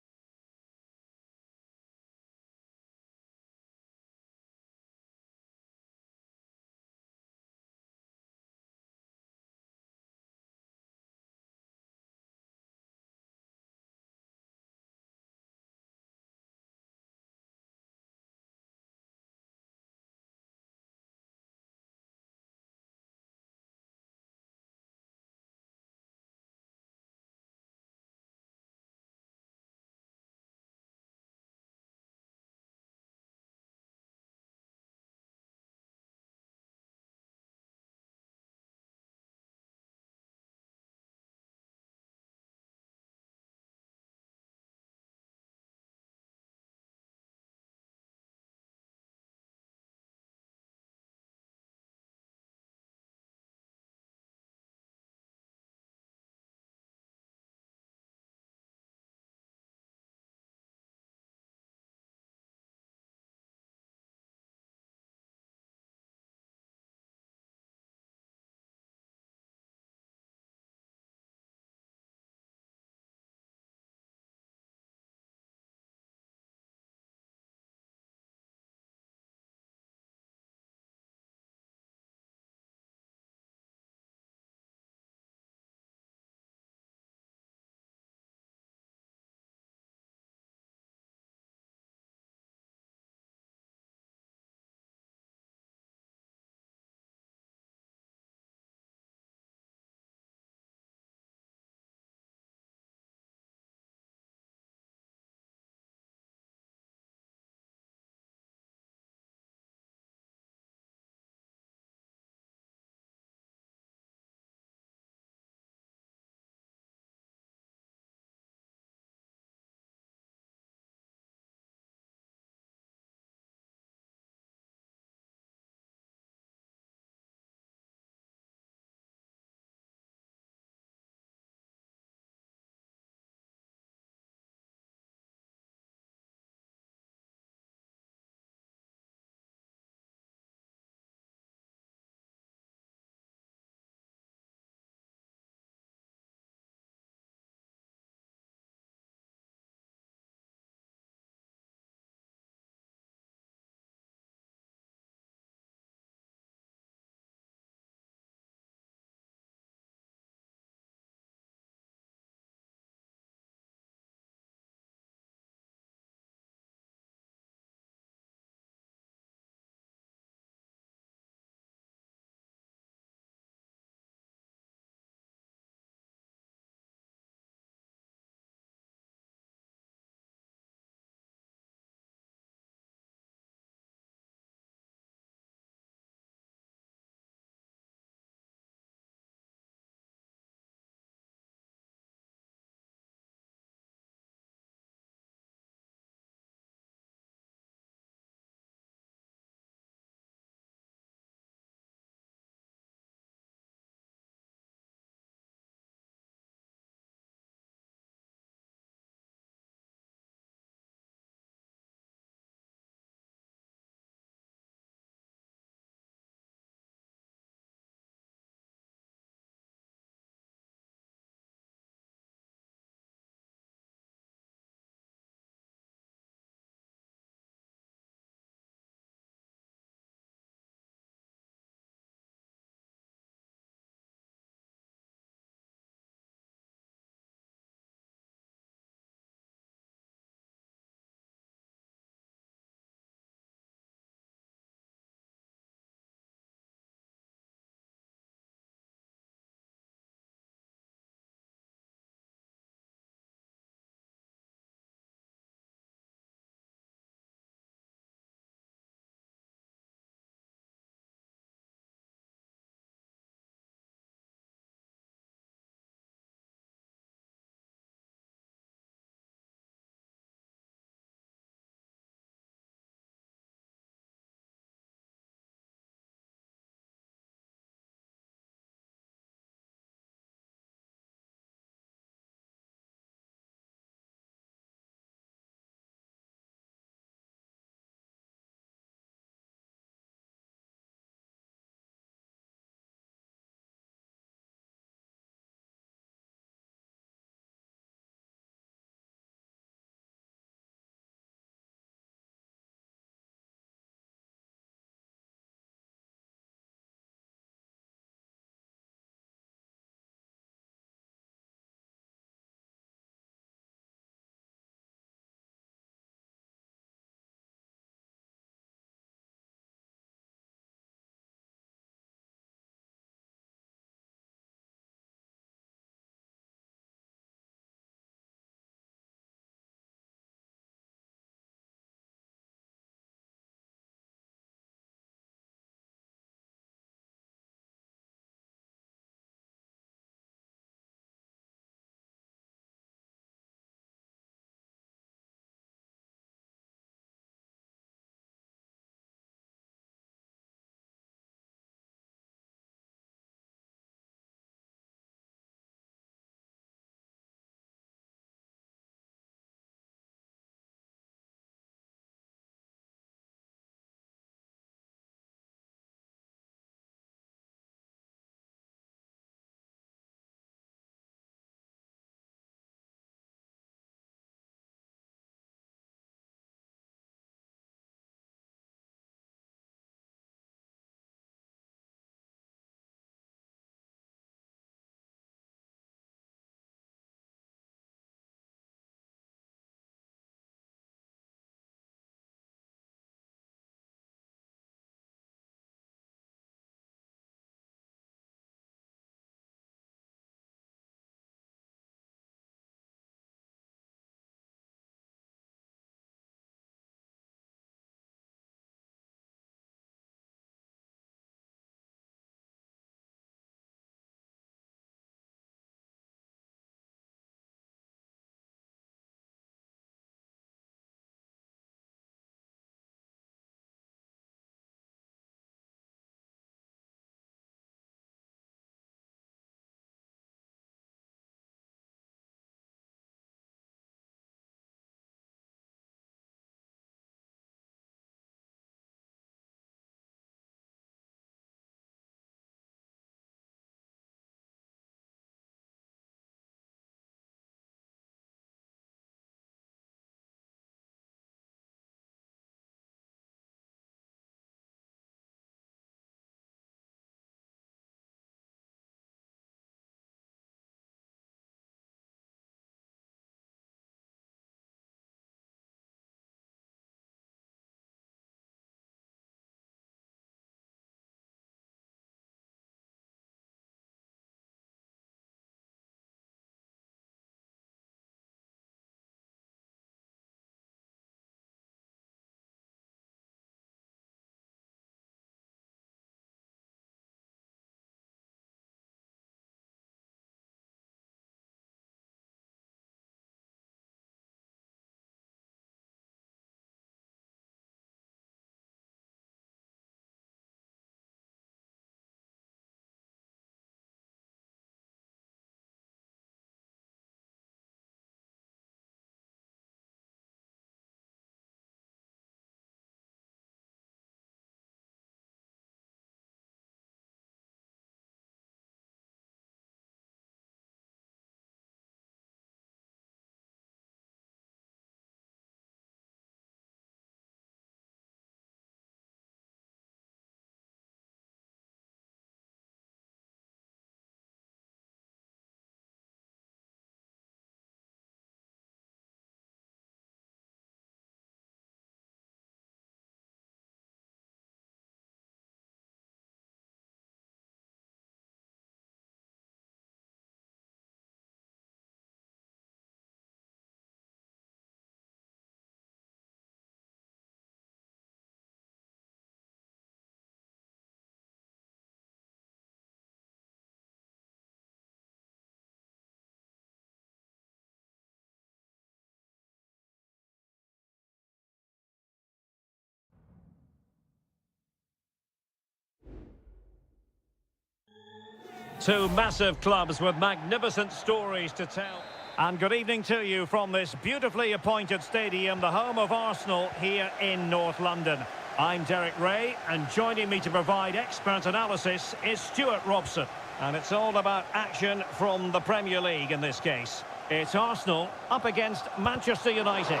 Two massive clubs with magnificent stories to tell. And good evening to you from this beautifully appointed stadium, the home of Arsenal here in North London. I'm Derek Ray, and joining me to provide expert analysis is Stuart Robson. And it's all about action from the Premier League in this case. It's Arsenal up against Manchester United.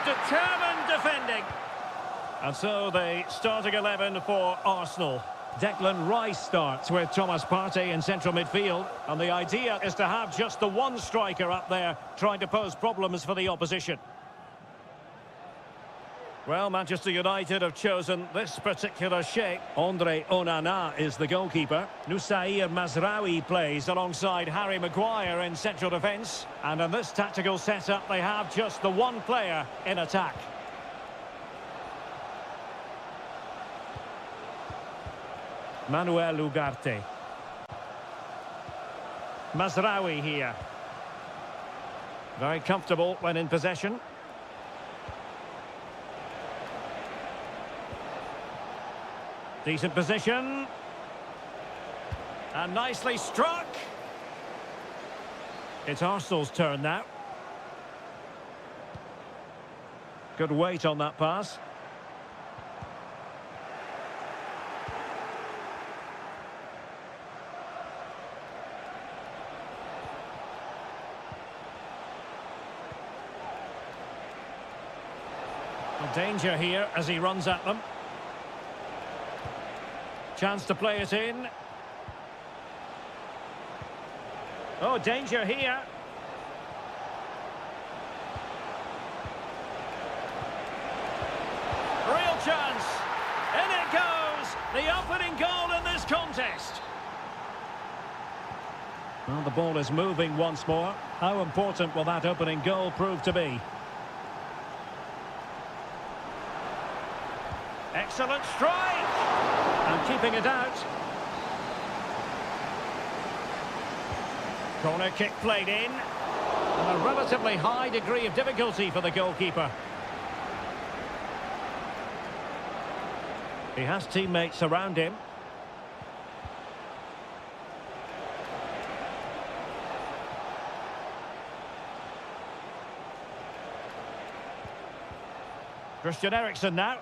Determined defending. And so the starting 11 for Arsenal. Declan Rice starts with Thomas Partey in central midfield, and the idea is to have just the one striker up there trying to pose problems for the opposition. Well, Manchester United have chosen this particular shape. Andre Onana is the goalkeeper. Nusair Mazraoui plays alongside Harry Maguire in central defence, and in this tactical setup they have just the one player in attack. Manuel Ugarte. Mazraoui here. Very comfortable when in possession. Decent position. And nicely struck. It's Arsenal's turn now. Good weight on that pass. Danger here as he runs at them. Chance to play it in. Oh, danger here. Real chance. In it goes. The opening goal in this contest. Well, the ball is moving once more. How important will that opening goal prove to be? Excellent strike! And keeping it out. Corner kick played in. And a relatively high degree of difficulty for the goalkeeper. He has teammates around him. Christian Eriksen now.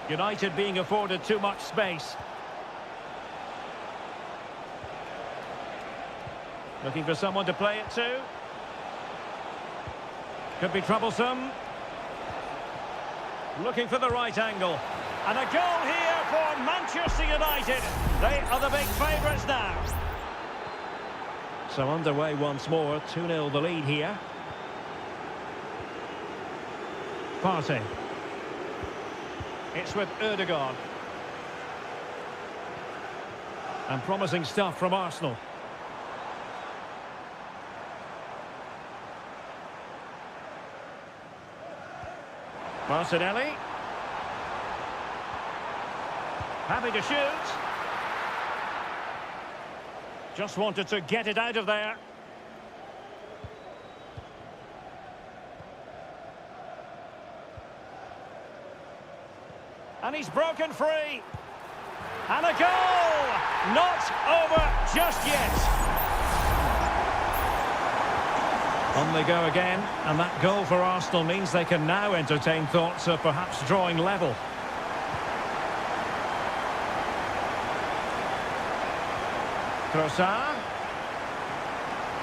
United being afforded too much space. Looking for someone to play it to. Could be troublesome. Looking for the right angle. And a goal here for Manchester United. They are the big favourites now. So underway once more. 2-0 the lead here. Partey. It's with Erdogan. And promising stuff from Arsenal. Martinelli. Happy to shoot. Just wanted to get it out of there. And he's broken free. And a goal! Not over just yet. On they go again. And that goal for Arsenal means they can now entertain thoughts of perhaps drawing level. Trossard.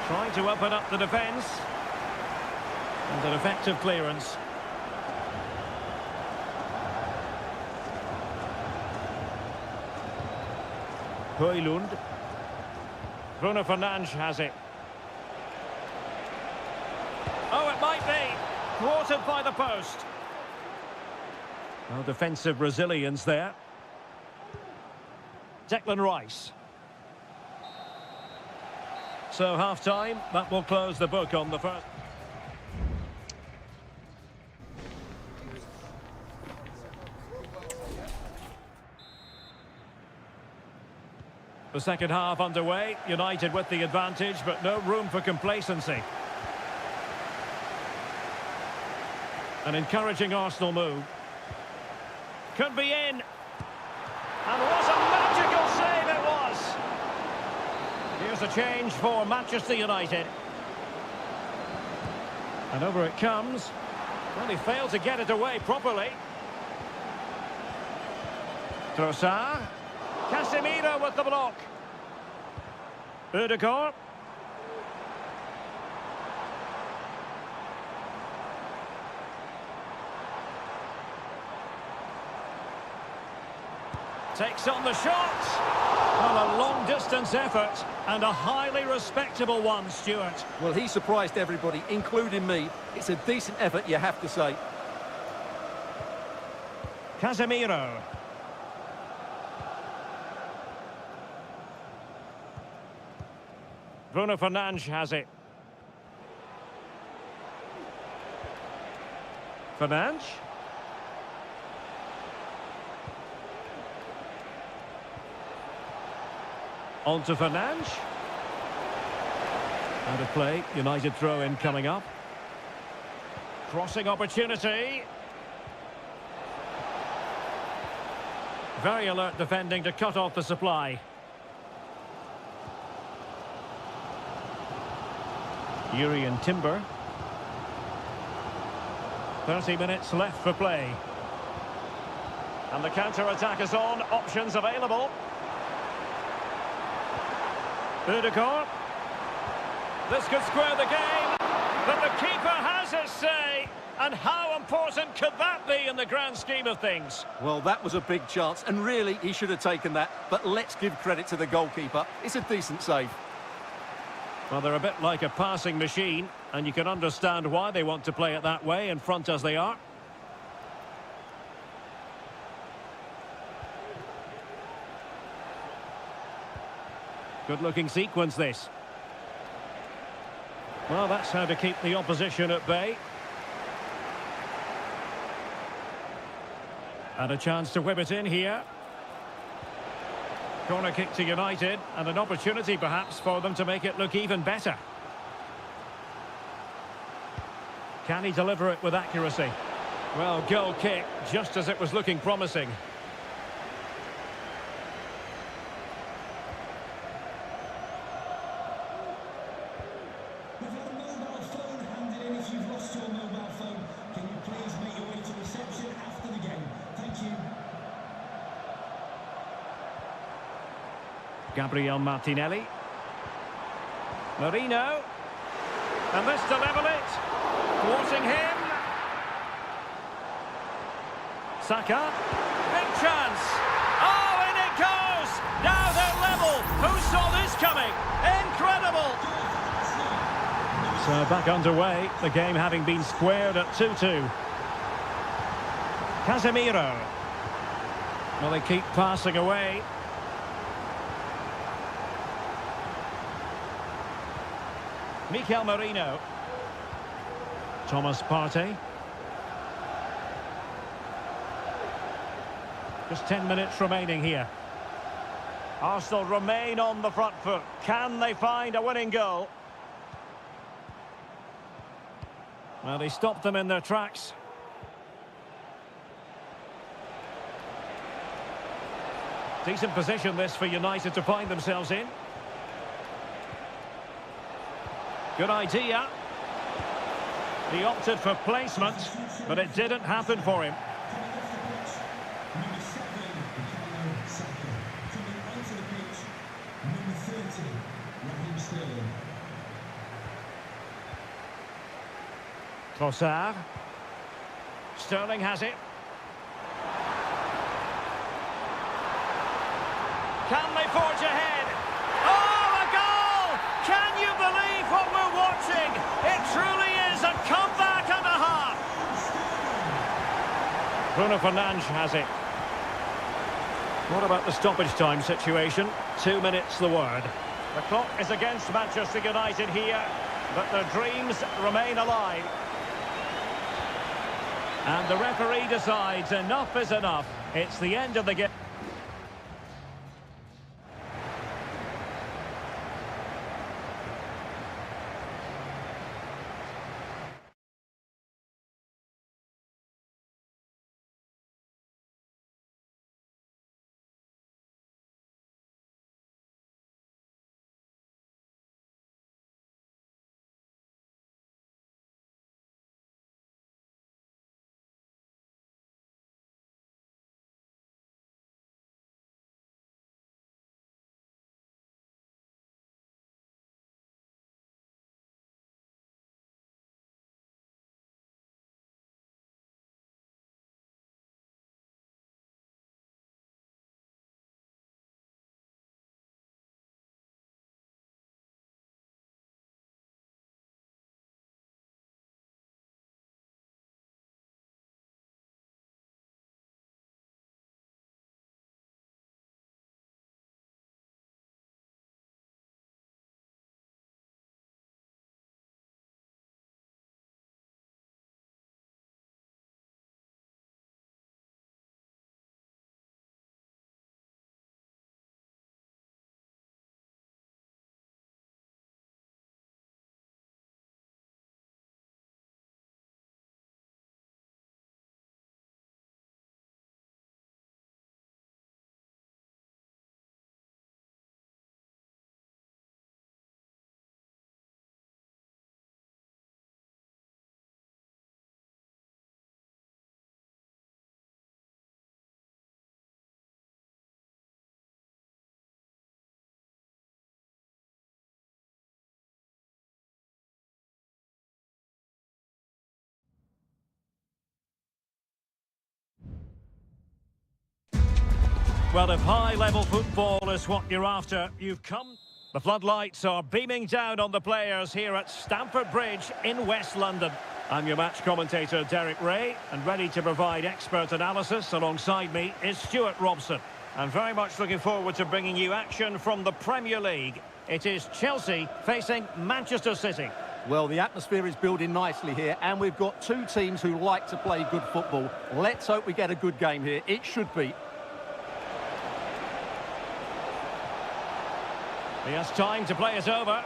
Trying to open up the defence. And an effective clearance. Højlund. Bruno Fernandes has it. Oh, it might be. Thwarted by the post. Well, defensive resilience there. Declan Rice. So half-time, that will close the book on the first. The second half underway, United with the advantage, but no room for complacency. An encouraging Arsenal move. Could be in. And what a magical save it was! Here's a change for Manchester United. And over it comes. Well, he failed to get it away properly. Trossard. Casemiro with the block. Ødegaard. Takes on the shot. Well, a long-distance effort and a highly respectable one, Stuart. Well, he surprised everybody, including me. It's a decent effort, you have to say. Casemiro. Bruno Fernandes has it. Fernandes. On to Fernandes. Out of play, United throw-in coming up. Crossing opportunity. Very alert defending to cut off the supply. Yuri and Timber. 30 minutes left for play. And the counter-attack is on. Options available. Ødegaard. This could square the game, but the keeper has his say. And how important could that be in the grand scheme of things? Well, that was a big chance, and really, he should have taken that. But let's give credit to the goalkeeper. It's a decent save. Well, they're a bit like a passing machine, and you can understand why they want to play it that way, in front as they are. Good-looking sequence, this. Well, that's how to keep the opposition at bay. And a chance to whip it in here. Corner kick to United, and an opportunity perhaps for them to make it look even better. Can he deliver it with accuracy? Well, goal kick, just as it was looking promising. Gabriel Martinelli. Marino. And this to level it. Thwarting him. Saka. Big chance. Oh, in it goes. Now they're level. Who saw this coming? Incredible. So back underway. The game having been squared at 2-2. Casemiro. Well, they keep passing away. Mikel Merino. Thomas Partey. Just 10 minutes remaining here. Arsenal remain on the front foot. Can they find a winning goal? Well, they stopped them in their tracks. Decent position this for United to find themselves in. Good idea. He opted for placement, but it didn't happen for him. Trossard. Sterling has it. Can they forge ahead? Oh, a goal! Can you believe what we're watching? It truly is a comeback and a half. Bruno Fernandes has it. What about the stoppage time situation? 2 minutes the word. The clock is against Manchester United here, but their dreams remain alive. And the referee decides enough is enough. It's the end of the game. Well, if high-level football is what you're after, you've come. The floodlights are beaming down on the players here at Stamford Bridge in West London. I'm your match commentator, Derek Ray, and ready to provide expert analysis alongside me is Stuart Robson. I'm very much looking forward to bringing you action from the Premier League. It is Chelsea facing Manchester City. Well, the atmosphere is building nicely here, and we've got two teams who like to play good football. Let's hope we get a good game here. It should be. He has time to play it over.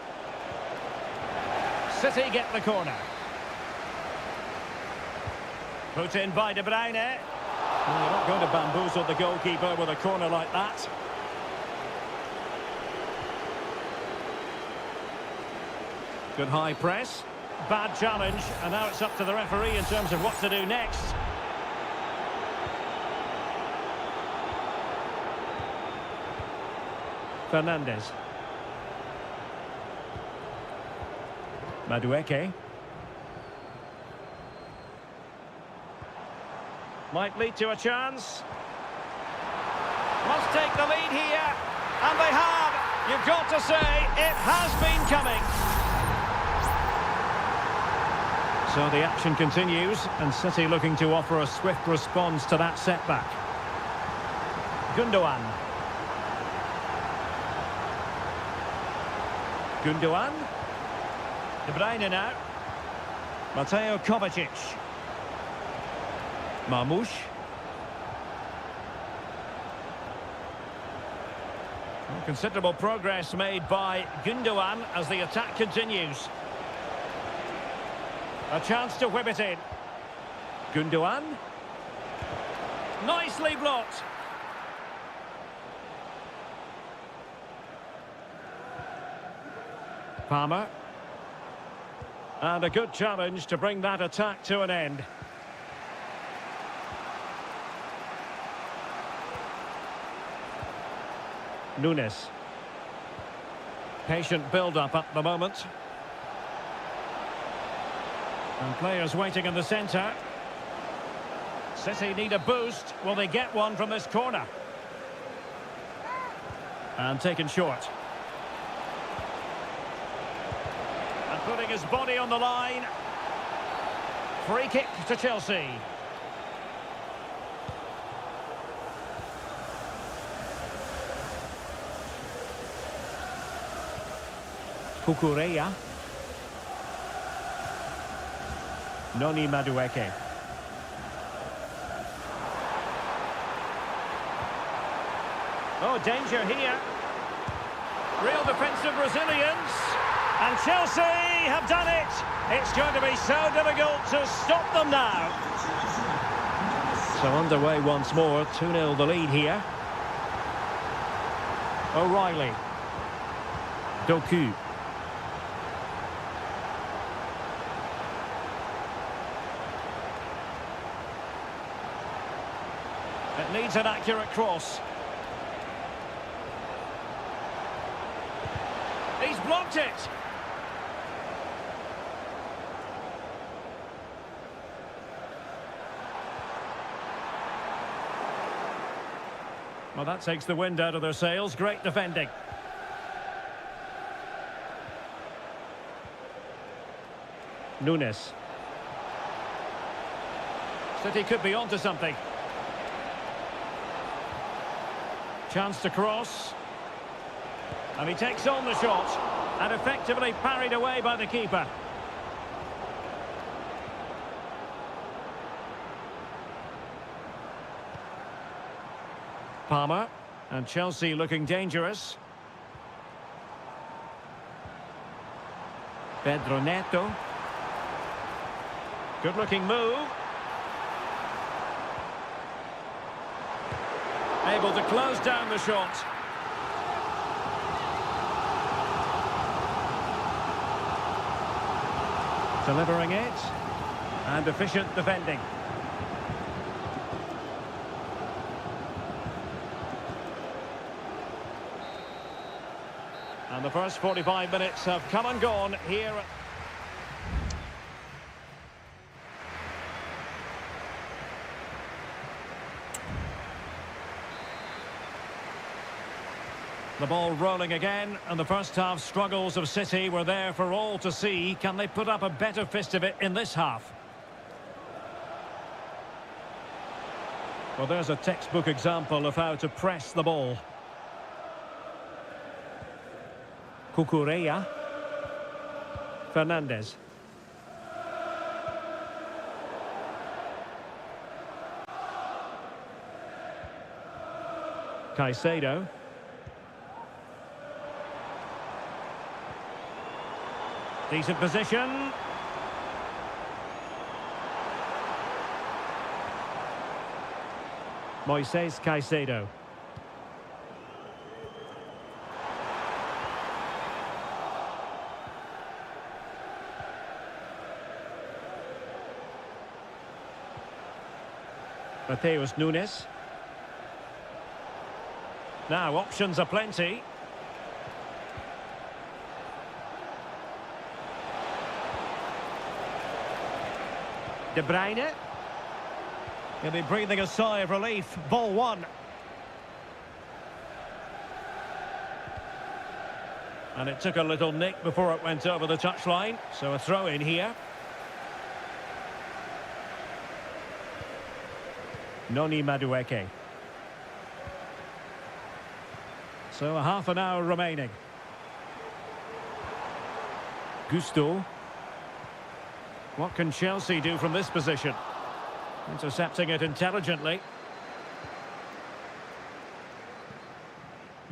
City get the corner. Put in by De Bruyne. Well, you're not going to bamboozle the goalkeeper with a corner like that. Good high press. Bad challenge. And now it's up to the referee in terms of what to do next. Fernandez. Madueke. Might lead to a chance. Must take the lead here. And they have. You've got to say, it has been coming. So the action continues, and City looking to offer a swift response to that setback. Gundogan. Gundogan. De Bruyne now. Mateo Kovacic. Marmoush. Well, considerable progress made by Gundogan as the attack continues. A chance to whip it in. Gundogan. Nicely blocked. Palmer. And a good challenge to bring that attack to an end. Nunes. Patient build-up at the moment. And players waiting in the centre. City need a boost. Will they get one from this corner? And taken short. And putting his body on the line. Free kick to Chelsea. Kukureya. Noni Madueke. Oh, danger here. Real defensive resilience. And Chelsea have done it. It's going to be so difficult to stop them now. So underway once more. 2-0 the lead here. O'Reilly. Doku. It needs an accurate cross. He's blocked it. Well, that takes the wind out of their sails. Great defending. Nunes. City could be onto something. Chance to cross. And he takes on the shot. And effectively parried away by the keeper. Palmer. And Chelsea looking dangerous. Pedro Neto. Good looking move. Able to close down the shot. Delivering it. And efficient defending. And the first 45 minutes have come and gone here. The ball rolling again, and the first half struggles of City were there for all to see. Can they put up a better fist of it in this half? Well, there's a textbook example of how to press the ball. Cucurella. Fernandez. Caicedo. Decent position. Moises Caicedo. Mateus Nunes. Now options are plenty. De Bruyne. He'll be breathing a sigh of relief. Ball one. And it took a little nick before it went over the touchline. So a throw in here. Noni Madueke. So a half an hour remaining. Gusto. What can Chelsea do from this position? Intercepting it intelligently.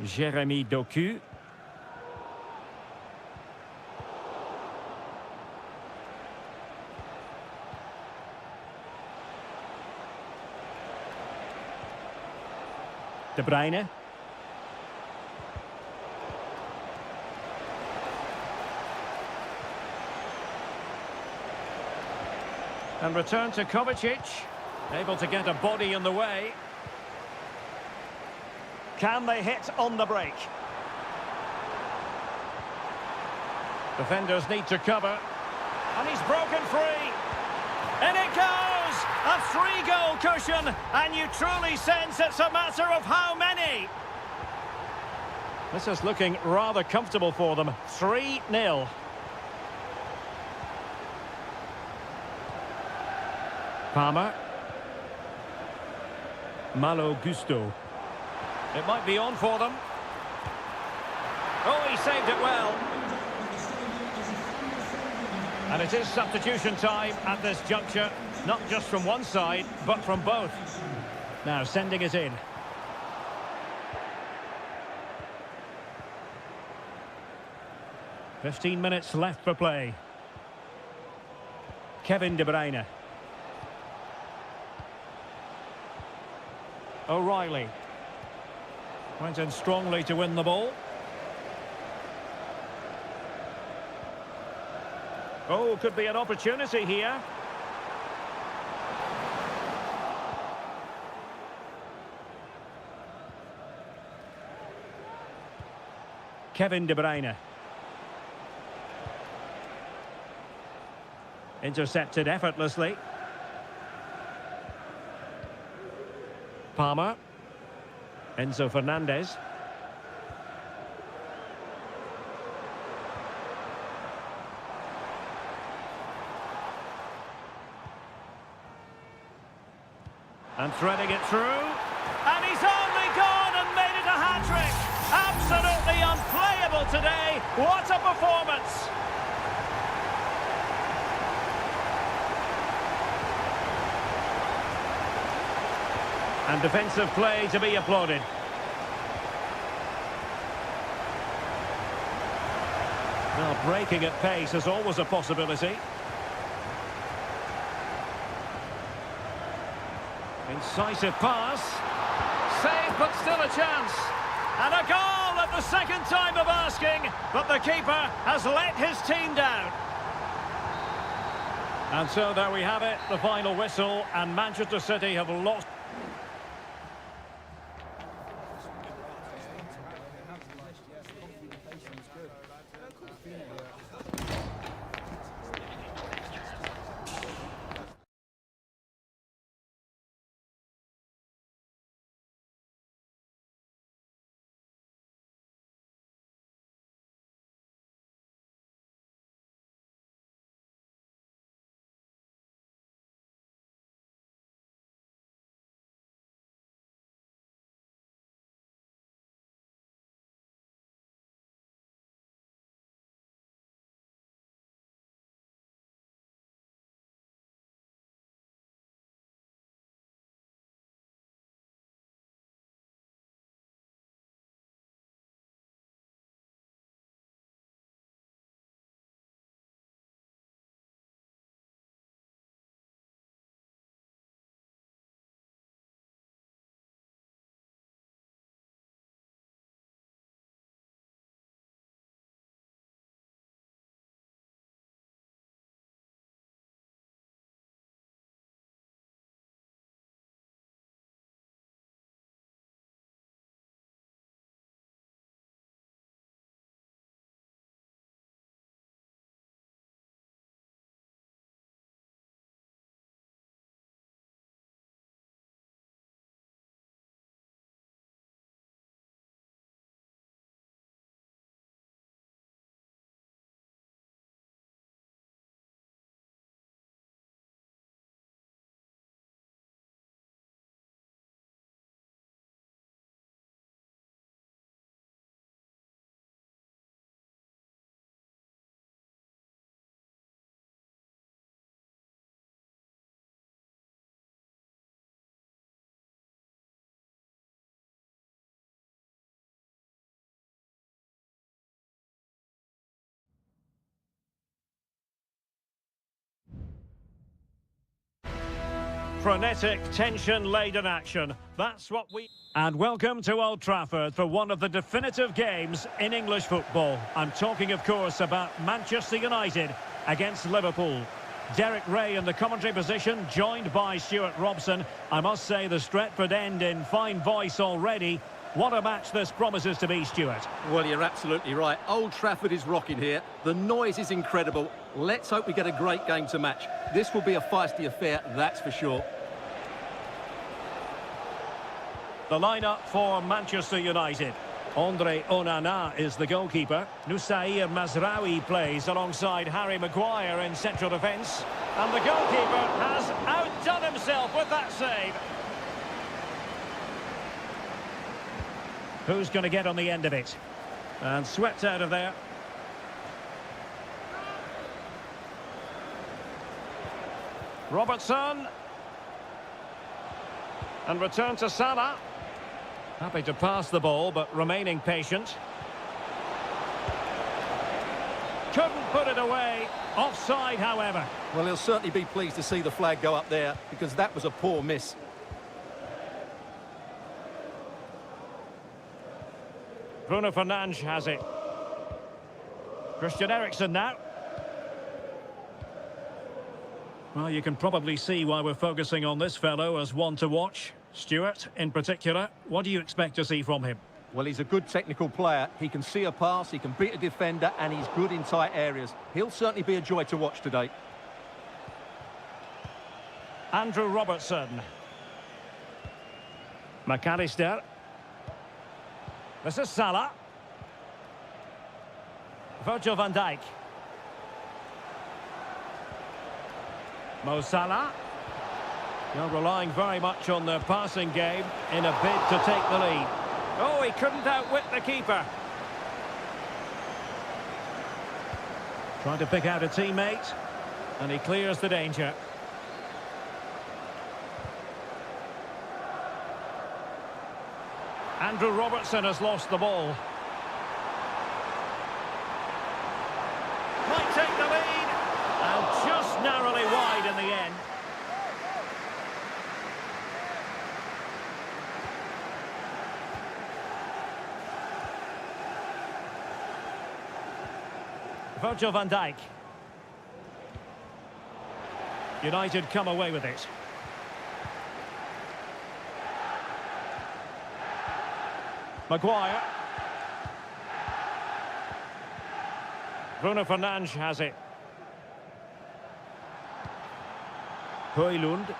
Jeremy Doku. De Bruyne. And return to Kovacic. Able to get a body in the way. Can they hit on the break? Defenders need to cover. And he's broken free. And it goes! A 3-goal cushion. And you truly sense it's a matter of how many. This is looking rather comfortable for them. 3-0. Palmer. Malo Gusto. It might be on for them. Oh, he saved it well. And it is substitution time at this juncture. Not just from one side, but from both. Now sending it in. "15 minutes left for play. Kevin De Bruyne. O'Reilly. Went in strongly to win the ball. Oh, could be an opportunity here. Kevin De Bruyne. Intercepted effortlessly. Palmer. Enzo Fernandez. And threading it through. And he's only gone and made it a hat-trick. Absolutely unplayable today. What a performance. And defensive play to be applauded. Well, breaking at pace is always a possibility. Incisive pass. Save, but still a chance. And a goal at the second time of asking, but the keeper has let his team down. And so there we have it, the final whistle, and Manchester City have lost. Frenetic, tension-laden action. That's what we... And welcome to Old Trafford for one of the definitive games in English football. I'm talking, of course, about Manchester United against Liverpool. Derek Ray in the commentary position, joined by Stuart Robson. I must say the Stretford end in fine voice already. What a match this promises to be, Stuart. Well, you're absolutely right. Old Trafford is rocking here. The noise is incredible. Let's hope we get a great game to match. This will be a feisty affair, that's for sure. The lineup for Manchester United. Andre Onana is the goalkeeper. Nusair Mazraoui plays alongside Harry Maguire in central defence. And the goalkeeper has outdone himself with that save. Who's going to get on the end of it? And swept out of there. Robertson. And return to Salah. Happy to pass the ball, but remaining patient. Couldn't put it away. Offside, however. Well, he'll certainly be pleased to see the flag go up there, because that was a poor miss. Bruno Fernandes has it. Christian Eriksen now. Well, you can probably see why we're focusing on this fellow as one to watch. Stuart, in particular, what do you expect to see from him? Well, he's a good technical player. He can see a pass, he can beat a defender, and he's good in tight areas. He'll certainly be a joy to watch today. Andrew Robertson. McAllister. This is Salah. Virgil van Dijk. Mo Salah. They're relying very much on their passing game in a bid to take the lead. Oh, he couldn't outwit the keeper. Trying to pick out a teammate, and he clears the danger. Andrew Robertson has lost the ball. Might take the lead, and just narrowly wide in the end. Virgil van Dijk. United come away with it. Maguire. Bruno Fernandes has it. Højlund.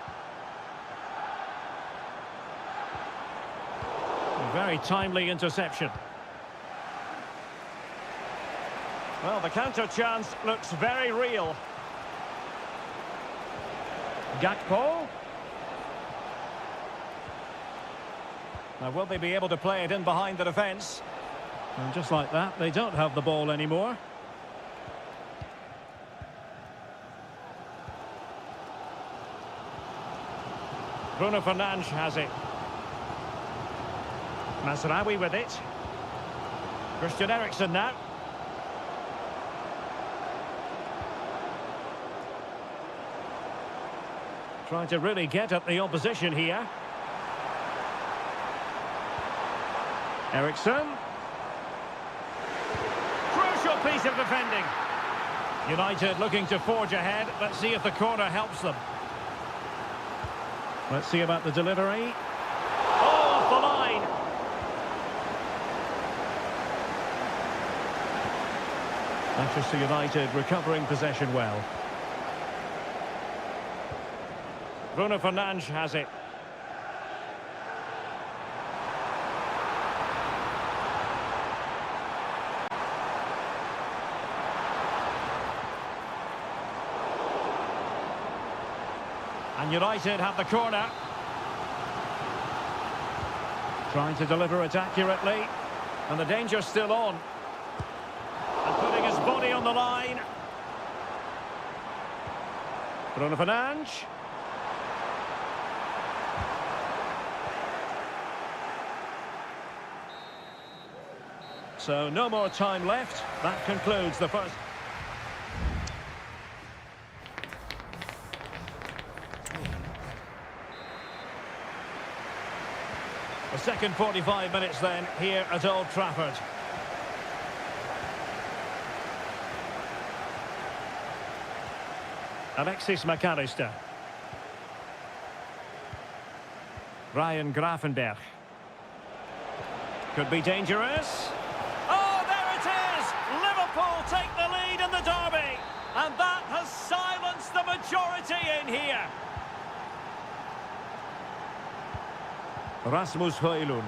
Very timely interception. Well, the counter chance looks very real. Gakpo. Now, will they be able to play it in behind the defence? And just like that, they don't have the ball anymore. Bruno Fernandes has it. Mazraoui with it. Christian Eriksen now. Trying to really get at the opposition here. Eriksen. Crucial piece of defending. United looking to forge ahead. Let's see if the corner helps them. Let's see about the delivery. Oh, off the line. Manchester United recovering possession well. Bruno Fernandes has it. And United have the corner. Trying to deliver it accurately. And the danger's still on. And putting his body on the line. Bruno Fernandes. So no more time left. That concludes the first. second 45 minutes then here at Old Trafford. Alexis McAllister. Ryan Grafenberg. Could be dangerous. Oh, there it is! Liverpool take the lead in the derby. And that has silenced the majority in here. Rasmus Højlund.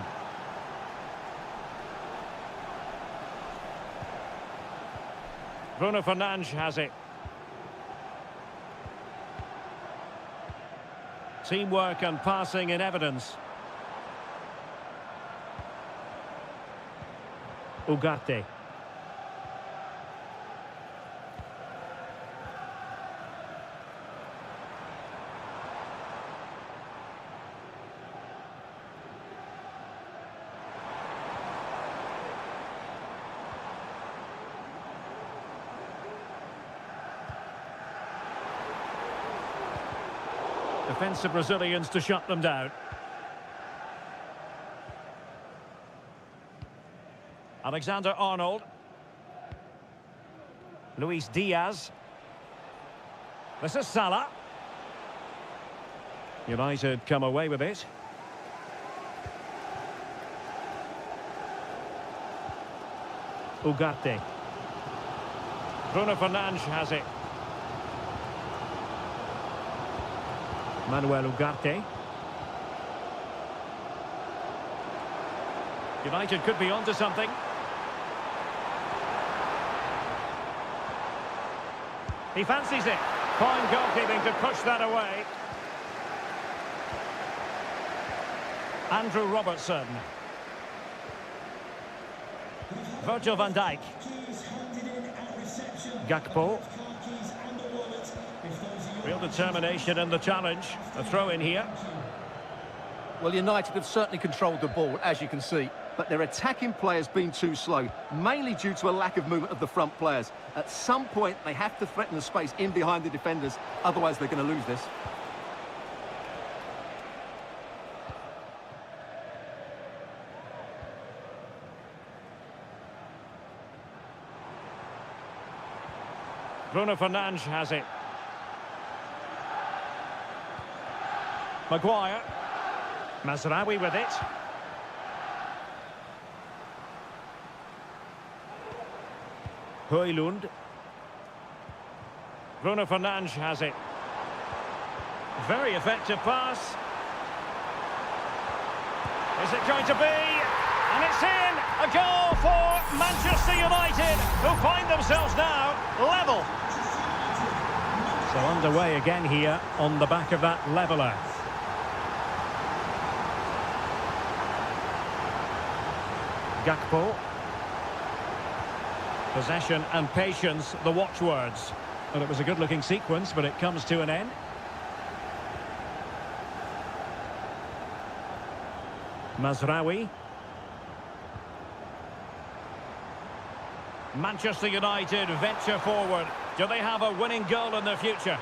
Bruno Fernandes has it. Teamwork and passing in evidence. Ugarte. Defensive Brazilians to shut them down. Alexander-Arnold. Luis Diaz. This is Salah. United come away with it. Ugarte. Bruno Fernandes has it. Manuel Ugarte. United could be onto something. He fancies it. Fine goalkeeping to push that away. Andrew Robertson. Virgil van Dijk. Gakpo. Real determination in the challenge. A throw in here. Well, United have certainly controlled the ball, as you can see, but their attacking players been too slow, mainly due to a lack of movement of the front players. At some point, they have to threaten the space in behind the defenders, otherwise they're going to lose this. Bruno Fernandes has it. Maguire. Mazraoui with it. Højlund. Bruno Fernandes has it. Very effective pass. Is it going to be? And it's in! A goal for Manchester United, who find themselves now level. So underway again here on the back of that leveller. Gakpo. Possession and patience, the watchwords. Well, it was a good-looking sequence, but it comes to an end. Mazraoui. Manchester United venture forward. Do they have a winning goal in their future?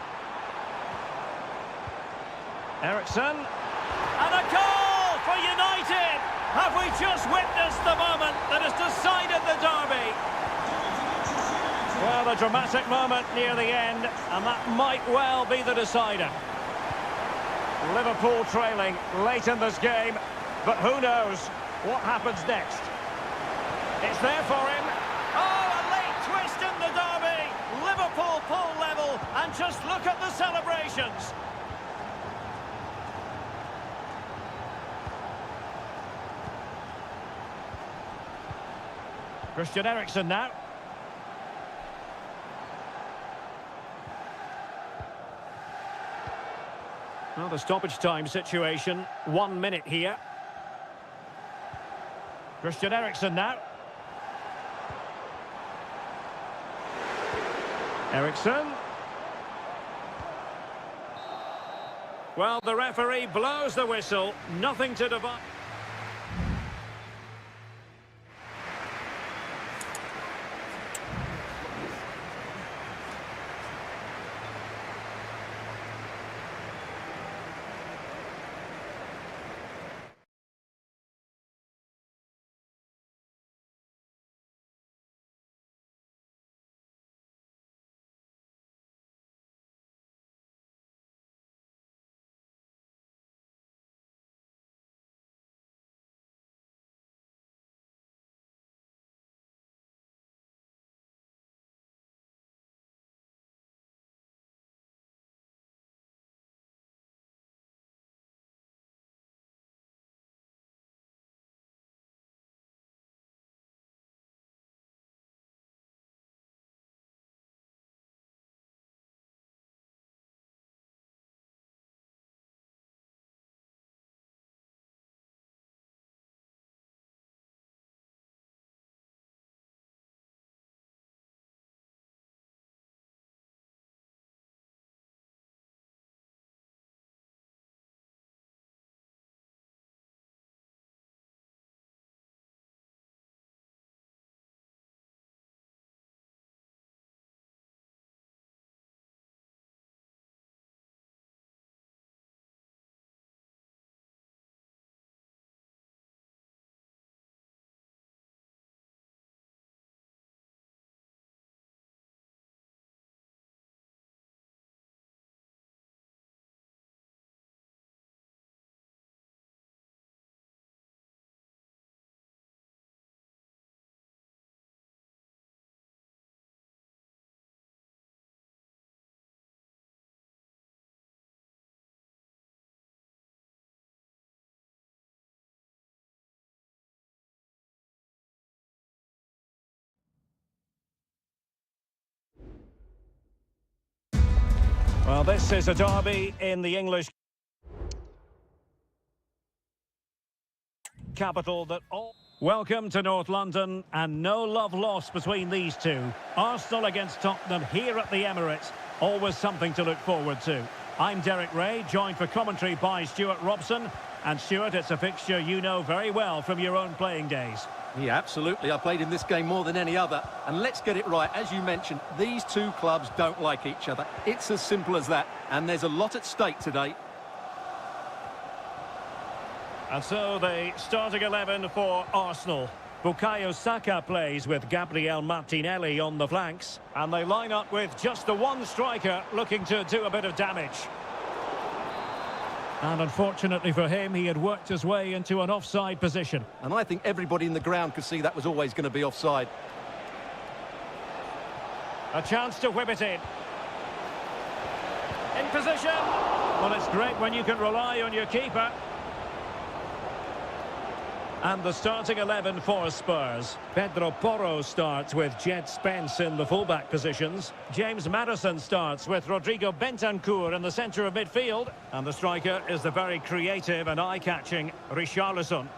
Eriksen. And a goal for United! Have we just witnessed the moment that has decided the derby? Well, a dramatic moment near the end, and that might well be the decider. Liverpool trailing late in this game, but who knows what happens next? It's there for him. Oh, a late twist in the derby. Liverpool pull level, and just look at the celebrations. Christian Eriksen now. Well, the stoppage time situation, 1 minute here. Christian Eriksen now. Eriksen. Well, the referee blows the whistle. Nothing to divide. Well, this is a derby in the English capital that all... Welcome to North London, and no love lost between these two. Arsenal against Tottenham here at the Emirates. Always something to look forward to. I'm Derek Ray, joined for commentary by Stuart Robson. And Stuart, it's a fixture you know very well from your own playing days. Yeah, absolutely. I played in this game more than any other. And let's get it right. As you mentioned, these two clubs don't like each other. It's as simple as that. And there's a lot at stake today. And so the starting 11 for Arsenal. Bukayo Saka plays with Gabriel Martinelli on the flanks. And they line up with just the one striker looking to do a bit of damage. And unfortunately for him, he had worked his way into an offside position. And I think everybody in the ground could see that was always going to be offside. A chance to whip it in. In position. Well, it's great when you can rely on your keeper. And the starting 11 for Spurs. Pedro Porro starts with Jed Spence in the fullback positions. James Maddison starts with Rodrigo Bentancur in the centre of midfield. And the striker is the very creative and eye-catching Richarlison.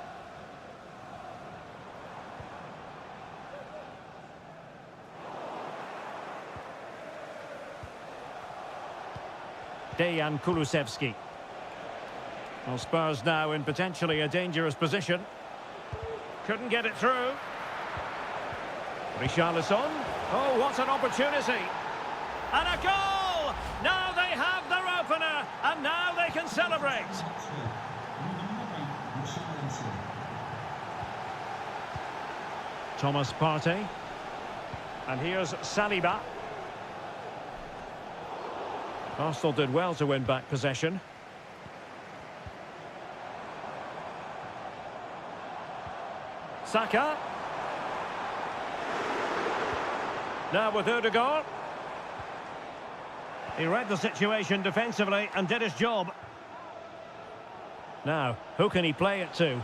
Dejan Kulusevski. Well, Spurs now in potentially a dangerous position. Couldn't get it through. Richarlison. Oh, what an opportunity. And a goal! Now they have their opener, and now they can celebrate. Thomas Partey. And here's Saliba. Arsenal did well to win back possession. Saka. Now with Odegaard. He read the situation defensively and did his job. Now, who can he play it to?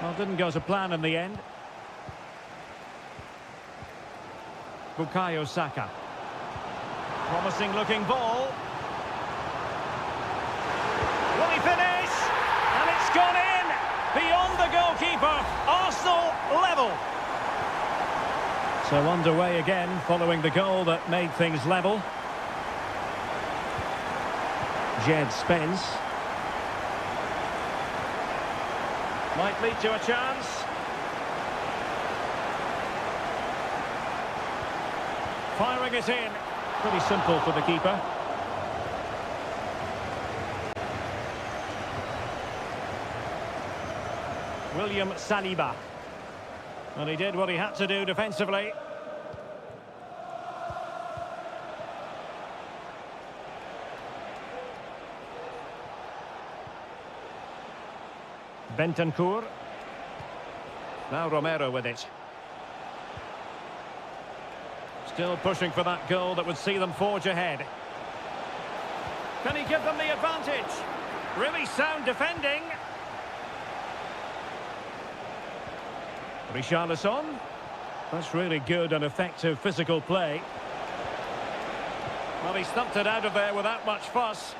Well, didn't go to plan in the end. Bukayo Saka. Promising looking ball. Will he finish? And it's gone in! Beyond the goalkeeper, Arsenal level. So underway again following the goal that made things level. Jed Spence. Might lead to a chance. Firing it in. Pretty simple for the keeper. William Saliba. And he did what he had to do defensively. Bentancur. Now Romero with it. Still pushing for that goal that would see them forge ahead. Can he give them the advantage? Really sound defending. Richarlison. That's really good and effective physical play. Well, he stumped it out of there without much fuss.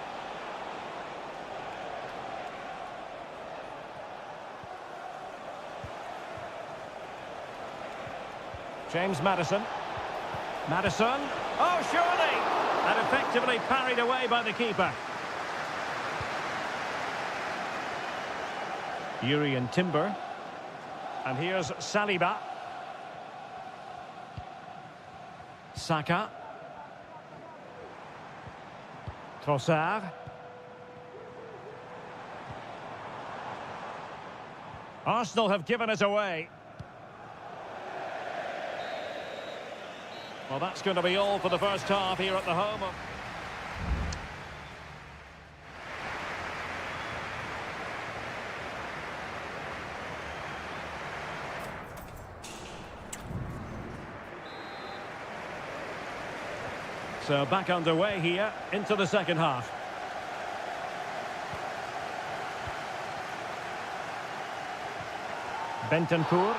James Maddison. Maddison. Oh, surely! And effectively parried away by the keeper. Urian Timber. And here's Saliba. Saka. Trossard. Arsenal have given it away. Well, that's going to be all for the first half here at the home of... So back underway here into the second half. Bentancur.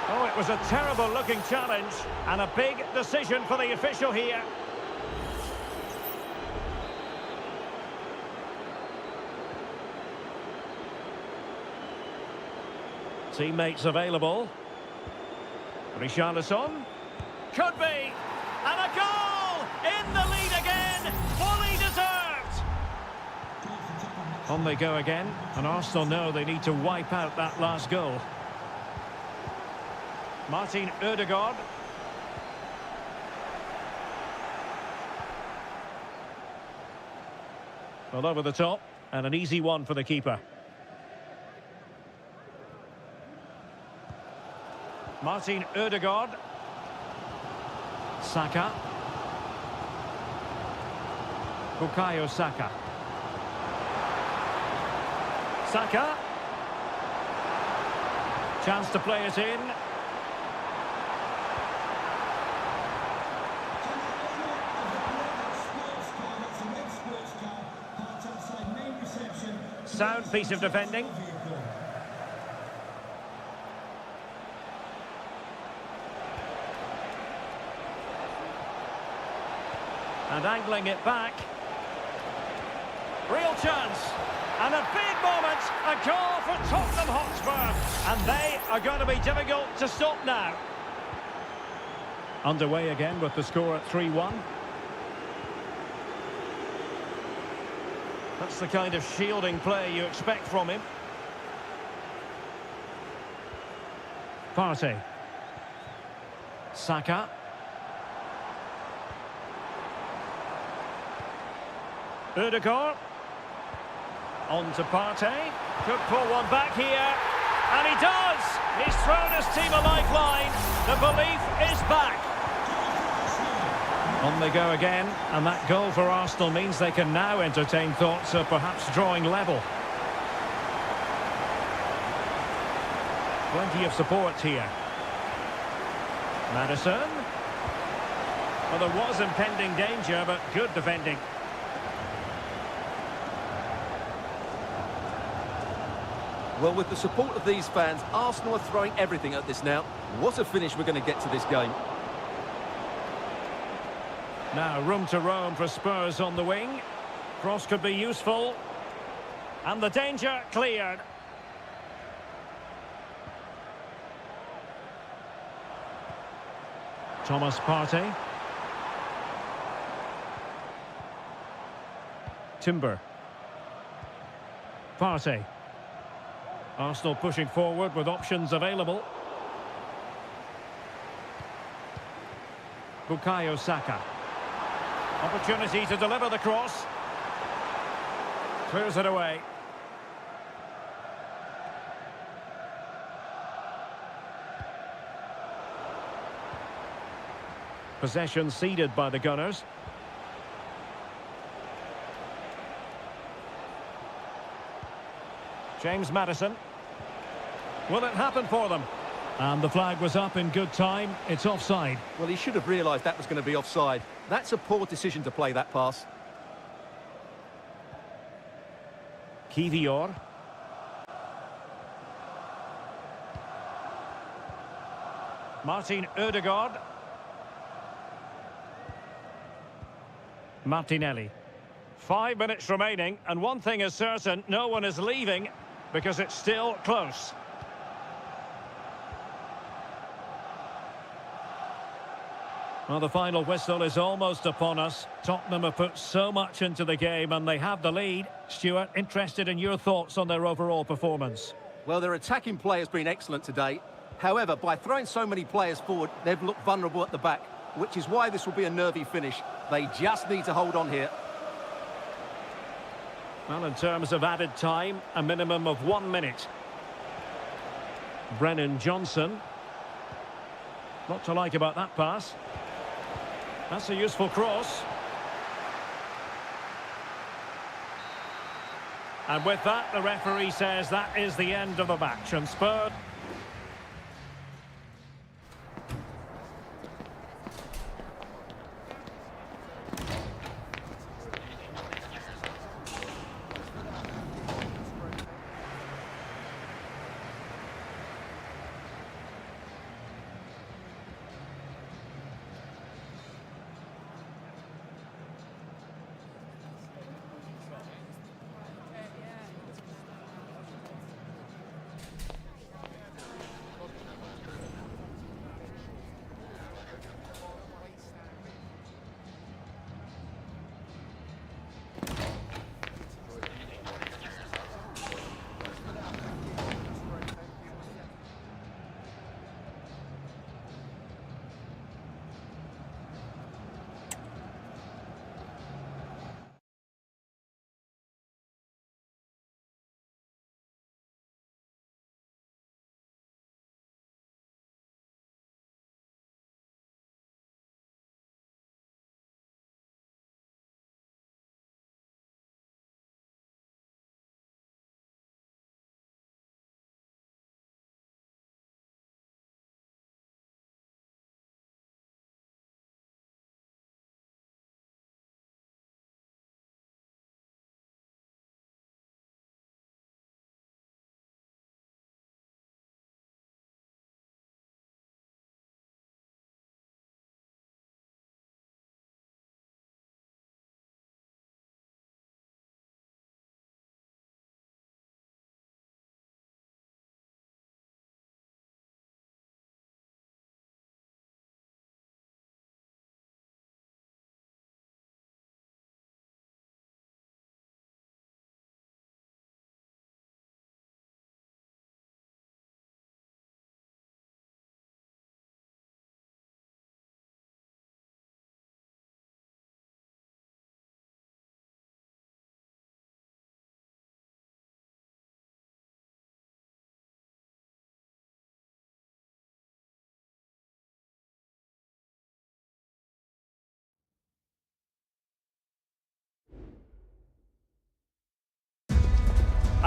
Oh, it was a terrible looking challenge and a big decision for the official here. Teammates available. Richarlison. Could be. And a goal! In the lead again! Fully deserved! On they go again. And Arsenal know they need to wipe out that last goal. Martin Ødegaard. Well, over the top. And an easy one for the keeper. Martin Ødegaard. Saka. Bukayo Saka. Saka. Chance to play it in. Sound piece of defending. And angling it back. Real chance. And a big moment. A goal for Tottenham Hotspur. And they are going to be difficult to stop now. Underway again with the score at 3-1. That's the kind of shielding play you expect from him. Partey. Saka. Ødegaard. On to Partey. Could pull one back here. And he does! He's thrown his team a lifeline. The belief is back. On they go again, and that goal for Arsenal means they can now entertain thoughts of perhaps drawing level. Plenty of support here. Maddison. Well, there was impending danger, but good defending. Well, with the support of these fans, Arsenal are throwing everything at this now. What a finish we're going to get to this game. Now, room to roam for Spurs on the wing. Cross could be useful. And the danger cleared. Thomas Partey. Timber. Partey. Arsenal pushing forward with options available. Bukayo Saka. Opportunity to deliver the cross. Clears it away. Possession ceded by the Gunners. James Maddison. Will it happen for them? And the flag was up in good time. It's offside. Well, he should have realised that was going to be offside. That's a poor decision to play that pass. Kivior. Martin Ødegaard. Martinelli. 5 minutes remaining, and one thing is certain, no one is leaving because it's still close. Well, the final whistle is almost upon us. Tottenham have put so much into the game and they have the lead. Stuart, interested in your thoughts on their overall performance? Well, their attacking play has been excellent today. However, by throwing so many players forward, they've looked vulnerable at the back, which is why this will be a nervy finish. They just need to hold on here. Well, in terms of added time, a minimum of 1 minute. Brennan Johnson. Not to like about that pass. That's a useful cross. And with that, the referee says that is the end of the match. And Spurs...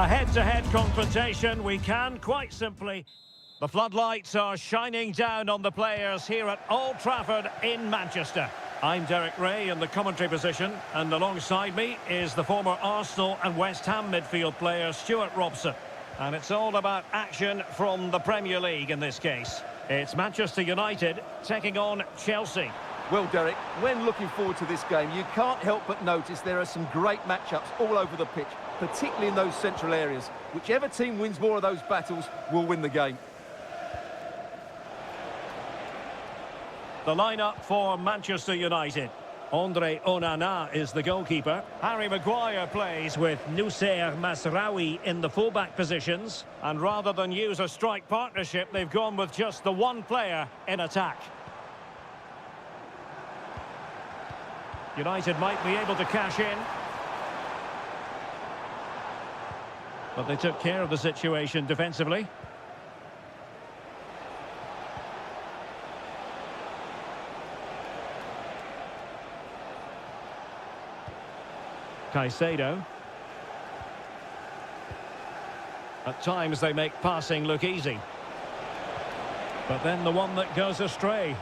A head-to-head confrontation, we can quite simply. The floodlights are shining down on the players here at Old Trafford in Manchester. I'm Derek Ray in the commentary position, and alongside me is the former Arsenal and West Ham midfield player Stuart Robson. And it's all about action from the Premier League in this case. It's Manchester United taking on Chelsea. Well, Derek, when looking forward to this game, you can't help but notice there are some great matchups all over the pitch, particularly in those central areas. Whichever team wins more of those battles will win the game. The lineup for Manchester United. Andre Onana is the goalkeeper. Harry Maguire plays with Noussair Masraoui in the fullback positions. And rather than use a strike partnership, they've gone with just the one player in attack. United might be able to cash in. But they took care of the situation defensively. Caicedo. At times they make passing look easy. But then the one that goes astray.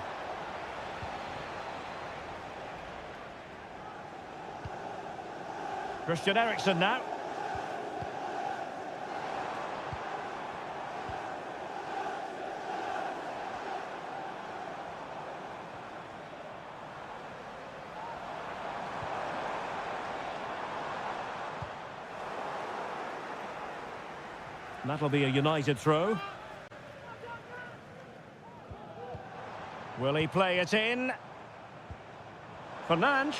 Christian Eriksen now. That'll be a United throw. Will he play it in? Fernandes.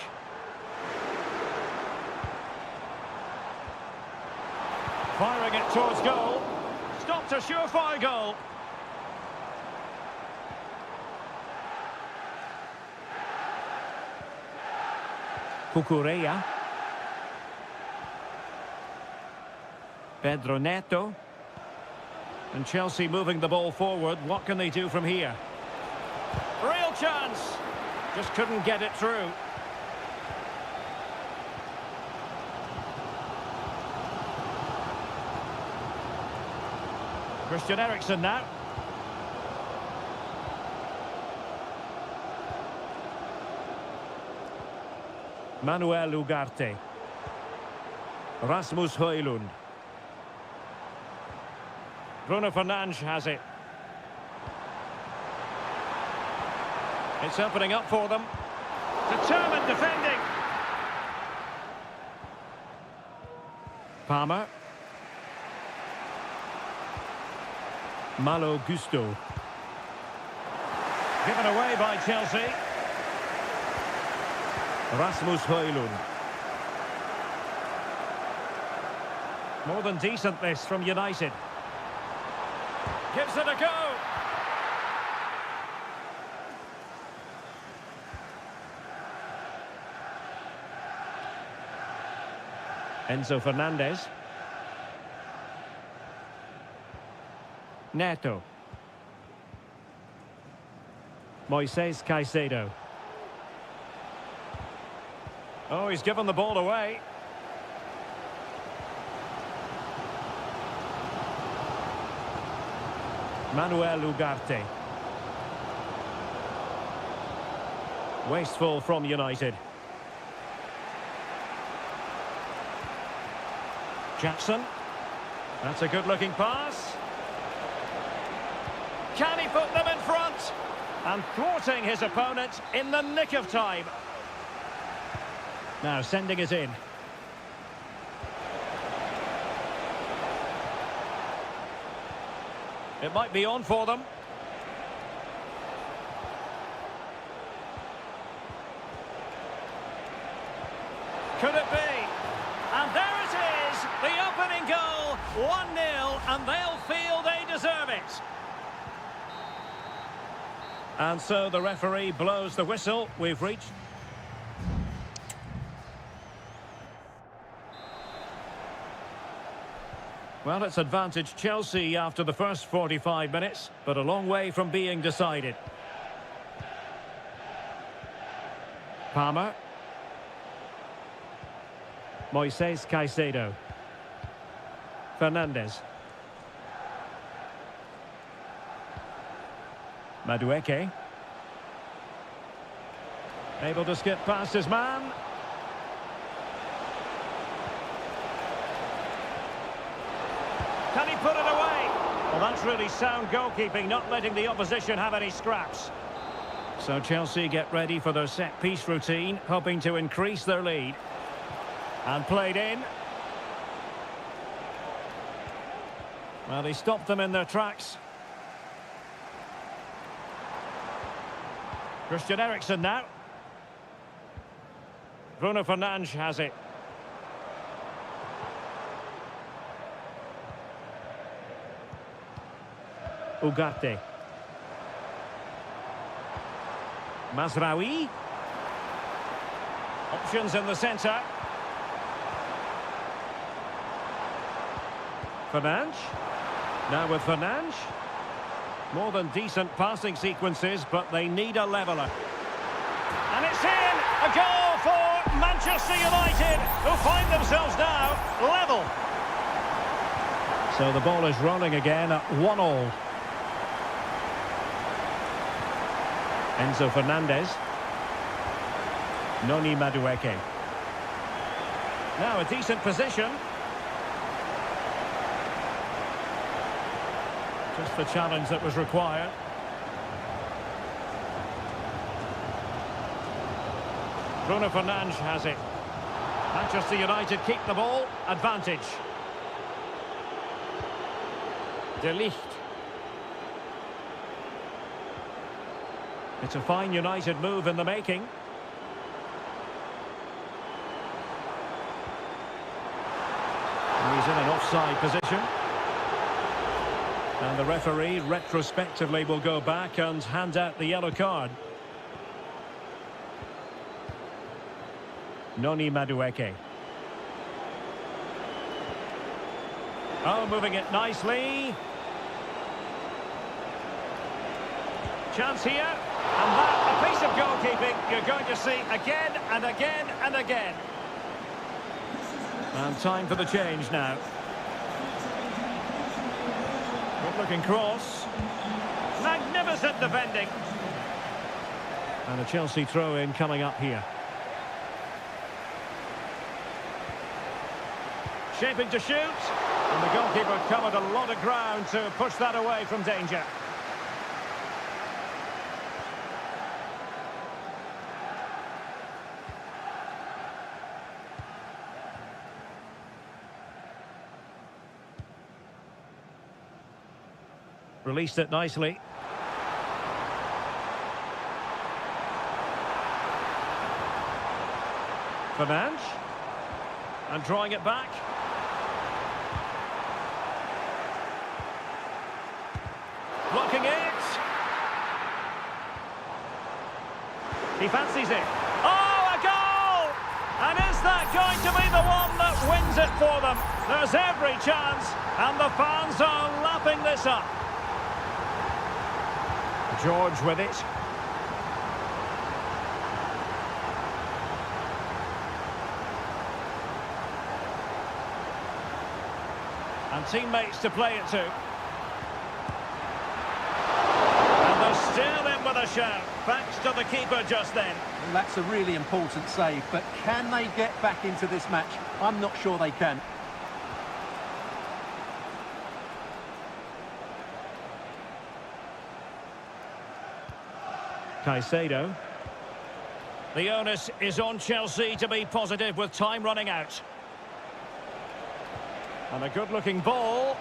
Firing it towards goal. Stopped a surefire goal. Cucurella. Pedro Neto. And Chelsea moving the ball forward. What can they do from here? Real chance. Just couldn't get it through. Christian Eriksen now. Manuel Ugarte. Rasmus Højlund. Bruno Fernandes has it. It's opening up for them. Determined defending. Palmer. Malo Gusto. Given away by Chelsea. Rasmus Højlund. More than decent this from United. Gives it a go. Enzo Fernandez. Neto. Moises Caicedo. Oh, he's given the ball away. Manuel Ugarte. Wasteful from United. Jackson. That's a good-looking pass. Can he put them in front? And thwarting his opponent in the nick of time. Now sending it in. It might be on for them. Could it be? And there it is, the opening goal, 1-0, and they'll feel they deserve it. And so the referee blows the whistle. We've reached... Well, it's advantage Chelsea after the first 45 minutes, but a long way from being decided. Palmer. Moises Caicedo. Fernandez. Madueke. Able to skip past his man. Can he put it away? Well, that's really sound goalkeeping, not letting the opposition have any scraps. So Chelsea get ready for their set-piece routine, hoping to increase their lead. And played in. Well, he stopped them in their tracks. Christian Eriksen now. Bruno Fernandes has it. Ugarte. Mazraoui. Options in the centre. Fernandes. Now with Fernandes. More than decent passing sequences, but they need a leveller. And it's in! A goal for Manchester United, who find themselves now level. So the ball is rolling again at 1-1. Enzo Fernandez. Noni Madueke. Now a decent position. Just the challenge that was required. Bruno Fernandes has it. Manchester United keep the ball. Advantage. De Ligt. It's a fine United move in the making. And he's in an offside position. And the referee retrospectively will go back and hand out the yellow card. Noni Madueke. Oh, moving it nicely. Chance here. And that, a piece of goalkeeping you're going to see again and again and again. And time for the change now. Good-looking cross. Magnificent defending. And a Chelsea throw-in coming up here. Shaping to shoot. And the goalkeeper covered a lot of ground to push that away from danger. Released it nicely. Fernandes. And drawing it back. Blocking it. He fancies it. Oh, a goal! And is that going to be the one that wins it for them? There's every chance, and the fans are lapping this up. George with it. And teammates to play it to. And they're still in with a shout. Thanks to the keeper just then. Well, that's a really important save, but can they get back into this match? I'm not sure they can. Caicedo. The onus is on Chelsea to be positive with time running out. And a good-looking ball.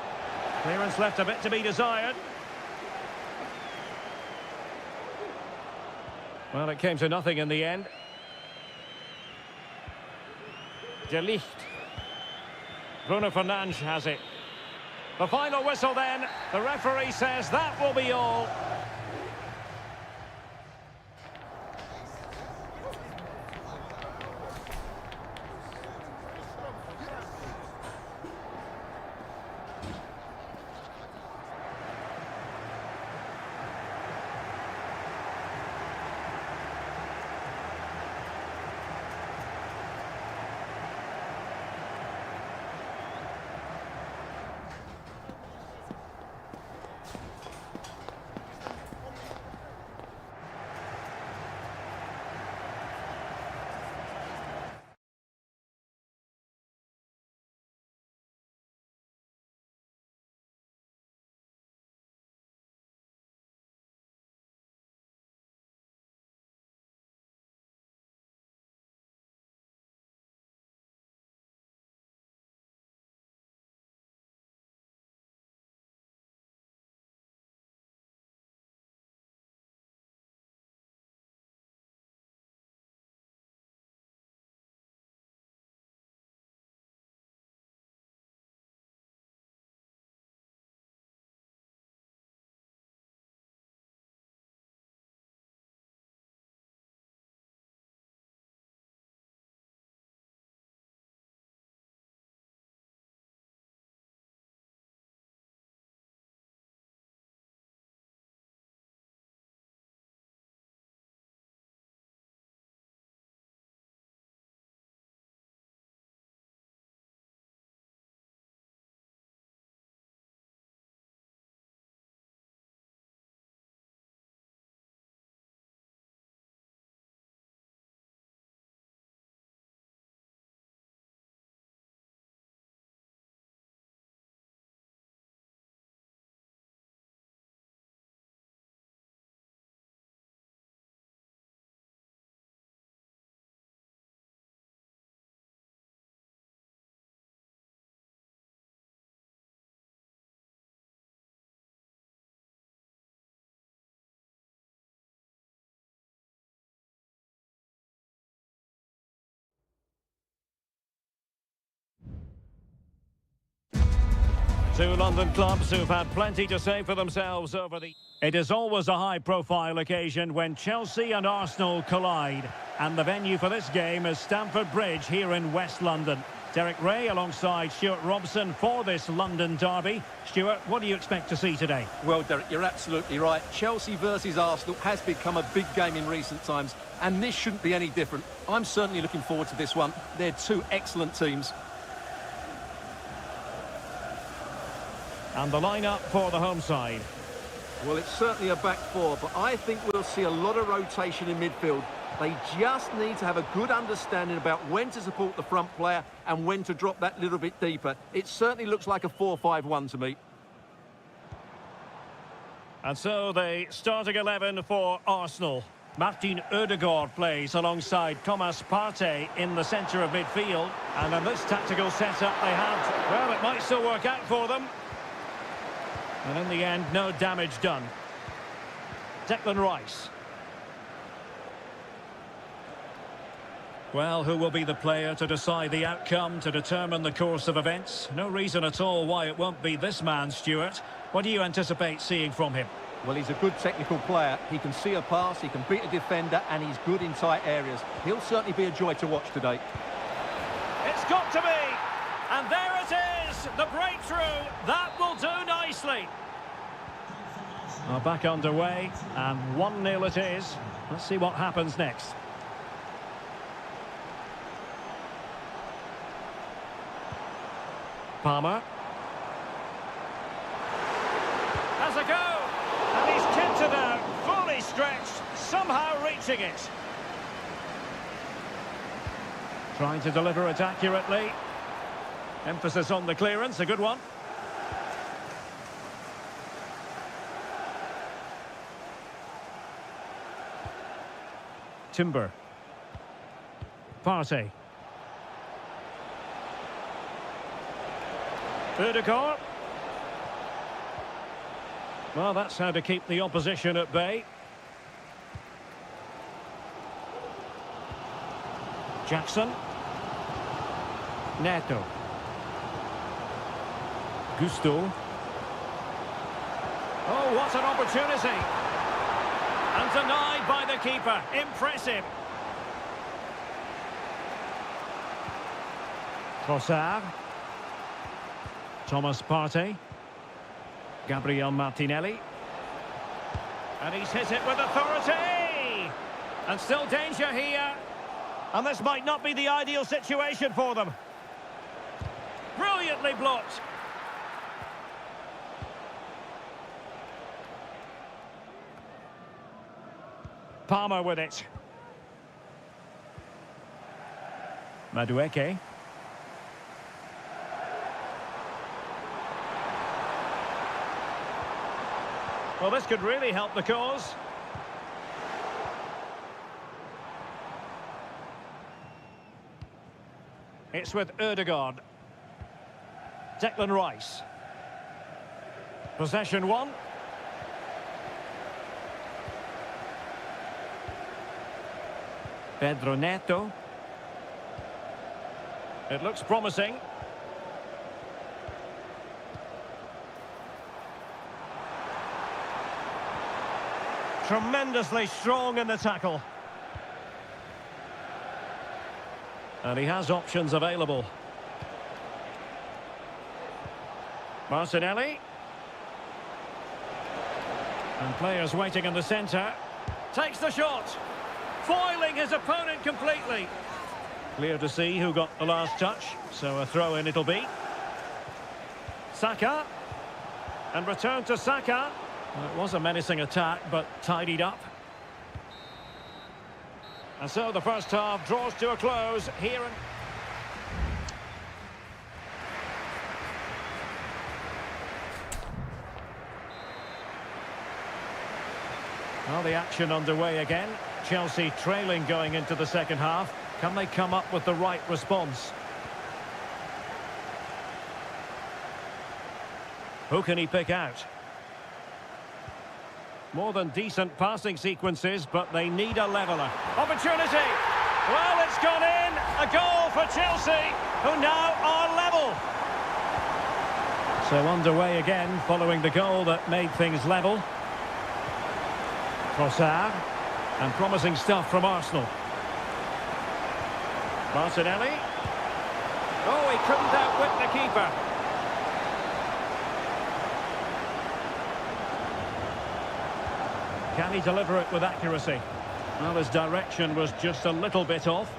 Clearance left a bit to be desired. Well, it came to nothing in the end. De Ligt. Bruno Fernandes has it. The final whistle then. The referee says that will be all. Two London clubs who've had plenty to say for themselves over the... It is always a high-profile occasion when Chelsea and Arsenal collide. And the venue for this game is Stamford Bridge here in West London. Derek Ray alongside Stuart Robson for this London derby. Stuart, what do you expect to see today? Well, Derek, you're absolutely right. Chelsea versus Arsenal has become a big game in recent times, and this shouldn't be any different. I'm certainly looking forward to this one. They're two excellent teams. And the lineup for the home side. Well, it's certainly a back four, but I think we'll see a lot of rotation in midfield. They just need to have a good understanding about when to support the front player and when to drop that little bit deeper. It certainly looks like a 4-5-1 to me. And so the starting 11 for Arsenal. Martin Ødegaard plays alongside Thomas Partey in the centre of midfield. And in this tactical setup they have, well, it might still work out for them. And in the end, no damage done. Declan Rice. Well, who will be the player to decide the outcome, to determine the course of events? No reason at all why it won't be this man, Stuart. What do you anticipate seeing from him? Well, he's a good technical player. He can see a pass, he can beat a defender, and he's good in tight areas. He'll certainly be a joy to watch today. It's got to be! And there it is! The breakthrough! That will do nicely! Well, back underway, and 1-0 it is. Let's see what happens next. Palmer. Has a go! And he's kicked it out, fully stretched, somehow reaching it. Trying to deliver it accurately. Emphasis on the clearance, a good one. Timber. Partey. Ødegaard. Well, that's how to keep the opposition at bay. Jackson. Neto. Gusto. Oh, what an opportunity. And denied by the keeper. Impressive. Trossard. Thomas Partey. Gabriel Martinelli. And he's hit it with authority. And still danger here. And this might not be the ideal situation for them. Brilliantly blocked. Palmer with it. Madueke. Well, this could really help the cause. It's with Ødegaard. Declan Rice. Possession one. Pedro Neto. It looks promising. Tremendously strong in the tackle. And he has options available. Martinelli. And players waiting in the centre. Takes the shot. Foiling his opponent completely. Clear to see who got the last touch. So a throw-in it'll be. Saka. And return to Saka. Well, it was a menacing attack, but tidied up. And so the first half draws to a close here. Well, the action underway again. Chelsea trailing going into the second half. Can they come up with the right response? Who can he pick out? More than decent passing sequences, but they need a leveller. Opportunity! Well, it's gone in. A goal for Chelsea, who now are level. So underway again following the goal that made things level. Trossard, and promising stuff from Arsenal. Martinelli. Oh, he couldn't outwit the keeper. Can he deliver it with accuracy? Well, his direction was just a little bit off.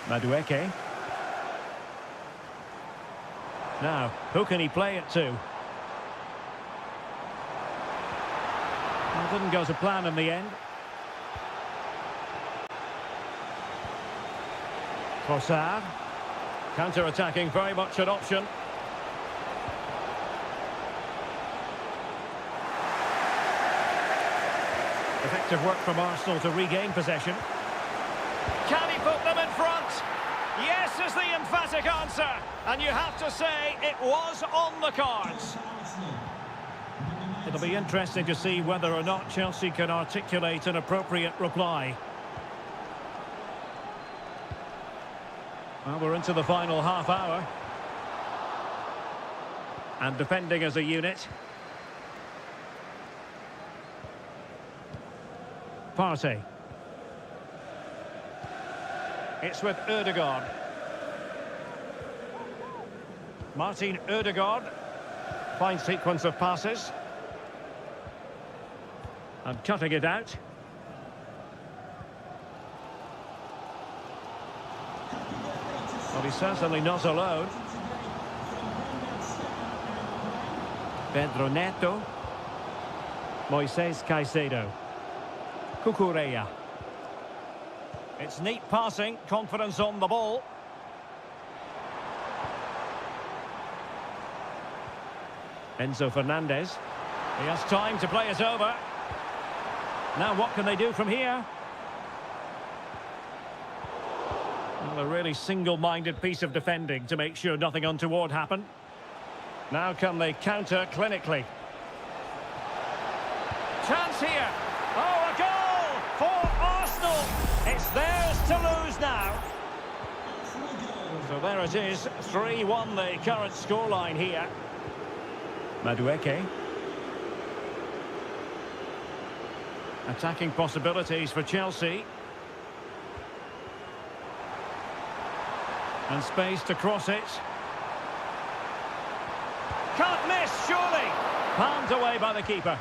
Madueke. Now, who can he play it to? Well, didn't go to plan in the end. Trossard. Counter-attacking, very much an option. Effective work from Arsenal to regain possession. Can he put them in front? Yes is the emphatic answer. And you have to say it was on the cards. It'll be interesting to see whether or not Chelsea can articulate an appropriate reply. Well, we're into the final half hour. And defending as a unit. Partey. It's with Ødegaard. Martin Ødegaard. Fine sequence of passes. And cutting it out. Well, he's certainly not alone. Pedro Neto. Moises Caicedo. Cucurella. It's neat passing, confidence on the ball. Enzo Fernandez. He has time to play it over. Now what can they do from here? Well, a really single-minded piece of defending to make sure nothing untoward happened. Now can they counter clinically? Chance here. Oh, a goal for Arsenal. It's theirs to lose now. So there it is, 3-1 the current scoreline here. Madueke. Attacking possibilities for Chelsea. And space to cross it. Can't miss, surely. Palmed away by the keeper.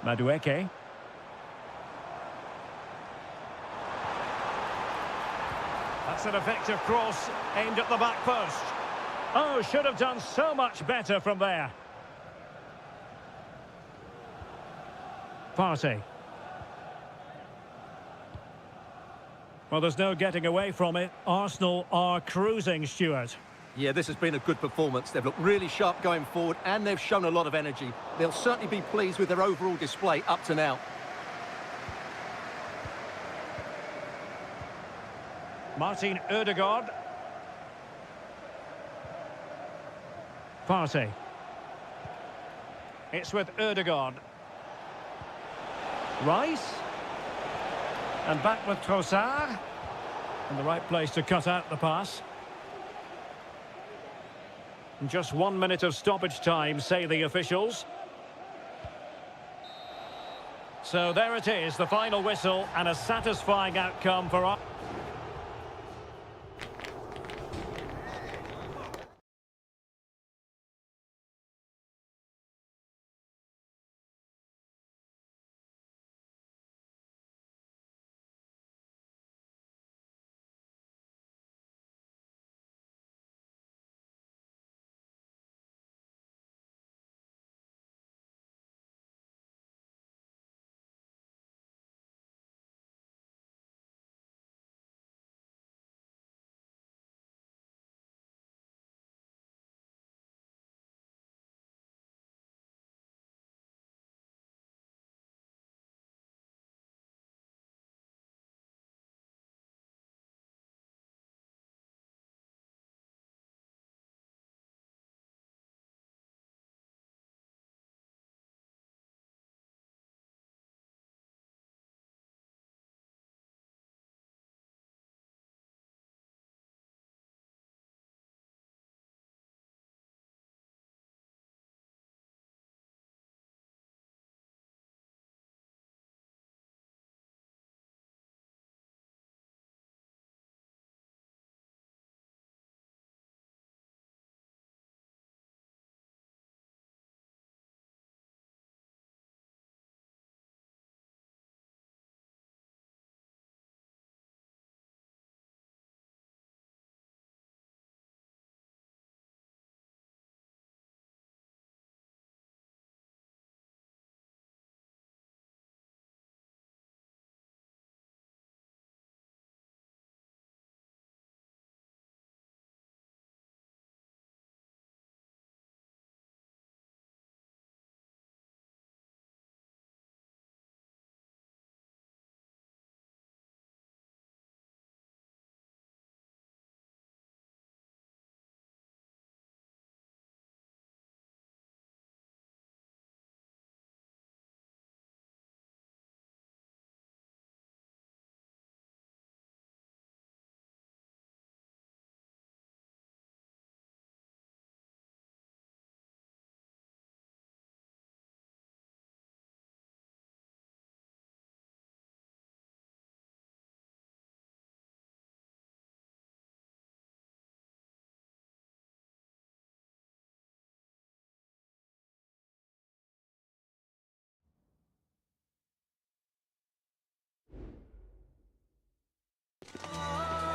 Madueke. That's an effective cross aimed at the back post. Oh, should have done so much better from there. Partey. Well, there's no getting away from it. Arsenal are cruising, Stuart. Yeah, this has been a good performance. They've looked really sharp going forward and they've shown a lot of energy. They'll certainly be pleased with their overall display up to now. Martin Ødegaard. Partey. It's with Ødegaard. Rice. And back with Trossard. In the right place to cut out the pass. And just 1 minute of stoppage time, say the officials. So there it is, the final whistle, and a satisfying outcome for us.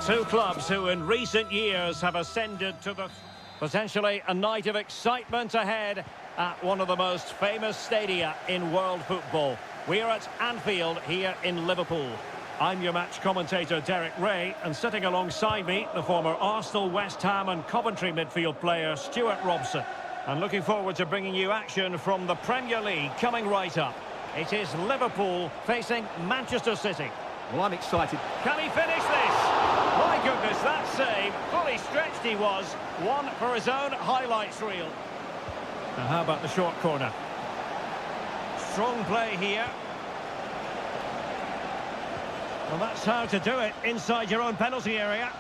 Two clubs who in recent years have ascended to the... Potentially a night of excitement ahead at one of the most famous stadia in world football. We're at Anfield here in Liverpool. I'm your match commentator Derek Ray, and sitting alongside me, the former Arsenal, West Ham and Coventry midfield player Stuart Robson. And looking forward to bringing you action from the Premier League coming right up. It is Liverpool facing Manchester City. Well, I'm excited. Can he finish this? My goodness, that save. Fully stretched he was. One for his own highlights reel. Now how about the short corner? Strong play here. Well, that's how to do it inside your own penalty area.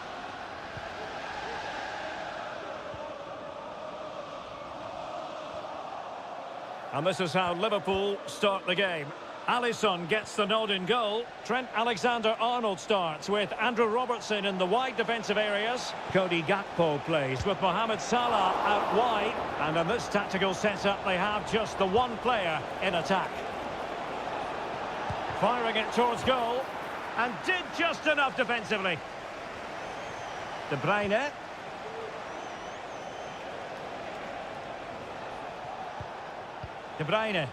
And this is how Liverpool start the game. Alisson gets the nod in goal. Trent Alexander-Arnold starts with Andrew Robertson in the wide defensive areas. Cody Gakpo plays with Mohamed Salah out wide. And in this tactical setup, they have just the one player in attack. Firing it towards goal. And did just enough defensively. De Bruyne. De Bruyne.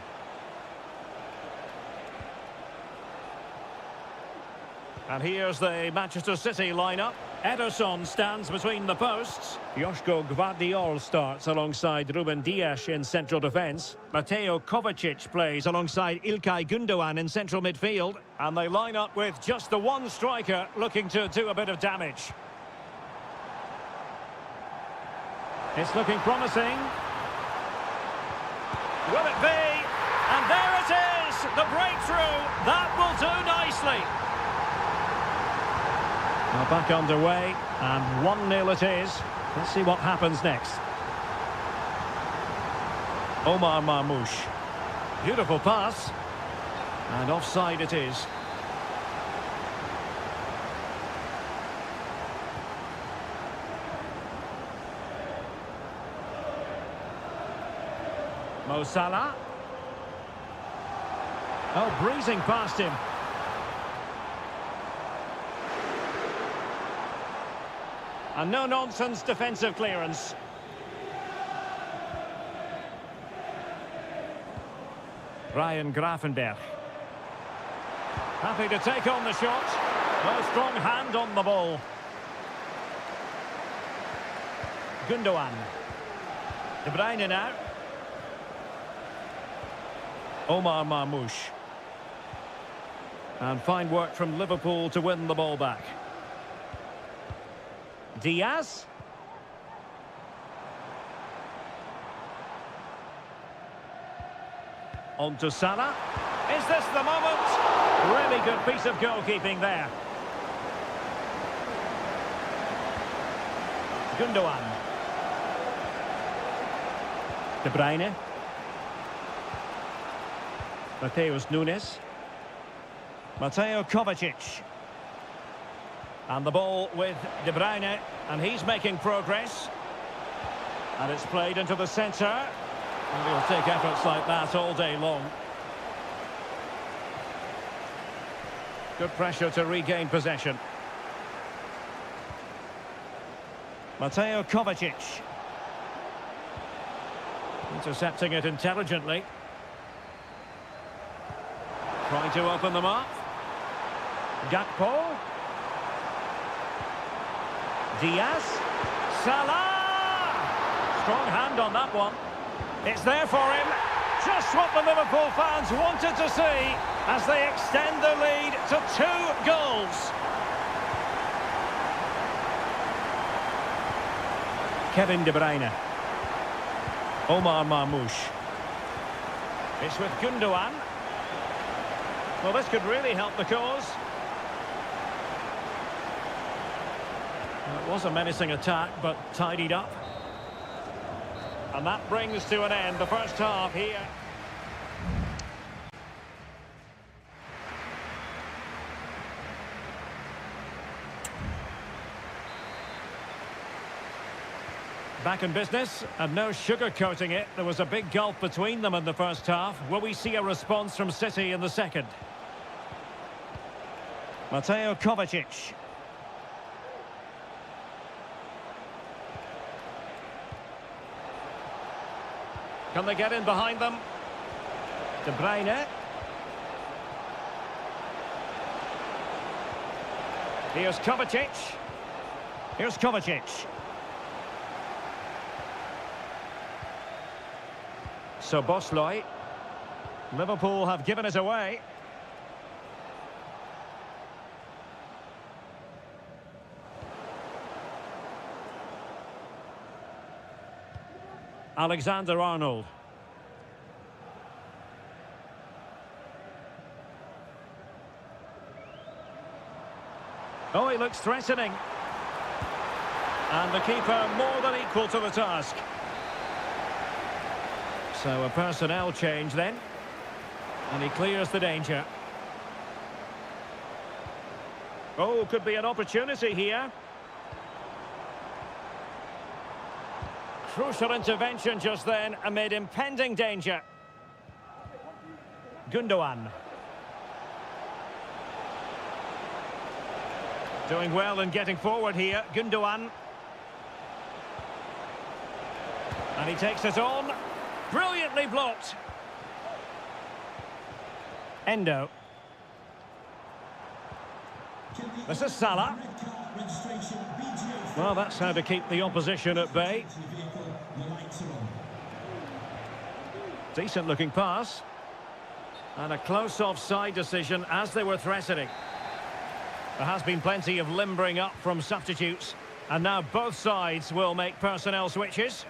And here's the Manchester City lineup. Ederson stands between the posts. Joško Gvardiol starts alongside Ruben Dias in central defence. Mateo Kovacic plays alongside Ilkay Gundogan in central midfield. And they line up with just the one striker looking to do a bit of damage. It's looking promising. Will it be? And there it is! The breakthrough! That will do nicely. Now back underway, and 1-0 it is. Let's see what happens next. Omar Marmoush. Beautiful pass. And offside it is. Mo Salah. Oh, breezing past him. And no-nonsense defensive clearance. Ryan Gravenberch. Happy to take on the shot. No strong hand on the ball. Gundogan. De Bruyne now. Omar Marmoush. And fine work from Liverpool to win the ball back. Diaz. On to Salah. Is this the moment? Really good piece of goalkeeping there. Gundogan. De Bruyne. Mateus Nunes. Mateo Kovacic. And the ball with De Bruyne, and he's making progress. And it's played into the centre. And he'll take efforts like that all day long. Good pressure to regain possession. Mateo Kovacic. Intercepting it intelligently. Trying to open them up. Gakpo. Diaz. Salah! Strong hand on that one. It's there for him. Just what the Liverpool fans wanted to see as they extend the lead to 2 goals. Kevin De Bruyne. Omar Marmoush. It's with Gundogan. Well, this could really help the cause. It was a menacing attack, but tidied up. And that brings to an end the first half here. Back in business, and no sugarcoating it. There was a big gulf between them in the first half. Will we see a response from City in the second? Mateo Kovacic. Can they get in behind them? De Bruyne. Here's Kovacic. Here's Kovacic. So Bosley. Liverpool have given it away. Alexander-Arnold. Oh, he looks threatening. And the keeper more than equal to the task. So a personnel change then. And he clears the danger. Oh, could be an opportunity here. Crucial intervention just then amid impending danger. Gundogan. Doing well in getting forward here, Gundogan. And he takes it on. Brilliantly blocked. Endo. This is Salah. Well, that's how to keep the opposition at bay. Decent looking pass. And a close offside decision as they were threatening. There has been plenty of limbering up from substitutes. And now both sides will make personnel switches.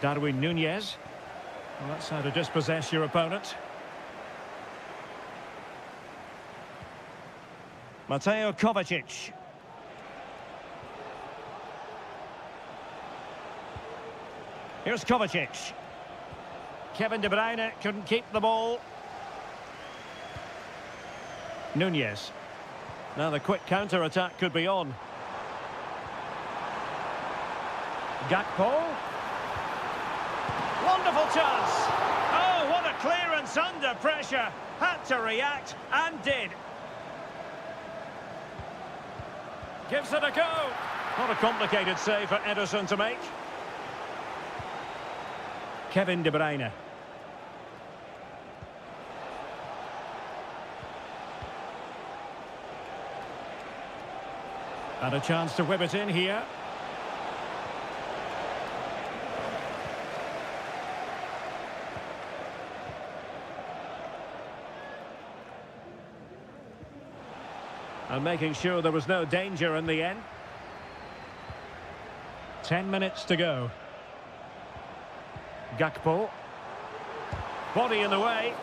Darwin Núñez. Well, that's how to dispossess your opponent. Mateo Kovacic. Here's Kovacic. Kevin De Bruyne couldn't keep the ball. Núñez. Now the quick counter-attack could be on. Gakpo. Wonderful chance. Oh, what a clearance under pressure. Had to react and did. Gives it a go. Not a complicated save for Ederson to make. Kevin De Bruyne. And a chance to whip it in here. And making sure there was no danger in the end. 10 minutes to go. Gakpo. Body in the way.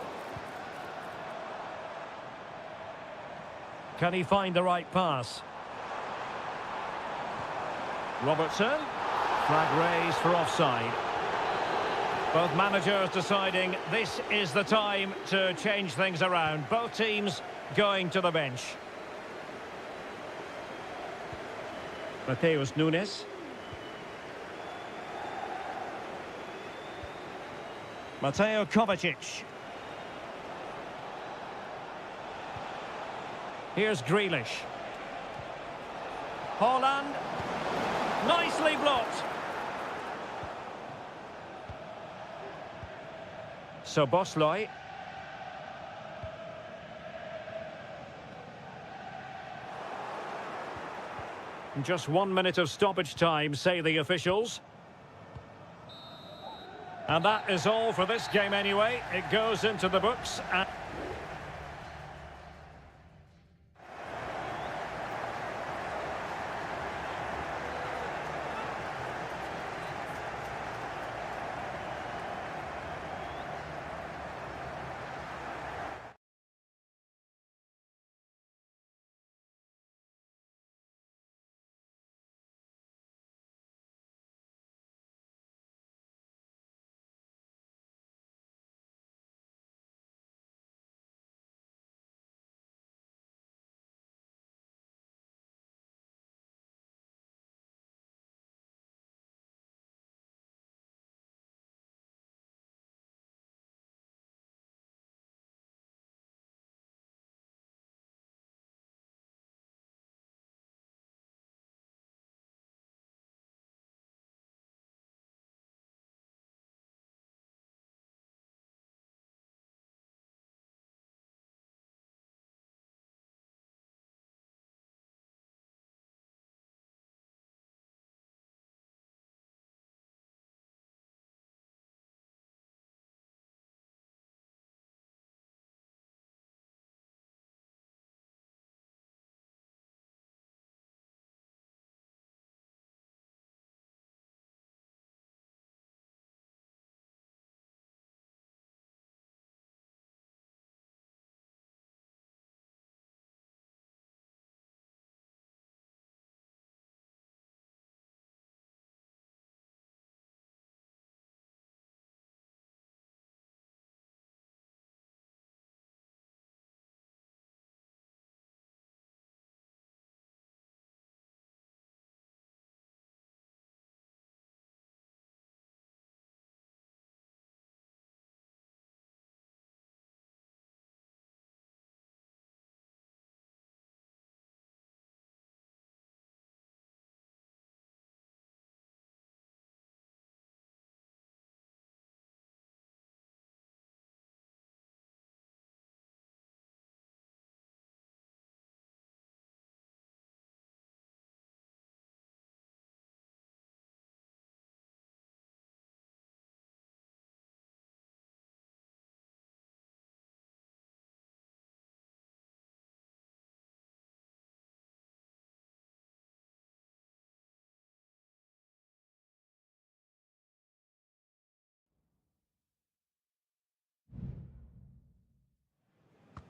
Can he find the right pass? Robertson. Flag raised for offside. Both managers deciding this is the time to change things around. Both teams going to the bench. Mateus Nunes. Mateo Kovacic. Here's Grealish. Haaland. Nicely blocked. So Bosley. Just 1 minute of stoppage time, say the officials. And that is all for this game anyway. It goes into the books.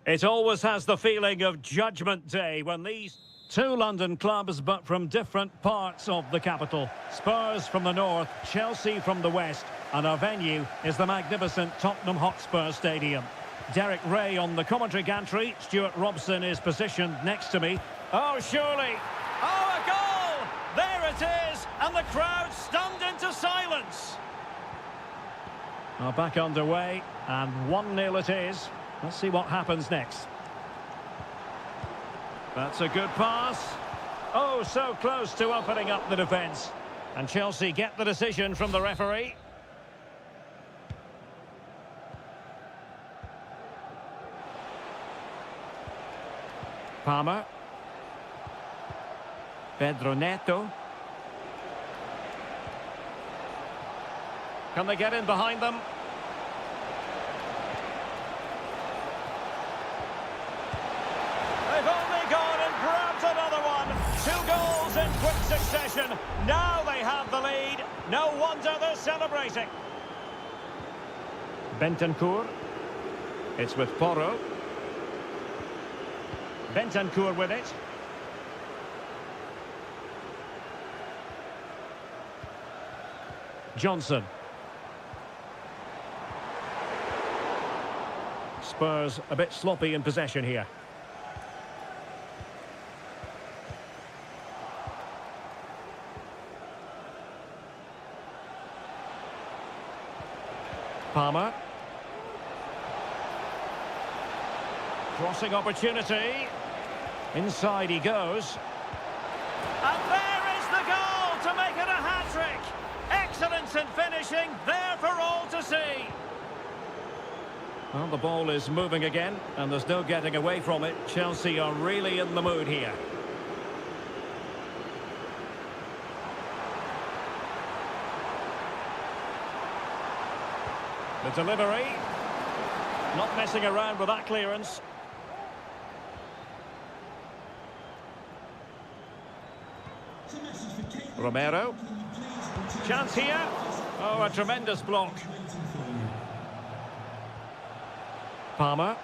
It always has the feeling of Judgment Day when these two London clubs, but from different parts of the capital. Spurs from the north, Chelsea from the west, and our venue is the magnificent Tottenham Hotspur Stadium. Derek Ray on the commentary gantry. Stuart Robson is positioned next to me. Oh, surely. Oh, a goal! There it is, and the crowd stunned into silence. Now back underway, and 1-0 it is. Let's see what happens next. That's a good pass. Oh, so close to opening up the defence. And Chelsea get the decision from the referee. Palmer. Pedro Neto. Can they get in behind them? They've only gone and grabbed another one. 2 goals in quick succession. Now they have the lead. No wonder they're celebrating. Bentancur. It's with Porro. Bentancur with it. Johnson. Spurs a bit sloppy in possession here. Palmer. Crossing opportunity. Inside he goes. And there is the goal to make it a hat-trick. Excellence in finishing, there for all to see. Well, the ball is moving again, and there's no getting away from it. Chelsea are really in the mood here. The delivery. Not messing around with that clearance. Romero. Chance here. Oh, a tremendous block. Palmer.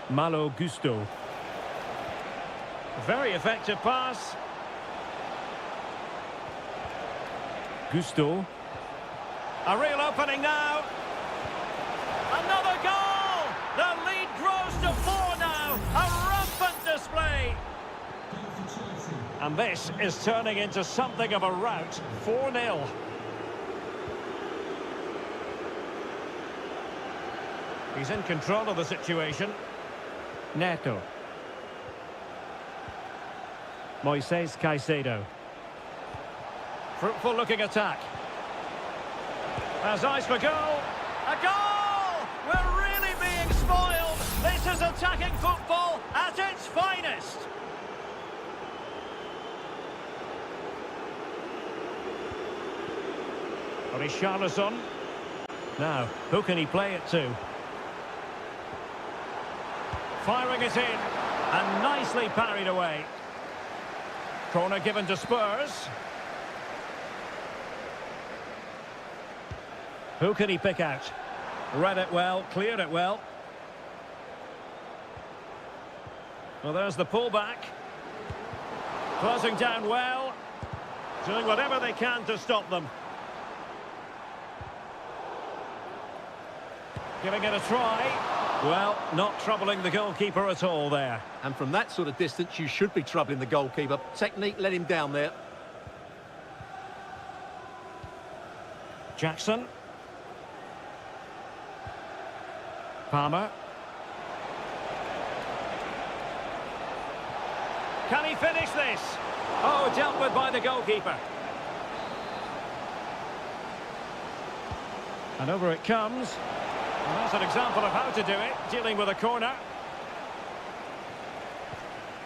Malo Gusto. Very effective pass. Gusto. A real opening now. Another goal! The lead grows to 4 now. A rampant display. And this is turning into something of a rout. 4-0. He's in control of the situation. Neto. Moises Caicedo. Fruitful looking attack. There's eyes for goal. A goal! We're really being spoiled. This is attacking football at its finest. Richarlison. Now, who can he play it to? Firing it in, and nicely parried away. Corner given to Spurs. Who can he pick out? Read it well, cleared it well. Well, there's the pullback. Closing down well. Doing whatever they can to stop them. Giving it a try. Well, not troubling the goalkeeper at all there. And from that sort of distance, you should be troubling the goalkeeper. Technique let him down there. Jackson. Palmer. Can he finish this? Oh, dealt with by the goalkeeper. And over it comes. And that's an example of how to do it, dealing with a corner.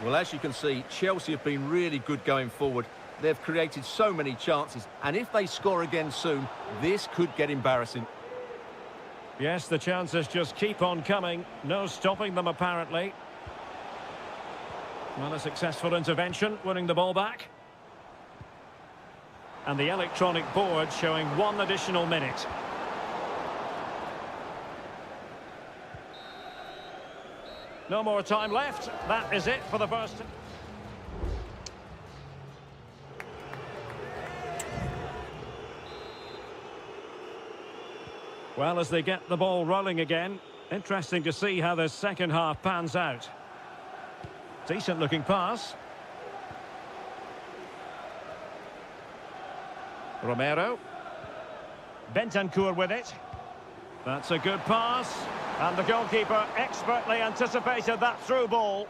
Well, as you can see, Chelsea have been really good going forward. They've created so many chances, and if they score again soon, this could get embarrassing. Yes, the chances just keep on coming. No stopping them, apparently. Well, a successful intervention, winning the ball back. And the electronic board showing 1 additional minute. No more time left. That is it for the first. Well, as they get the ball rolling again, interesting to see how the second half pans out. Decent looking pass. Romero. Bentancur with it. That's a good pass. And the goalkeeper expertly anticipated that through ball.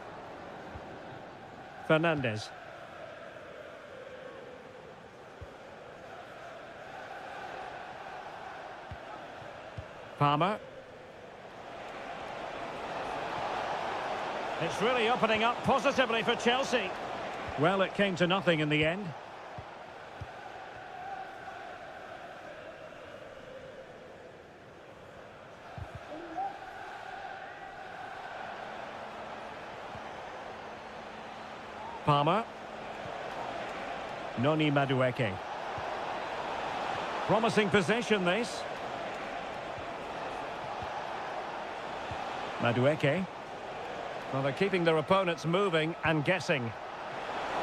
Fernandez. Palmer. It's really opening up positively for Chelsea. Well, it came to nothing in the end. Palmer. Noni Madueke. Promising possession, this. Madueke. Well, they're keeping their opponents moving and guessing.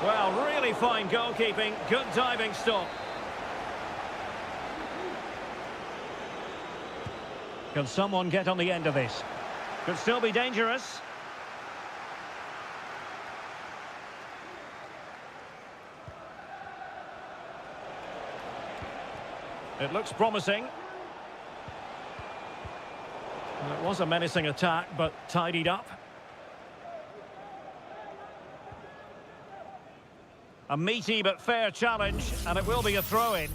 Well, really fine goalkeeping. Good diving stop. Can someone get on the end of this? Could still be dangerous. It looks promising. It was a menacing attack, but tidied up. A meaty but fair challenge, and it will be a throw-in.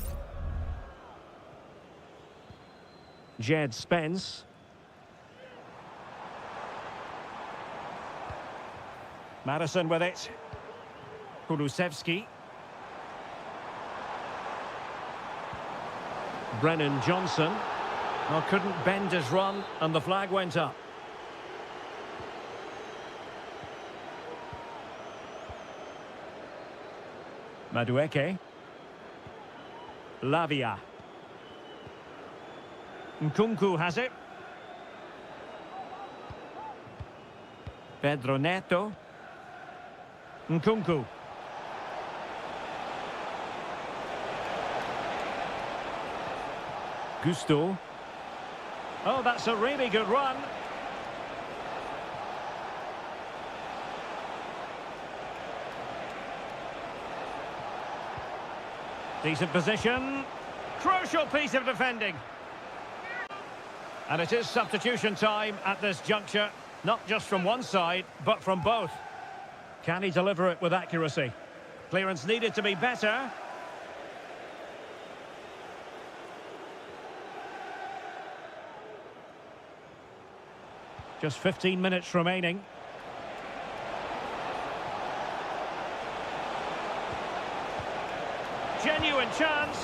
Jed Spence. Madison with it. Kulusevski. Brennan Johnson. Well, couldn't bend his run, and the flag went up. Madueke. Lavia. Nkunku has it. Pedro Neto. Nkunku. Gusto. Oh, that's a really good run. Decent position. Crucial piece of defending. And it is substitution time at this juncture. Not just from one side, but from both. Can he deliver it with accuracy? Clearance needed to be better. Just 15 minutes remaining. Genuine chance.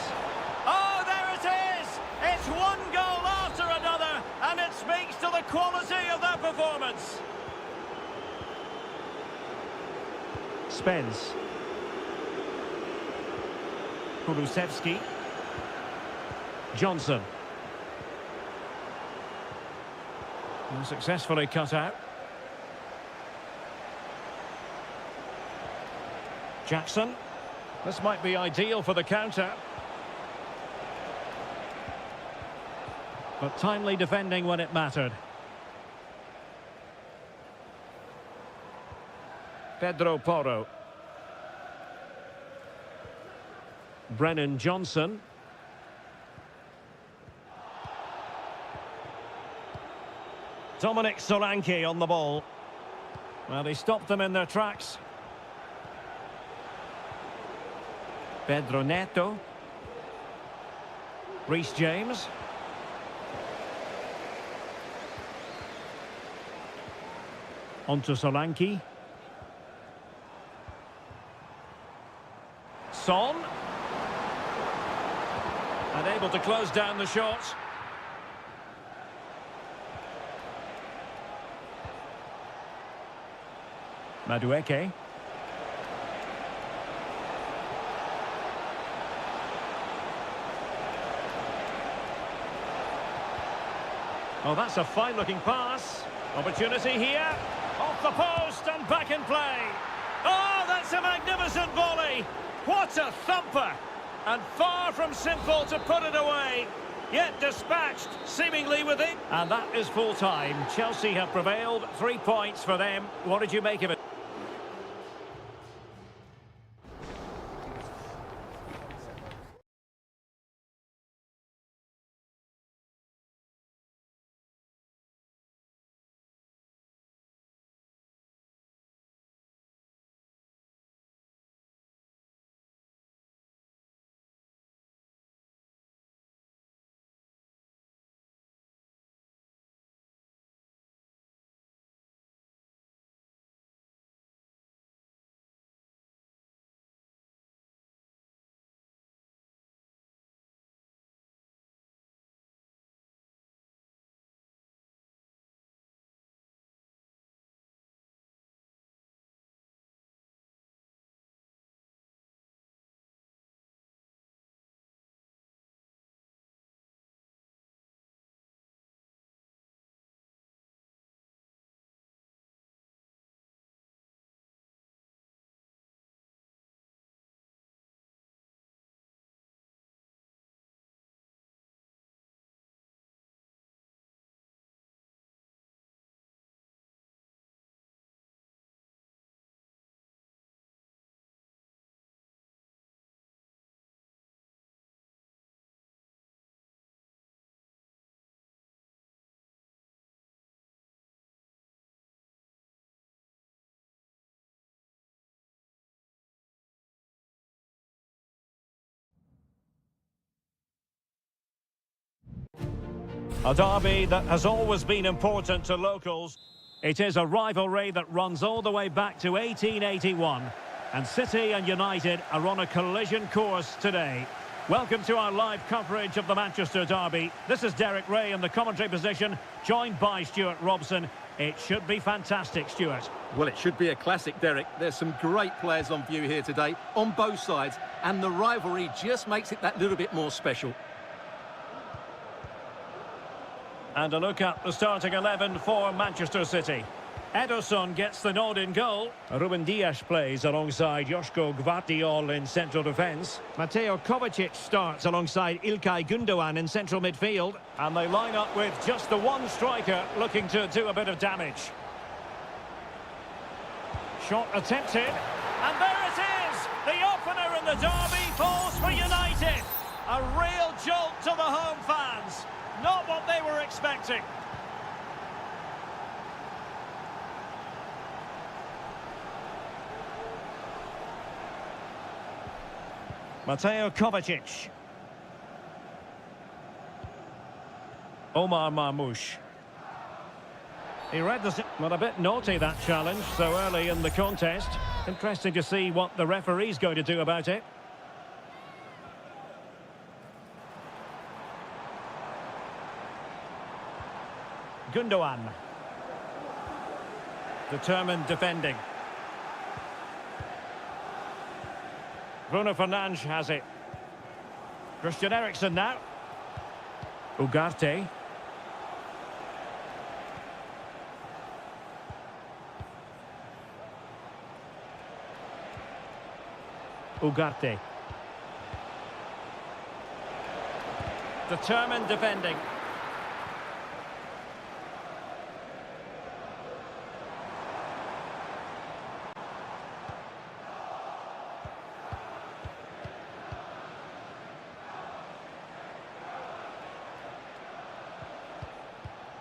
Oh, there it is! It's one goal after another, and it speaks to the quality of that performance. Spence. Kulusevski. Johnson. And successfully cut out. Jackson. This might be ideal for the counter. But timely defending when it mattered. Pedro Porro. Brennan Johnson. Dominic Solanke on the ball. Well, he stopped them in their tracks. Pedro Neto. Reece James. Onto Solanke. Son. And able to close down the shot. Madueke. Oh, that's a fine-looking pass. Opportunity here. Off the post and back in play. Oh, that's a magnificent volley. What a thumper. And far from simple to put it away. Yet dispatched, seemingly within. And that is full-time. Chelsea have prevailed. 3 points for them. What did you make of it? A derby that has always been important to locals. It is a rivalry that runs all the way back to 1881. And City and United are on a collision course today. Welcome to our live coverage of the Manchester derby. This is Derek Ray in the commentary position, joined by Stuart Robson. It should be fantastic, Stuart. Well, it should be a classic, Derek. There's some great players on view here today, on both sides, and the rivalry just makes it that little bit more special. And a look at the starting 11 for Manchester City. Ederson gets the nod in goal. Ruben Dias plays alongside Joško Gvardiol in central defence. Mateo Kovacic starts alongside İlkay Gündoğan in central midfield. And they line up with just the one striker looking to do a bit of damage. Shot attempted. And there it is! The opener in the derby falls for United. A real jolt to the home fans. Not what they were expecting. Mateo Kovacic. Omar Marmoush. He read the... Well, a bit naughty, that challenge, so early in the contest. Interesting to see what the referee's going to do about it. Gündoğan. Determined defending. Bruno Fernandes has it. Christian Eriksen now. Ugarte. Ugarte. Determined defending.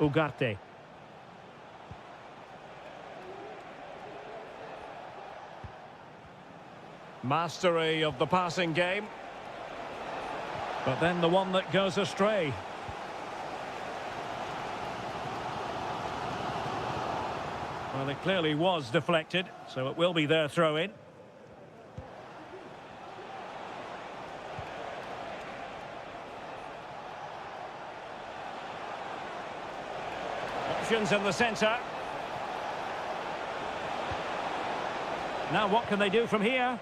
Ugarte. Mastery of the passing game. But then the one that goes astray. Well, it clearly was deflected, so it will be their throw-in. Options in the centre. Now what can they do from here?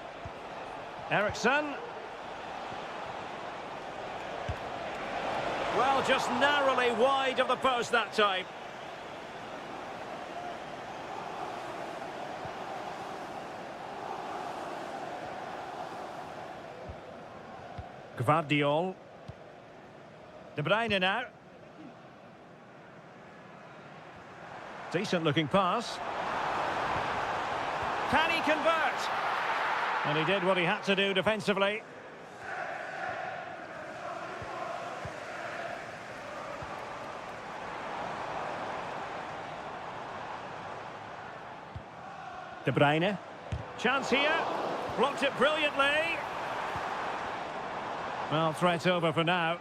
Eriksen. Well, just narrowly wide of the post that time. Gvardiol. De Bruyne now. Decent looking pass. Can he convert? And he did what he had to do defensively. De Bruyne. Chance here. Blocked it brilliantly. Well, threat over for now.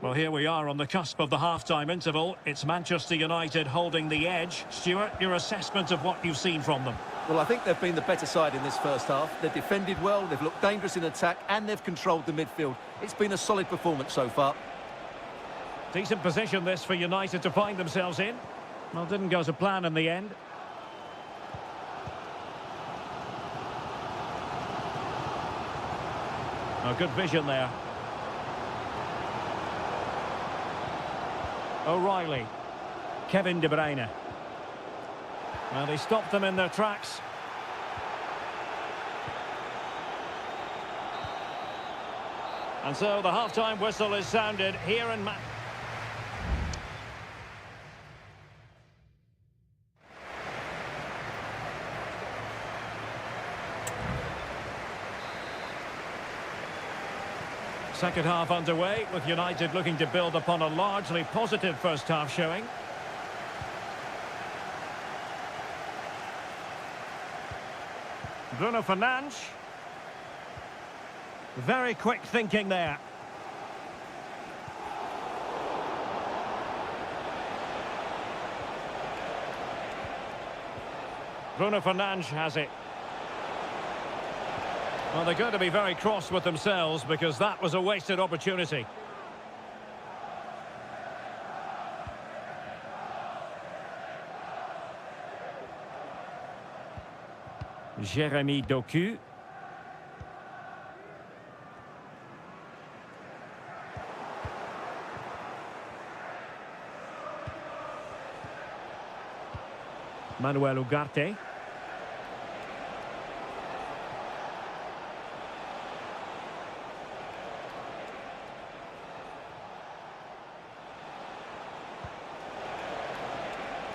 Well, here we are on the cusp of the half-time interval. It's Manchester United holding the edge. Stuart, your assessment of what you've seen from them? Well, I think they've been the better side in this first half. They've defended well, they've looked dangerous in attack, and they've controlled the midfield. It's been a solid performance so far. Decent position this for United to find themselves in. Well, didn't go to plan in the end. Oh, good vision there. O'Reilly. Kevin De Bruyne. Well, they stopped them in their tracks. And so the half-time whistle is sounded here in Second half underway, with United looking to build upon a largely positive first half showing. Bruno Fernandes. Very quick thinking there. Bruno Fernandes has it. Well, they're going to be very cross with themselves because that was a wasted opportunity. Jeremy Doku. Manuel Ugarte.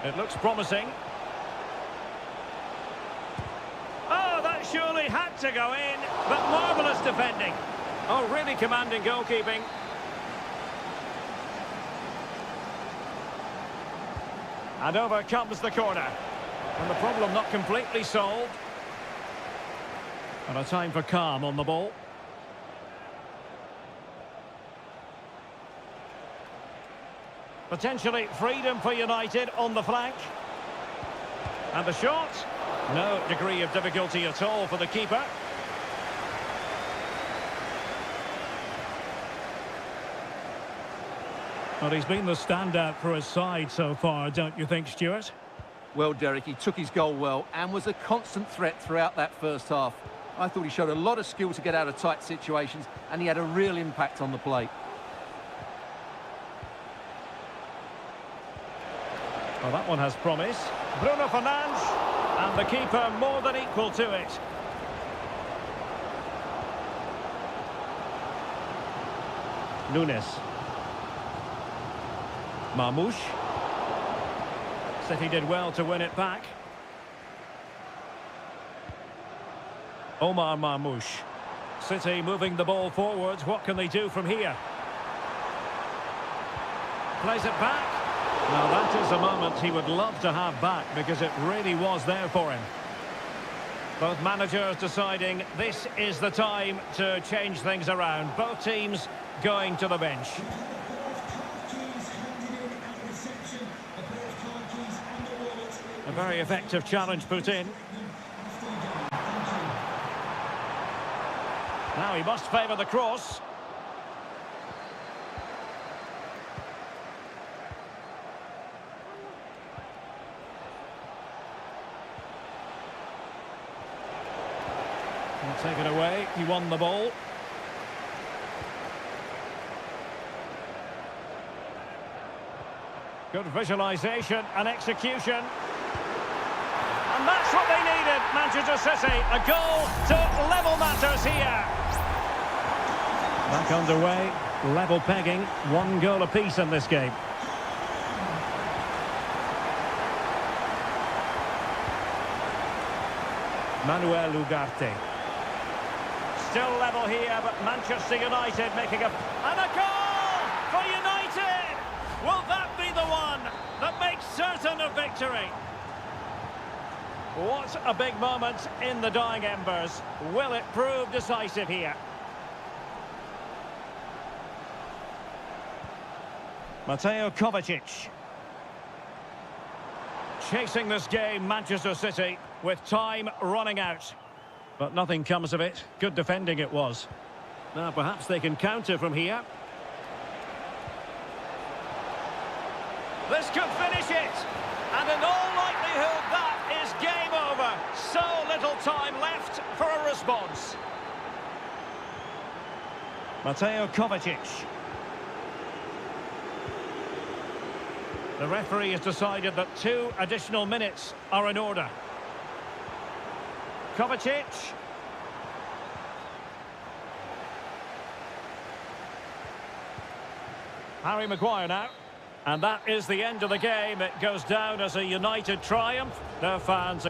It looks promising. Oh, that surely had to go in, but marvellous defending. Oh, really commanding goalkeeping. And over comes the corner. And the problem not completely solved. And a time for calm on the ball. Potentially freedom for United on the flank. And the shot. No degree of difficulty at all for the keeper. Well, he's been the standout for his side so far, don't you think, Stuart? Well, Derek, he took his goal well and was a constant threat throughout that first half. I thought he showed a lot of skill to get out of tight situations, and he had a real impact on the plate. Well, that one has promise. Bruno Fernandes, and the keeper more than equal to it. Nunes. Marmoush. City did well to win it back. Omar Marmoush. City moving the ball forwards. What can they do from here? Plays it back. Now that is a moment he would love to have back because it really was there for him. Both managers deciding this is the time to change things around. Both teams going to the bench. A very effective challenge put in. Now he must favour the cross. He'll take it away. He won the ball. Good visualisation and execution. And that's what they needed, Manchester City. A goal to level matters here. Back underway, level pegging, 1 goal apiece in this game. Manuel Ugarte. Still level here, but Manchester United making a... And a goal for United! Will that be the one that makes certain of victory? What a big moment in the dying embers. Will it prove decisive here? Mateo Kovacic. Chasing this game, Manchester City, with time running out. But nothing comes of it. Good defending it was. Now perhaps they can counter from here. This could finish it. And in all likelihood, that is game over. So little time left for a response. Mateo Kovacic. The referee has decided that 2 additional minutes are in order. Kovacic. Harry Maguire now. And that is the end of the game. It goes down as a United triumph. Their fans...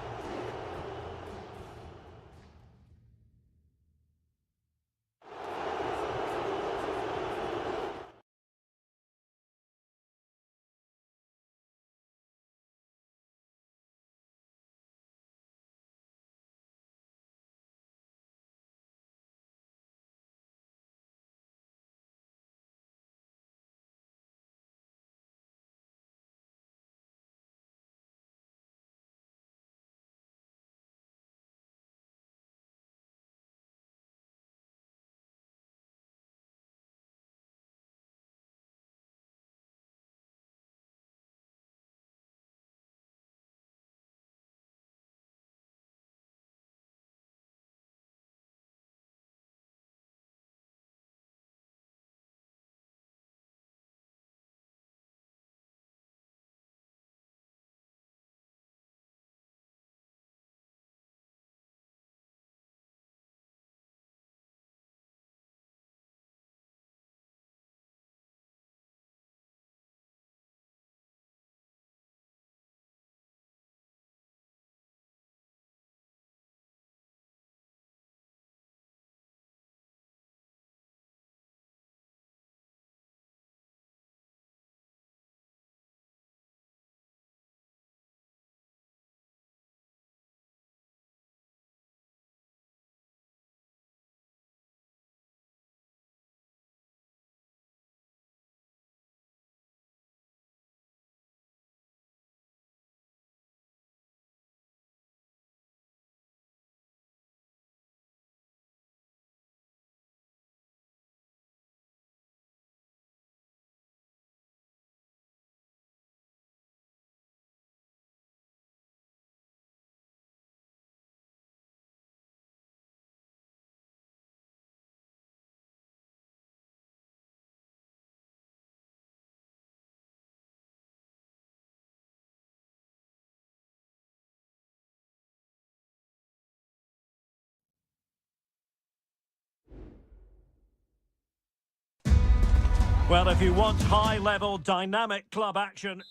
Well, if you want high-level, dynamic club action...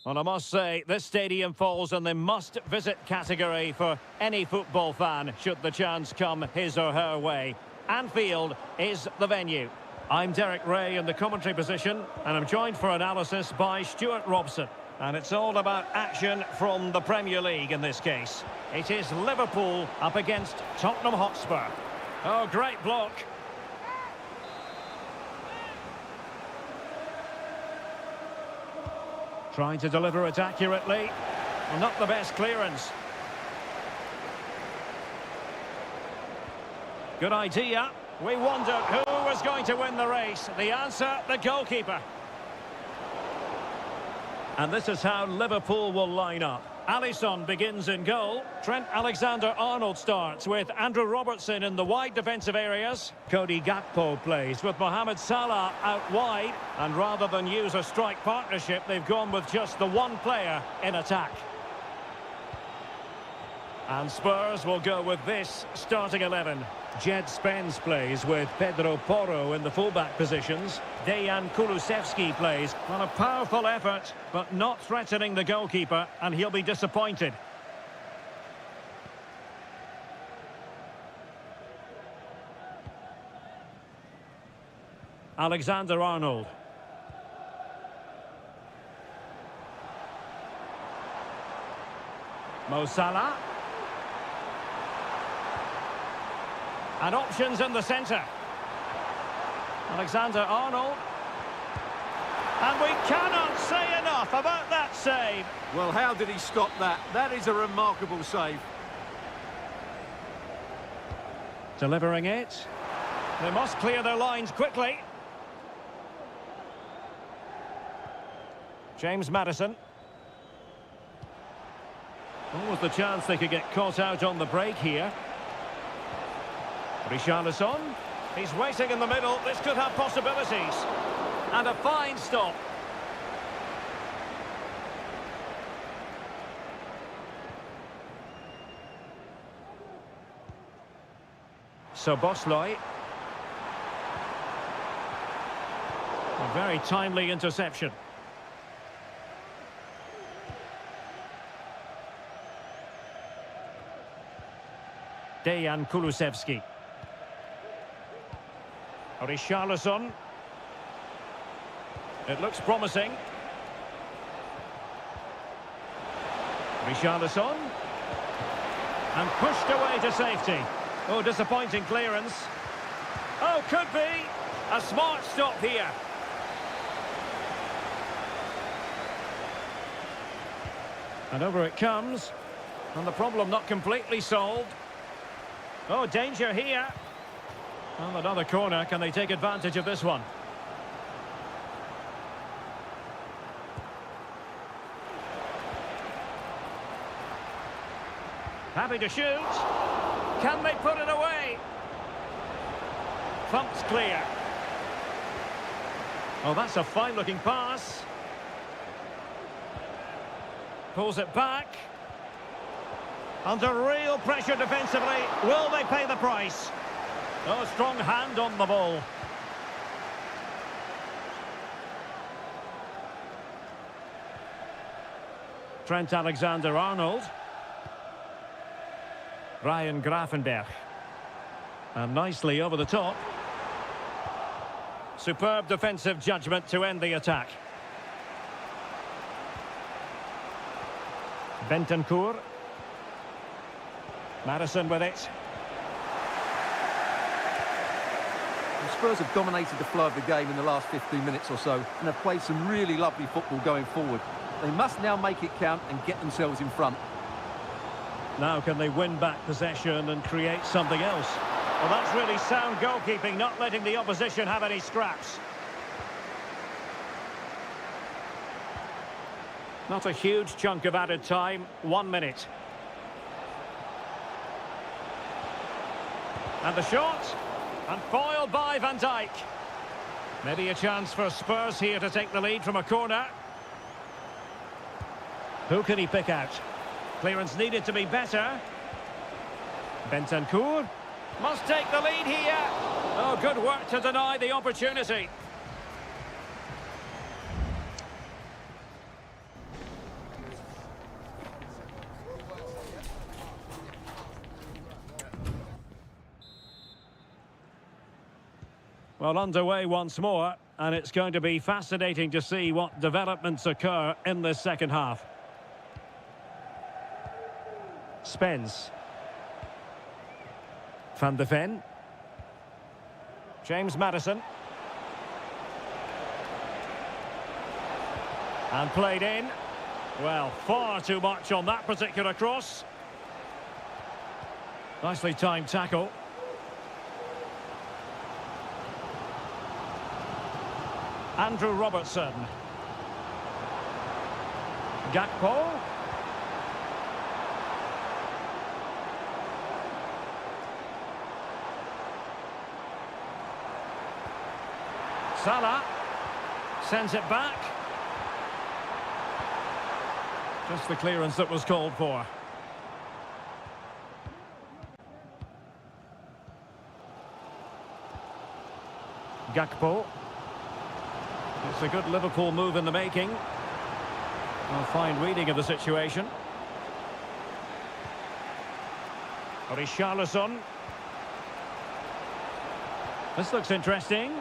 Well, I must say, this stadium falls in the must-visit category for any football fan, should the chance come his or her way. Anfield is the venue. I'm Derek Ray in the commentary position, and I'm joined for analysis by Stuart Robson. And it's all about action from the Premier League in this case. It is Liverpool up against Tottenham Hotspur. Oh, great block. Trying to deliver it accurately. Well, not the best clearance. Good idea. We wondered who was going to win the race. The answer, the goalkeeper. And this is how Liverpool will line up. Alisson begins in goal. Trent Alexander-Arnold starts with Andrew Robertson in the wide defensive areas. Cody Gakpo plays with Mohamed Salah out wide. And rather than use a strike partnership, they've gone with just the one player in attack. And Spurs will go with this starting 11. Jed Spence plays with Pedro Porro in the fullback positions. Dejan Kulusevski plays on a powerful effort, but not threatening the goalkeeper, and he'll be disappointed. Alexander-Arnold. Mo Salah. And options in the centre. Alexander-Arnold. And we cannot say enough about that save. Well, how did he stop that? That is a remarkable save. Delivering it. They must clear their lines quickly. James Maddison. What was the chance they could get caught out on the break here? Richarlison. He's waiting in the middle. This could have possibilities. And a fine stop. So Bosley. A very timely interception. Dejan Kulusevski. Richarlison. It looks promising. Richarlison. And pushed away to safety. Oh, disappointing clearance. Oh, could be. A smart stop here. And over it comes. And the problem not completely solved. Oh, danger here. Well, another corner. Can they take advantage of this one? Happy to shoot. Can they put it away? Thumped clear. Oh, that's a fine-looking pass. Pulls it back. Under real pressure defensively. Will they pay the price? Oh, strong hand on the ball. Trent Alexander-Arnold. Ryan Gravenberch. And nicely over the top. Superb defensive judgment to end the attack. Bentancur. Maddison with it. The Spurs have dominated the flow of the game in the last 15 minutes or so and have played some really lovely football going forward. They must now make it count and get themselves in front. Now can they win back possession and create something else? Well, that's really sound goalkeeping, not letting the opposition have any scraps. Not a huge chunk of added time, 1 minute. And the shot, and foiled by Van Dijk. Maybe a chance for Spurs here to take the lead from a corner. Who can he pick out? Clearance needed to be better. Bentancur must take the lead here. Oh, good work to deny the opportunity. Well, underway once more, and it's going to be fascinating to see what developments occur in this second half. Spence. Van de Ven. James Maddison. And played in. Well, far too much on that particular cross. Nicely timed tackle. Andrew Robertson. Gakpo. Salah sends it back. Just the clearance that was called for. Gakpo. It's a good Liverpool move in the making. A fine reading of the situation. Richarlison. This looks interesting.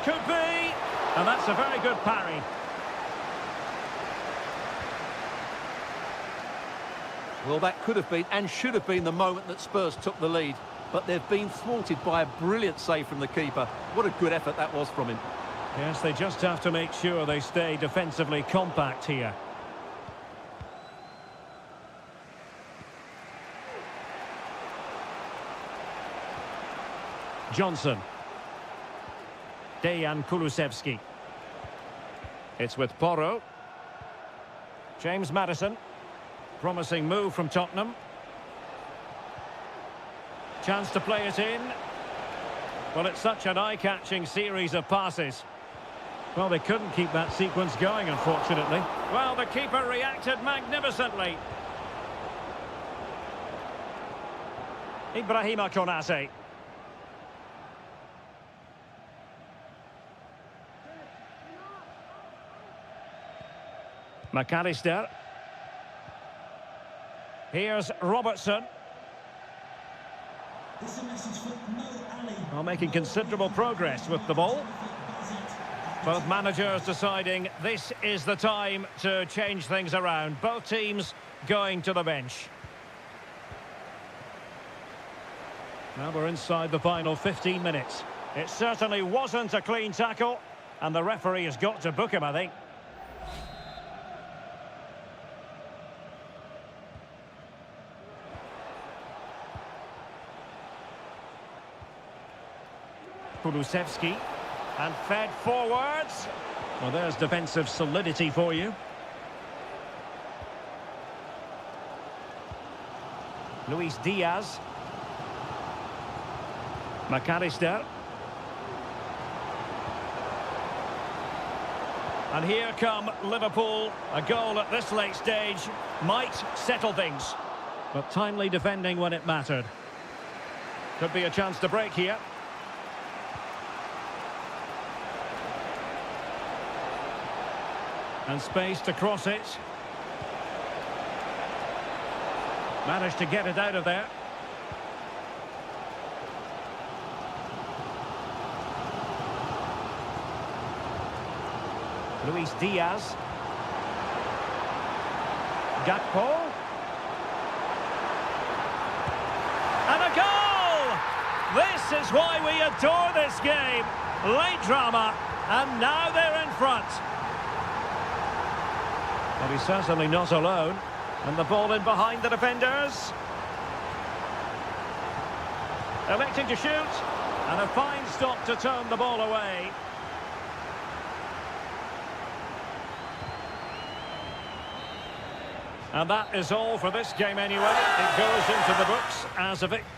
Could be. And that's a very good parry. Well, that could have been and should have been the moment that Spurs took the lead. But they've been thwarted by a brilliant save from the keeper. What a good effort that was from him. Yes, they just have to make sure they stay defensively compact here. Johnson. Dejan Kulusevski. It's with Porro. James Maddison. Promising move from Tottenham. Chance to play it in. Well, it's such an eye-catching series of passes. Well, they couldn't keep that sequence going, unfortunately. Well, the keeper reacted magnificently. Ibrahima Konate. McAllister. Here's Robertson. Well, making considerable progress with the ball. Both managers deciding this is the time to change things around. Both teams going to the bench. Now we're inside the final 15 minutes. It certainly wasn't a clean tackle, and the referee has got to book him, I think. Kulusevski, and fed forwards. Well, there's defensive solidity for you. Luis Diaz. McAllister. And here come Liverpool. A goal at this late stage might settle things. But timely defending when it mattered. Could be a chance to break here. And space to cross it. Managed to get it out of there. Luis Diaz. Gakpo. And a goal! This is why we adore this game. Late drama, and now they're in front. But he's certainly not alone. And the ball in behind the defenders. Electing to shoot. And a fine stop to turn the ball away. And that is all for this game anyway. It goes into the books as a victory.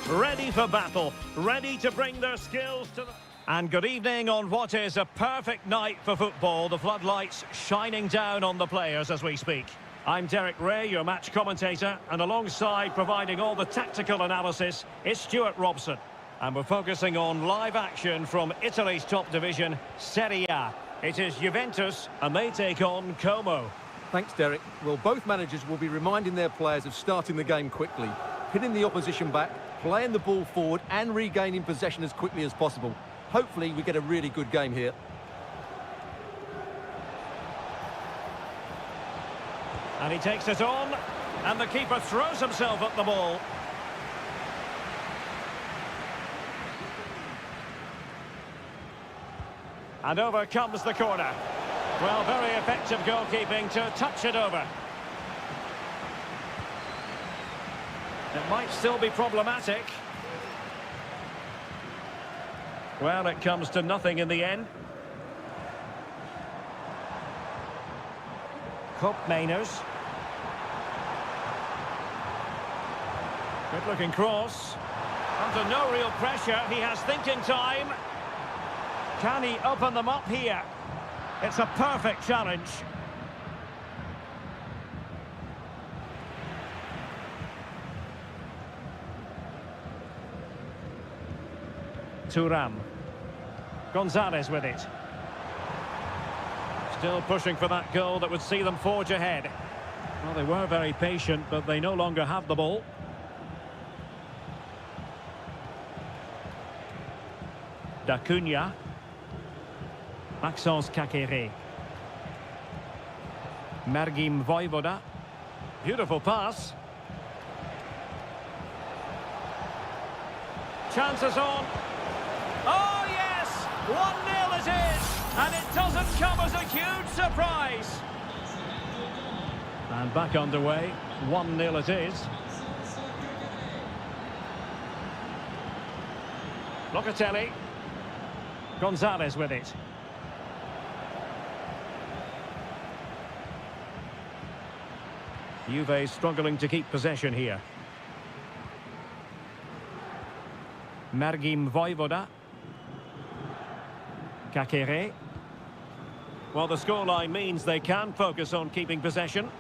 ready for battle, ready to bring their skills to the... And good evening on what is a perfect night for football. The floodlights shining down on the players as we speak. I'm Derek Ray, your match commentator, and alongside providing all the tactical analysis is Stuart Robson. And we're focusing on live action from Italy's top division, Seria. It is Juventus, and they take on Como. Thanks, Derek. Well, both managers will be reminding their players of starting the game quickly, hitting the opposition back, playing the ball forward and regaining possession as quickly as possible. Hopefully we get a really good game here. And he takes it on, and the keeper throws himself at the ball. And over comes the corner. Well, very effective goalkeeping to touch it over. It might still be problematic. Well, it comes to nothing in the end. Kopp Mainers. Good looking cross. Under no real pressure, he has thinking time. Can he open them up here? It's a perfect challenge. Thuram. Gonzalez with it. Still pushing for that goal that would see them forge ahead. Well, they were very patient, but they no longer have the ball. D'Acunha. Maxence Kakere. Mergim Voivoda. Beautiful pass. Chances on. Oh, yes! 1-0 it is! And it doesn't come as a huge surprise. And back underway. 1-0 it is. Locatelli. Gonzalez with it. Juve struggling to keep possession here. Mergim Voivoda. Kakere. Well, the scoreline means they can focus on keeping possession.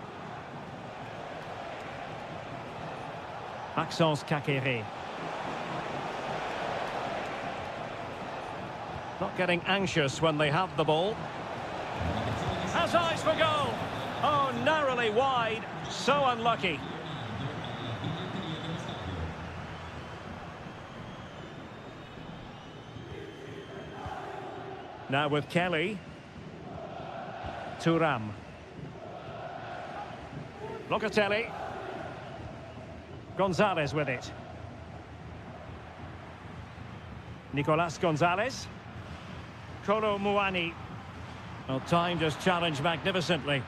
Maxence Kakere. Not getting anxious when they have the ball. Has eyes for goal. Oh, narrowly wide. So unlucky. Now with Kelly. Thuram. Locatelli. Gonzalez with it. Nicolas Gonzalez. Kolo Muani. Well, time just challenged magnificently.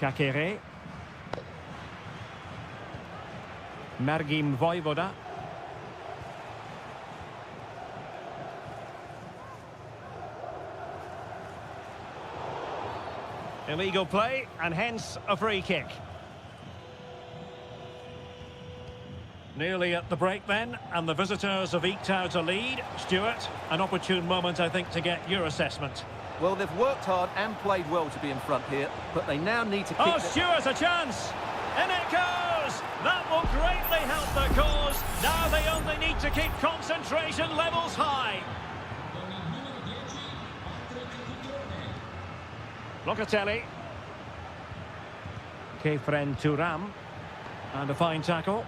Kakere. Mergim Voivoda. Illegal play, and hence a free kick. Nearly at the break then, and the visitors have eked out a lead. Stuart, an opportune moment, I think, to get your assessment. Well, they've worked hard and played well to be in front here, but they now need to keep... Oh, Stuart, a chance! In it goes! That will greatly help the cause. Now they only need to keep concentration levels high. Locatelli. Kefren Thuram. And a fine tackle.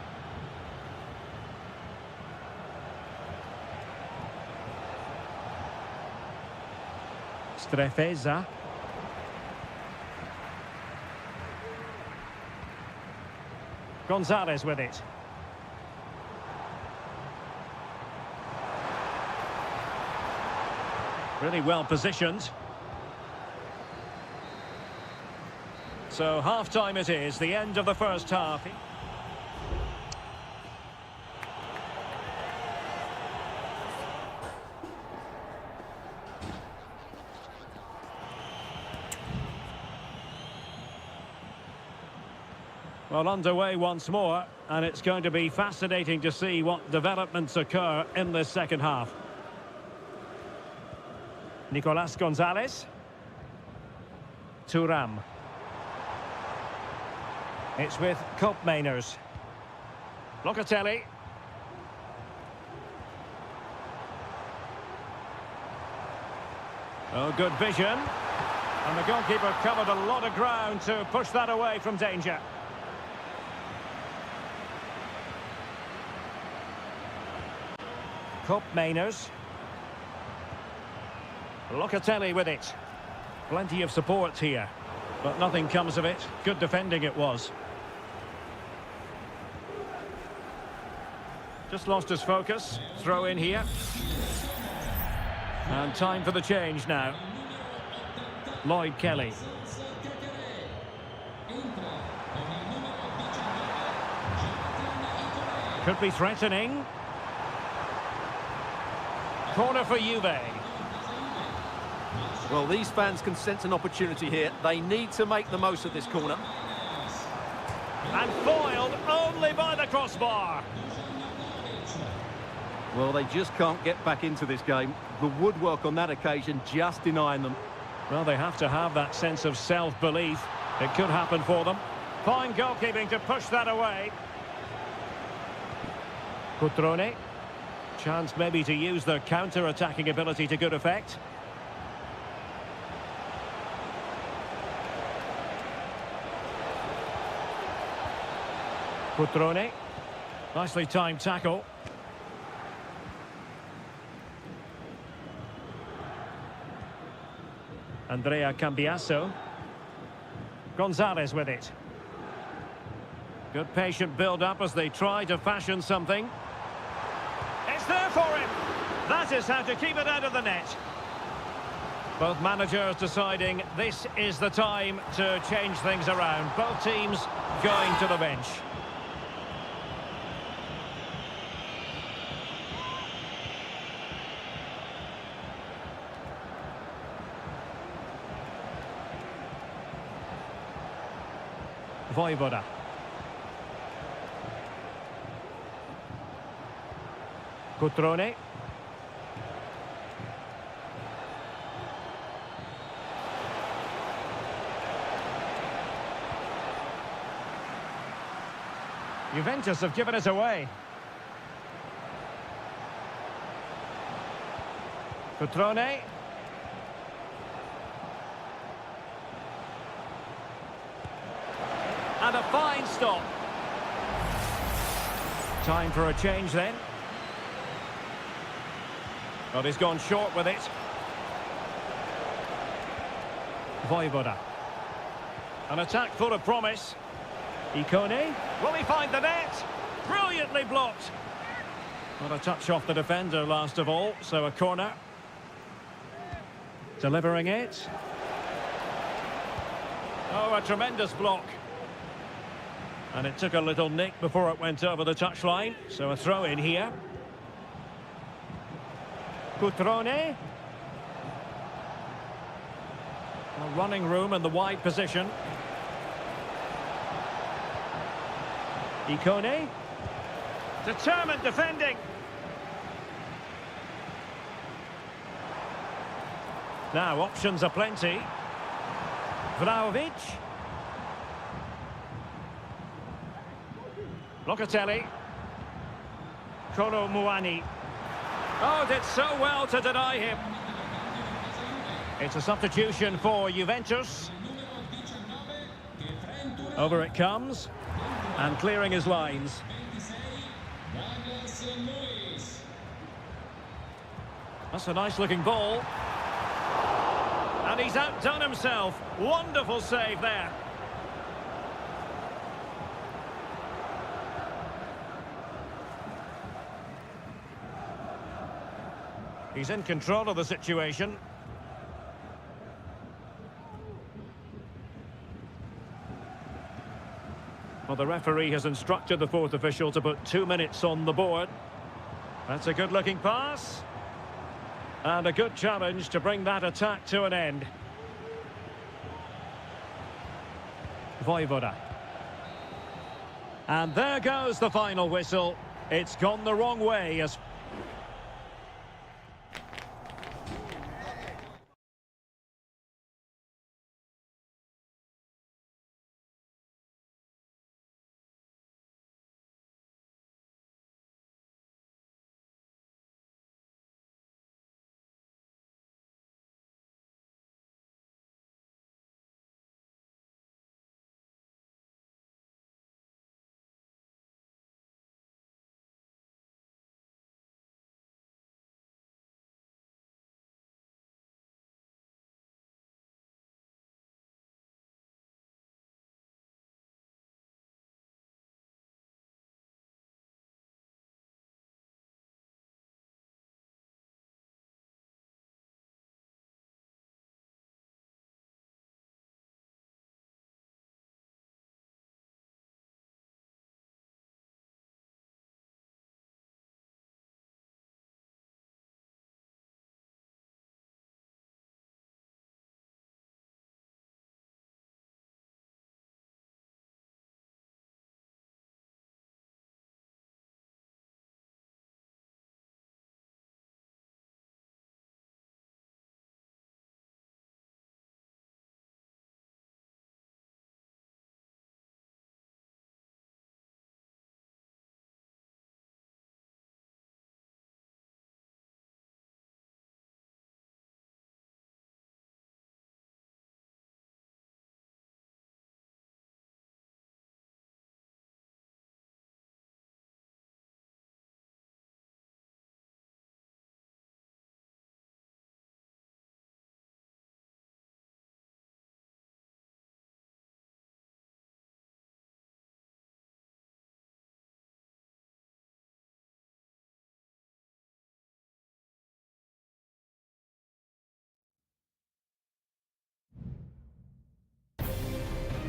Strefeza. Gonzalez with it. Really well positioned. So half-time it is, the end of the first half. Well, underway once more, and it's going to be fascinating to see what developments occur in this second half. Nicolas Gonzalez. Thuram. It's with Koopmeiners. Locatelli. Oh, good vision. And the goalkeeper covered a lot of ground to push that away from danger. Koopmeiners. Locatelli with it. Plenty of support here, but nothing comes of it. Good defending it was. Just lost his focus. Throw in here. And time for the change now. Lloyd Kelly. Could be threatening. Corner for Juve. Well, these fans can sense an opportunity here. They need to make the most of this corner. And foiled only by the crossbar. Well, they just can't get back into this game. The woodwork on that occasion just denying them. Well, they have to have that sense of self-belief. It could happen for them. Fine goalkeeping to push that away. Cutrone. Chance maybe to use their counter-attacking ability to good effect. Cutrone. Nicely timed tackle. Andrea Cambiasso. Gonzalez with it. Good patient build-up as they try to fashion something. It's there for him. That is how to keep it out of the net. Both managers deciding this is the time to change things around. Both teams going to the bench. Vojvoda. Cutrone. Juventus have given it away. Cutrone. And a fine stop. Time for a change then. But he's gone short with it. Vojvoda. An attack full of promise. Ikone. Will he find the net? Brilliantly blocked. Not a touch off the defender last of all, so a corner. Delivering it. Oh, a tremendous block. And it took a little nick before it went over the touchline, so a throw in here. Cutrone. Running room in the wide position. Ikone. Determined defending. Now options are plenty. Vlahovic. Locatelli. Kolo Muani. Oh, did so well to deny him. It's a substitution for Juventus. Over it comes. And clearing his lines. That's a nice-looking ball. And he's outdone himself. Wonderful save there. He's in control of the situation. Well, the referee has instructed the fourth official to put 2 minutes on the board. That's a good-looking pass. And a good challenge to bring that attack to an end. And there goes the final whistle. It's gone the wrong way as...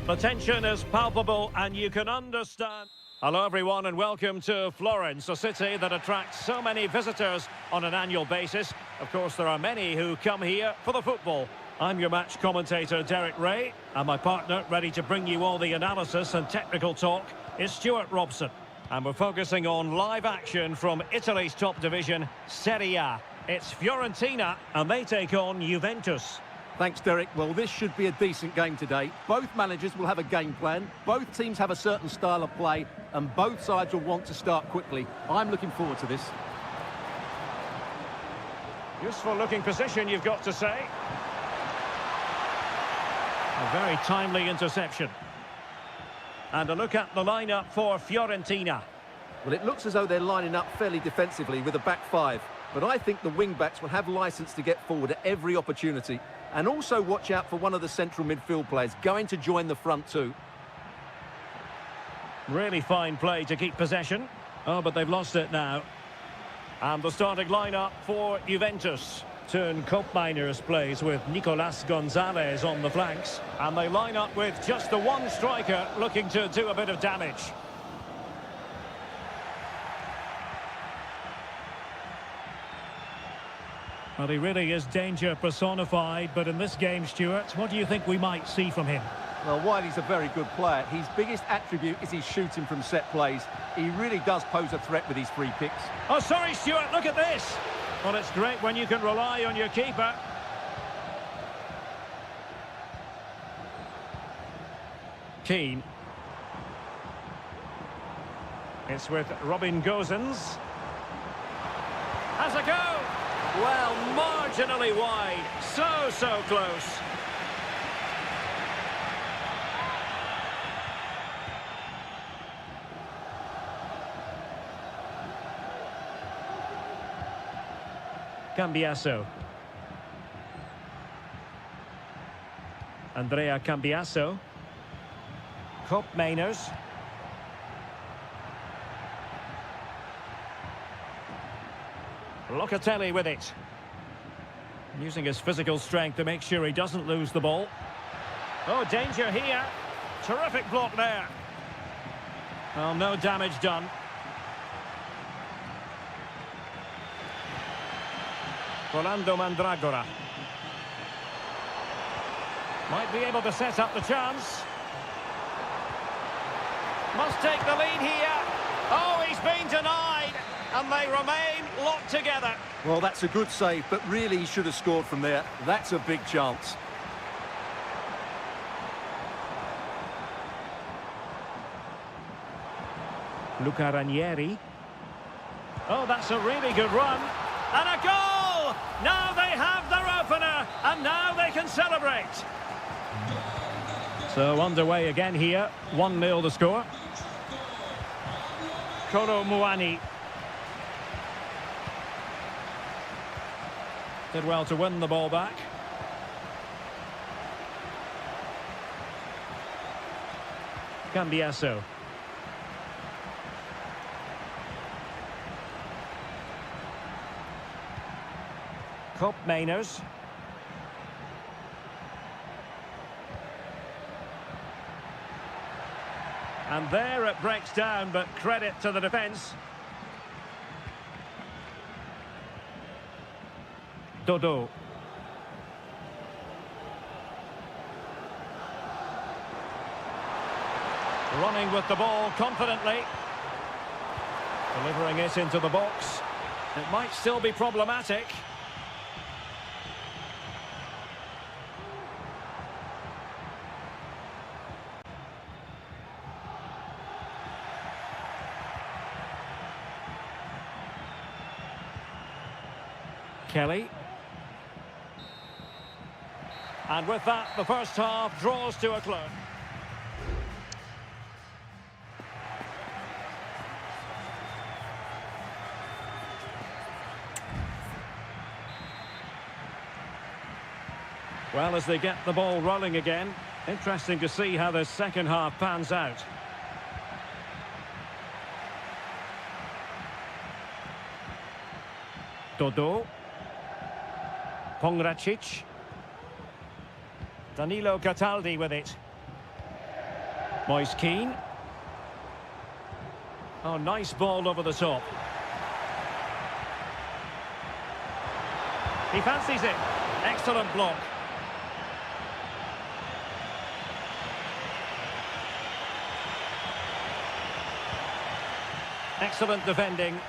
The tension is palpable and you can understand. Hello everyone and welcome to Florence, a city that attracts so many visitors on an annual basis. Of course, there are many who come here for the football. I'm your match commentator, Derek Ray, and my partner, ready to bring you all the analysis and technical talk, is Stuart Robson. And we're focusing on live action from Italy's top division, Seria. It's Fiorentina, and they take on Juventus. Thanks, Derek. Well, this should be a decent game today. Both managers will have a game plan. Both teams have a certain style of play, and both sides will want to start quickly. I'm looking forward to this. Useful-looking position, you've got to say. A very timely interception. And a look at the lineup for Fiorentina. Well, it looks as though they're lining up fairly defensively with a back five. But I think the wing-backs will have licence to get forward at every opportunity. And also watch out for one of the central midfield players going to join the front too. Really fine play to keep possession. Oh, but they've lost it now. And the starting lineup for Juventus. Turn Koopmeiners plays with Nicolas Gonzalez on the flanks. And they line up with just the one striker looking to do a bit of damage. Well, he really is danger personified, but in this game, Stuart, what do you think we might see from him? Well, while he's a very good player, his biggest attribute is his shooting from set plays. He really does pose a threat with his free kicks. Oh, sorry, Stuart, look at this. Well, it's great when you can rely on your keeper. Keane. It's with Robin Gosens. Has a go. Well, marginally wide. So close. Cambiasso. Andrea Cambiasso. Koopmeiners. Locatelli with it. Using his physical strength to make sure he doesn't lose the ball. Oh, danger here. Terrific block there. Well, no damage done. Rolando Mandragora. Might be able to set up the chance. Must take the lead here. Oh, he's been denied. And they remain locked together. Well, that's a good save, but really he should have scored from there. That's a big chance. Luca Ranieri. Oh, that's a really good run. And a goal! Now they have their opener, and now they can celebrate. So underway again here. 1-0 the score. Kolo Muani. Did well to win the ball back. Cambiasso. Mainers. And there it breaks down, but credit to the defence. Dodo. Running with the ball confidently. Delivering it into the box. It might still be problematic. Kelly. And with that, the first half draws to a close. Well, as they get the ball rolling again, interesting to see how the second half pans out. Dodo. Pongracic. Danilo Cataldi with it. Moise Keane. Oh, nice ball over the top. He fancies it. Excellent block. Excellent defending.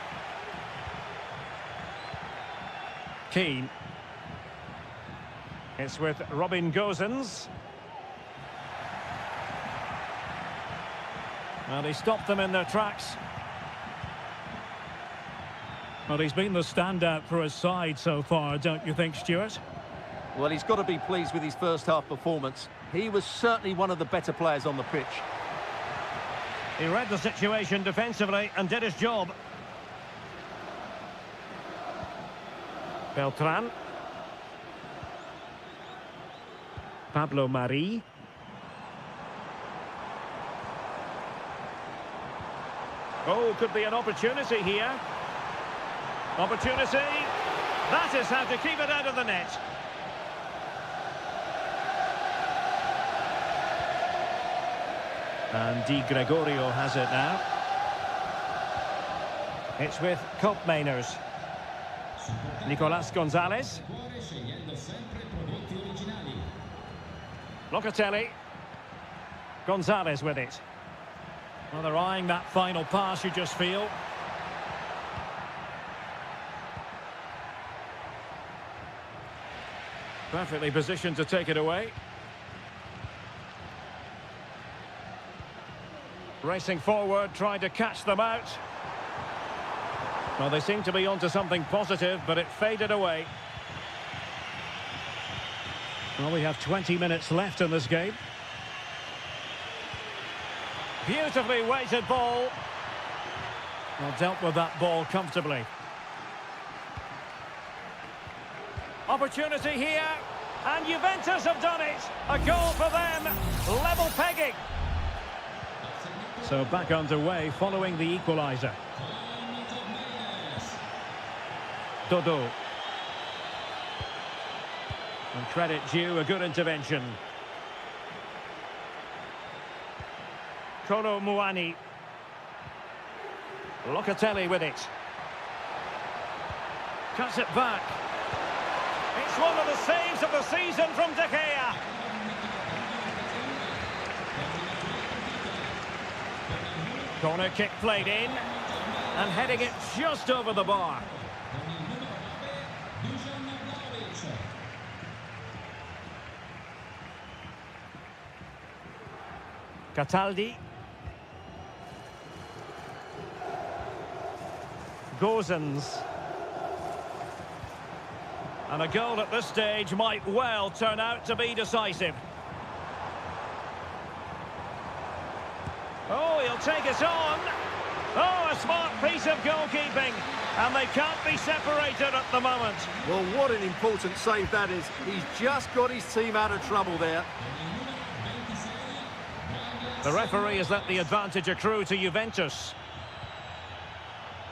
Keane. It's with Robin Gosens. Well, he stopped them in their tracks. Well, he's been the standout for his side so far, don't you think, Stuart? Well, he's got to be pleased with his first half performance. He was certainly one of the better players on the pitch. He read the situation defensively and did his job. Beltran. Pablo Mari. Oh, could be an opportunity here. Opportunity. That is how to keep it out of the net. And Di Gregorio has it now. It's with Mainers. Nicolas Gonzalez. Locatelli. Gonzalez with it. Well, they're eyeing that final pass, you just feel. Perfectly positioned to take it away. Racing forward, trying to catch them out. Well, they seem to be onto something positive, but it faded away. Well, we have 20 minutes left in this game. Beautifully weighted ball. Well, dealt with that ball comfortably. Opportunity here, and Juventus have done it. A goal for them, level pegging. So back underway following the equaliser. Dodo. And credit due, a good intervention. Kolo Muani. Locatelli with it. Cuts it back. It's one of the saves of the season from De Gea. Corner kick played in. And heading it just over the bar. Cataldi. Gozens. And a goal at this stage might well turn out to be decisive. Oh, he'll take it on. Oh, a smart piece of goalkeeping. And they can't be separated at the moment. Well, what an important save that is. He's just got his team out of trouble there. The referee has let the advantage accrue to Juventus.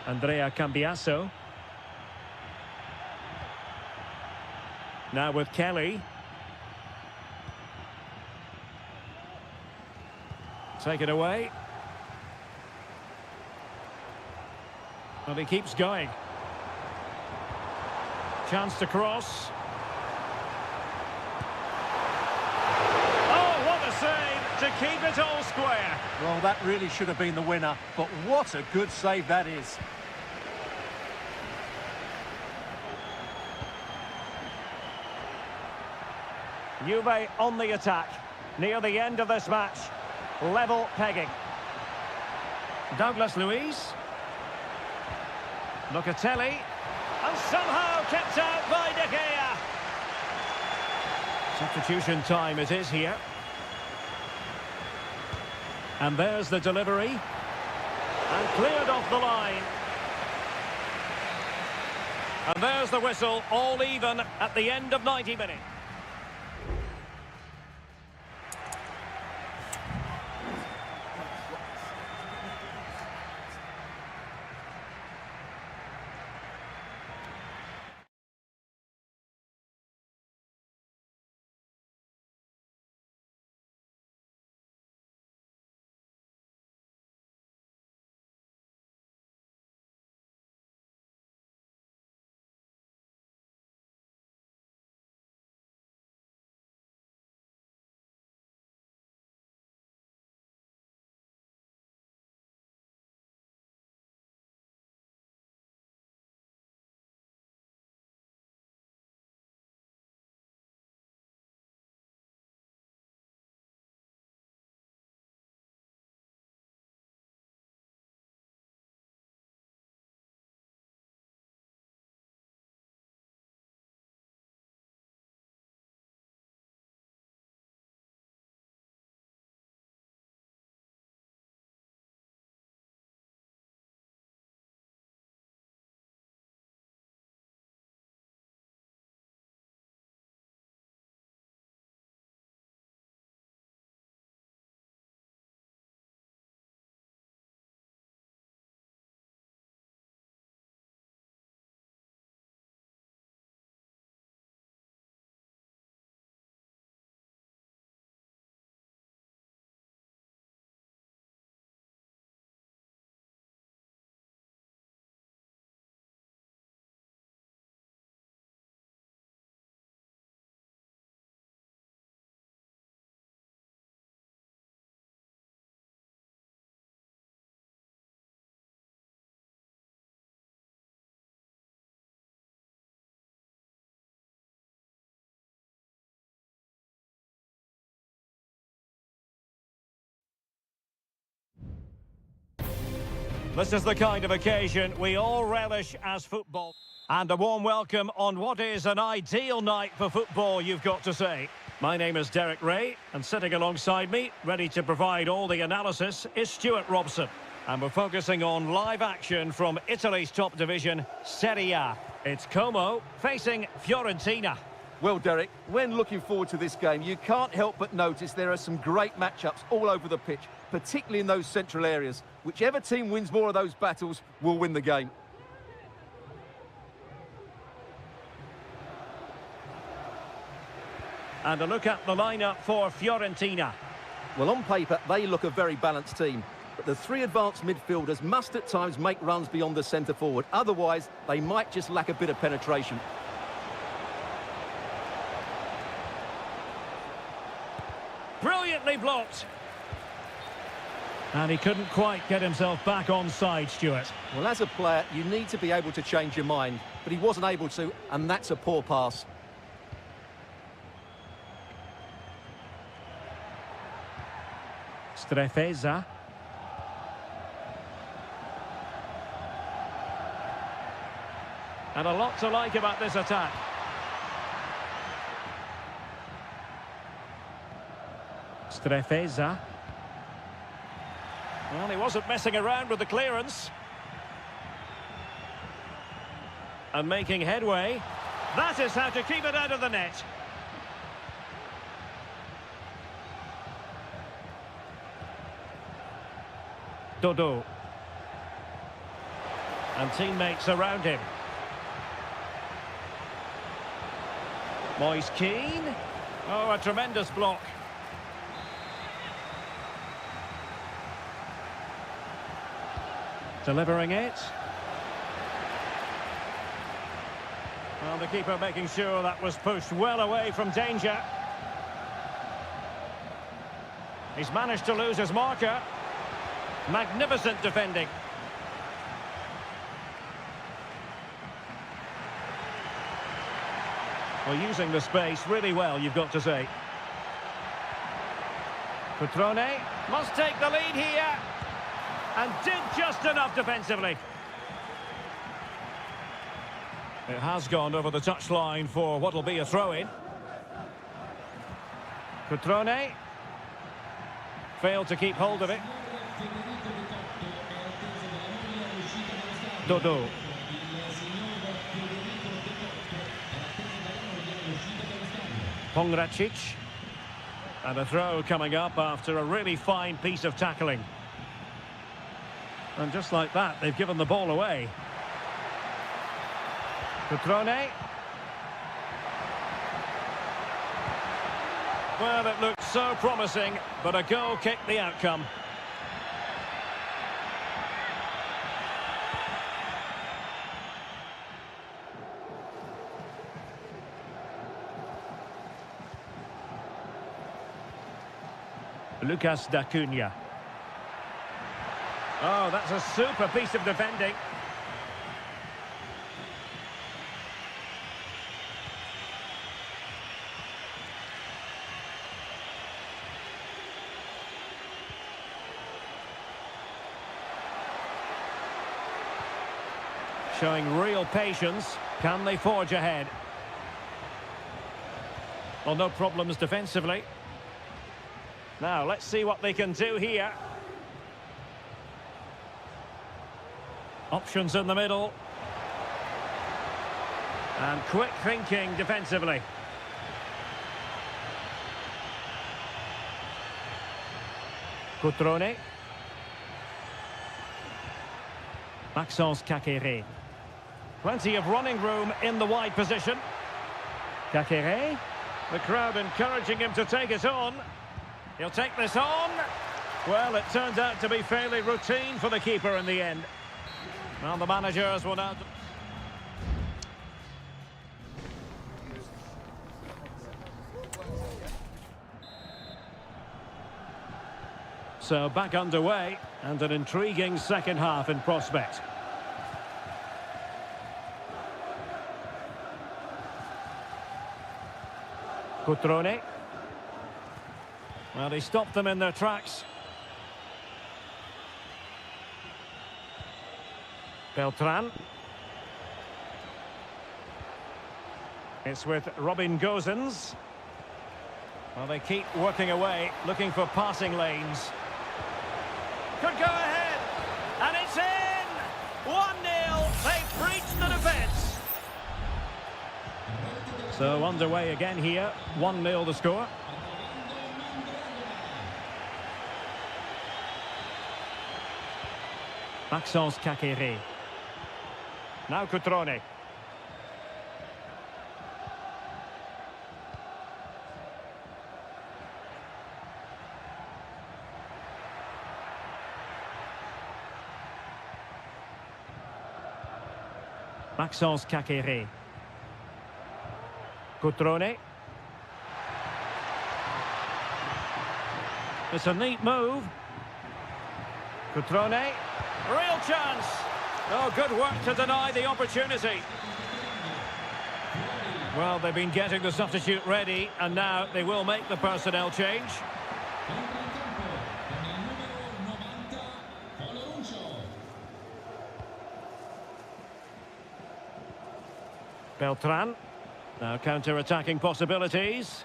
Andrea Cambiaso. Now with Kelly. Take it away. And he keeps going. Chance to cross. Oh, what a save to keep it all square. Well, that really should have been the winner, but what a good save that is. Juve on the attack. Near the end of this match. Level pegging. Douglas Luiz. Locatelli. And somehow kept out by De Gea. Substitution time it is here. And there's the delivery. And cleared off the line. And there's the whistle, all even at the end of 90 minutes. This is the kind of occasion we all relish as football. And a warm welcome on what is an ideal night for football, you've got to say. My name is Derek Ray, and sitting alongside me, ready to provide all the analysis, is Stuart Robson. And we're focusing on live action from Italy's top division, Seria. It's Como facing Fiorentina. Well, Derek, when looking forward to this game, you can't help but notice there are some great matchups all over the pitch, particularly in those central areas. Whichever team wins more of those battles will win the game. And a look at the lineup for Fiorentina. Well, on paper, they look a very balanced team. But the three advanced midfielders must at times make runs beyond the centre forward. Otherwise, they might just lack a bit of penetration. Brilliantly blocked. And he couldn't quite get himself back on side, Stuart. Well, as a player, you need to be able to change your mind, but he wasn't able to, and that's a poor pass. Strefeza. And a lot to like about this attack. Strefeza. Well, he wasn't messing around with the clearance. And making headway. That is how to keep it out of the net. Dodo. And teammates around him. Moise Keane. Oh, a tremendous block. Delivering it. Well, the keeper making sure that was pushed well away from danger. He's managed to lose his marker. Magnificent defending. Well, using the space really well, you've got to say. Cutrone must take the lead here. And did just enough defensively. It has gone over the touchline for what will be a throw-in. Cutrone failed to keep hold of it. Dodo. Pongracic. And a throw coming up after a really fine piece of tackling. And just like that, they've given the ball away. Cutrone. Well, it looked so promising, but a goal kicked the outcome. Lucas D'Acunha. Oh, that's a super piece of defending. Showing real patience. Can they forge ahead? Well, no problems defensively. Now, let's see what they can do here. Options in the middle. And quick thinking defensively. Cutrone. Maxence Caqueret. Plenty of running room in the wide position. Caqueret. The crowd encouraging him to take it on. He'll take this on. Well, it turned out to be fairly routine for the keeper in the end. Well, the managers will now... So back underway, and an intriguing second half in prospect. Cutrone. Well, he stopped them in their tracks. Beltran. It's with Robin Gosens. Well, they keep working away, looking for passing lanes. Could go ahead, and it's in! 1-0, they've breached the defence. So underway again here, 1-0 the score. Maxence Caqueret. Now Cutrone. Maxence Caqueret. Cutrone. It's a neat move. Cutrone. Real chance. Oh, good work to deny the opportunity. Well, they've been getting the substitute ready, and now they will make the personnel change. Beltran. Now counter-attacking possibilities.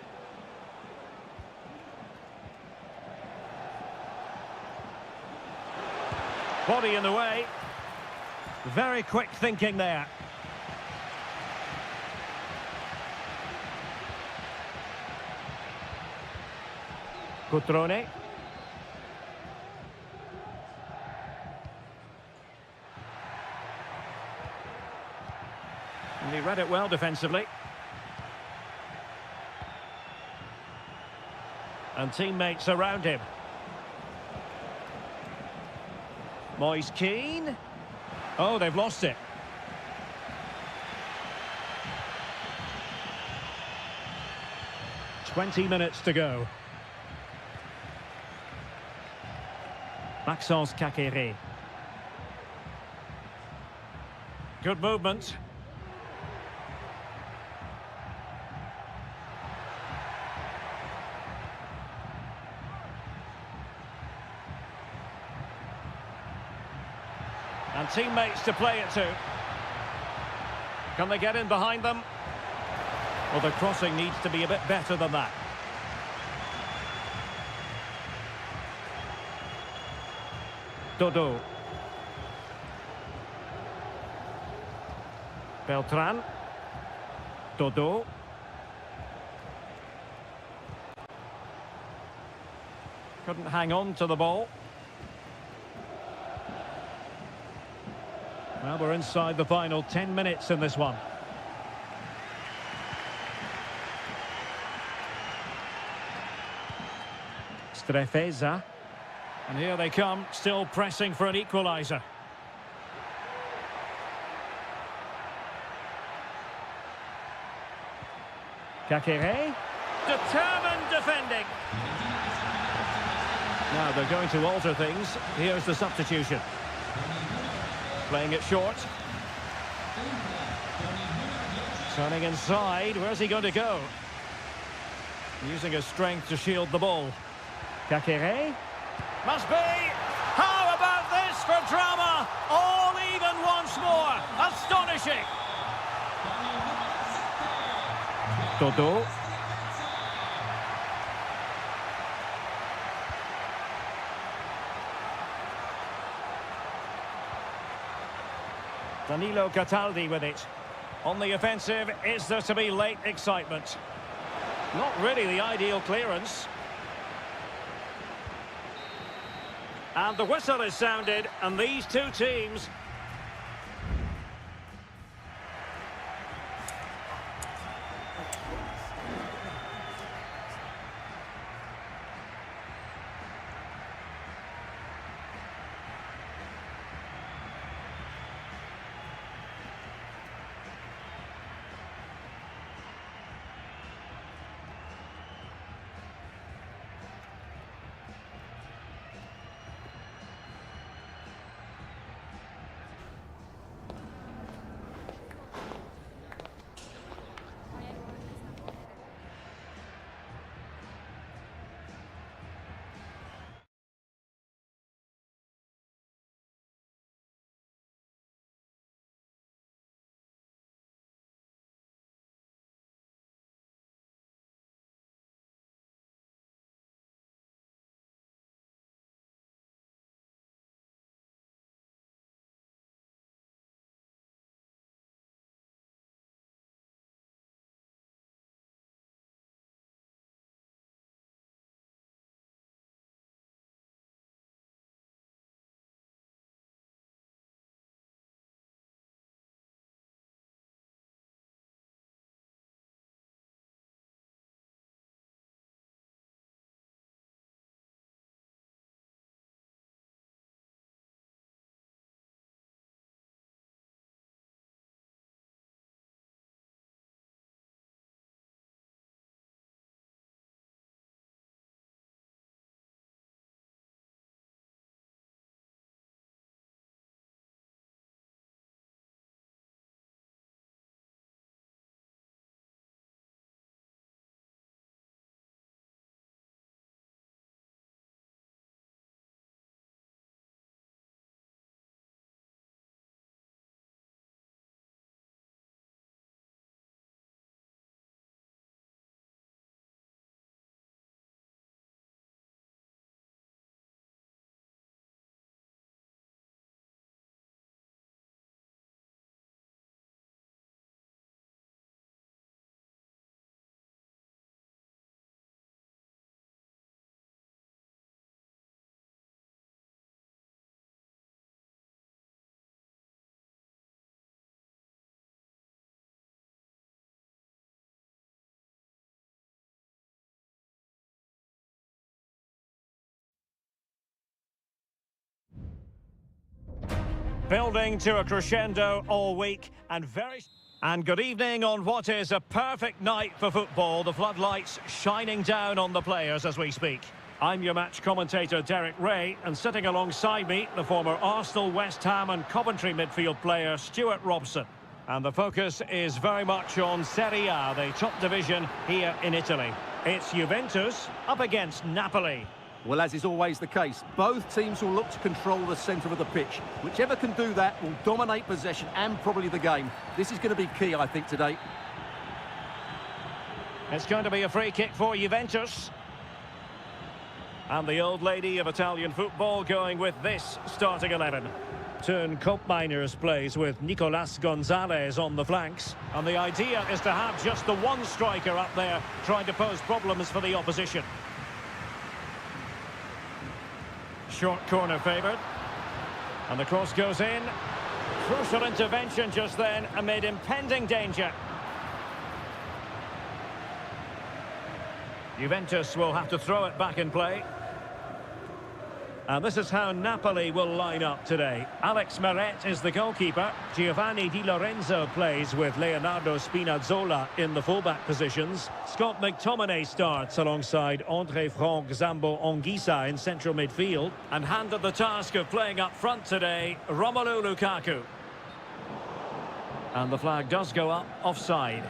Body in the way. Very quick thinking there. Cutrone. And he read it well defensively. And teammates around him. Moise Keane. Oh, they've lost it. "20 minutes to go. Maxence Kakere. Good movement. And teammates to play it to. Can they get in behind them? Well, the crossing needs to be a bit better than that. Dodo. Beltran. Dodo. Couldn't hang on to the ball. Well, we're inside the final 10 minutes in this one. Strefeza. And here they come, still pressing for an equaliser. Kakere. Determined defending. Now they're going to alter things. Here's the substitution. Playing it short. Turning inside. Where's he going to go? Using his strength to shield the ball. Kakere. Must be. How about this for drama? All even once more. Astonishing. Dodo. Danilo Cataldi with it. On the offensive, is there to be late excitement? Not really the ideal clearance. And the whistle is sounded, and these two teams... Building to a crescendo all week and good evening on what is a perfect night for football. The floodlights shining down on the players as we speak. I'm your match commentator Derek Ray, and sitting alongside me, the former Arsenal, West Ham and Coventry midfield player Stuart Robson. And the focus is very much on Seria, the top division here in Italy. It's Juventus up against Napoli. Well, as is always the case, both teams will look to control the centre of the pitch. Whichever can do that will dominate possession and probably the game. This is going to be key, I think, today. It's going to be a free kick for Juventus. And the old lady of Italian football going with this starting 11. Turn Miners plays with Nicolas Gonzalez on the flanks. And the idea is to have just the one striker up there trying to pose problems for the opposition. Short corner favoured. And the cross goes in. Crucial intervention just then amid impending danger. Juventus will have to throw it back in play. And this is how Napoli will line up today. Alex Meret is the goalkeeper. Giovanni Di Lorenzo plays with Leonardo Spinazzola in the fullback positions. Scott McTominay starts alongside André Franck Zambo Anguissa in central midfield. And handed the task of playing up front today, Romelu Lukaku. And the flag does go up offside.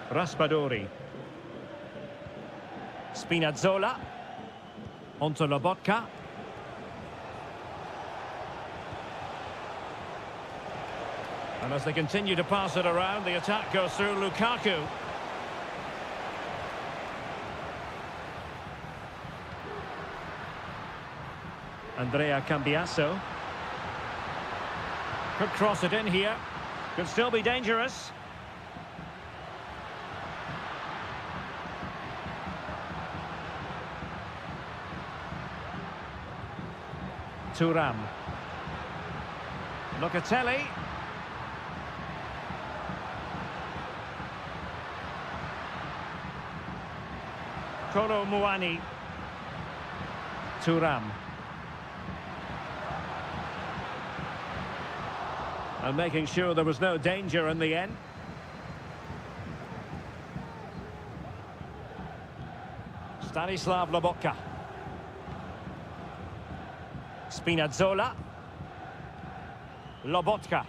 Raspadori. Spinazzola. Onto Lobotka. And as they continue to pass it around, the attack goes through Lukaku. Andrea Cambiasso. Could cross it in here. Could still be dangerous. Thuram. Locatelli. Kolo Muani. Thuram. And making sure there was no danger in the end. Stanislav Lobotka. Spinazzola. Lobotka.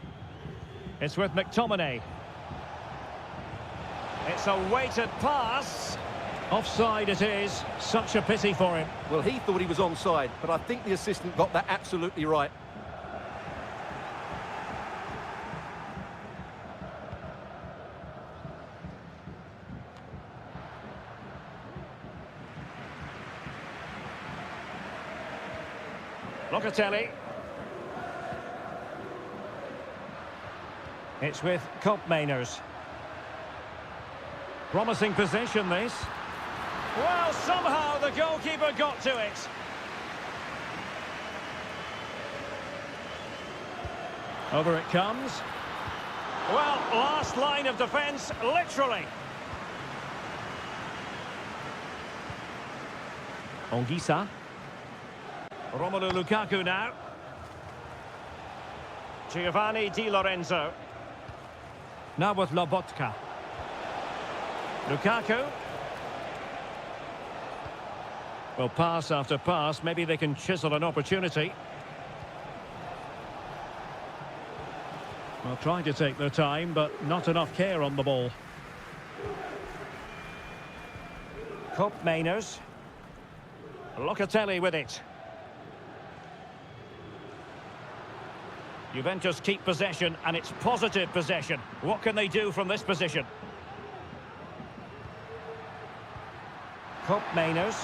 It's with McTominay. It's a weighted pass. Offside it is. Such a pity for him. Well, he thought he was onside, but I think the assistant got that absolutely right. Locatelli. It's with Miners. Promising position, this. Well, somehow the goalkeeper got to it. Over it comes. Well, last line of defence, literally. Anguissa. Romelu Lukaku now. Giovanni Di Lorenzo. Now with Lobotka. Lukaku. Well, pass after pass, maybe they can chisel an opportunity. Well, trying to take their time, but not enough care on the ball. Miners. Locatelli with it. Juventus keep possession, and it's positive possession. What can they do from this position? Miners.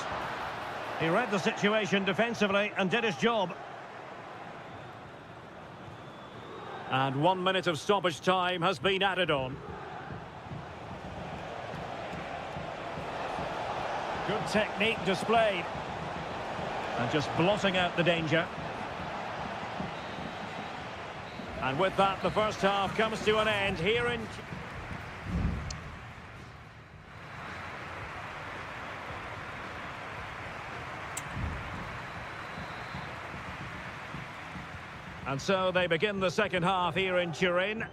He read the situation defensively and did his job. And 1 minute of stoppage time has been added on. Good technique displayed. And just blotting out the danger. And with that, the first half comes to an end here in... And so they begin the second half here in Turin.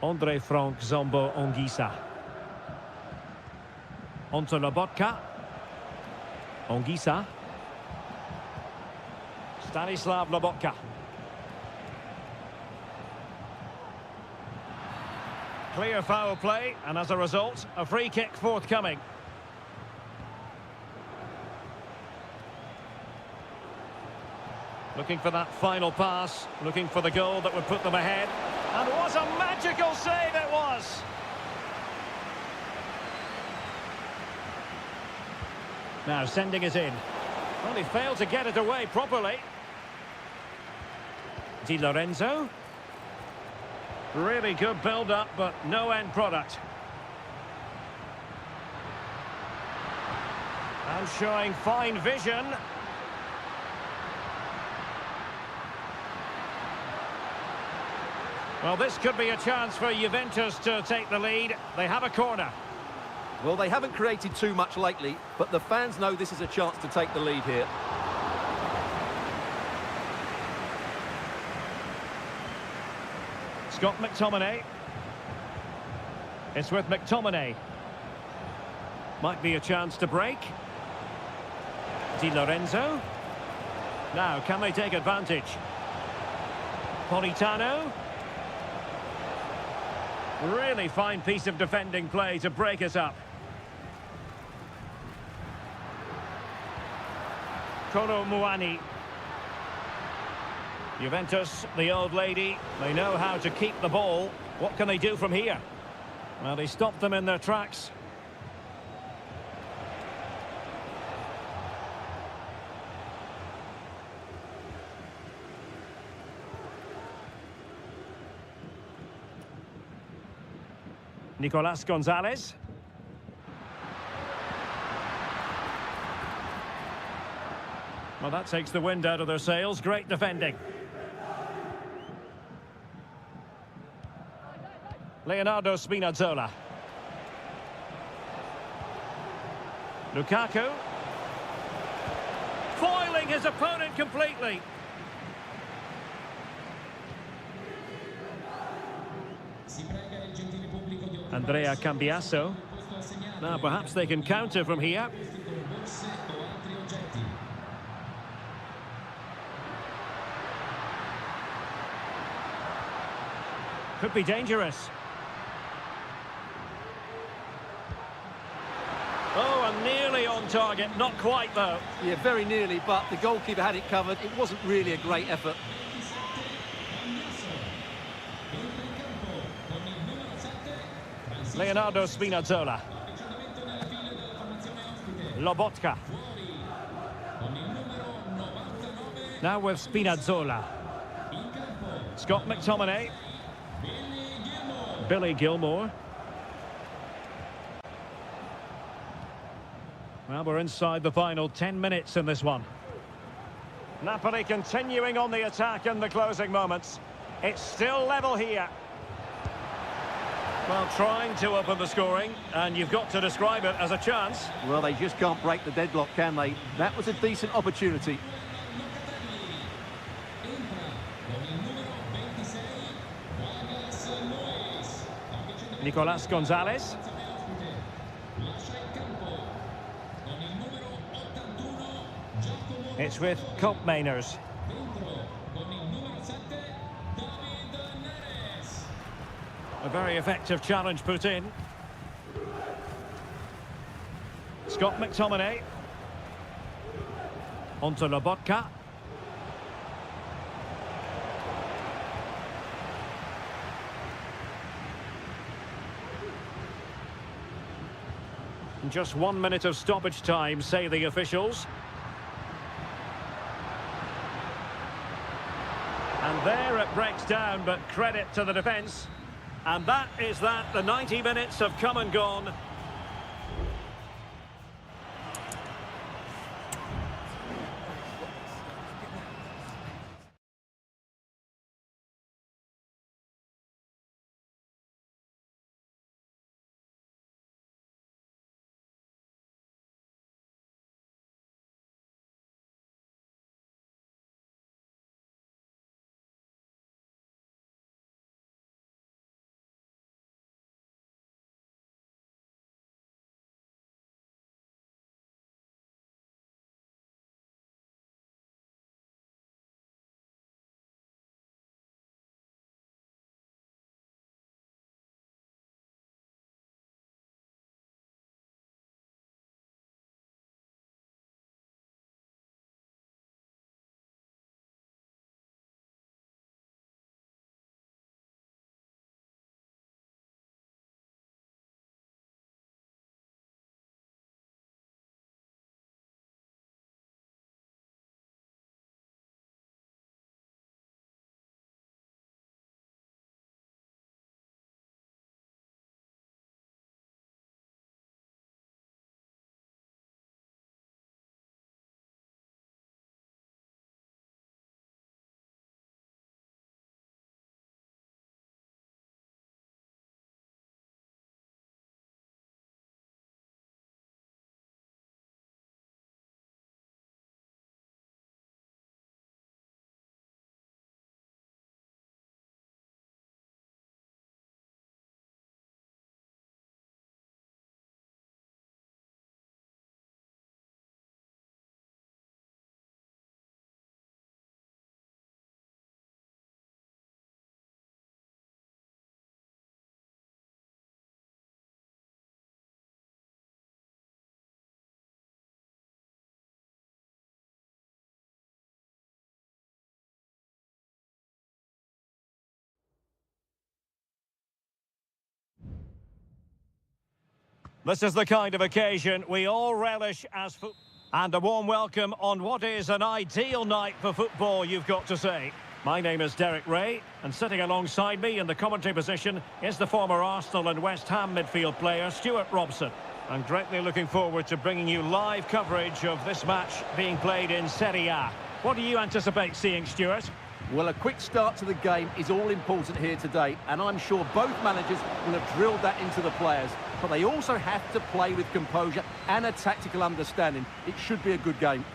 Andre Frank Zombo Ongisa. Onto Lobotka. Ongisa. Stanislav Lobotka. Clear foul play, and as a result, a free kick forthcoming. Looking for that final pass, looking for the goal that would put them ahead. And what a magical save it was! Now sending it in. Well, he failed to get it away properly. Di Lorenzo. Really good build-up, but no end product. And showing fine vision. Well, this could be a chance for Juventus to take the lead. They have a corner. Well, they haven't created too much lately, but the fans know this is a chance to take the lead here. Scott McTominay. It's with McTominay. Might be a chance to break. Di Lorenzo. Now, can they take advantage? Politano. Really fine piece of defending play to break us up. Kolo Muani. Juventus, the old lady, they know how to keep the ball. What can they do from here? Well, they stopped them in their tracks. Nicolas Gonzalez. Well, that takes the wind out of their sails. Great defending. Leonardo Spinazzola. Lukaku. Foiling his opponent completely. Andrea Cambiasso. Now perhaps they can counter from here. Could be dangerous. Oh, and nearly on target. Not quite, though. Yeah, very nearly, but the goalkeeper had it covered. It wasn't really a great effort. Leonardo Spinazzola. Lobotka. Now with Spinazzola. Scott McTominay. Billy Gilmore. Well, we're inside the final 10 minutes in this one. Napoli continuing on the attack in the closing moments. It's still level here. Well, trying to open the scoring, and you've got to describe it as a chance. Well, they just can't break the deadlock, can they? That was a decent opportunity. Nicolas Gonzalez. It's with Koopmeiners. A very effective challenge put in. Scott McTominay. Onto Lobotka. Just 1 minute of stoppage time, say the officials. And there it breaks down, but credit to the defence. And that is that. The 90 minutes have come and gone. This is the kind of occasion we all relish as football. And a warm welcome on what is an ideal night for football, you've got to say. My name is Derek Ray, and sitting alongside me in the commentary position is the former Arsenal and West Ham midfield player, Stuart Robson. I'm greatly looking forward to bringing you live coverage of this match being played in Seria. What do you anticipate seeing, Stuart? Well, a quick start to the game is all important here today, and I'm sure both managers will have drilled that into the players. But they also have to play with composure and a tactical understanding. It should be a good game.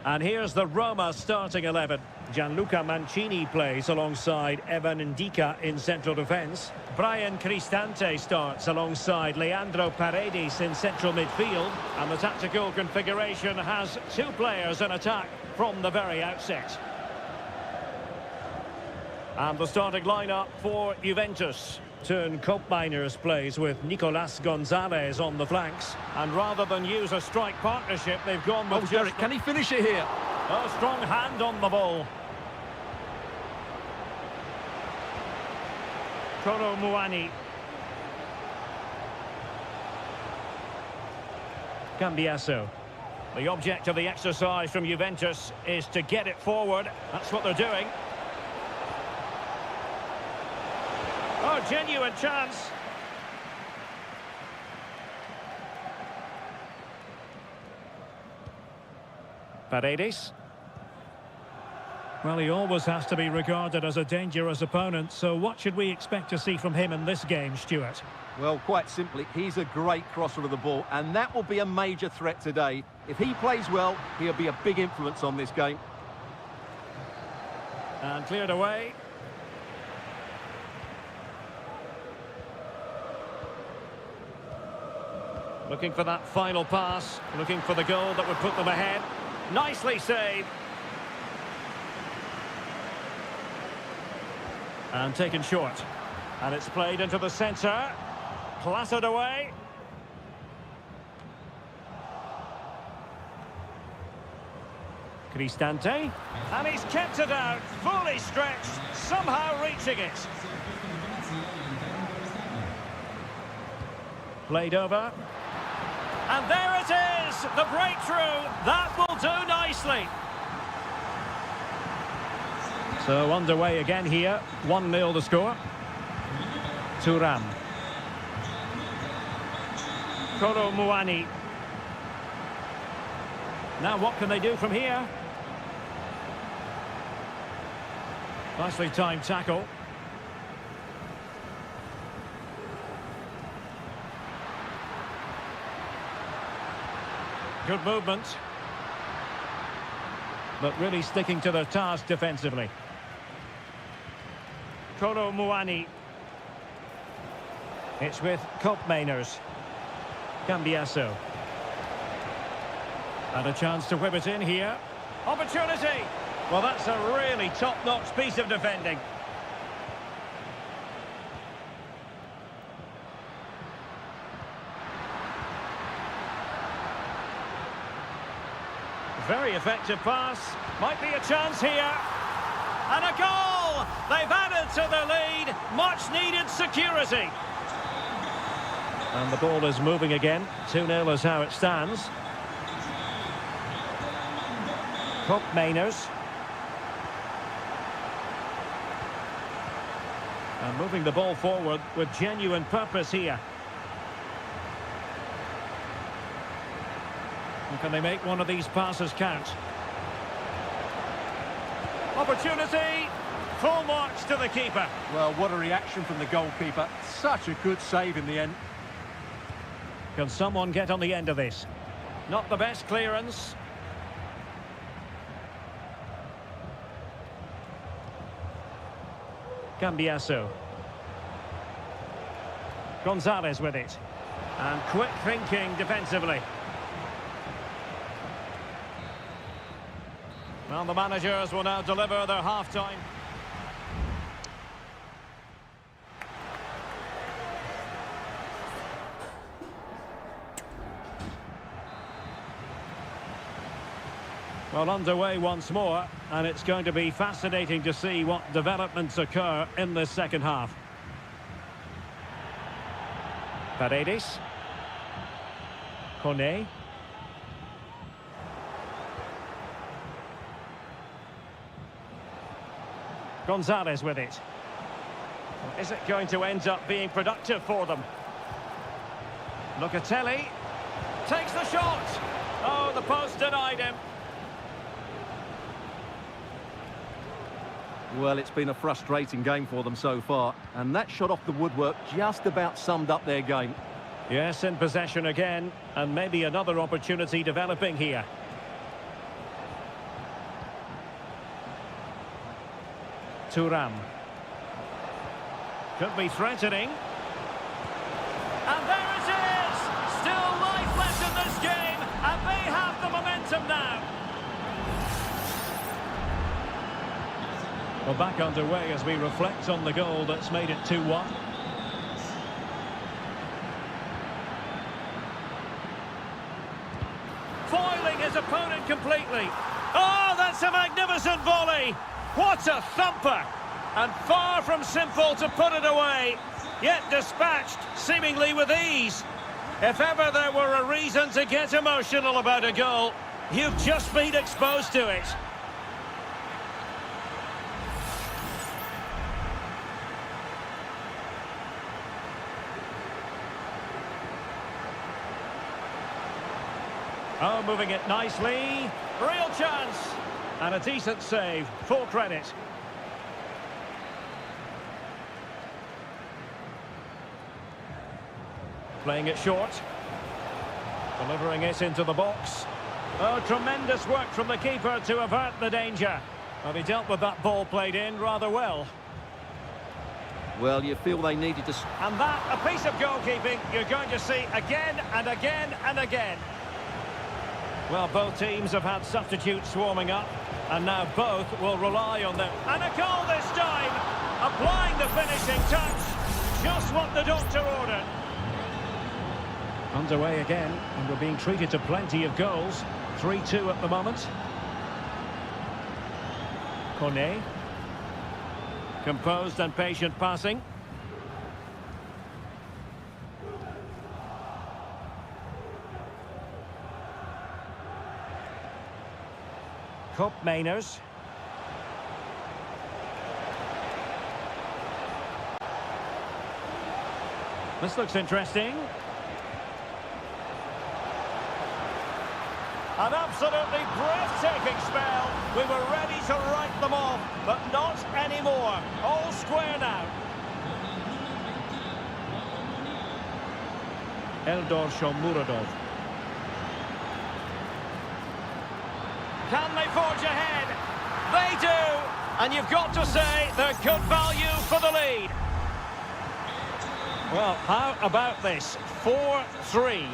And here's the Roma starting 11. Gianluca Mancini plays alongside Evan Ndika in central defence. Brian Cristante starts alongside Leandro Paredes in central midfield. And the tactical configuration has two players in attack from the very outset. And the starting lineup for Juventus. Turn Koopmeiners plays with Nicolas Gonzalez on the flanks. And rather than use a strike partnership, they've gone with... Oh, Derek, can he finish it here? A strong hand on the ball. Kolo Muani. Cambiasso. The object of the exercise from Juventus is to get it forward. That's what they're doing. Oh, genuine chance. Paredes. Well, he always has to be regarded as a dangerous opponent, so what should we expect to see from him in this game, Stuart? Well, quite simply, he's a great crosser of the ball, and that will be a major threat today. If he plays well, he'll be a big influence on this game. And cleared away. Looking for that final pass, looking for the goal that would put them ahead. Nicely saved. And taken short. And it's played into the centre. Clattered away. Cristante. And he's kept it out, fully stretched, somehow reaching it. Played over. And there it is, the breakthrough. That will do nicely. So underway again here, 1-0 the score. Thuram. Kolo Muani. Now what can they do from here? Nicely timed tackle. Good movement. But really sticking to their task defensively. Kolo Muani. It's with Koopmeiners. Cambiasso. And a chance to whip it in here. Opportunity! Well, that's a really top-notch piece of defending. Very effective pass. Might be a chance here. And a goal! They've added to the lead. Much needed security. And the ball is moving again. 2-0 is how it stands. Koopmeiners. And moving the ball forward with genuine purpose here. And can they make one of these passes count? Opportunity. Full marks to the keeper. Well, what a reaction from the goalkeeper. Such a good save in the end. Can someone get on the end of this? Not the best clearance. Cambiasso. Gonzalez with it. And quick thinking defensively. Well, the managers will now deliver their half-time. Well, underway once more, and it's going to be fascinating to see what developments occur in this second half. Paredes. Kone. Gonzalez with it. Is it going to end up being productive for them? Locatelli takes the shot. Oh, the post denied him. Well, it's been a frustrating game for them so far, and that shot off the woodwork just about summed up their game. Yes, in possession again, and maybe another opportunity developing here. Thuram. Could be threatening. And there it is! Still life left in this game, and they have the momentum now. Well, back underway as we reflect on the goal that's made it 2-1. Foiling his opponent completely. Oh, that's a magnificent volley! What a thumper! And far from simple to put it away, yet dispatched seemingly with ease. If ever there were a reason to get emotional about a goal, you've just been exposed to it. Oh, moving it nicely. Real chance. And a decent save. Full credit. Playing it short. Delivering it into the box. Oh, tremendous work from the keeper to avert the danger. Well, he dealt with that ball played in rather well. Well, you feel they needed to... And that, a piece of goalkeeping you're going to see again and again and again. Well, both teams have had substitutes warming up, and now both will rely on them. And a goal this time! Applying the finishing touch. Just what the doctor ordered. Underway again, and we're being treated to plenty of goals. 3-2 at the moment. Kone. Composed and patient passing. Mainers. This looks interesting. An absolutely breathtaking spell. We were ready to write them off, but not anymore. All square now. Eldor Shomurodov. Can they forge ahead? They do! And you've got to say they're good value for the lead. Well, how about this? 4-3.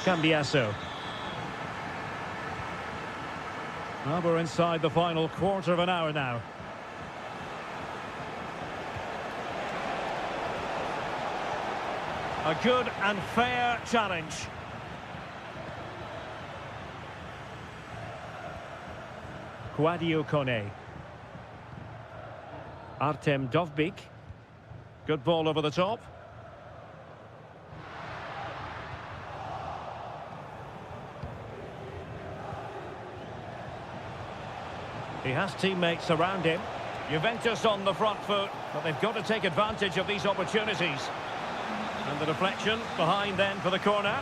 Cambiasso. Well, we're inside the final quarter of an hour now. A good and fair challenge. Kwadwo Kone. Artem Dovbyk. Good ball over the top. He has teammates around him. Juventus on the front foot, but they've got to take advantage of these opportunities. And the deflection behind then for the corner.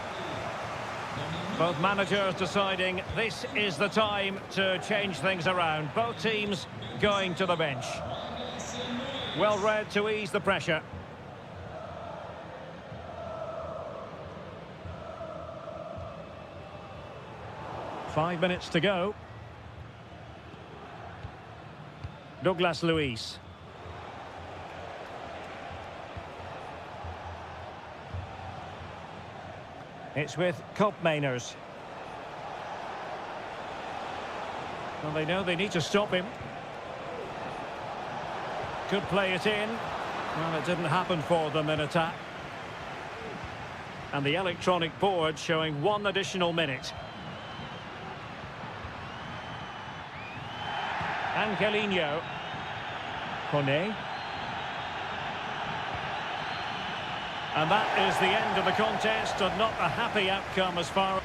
Both managers deciding this is the time to change things around. Both teams going to the bench. Well read to ease the pressure. Five minutes to go. Douglas Luiz. It's with Mainers. Well, they know they need to stop him. Could play it in. Well, it didn't happen for them in attack. And the electronic board showing one additional minute. Angelino. Kone. And that is the end of the contest, and not a happy outcome as far.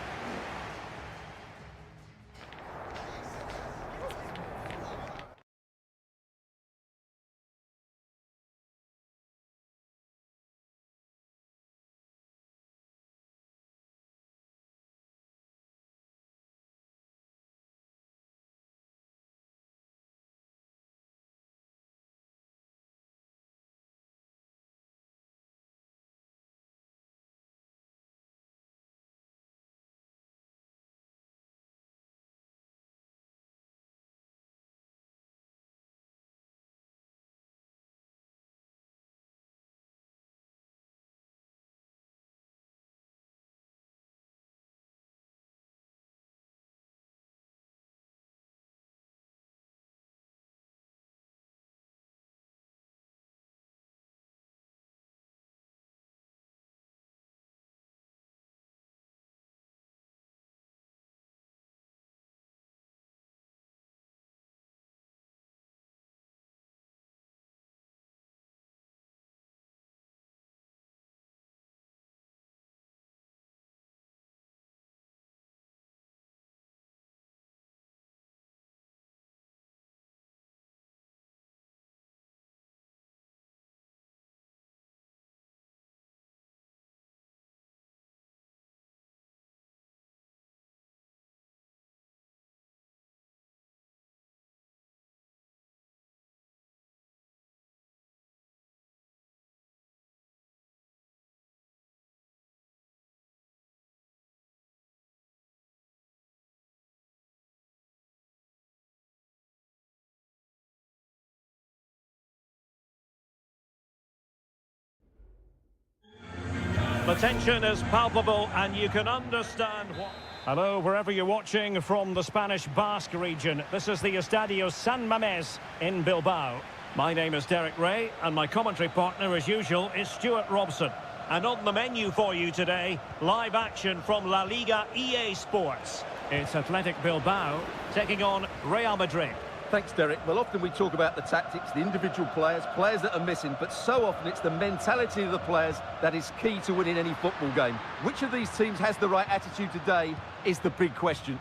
The tension is palpable, and you can understand what... Hello, wherever you're watching from the Spanish Basque region. This is the Estadio San Mamés in Bilbao. My name is Derek Ray, and my commentary partner, as usual, is Stuart Robson. And on the menu for you today, live action from La Liga EA Sports. It's Athletic Bilbao taking on Real Madrid. Thanks, Derek. Well, often we talk about the tactics, the individual players that are missing, but so often it's the mentality of the players that is key to winning any football game. Which of these teams has the right attitude today is the big question.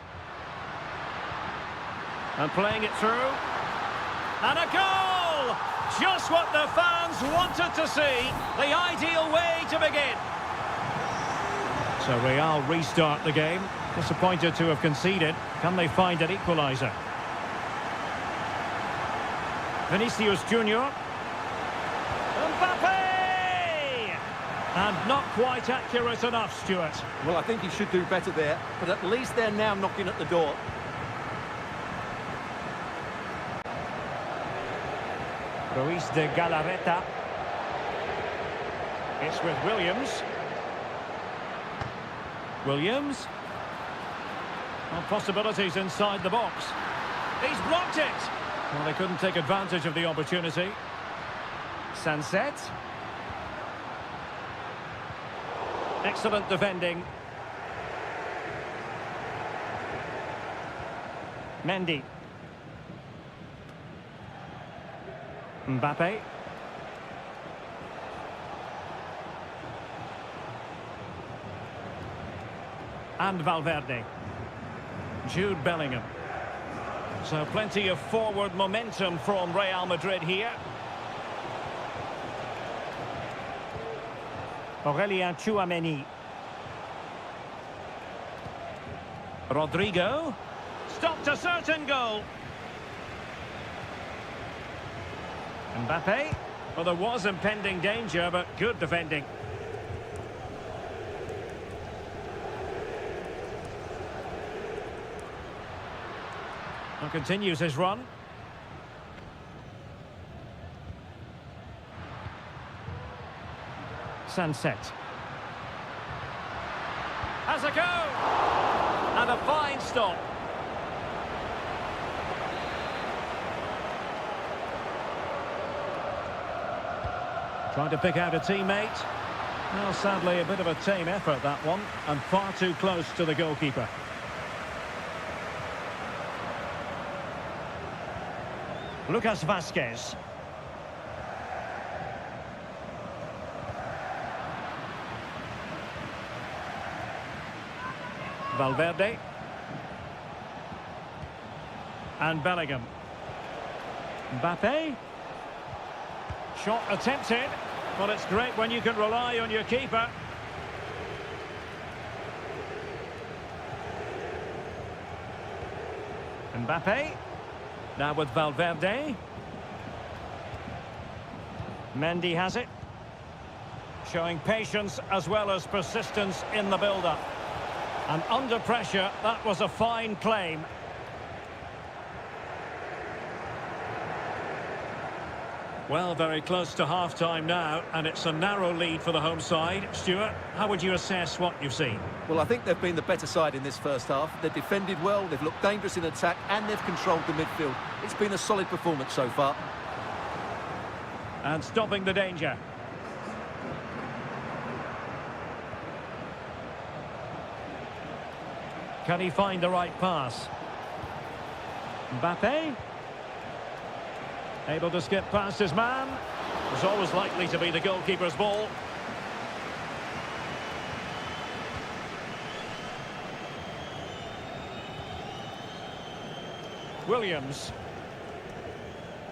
And playing it through. And a goal! Just what the fans wanted to see. The ideal way to begin. So Real restart the game. Disappointed to have conceded. Can they find an equaliser? Vinicius Junior. Mbappe! And not quite accurate enough, Stuart. Well, I think he should do better there, but at least they're now knocking at the door. Ruiz de Galarreta. It's with Williams. Williams. Well, possibilities inside the box. He's blocked it. Well, they couldn't take advantage of the opportunity. Sunset. Excellent defending. Mendy. Mbappe. And Valverde. Jude Bellingham. So plenty of forward momentum from Real Madrid here. Aurelien Tchouameni. Rodrigo. Stopped a certain goal. Mbappe. Well, there was impending danger, but good defending. And continues his run. Sunset. Has a go! And a fine stop. Trying to pick out a teammate. Well, sadly, a bit of a tame effort, that one, and far too close to the goalkeeper. Lucas Vázquez. Valverde. And Bellingham. Mbappe. Shot attempted. Well, it's great when you can rely on your keeper. Mbappe. Now with Valverde. Mendy has it. Showing patience as well as persistence in the build-up. And under pressure, that was a fine claim. Well, very close to half-time now, and it's a narrow lead for the home side. Stuart, how would you assess what you've seen? Well, I think they've been the better side in this first half. They've defended well, they've looked dangerous in attack, and they've controlled the midfield. It's been a solid performance so far. And stopping the danger. Can he find the right pass? Mbappe. Able to skip past his man. It's always likely to be the goalkeeper's ball. Williams.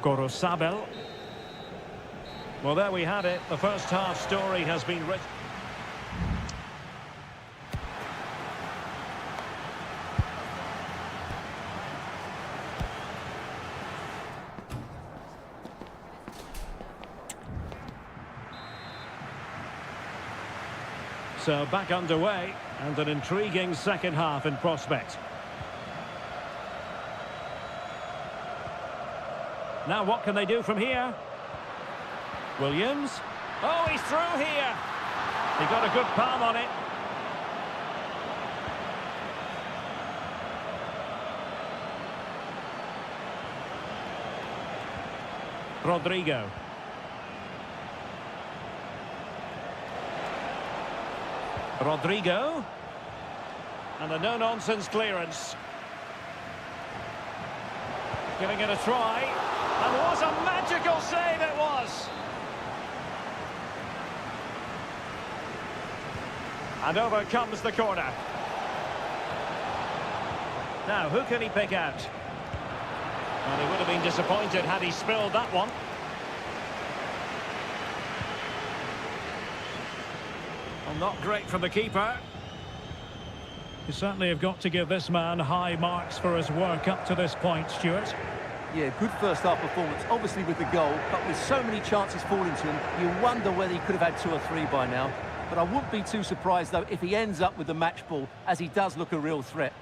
Gorosabel. Well, there we had it. The first half story has been written. So back underway, and an intriguing second half in prospect. Now what can they do from here? Williams. Oh, he's through here. He got a good palm on it. Rodrigo. Rodrigo. And a no-nonsense clearance. Giving it a try. And what a magical save it was! And over comes the corner. Now, who can he pick out? Well, he would have been disappointed had he spilled that one. Well, not great from the keeper. You certainly have got to give this man high marks for his work up to this point, Stuart. Yeah, good first half performance, obviously with the goal, but with so many chances falling to him, you wonder whether he could have had 2 or 3 by now. But I wouldn't be too surprised, though, if he ends up with the match ball, as he does look a real threat.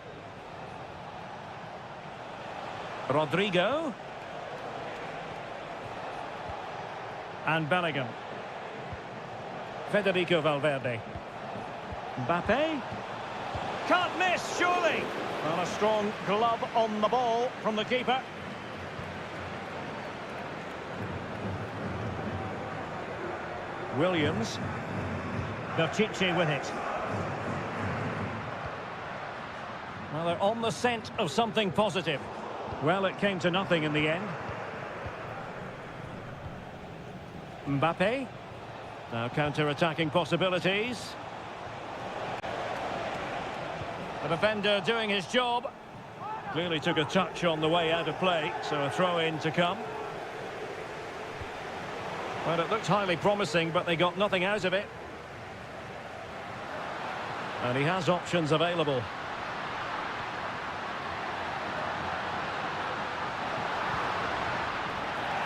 Rodrigo. And Bellingham. Federico Valverde. Mbappe. Can't miss, surely. Well, a strong glove on the ball from the keeper. Williams. Pishit with it. Well, they're on the scent of something positive. Well, it came to nothing in the end. Mbappe. Now counter-attacking possibilities. The defender doing his job. Clearly took a touch on the way out of play, so a throw-in to come. Well, it looked highly promising, but they got nothing out of it. And he has options available.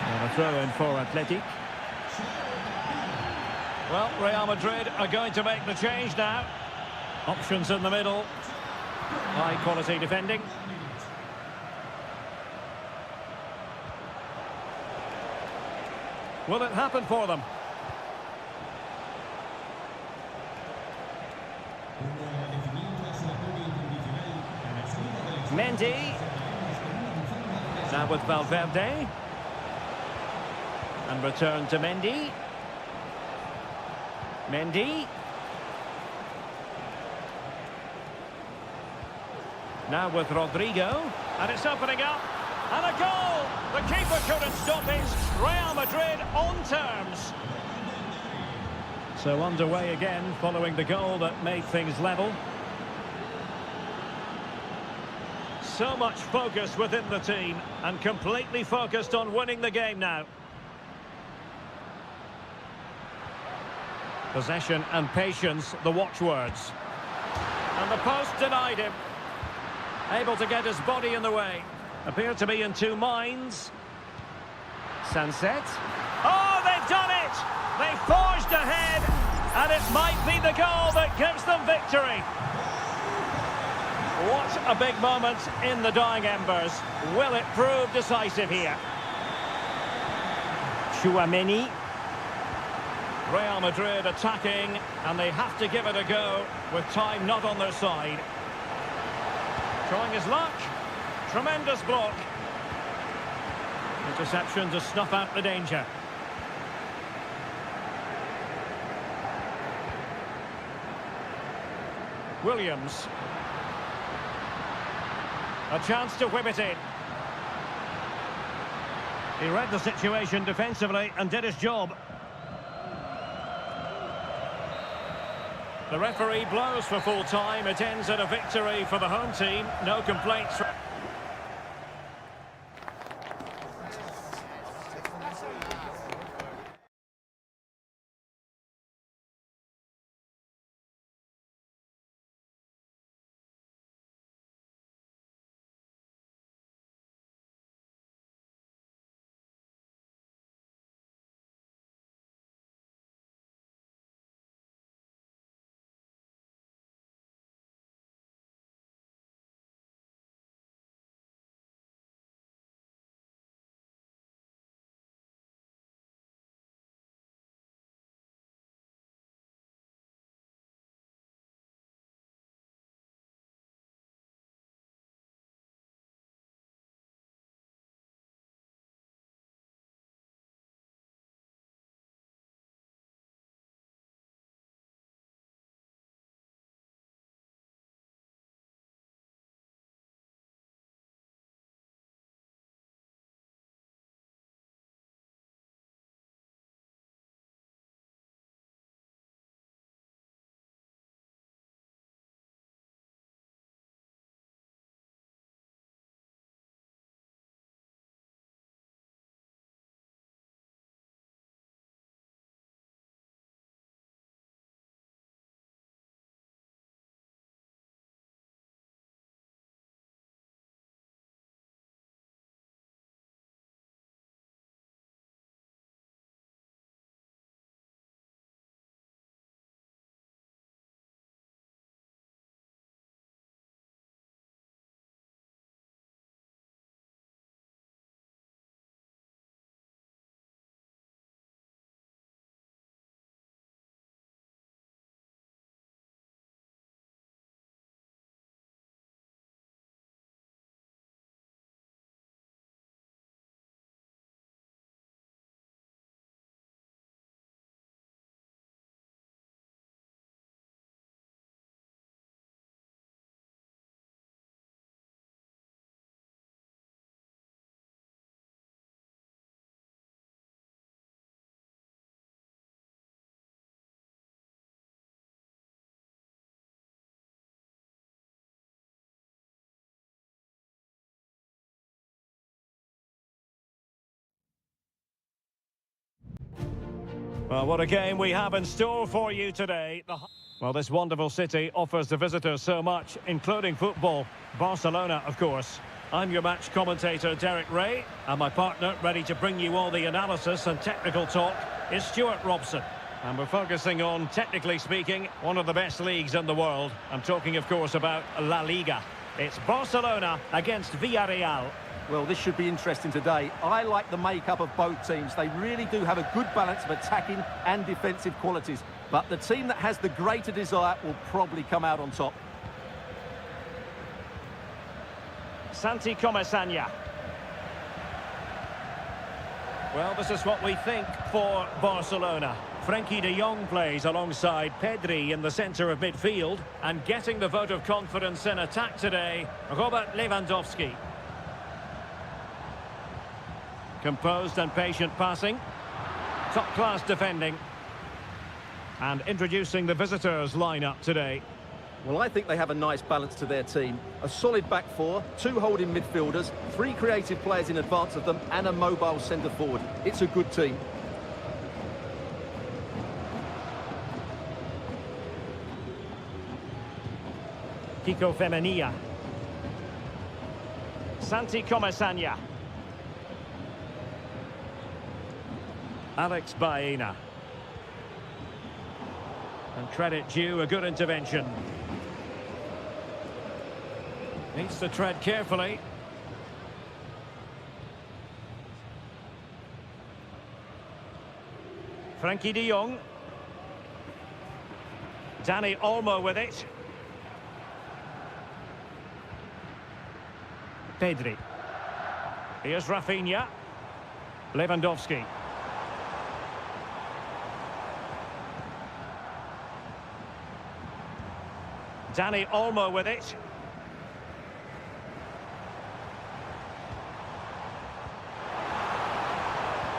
And a throw-in for Athletic. Well, Real Madrid are going to make the change now. Options in the middle. High-quality defending. Will it happen for them? Mendy. Now with Valverde. And return to Mendy. Mendy. Now with Rodrigo. And it's opening up. And a goal! The keeper couldn't stop it. Real Madrid on terms. So underway again following the goal that made things level. so much focus within the team and completely focused on winning the game now. Possession and patience, the watchwords. And the post denied him. Able to get his body in the way. Appeared to be in two minds. Sunset. Oh, they've done it! They forged ahead, and it might be the goal that gives them victory. What a big moment in the dying embers. Will it prove decisive here? Chouameni. Real Madrid attacking, and they have to give it a go with time not on their side. Trying his luck. Tremendous block. Interception to snuff out the danger. Williams. A chance to whip it in. He read the situation defensively and did his job. The referee blows for full time. It ends at a victory for the home team. No complaints. Well, what a game we have in store for you today. Well, this wonderful city offers the visitors so much, including football. Barcelona, of course. I'm your match commentator, Derek Ray, and my partner, ready to bring you all the analysis and technical talk, is Stuart Robson. And we're focusing on, technically speaking, one of the best leagues in the world. I'm talking, of course, about La Liga. It's Barcelona against Villarreal. Well, this should be interesting today. I like the makeup of both teams. They really do have a good balance of attacking and defensive qualities. But the team that has the greater desire will probably come out on top. Santi Comesaña. Well, this is what we think for Barcelona. Frenkie de Jong plays alongside Pedri in the centre of midfield. And getting the vote of confidence in attack today, Robert Lewandowski. Composed and patient passing. Top-class defending. And introducing the visitors' lineup today. Well, I think they have a nice balance to their team. A solid back four, 2 holding midfielders, 3 creative players in advance of them, and a mobile centre forward. It's a good team. Kiko Femenia. Santi Comasanya. Alex Baena. And credit due, a good intervention. Needs to tread carefully. Frankie de Jong. Danny Olmo with it. Pedri. Here's Rafinha. Lewandowski. Danny Olmo with it.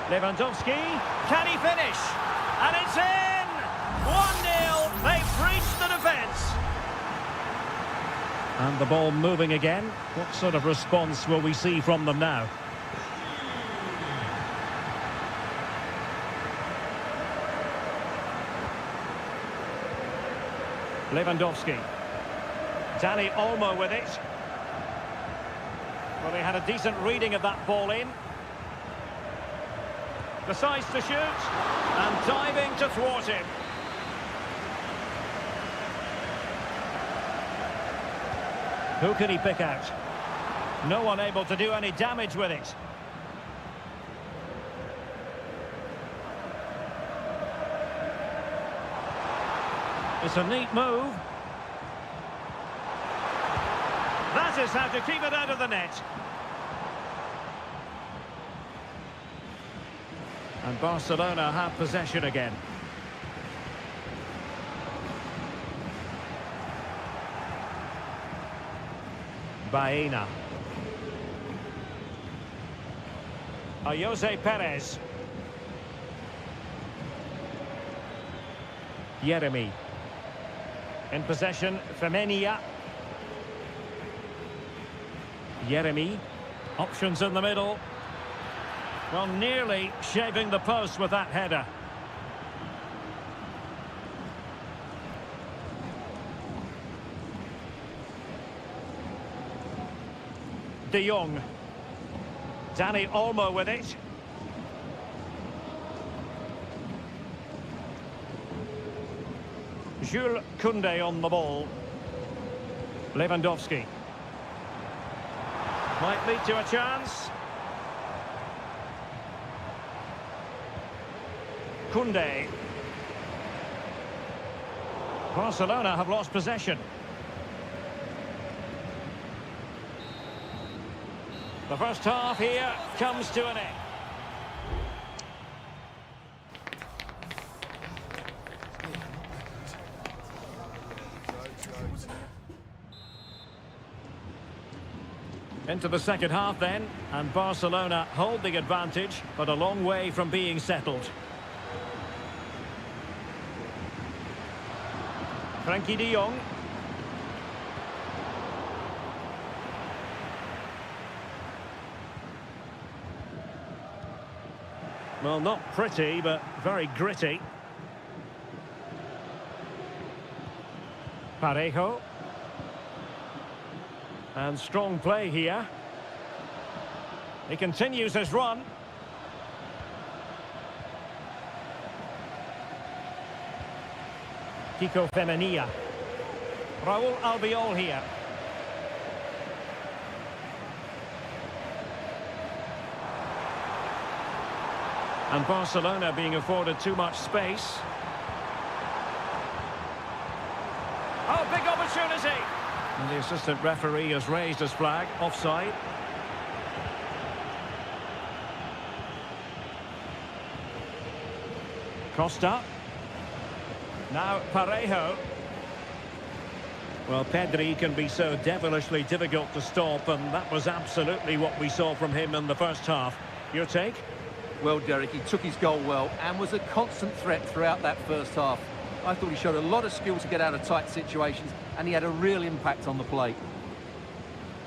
Lewandowski. Can he finish? And it's in! 1-0. They've breached the defence. And the ball moving again. What sort of response will we see from them now? Lewandowski. Danny Olmo with it. Well, he had a decent reading of that ball in. Decides to shoot. And diving to thwart him. Who can he pick out? No one able to do any damage with it. It's a neat move. That is how to keep it out of the net. And Barcelona have possession again. Baena. Jose Perez. Yeremy. In possession, Femenia. Yeremy. Options in the middle. Well, nearly shaving the post with that header. De Jong. Danny Olmo with it. Jules Koundé on the ball. Lewandowski. Might lead to a chance. Koundé. Barcelona have lost possession. The first half here comes to an end. Into the second half then, and Barcelona hold the advantage, but a long way from being settled. Frankie de Jong. Well, not pretty, but very gritty. Parejo. And strong play here. He continues his run. Kiko Femenia. Raúl Albiol here. And Barcelona being afforded too much space. Oh, big opportunity! And the assistant referee has raised his flag, offside. Costa. Now Parejo. Well, Pedri can be so devilishly difficult to stop, and that was absolutely what we saw from him in the first half. Your take? Well, Derek, he took his goal well and was a constant threat throughout that first half. I thought he showed a lot of skill to get out of tight situations, and he had a real impact on the play.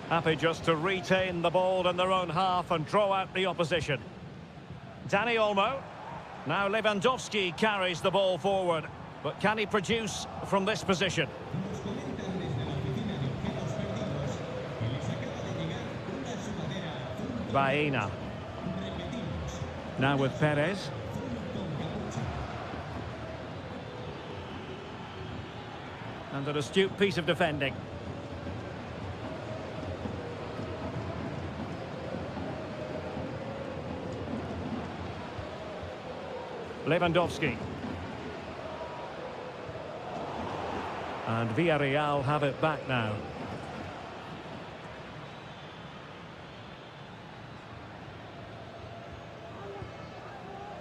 Happy just to retain the ball in their own half and draw out the opposition. Dani Olmo. Now Lewandowski carries the ball forward. But can he produce from this position? Baena. Now with Perez. And an astute piece of defending. Lewandowski. And Villarreal have it back now.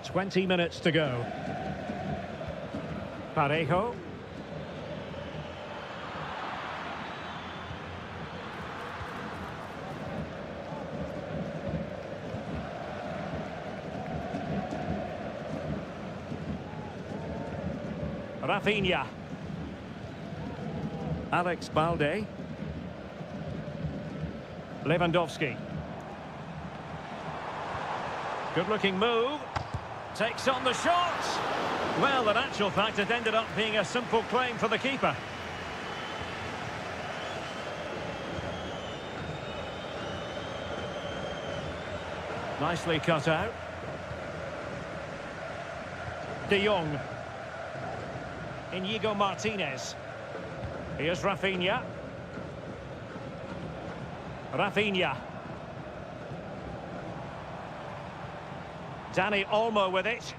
"20 minutes to go. Parejo. Rafinha. Alex Balde. Lewandowski. Good-looking move. Takes on the shot. Well, in actual fact, it ended up being a simple claim for the keeper. Nicely cut out. De Jong. Inigo Martinez. Here's Rafinha. Rafinha. Dani Olmo with it.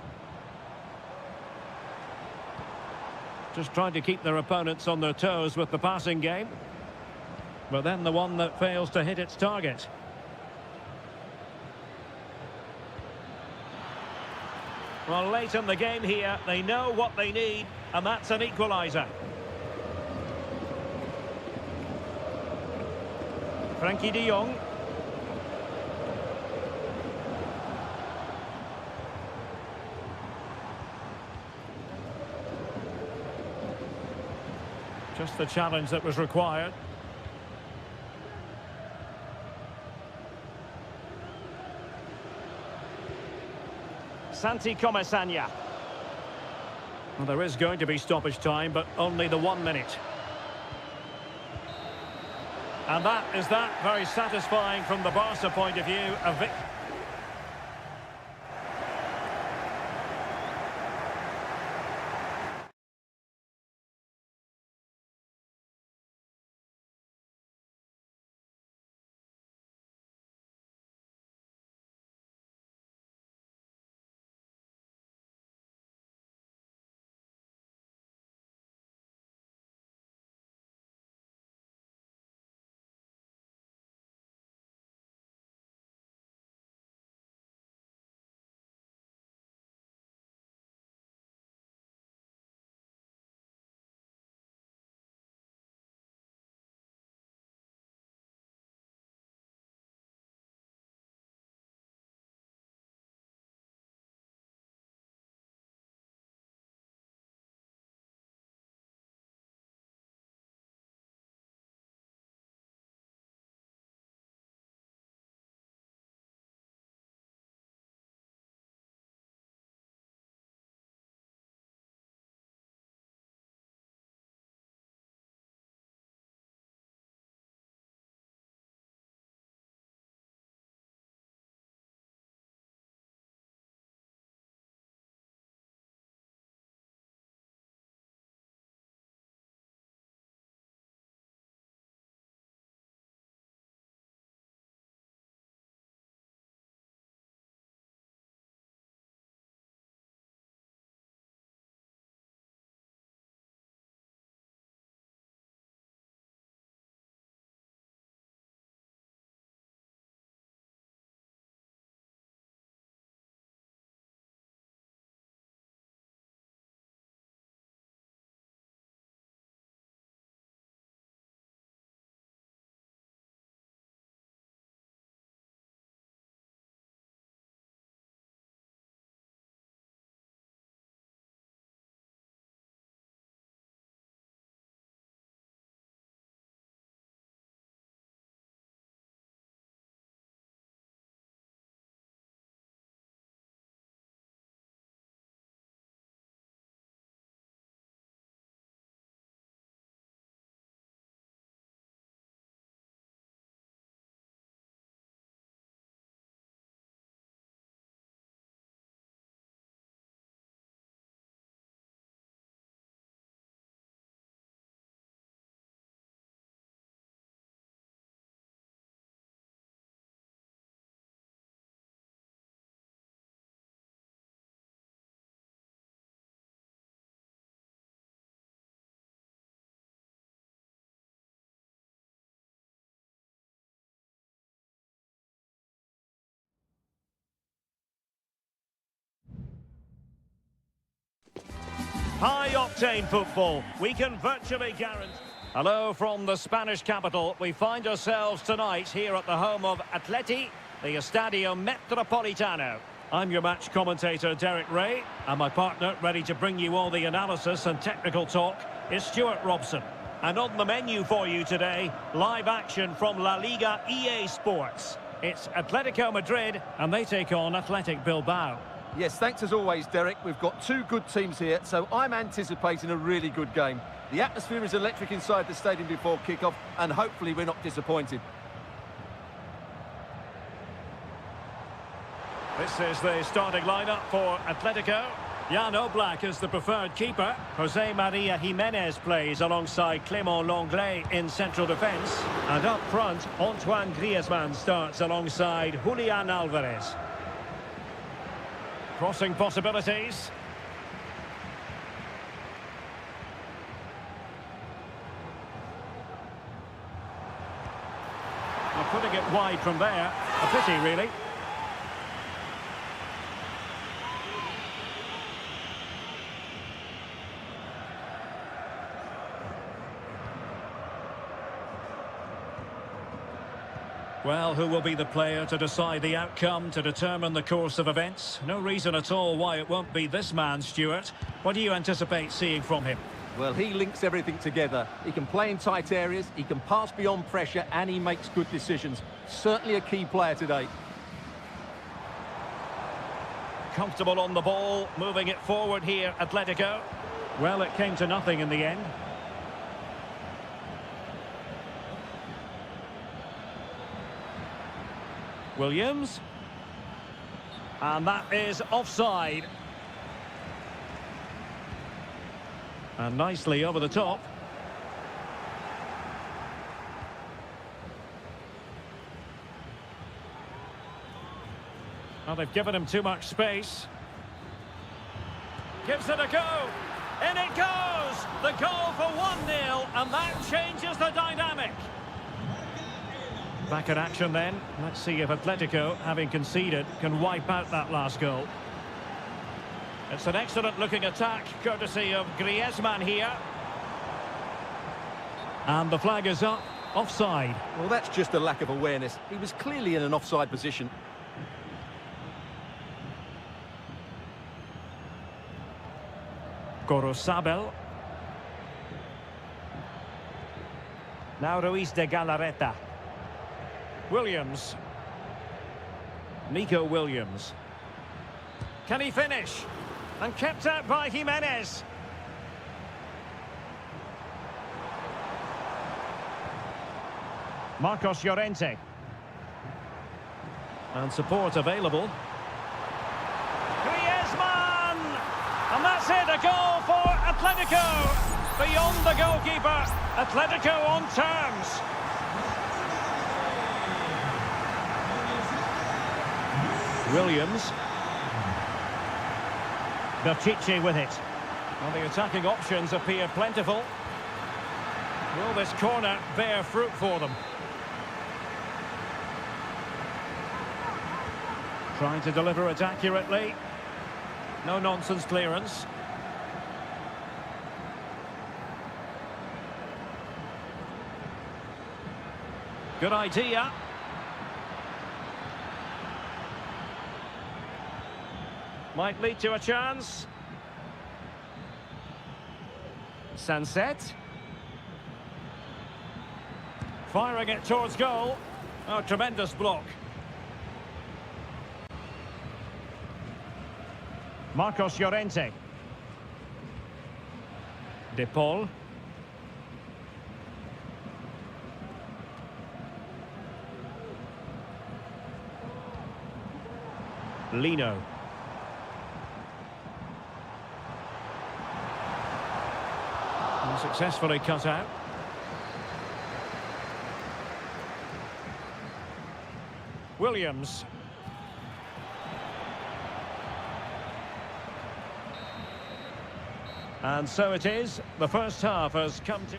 Just trying to keep their opponents on their toes with the passing game. But then the one that fails to hit its target. Well, late in the game here, they know what they need, and that's an equaliser. Frankie de Jong. Just the challenge that was required. Santi Comesaña. Well, there is going to be stoppage time, but only the 1 minute. And that is that. Very satisfying from the Barca point of view. High-octane football, we can virtually guarantee. Hello from the Spanish capital. We find ourselves tonight here at the home of Atleti, the Estadio Metropolitano. I'm your match commentator, Derek Ray, and my partner, ready to bring you all the analysis and technical talk, is Stuart Robson. And on the menu for you today, live action from La Liga EA Sports. It's Atletico Madrid, and they take on Athletic Bilbao. Yes, thanks as always, Derek. We've got two good teams here, so I'm anticipating a really good game. The atmosphere is electric inside the stadium before kick-off, and hopefully we're not disappointed. This is the starting lineup for Atletico. Jan Oblak is the preferred keeper. Jose Maria Jimenez plays alongside Clément Lenglet in central defence. And up front, Antoine Griezmann starts alongside Julian Alvarez. Crossing possibilities. Well, putting it wide from there. A pity, really. Well, who will be the player to decide the outcome, to determine the course of events? No reason at all why it won't be this man, Stuart. What do you anticipate seeing from him? Well, he links everything together. He can play in tight areas, he can pass beyond pressure, and he makes good decisions. Certainly a key player today. Comfortable on the ball, moving it forward here, Atletico. Well, it came to nothing in the end. Williams. And that is offside. And nicely over the top. Well, they've given him too much space. Gives it a go. In it goes! The goal for 1-0, and that changes the dynamic. Back in action then. Let's see if Atletico, having conceded, can wipe out that last goal. It's an excellent looking attack, courtesy of Griezmann here. And the flag is up, offside. Well, that's just a lack of awareness. He was clearly in an offside position. Gorosabel. Now Ruiz de Galarreta. Williams. Nico Williams. Can he finish? And kept out by Jimenez. Marcos Llorente. And support available. Griezmann! And that's it, a goal for Atletico. Beyond the goalkeeper. Atletico on terms. Williams. Berchiche with it. Well, the attacking options appear plentiful. Will this corner bear fruit for them? Trying to deliver it accurately. No nonsense clearance. Good idea. Might lead to a chance. Sunset. Firing it towards goal. Oh, tremendous block. Marcos Llorente. De Paul. Lino. Successfully cut out. Williams. And so it is. The first half has come to...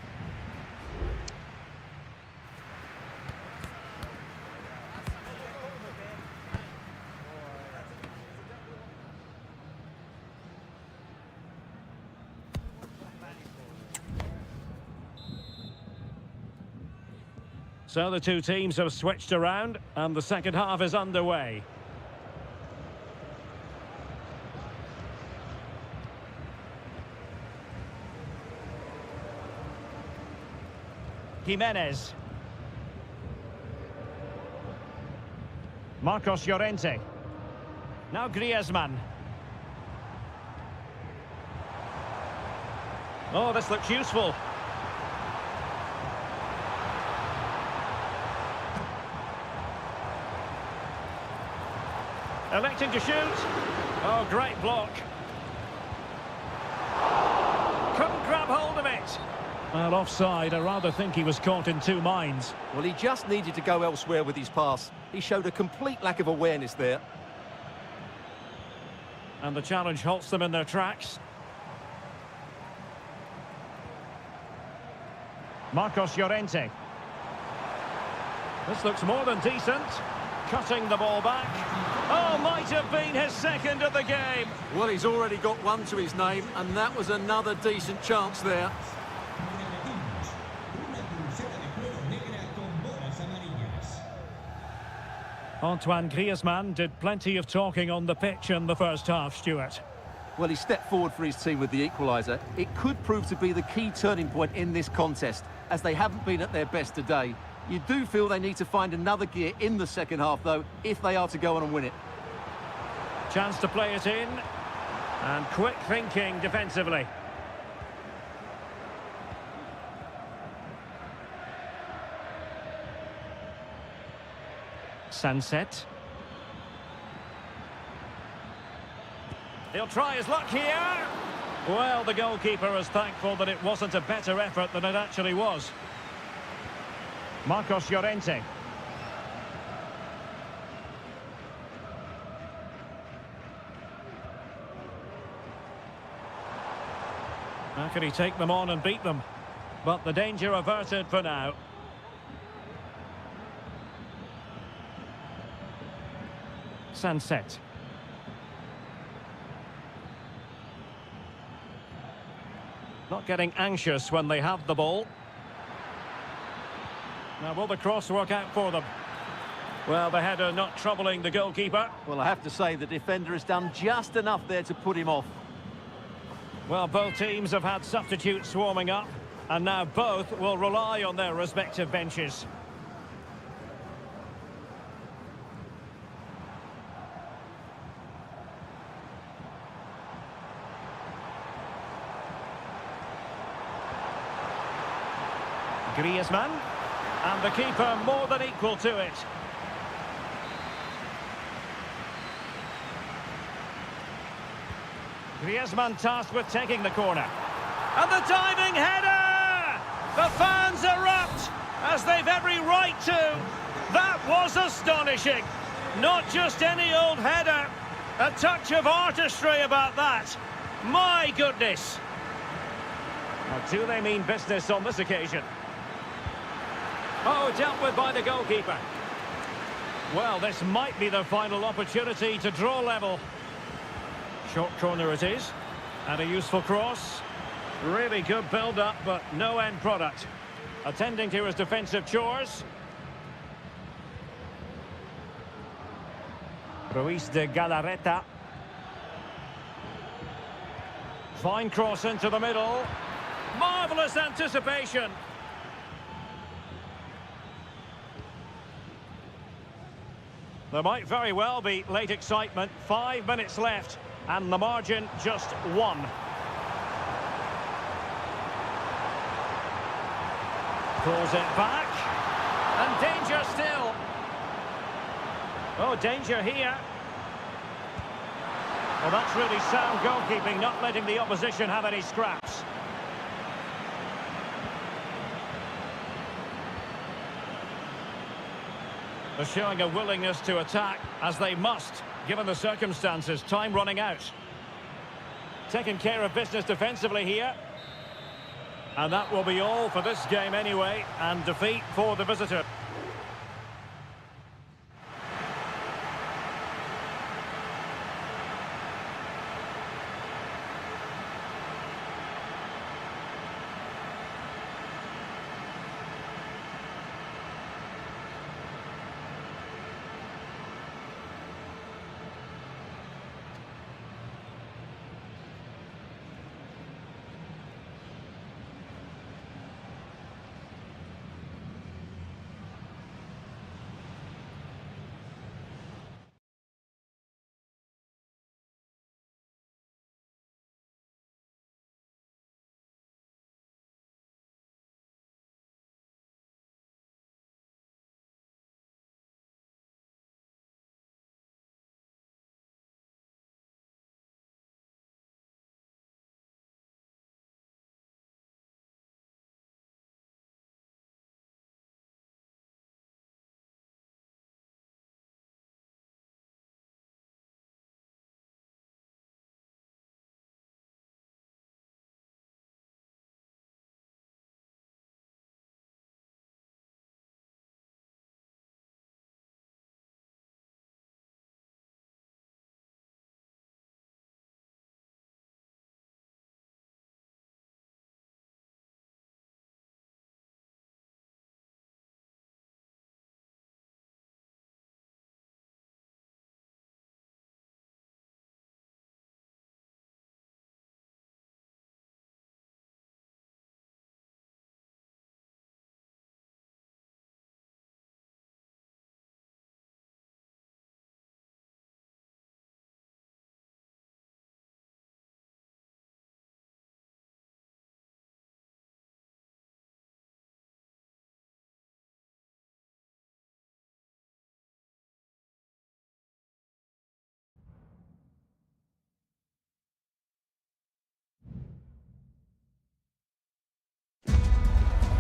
So the two teams have switched around and the second half is underway. Jimenez. Marcos Llorente. Now Griezmann. Oh, this looks useful. Electing to shoot. Oh, great block. Couldn't grab hold of it. Well, offside. I rather think he was caught in two minds. Well, he just needed to go elsewhere with his pass. He showed a complete lack of awareness there. And the challenge halts them in their tracks. Marcos Llorente. This looks more than decent. Cutting the ball back. Oh, might have been his second of the game. Well, he's already got one to his name, and that was another decent chance there. Antoine Griezmann did plenty of talking on the pitch in the first half, Stuart. Well, he stepped forward for his team with the equaliser. It could prove to be the key turning point in this contest, as they haven't been at their best today. You do feel they need to find another gear in the second half, though, if they are to go on and win it. Chance to play it in. And quick thinking defensively. Sunset. He'll try his luck here. Well, the goalkeeper is thankful that it wasn't a better effort than it actually was. Marcos Llorente. How can he take them on and beat them? But the danger averted for now. Sunset. Not getting anxious when they have the ball. Now, will the cross work out for them? Well, the header not troubling the goalkeeper. Well, I have to say the defender has done just enough there to put him off. Well, both teams have had substitutes warming up, and now both will rely on their respective benches. Griezmann, and the keeper more than equal to it. Griezmann tasked with taking the corner. And the diving header! The fans erupt, as they've every right to. That was astonishing. Not just any old header. A touch of artistry about that. My goodness. Now, do they mean business on this occasion? Oh, dealt with by the goalkeeper. Well, this might be the final opportunity to draw level. Short corner it is. And a useful cross. Really good build-up, but no end product. Attending to his defensive chores. Ruiz de Galarreta. Fine cross into the middle. Marvellous anticipation. There might very well be late excitement. 5 minutes left, and the margin just 1. Pulls it back, and danger still. Oh, danger here. Well, that's really sound goalkeeping, not letting the opposition have any scraps. They're showing a willingness to attack, as they must, given the circumstances. Time running out. Taking care of business defensively here. And that will be all for this game anyway, and defeat for the visitor.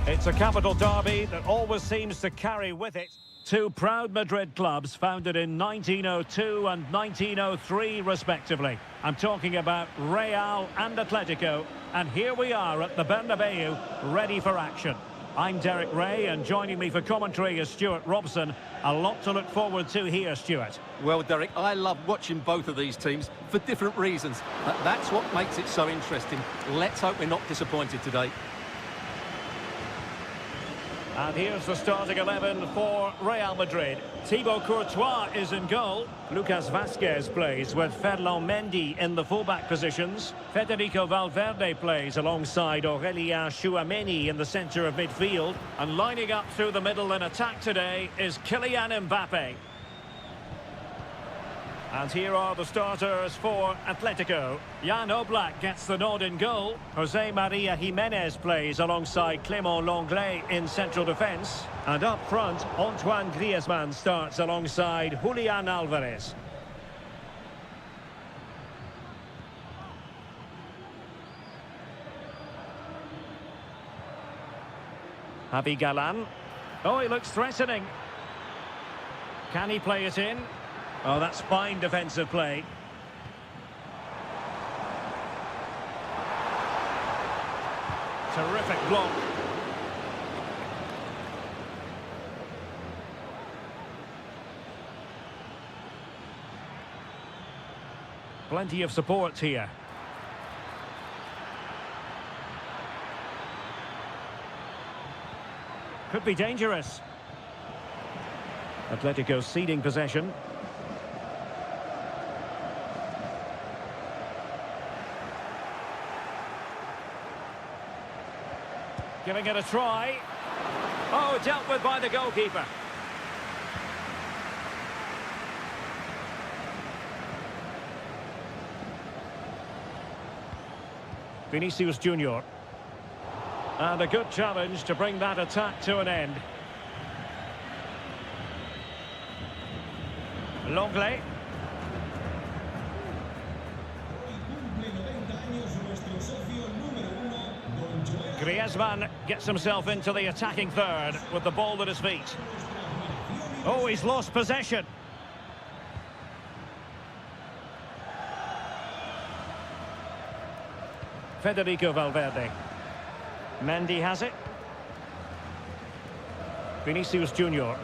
It's a capital derby that always seems to carry with it two proud Madrid clubs founded in 1902 and 1903 respectively. I'm talking about Real and Atletico, and here we are at the Bernabeu, ready for action. I'm Derek Ray, and joining me for commentary is Stuart Robson. A lot to look forward to here, Stuart. Well, Derek, I love watching both of these teams for different reasons. But that's what makes it so interesting. Let's hope we're not disappointed today. And here's the starting 11 for Real Madrid. Thibaut Courtois is in goal. Lucas Vazquez plays with Ferland Mendy in the fullback positions. Federico Valverde plays alongside Aurélien Tchouameni in the centre of midfield. And lining up through the middle in attack today is Kylian Mbappe. And here are the starters for Atletico. Jan Oblak gets the nod in goal. Jose Maria Jimenez plays alongside Clément Lenglet in central defence. And up front, Antoine Griezmann starts alongside Julian Alvarez. Javi Galán. Oh, he looks threatening. Can he play it in? Oh, that's fine defensive play. Terrific block. Plenty of support here. Could be dangerous. Atletico ceding possession. Giving it a try. Oh, dealt with by the goalkeeper. Vinicius Junior. And a good challenge to bring that attack to an end. Lenglet. Griezmann gets himself into the attacking third with the ball at his feet. Oh, he's lost possession. Federico Valverde. Mendy has it. Vinicius Junior.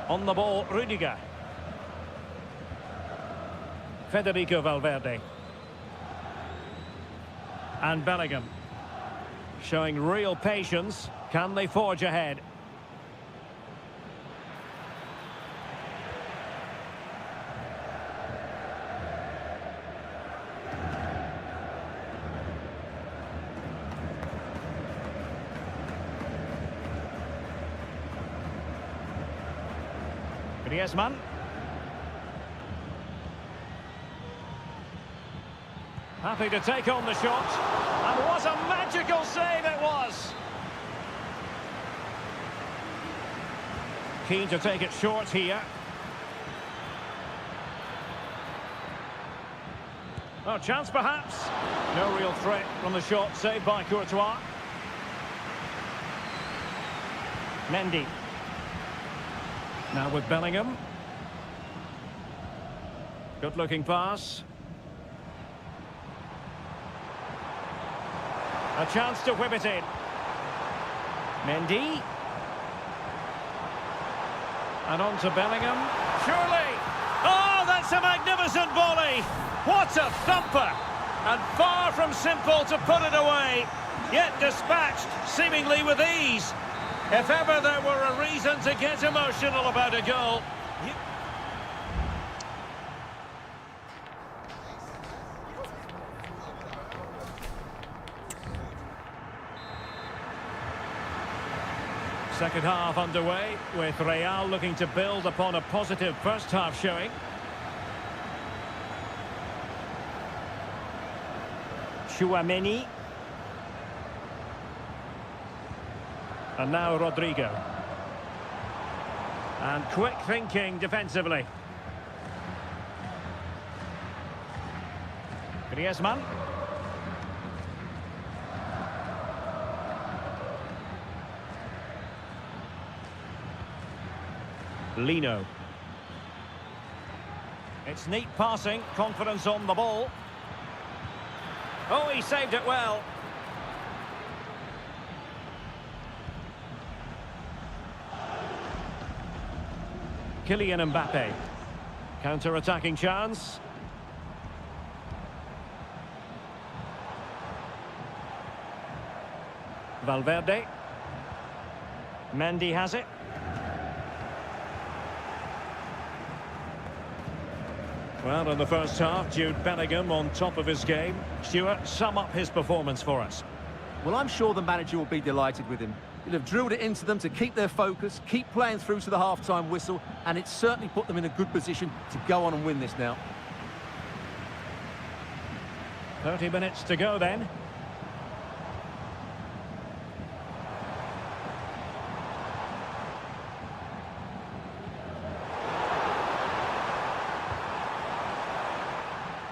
On the ball, Rudiger. Federico Valverde. And Bellingham. Showing real patience. Can they forge ahead? Griezmann. Happy to take on the shot. And what a magical save it was! Keen to take it short here. Oh, chance perhaps. No real threat from the shot, saved by Courtois. Mendy. Now with Bellingham. Good-looking pass. A chance to whip it in. Mendy. And on to Bellingham. Surely! Oh, that's a magnificent volley! What a thumper! And far from simple to put it away, yet dispatched seemingly with ease. If ever there were a reason to get emotional about a goal... Second half underway, with Real looking to build upon a positive first half showing. Tchouameni. And now Rodrigo. And quick thinking defensively. Griezmann. Lino. It's neat passing, confidence on the ball. Oh, he saved it well. Kylian Mbappe. Counter-attacking chance. Valverde. Mendy has it. Well, in the first half, Jude Bellingham on top of his game. Stuart, sum up his performance for us. Well, I'm sure the manager will be delighted with him. He'll have drilled it into them to keep their focus, keep playing through to the half-time whistle, and it's certainly put them in a good position to go on and win this now. 30 minutes to go then.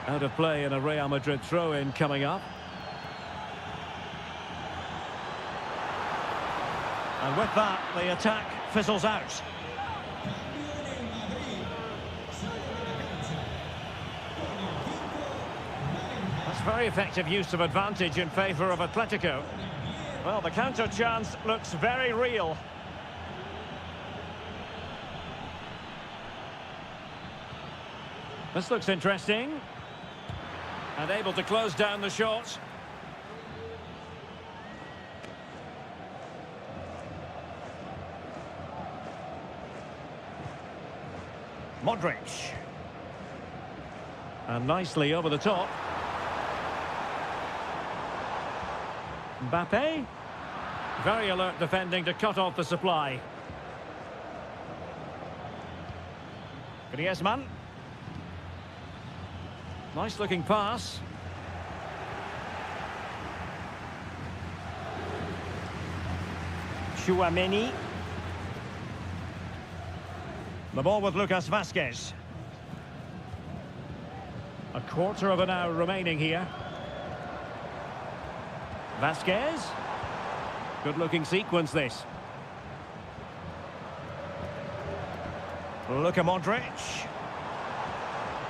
Out of play in a Real Madrid throw-in coming up. And with that, the attack fizzles out. That's very effective use of advantage in favour of Atletico. Well, the counter chance looks very real. This looks interesting. And able to close down the shot. Modric. And nicely over the top. Mbappe. Very alert defending to cut off the supply. Griezmann. Nice looking pass. Chouameni. The ball with Lucas Vazquez. A quarter of an hour remaining here. Vazquez. Good looking sequence this. Luka Modric.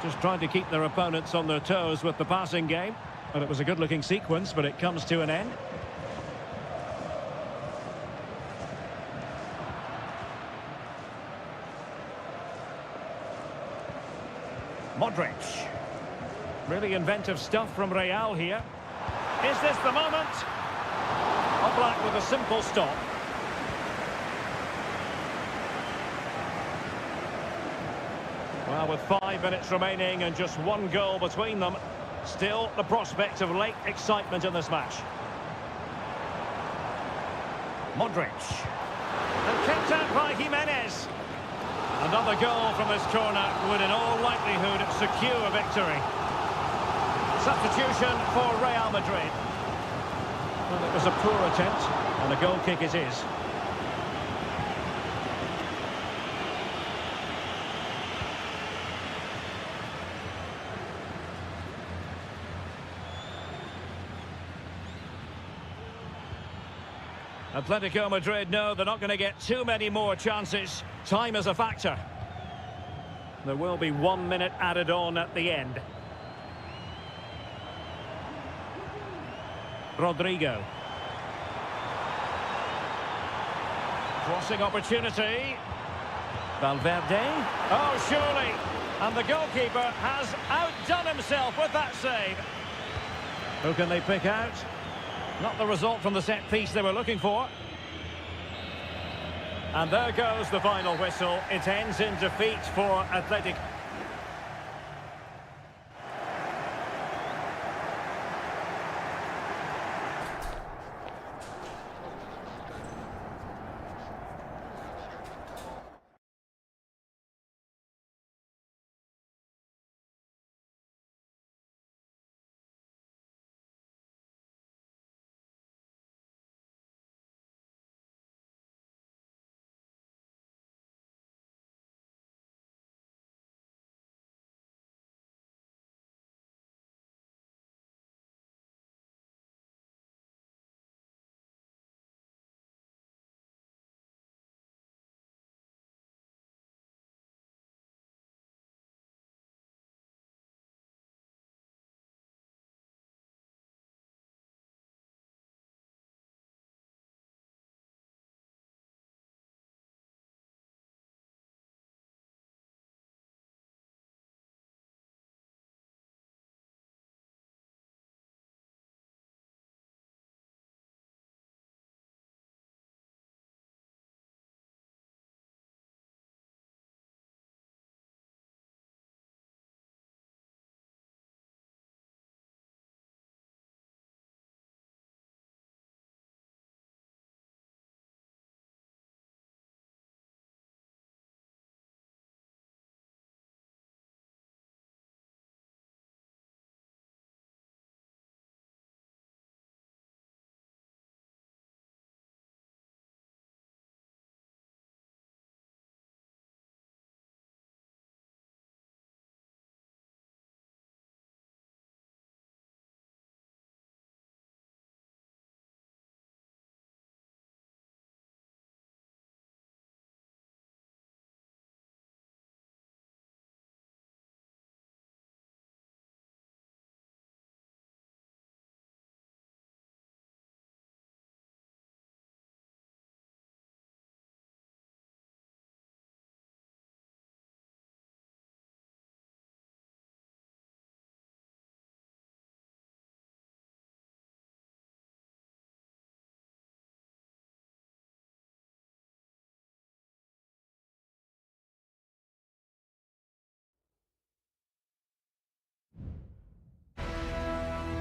Just trying to keep their opponents on their toes with the passing game. And it was a good-looking sequence, but it comes to an end. Modric. Really inventive stuff from Real here. Is this the moment? Oblak with a simple stop. Well, with 5 minutes remaining and just one goal between them, still the prospect of late excitement in this match. Modric. And kicked out by Jimenez. Another goal from this corner would in all likelihood secure a victory. Substitution for Real Madrid. Well, it was a poor attempt, and a goal kick it is. Atletico Madrid know they're not going to get too many more chances. Time is a factor. There will be 1 minute added on at the end. Rodrigo. Crossing opportunity. Valverde. Oh, surely. And the goalkeeper has outdone himself with that save. Who can they pick out? Not the result from the set piece they were looking for. And there goes the final whistle. It ends in defeat for Athletic.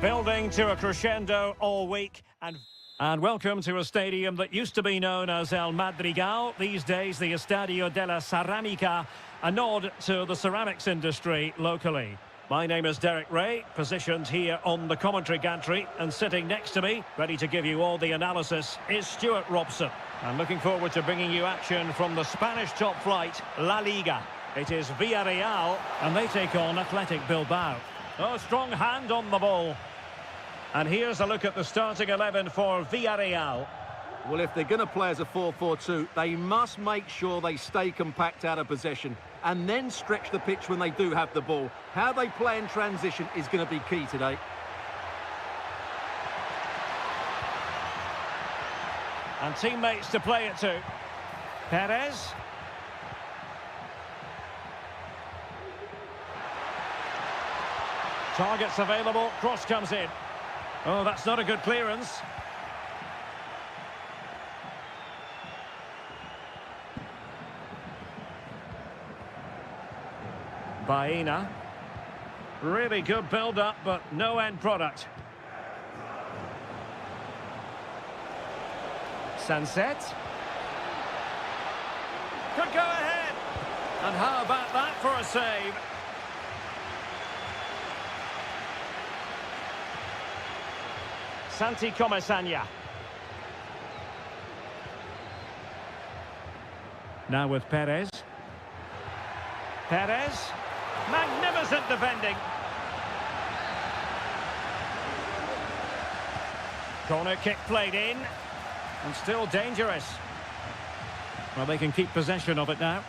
Building to a crescendo all week. And welcome to a stadium that used to be known as El Madrigal, these days the Estadio de la Ceramica, a nod to the ceramics industry locally. My name is Derek Ray, positioned here on the commentary gantry, and sitting next to me, ready to give you all the analysis, is Stuart Robson. I'm looking forward to bringing you action from the Spanish top flight, La Liga. It is Villarreal, and they take on Athletic Bilbao. Oh, strong hand on the ball. And here's a look at the starting 11 for Villarreal. Well, if they're going to play as a 4-4-2, they must make sure they stay compact out of possession and then stretch the pitch when they do have the ball. How they play in transition is going to be key today. And teammates to play it to. Perez. Targets available, cross comes in. Oh, that's not a good clearance. Baena. Really good build-up, but no end product. Sunset. Could go ahead. And how about that for a save? Santi Comesaña. Now with Perez. Perez. Magnificent defending. Corner kick played in. And still dangerous. Well, they can keep possession of it now.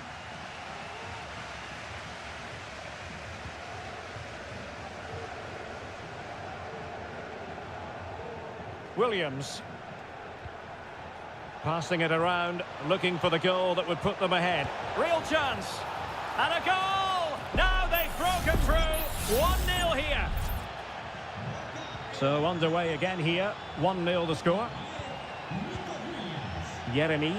Williams. Passing it around, looking for the goal that would put them ahead. Real chance. And a goal! Now they've broken through. 1-0 here. So underway again here. 1-0 the score. Jeremy.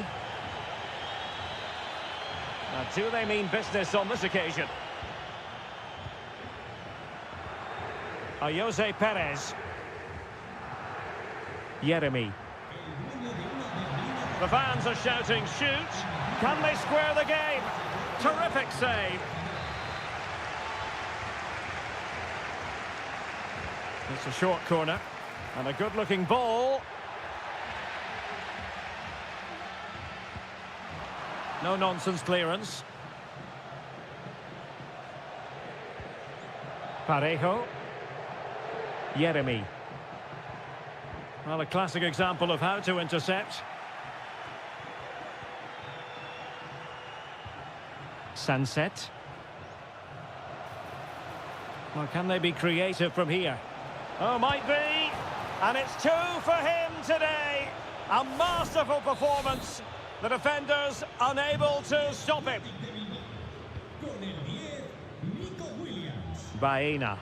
Now, do they mean business on this occasion? Jose Perez. Jeremy. The fans are shouting, shoot! Can they square the game? Terrific save. It's a short corner. And a good-looking ball. No-nonsense clearance. Parejo. Jeremy. Well, a classic example of how to intercept. Sunset. Well, can they be creative from here? Oh, might be. And it's 2 for him today. A masterful performance. The defenders unable to stop him. Baena.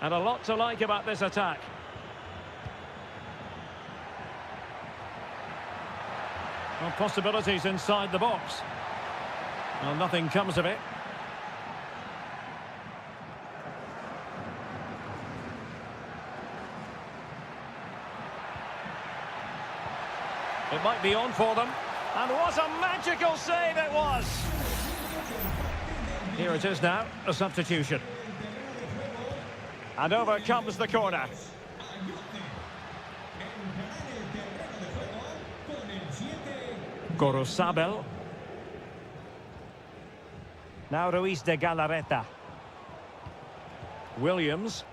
And a lot to like about this attack. Well, possibilities inside the box. Well, nothing comes of it. It might be on for them. And what a magical save it was! Here it is now, a substitution. And over comes the corner. Gorosabel. Now Ruiz de Galarreta. Williams.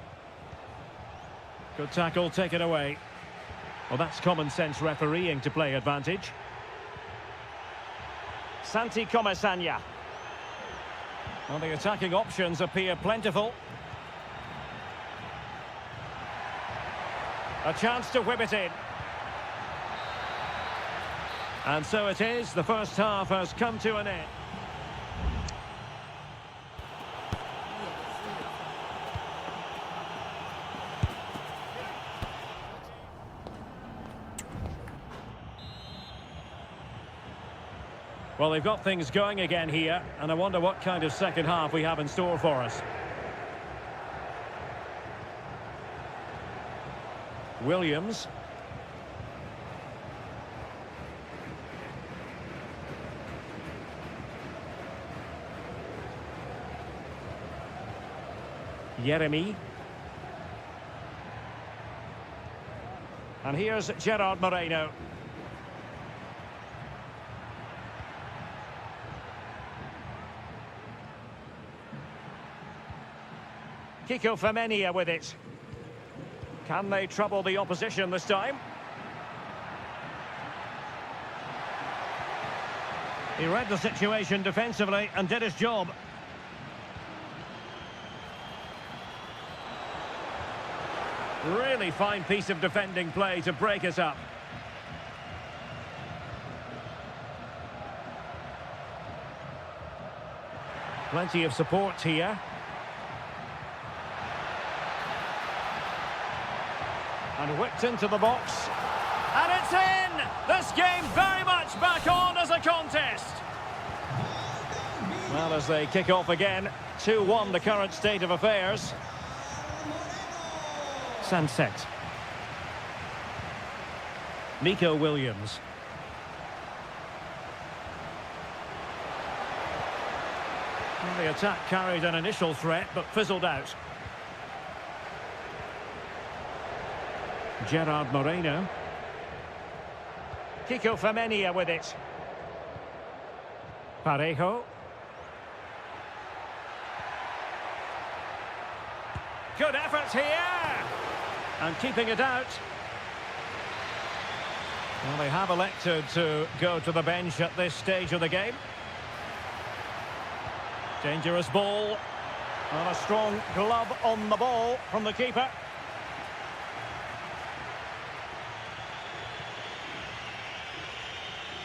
Good tackle, take it away. Well, that's common sense refereeing to play advantage. Santi Comesaña. Well, the attacking options appear plentiful. A chance to whip it in. And so it is, the first half has come to an end. Well, they've got things going again here, and I wonder what kind of second half we have in store for us. Williams. Jeremy. And here's Gerard Moreno. Kiko Femenia with it. Can they trouble the opposition this time? He read the situation defensively and did his job. Really fine piece of defending play to break us up. Plenty of support here. And whipped into the box. And it's in! This game very much back on as a contest. Well, as they kick off again, 2-1 the current state of affairs. Sunset. Nico Williams. Well, the attack carried an initial threat, but fizzled out. Gerard Moreno. Kiko Femenia with it. Parejo. Good effort here! And keeping it out. Well, they have elected to go to the bench at this stage of the game. Dangerous ball. And a strong glove on the ball from the keeper.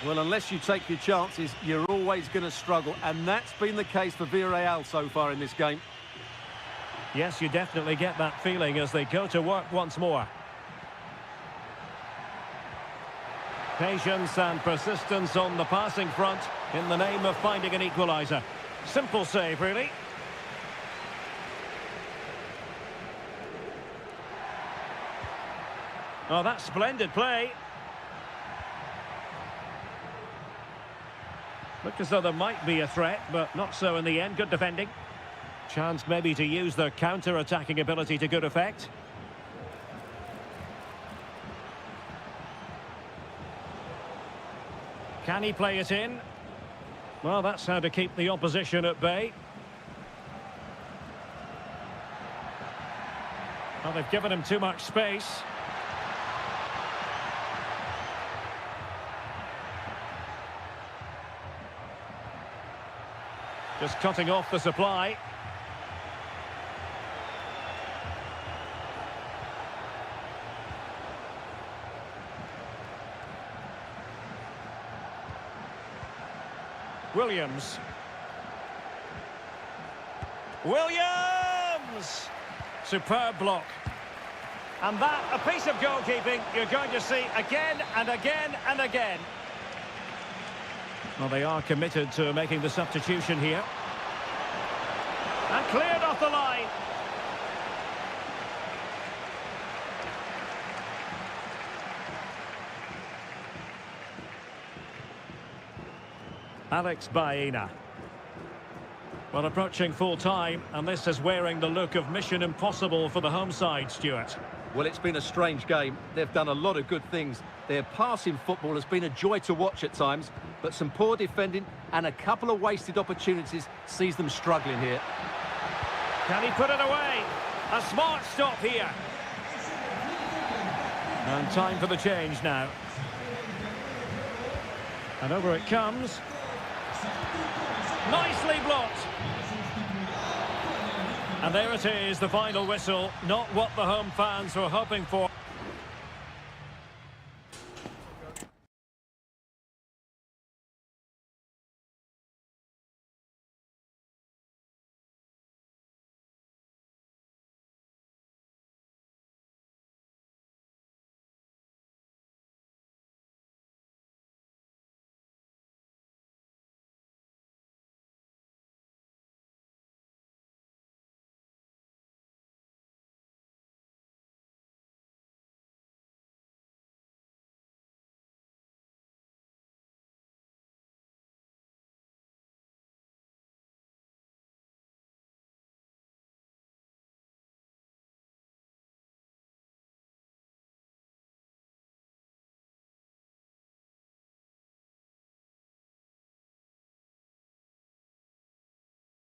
Well, unless you take your chances, you're always going to struggle. And that's been the case for Villarreal so far in this game. Yes, you definitely get that feeling as they go to work once more. Patience and persistence on the passing front in the name of finding an equaliser. Simple save, really. Oh, that's splendid play. Looked as though there might be a threat, but not so in the end. Good defending. Chance maybe to use their counter-attacking ability to good effect. Can he play it in? Well, that's how to keep the opposition at bay. Well, they've given him too much space. Just cutting off the supply. Williams. Williams! Superb block. And that, a piece of goalkeeping you're going to see again and again and again. Well, they are committed to making the substitution here. And cleared off the line. Alex Baena. Well, approaching full time, and this is wearing the look of Mission Impossible for the home side, Stuart. Well, it's been a strange game. They've done a lot of good things. Their passing football has been a joy to watch at times, but some poor defending and a couple of wasted opportunities sees them struggling here. Can he put it away? A smart stop here. And time for the change now. And over it comes. Nicely blocked. And there it is, the final whistle. Not what the home fans were hoping for.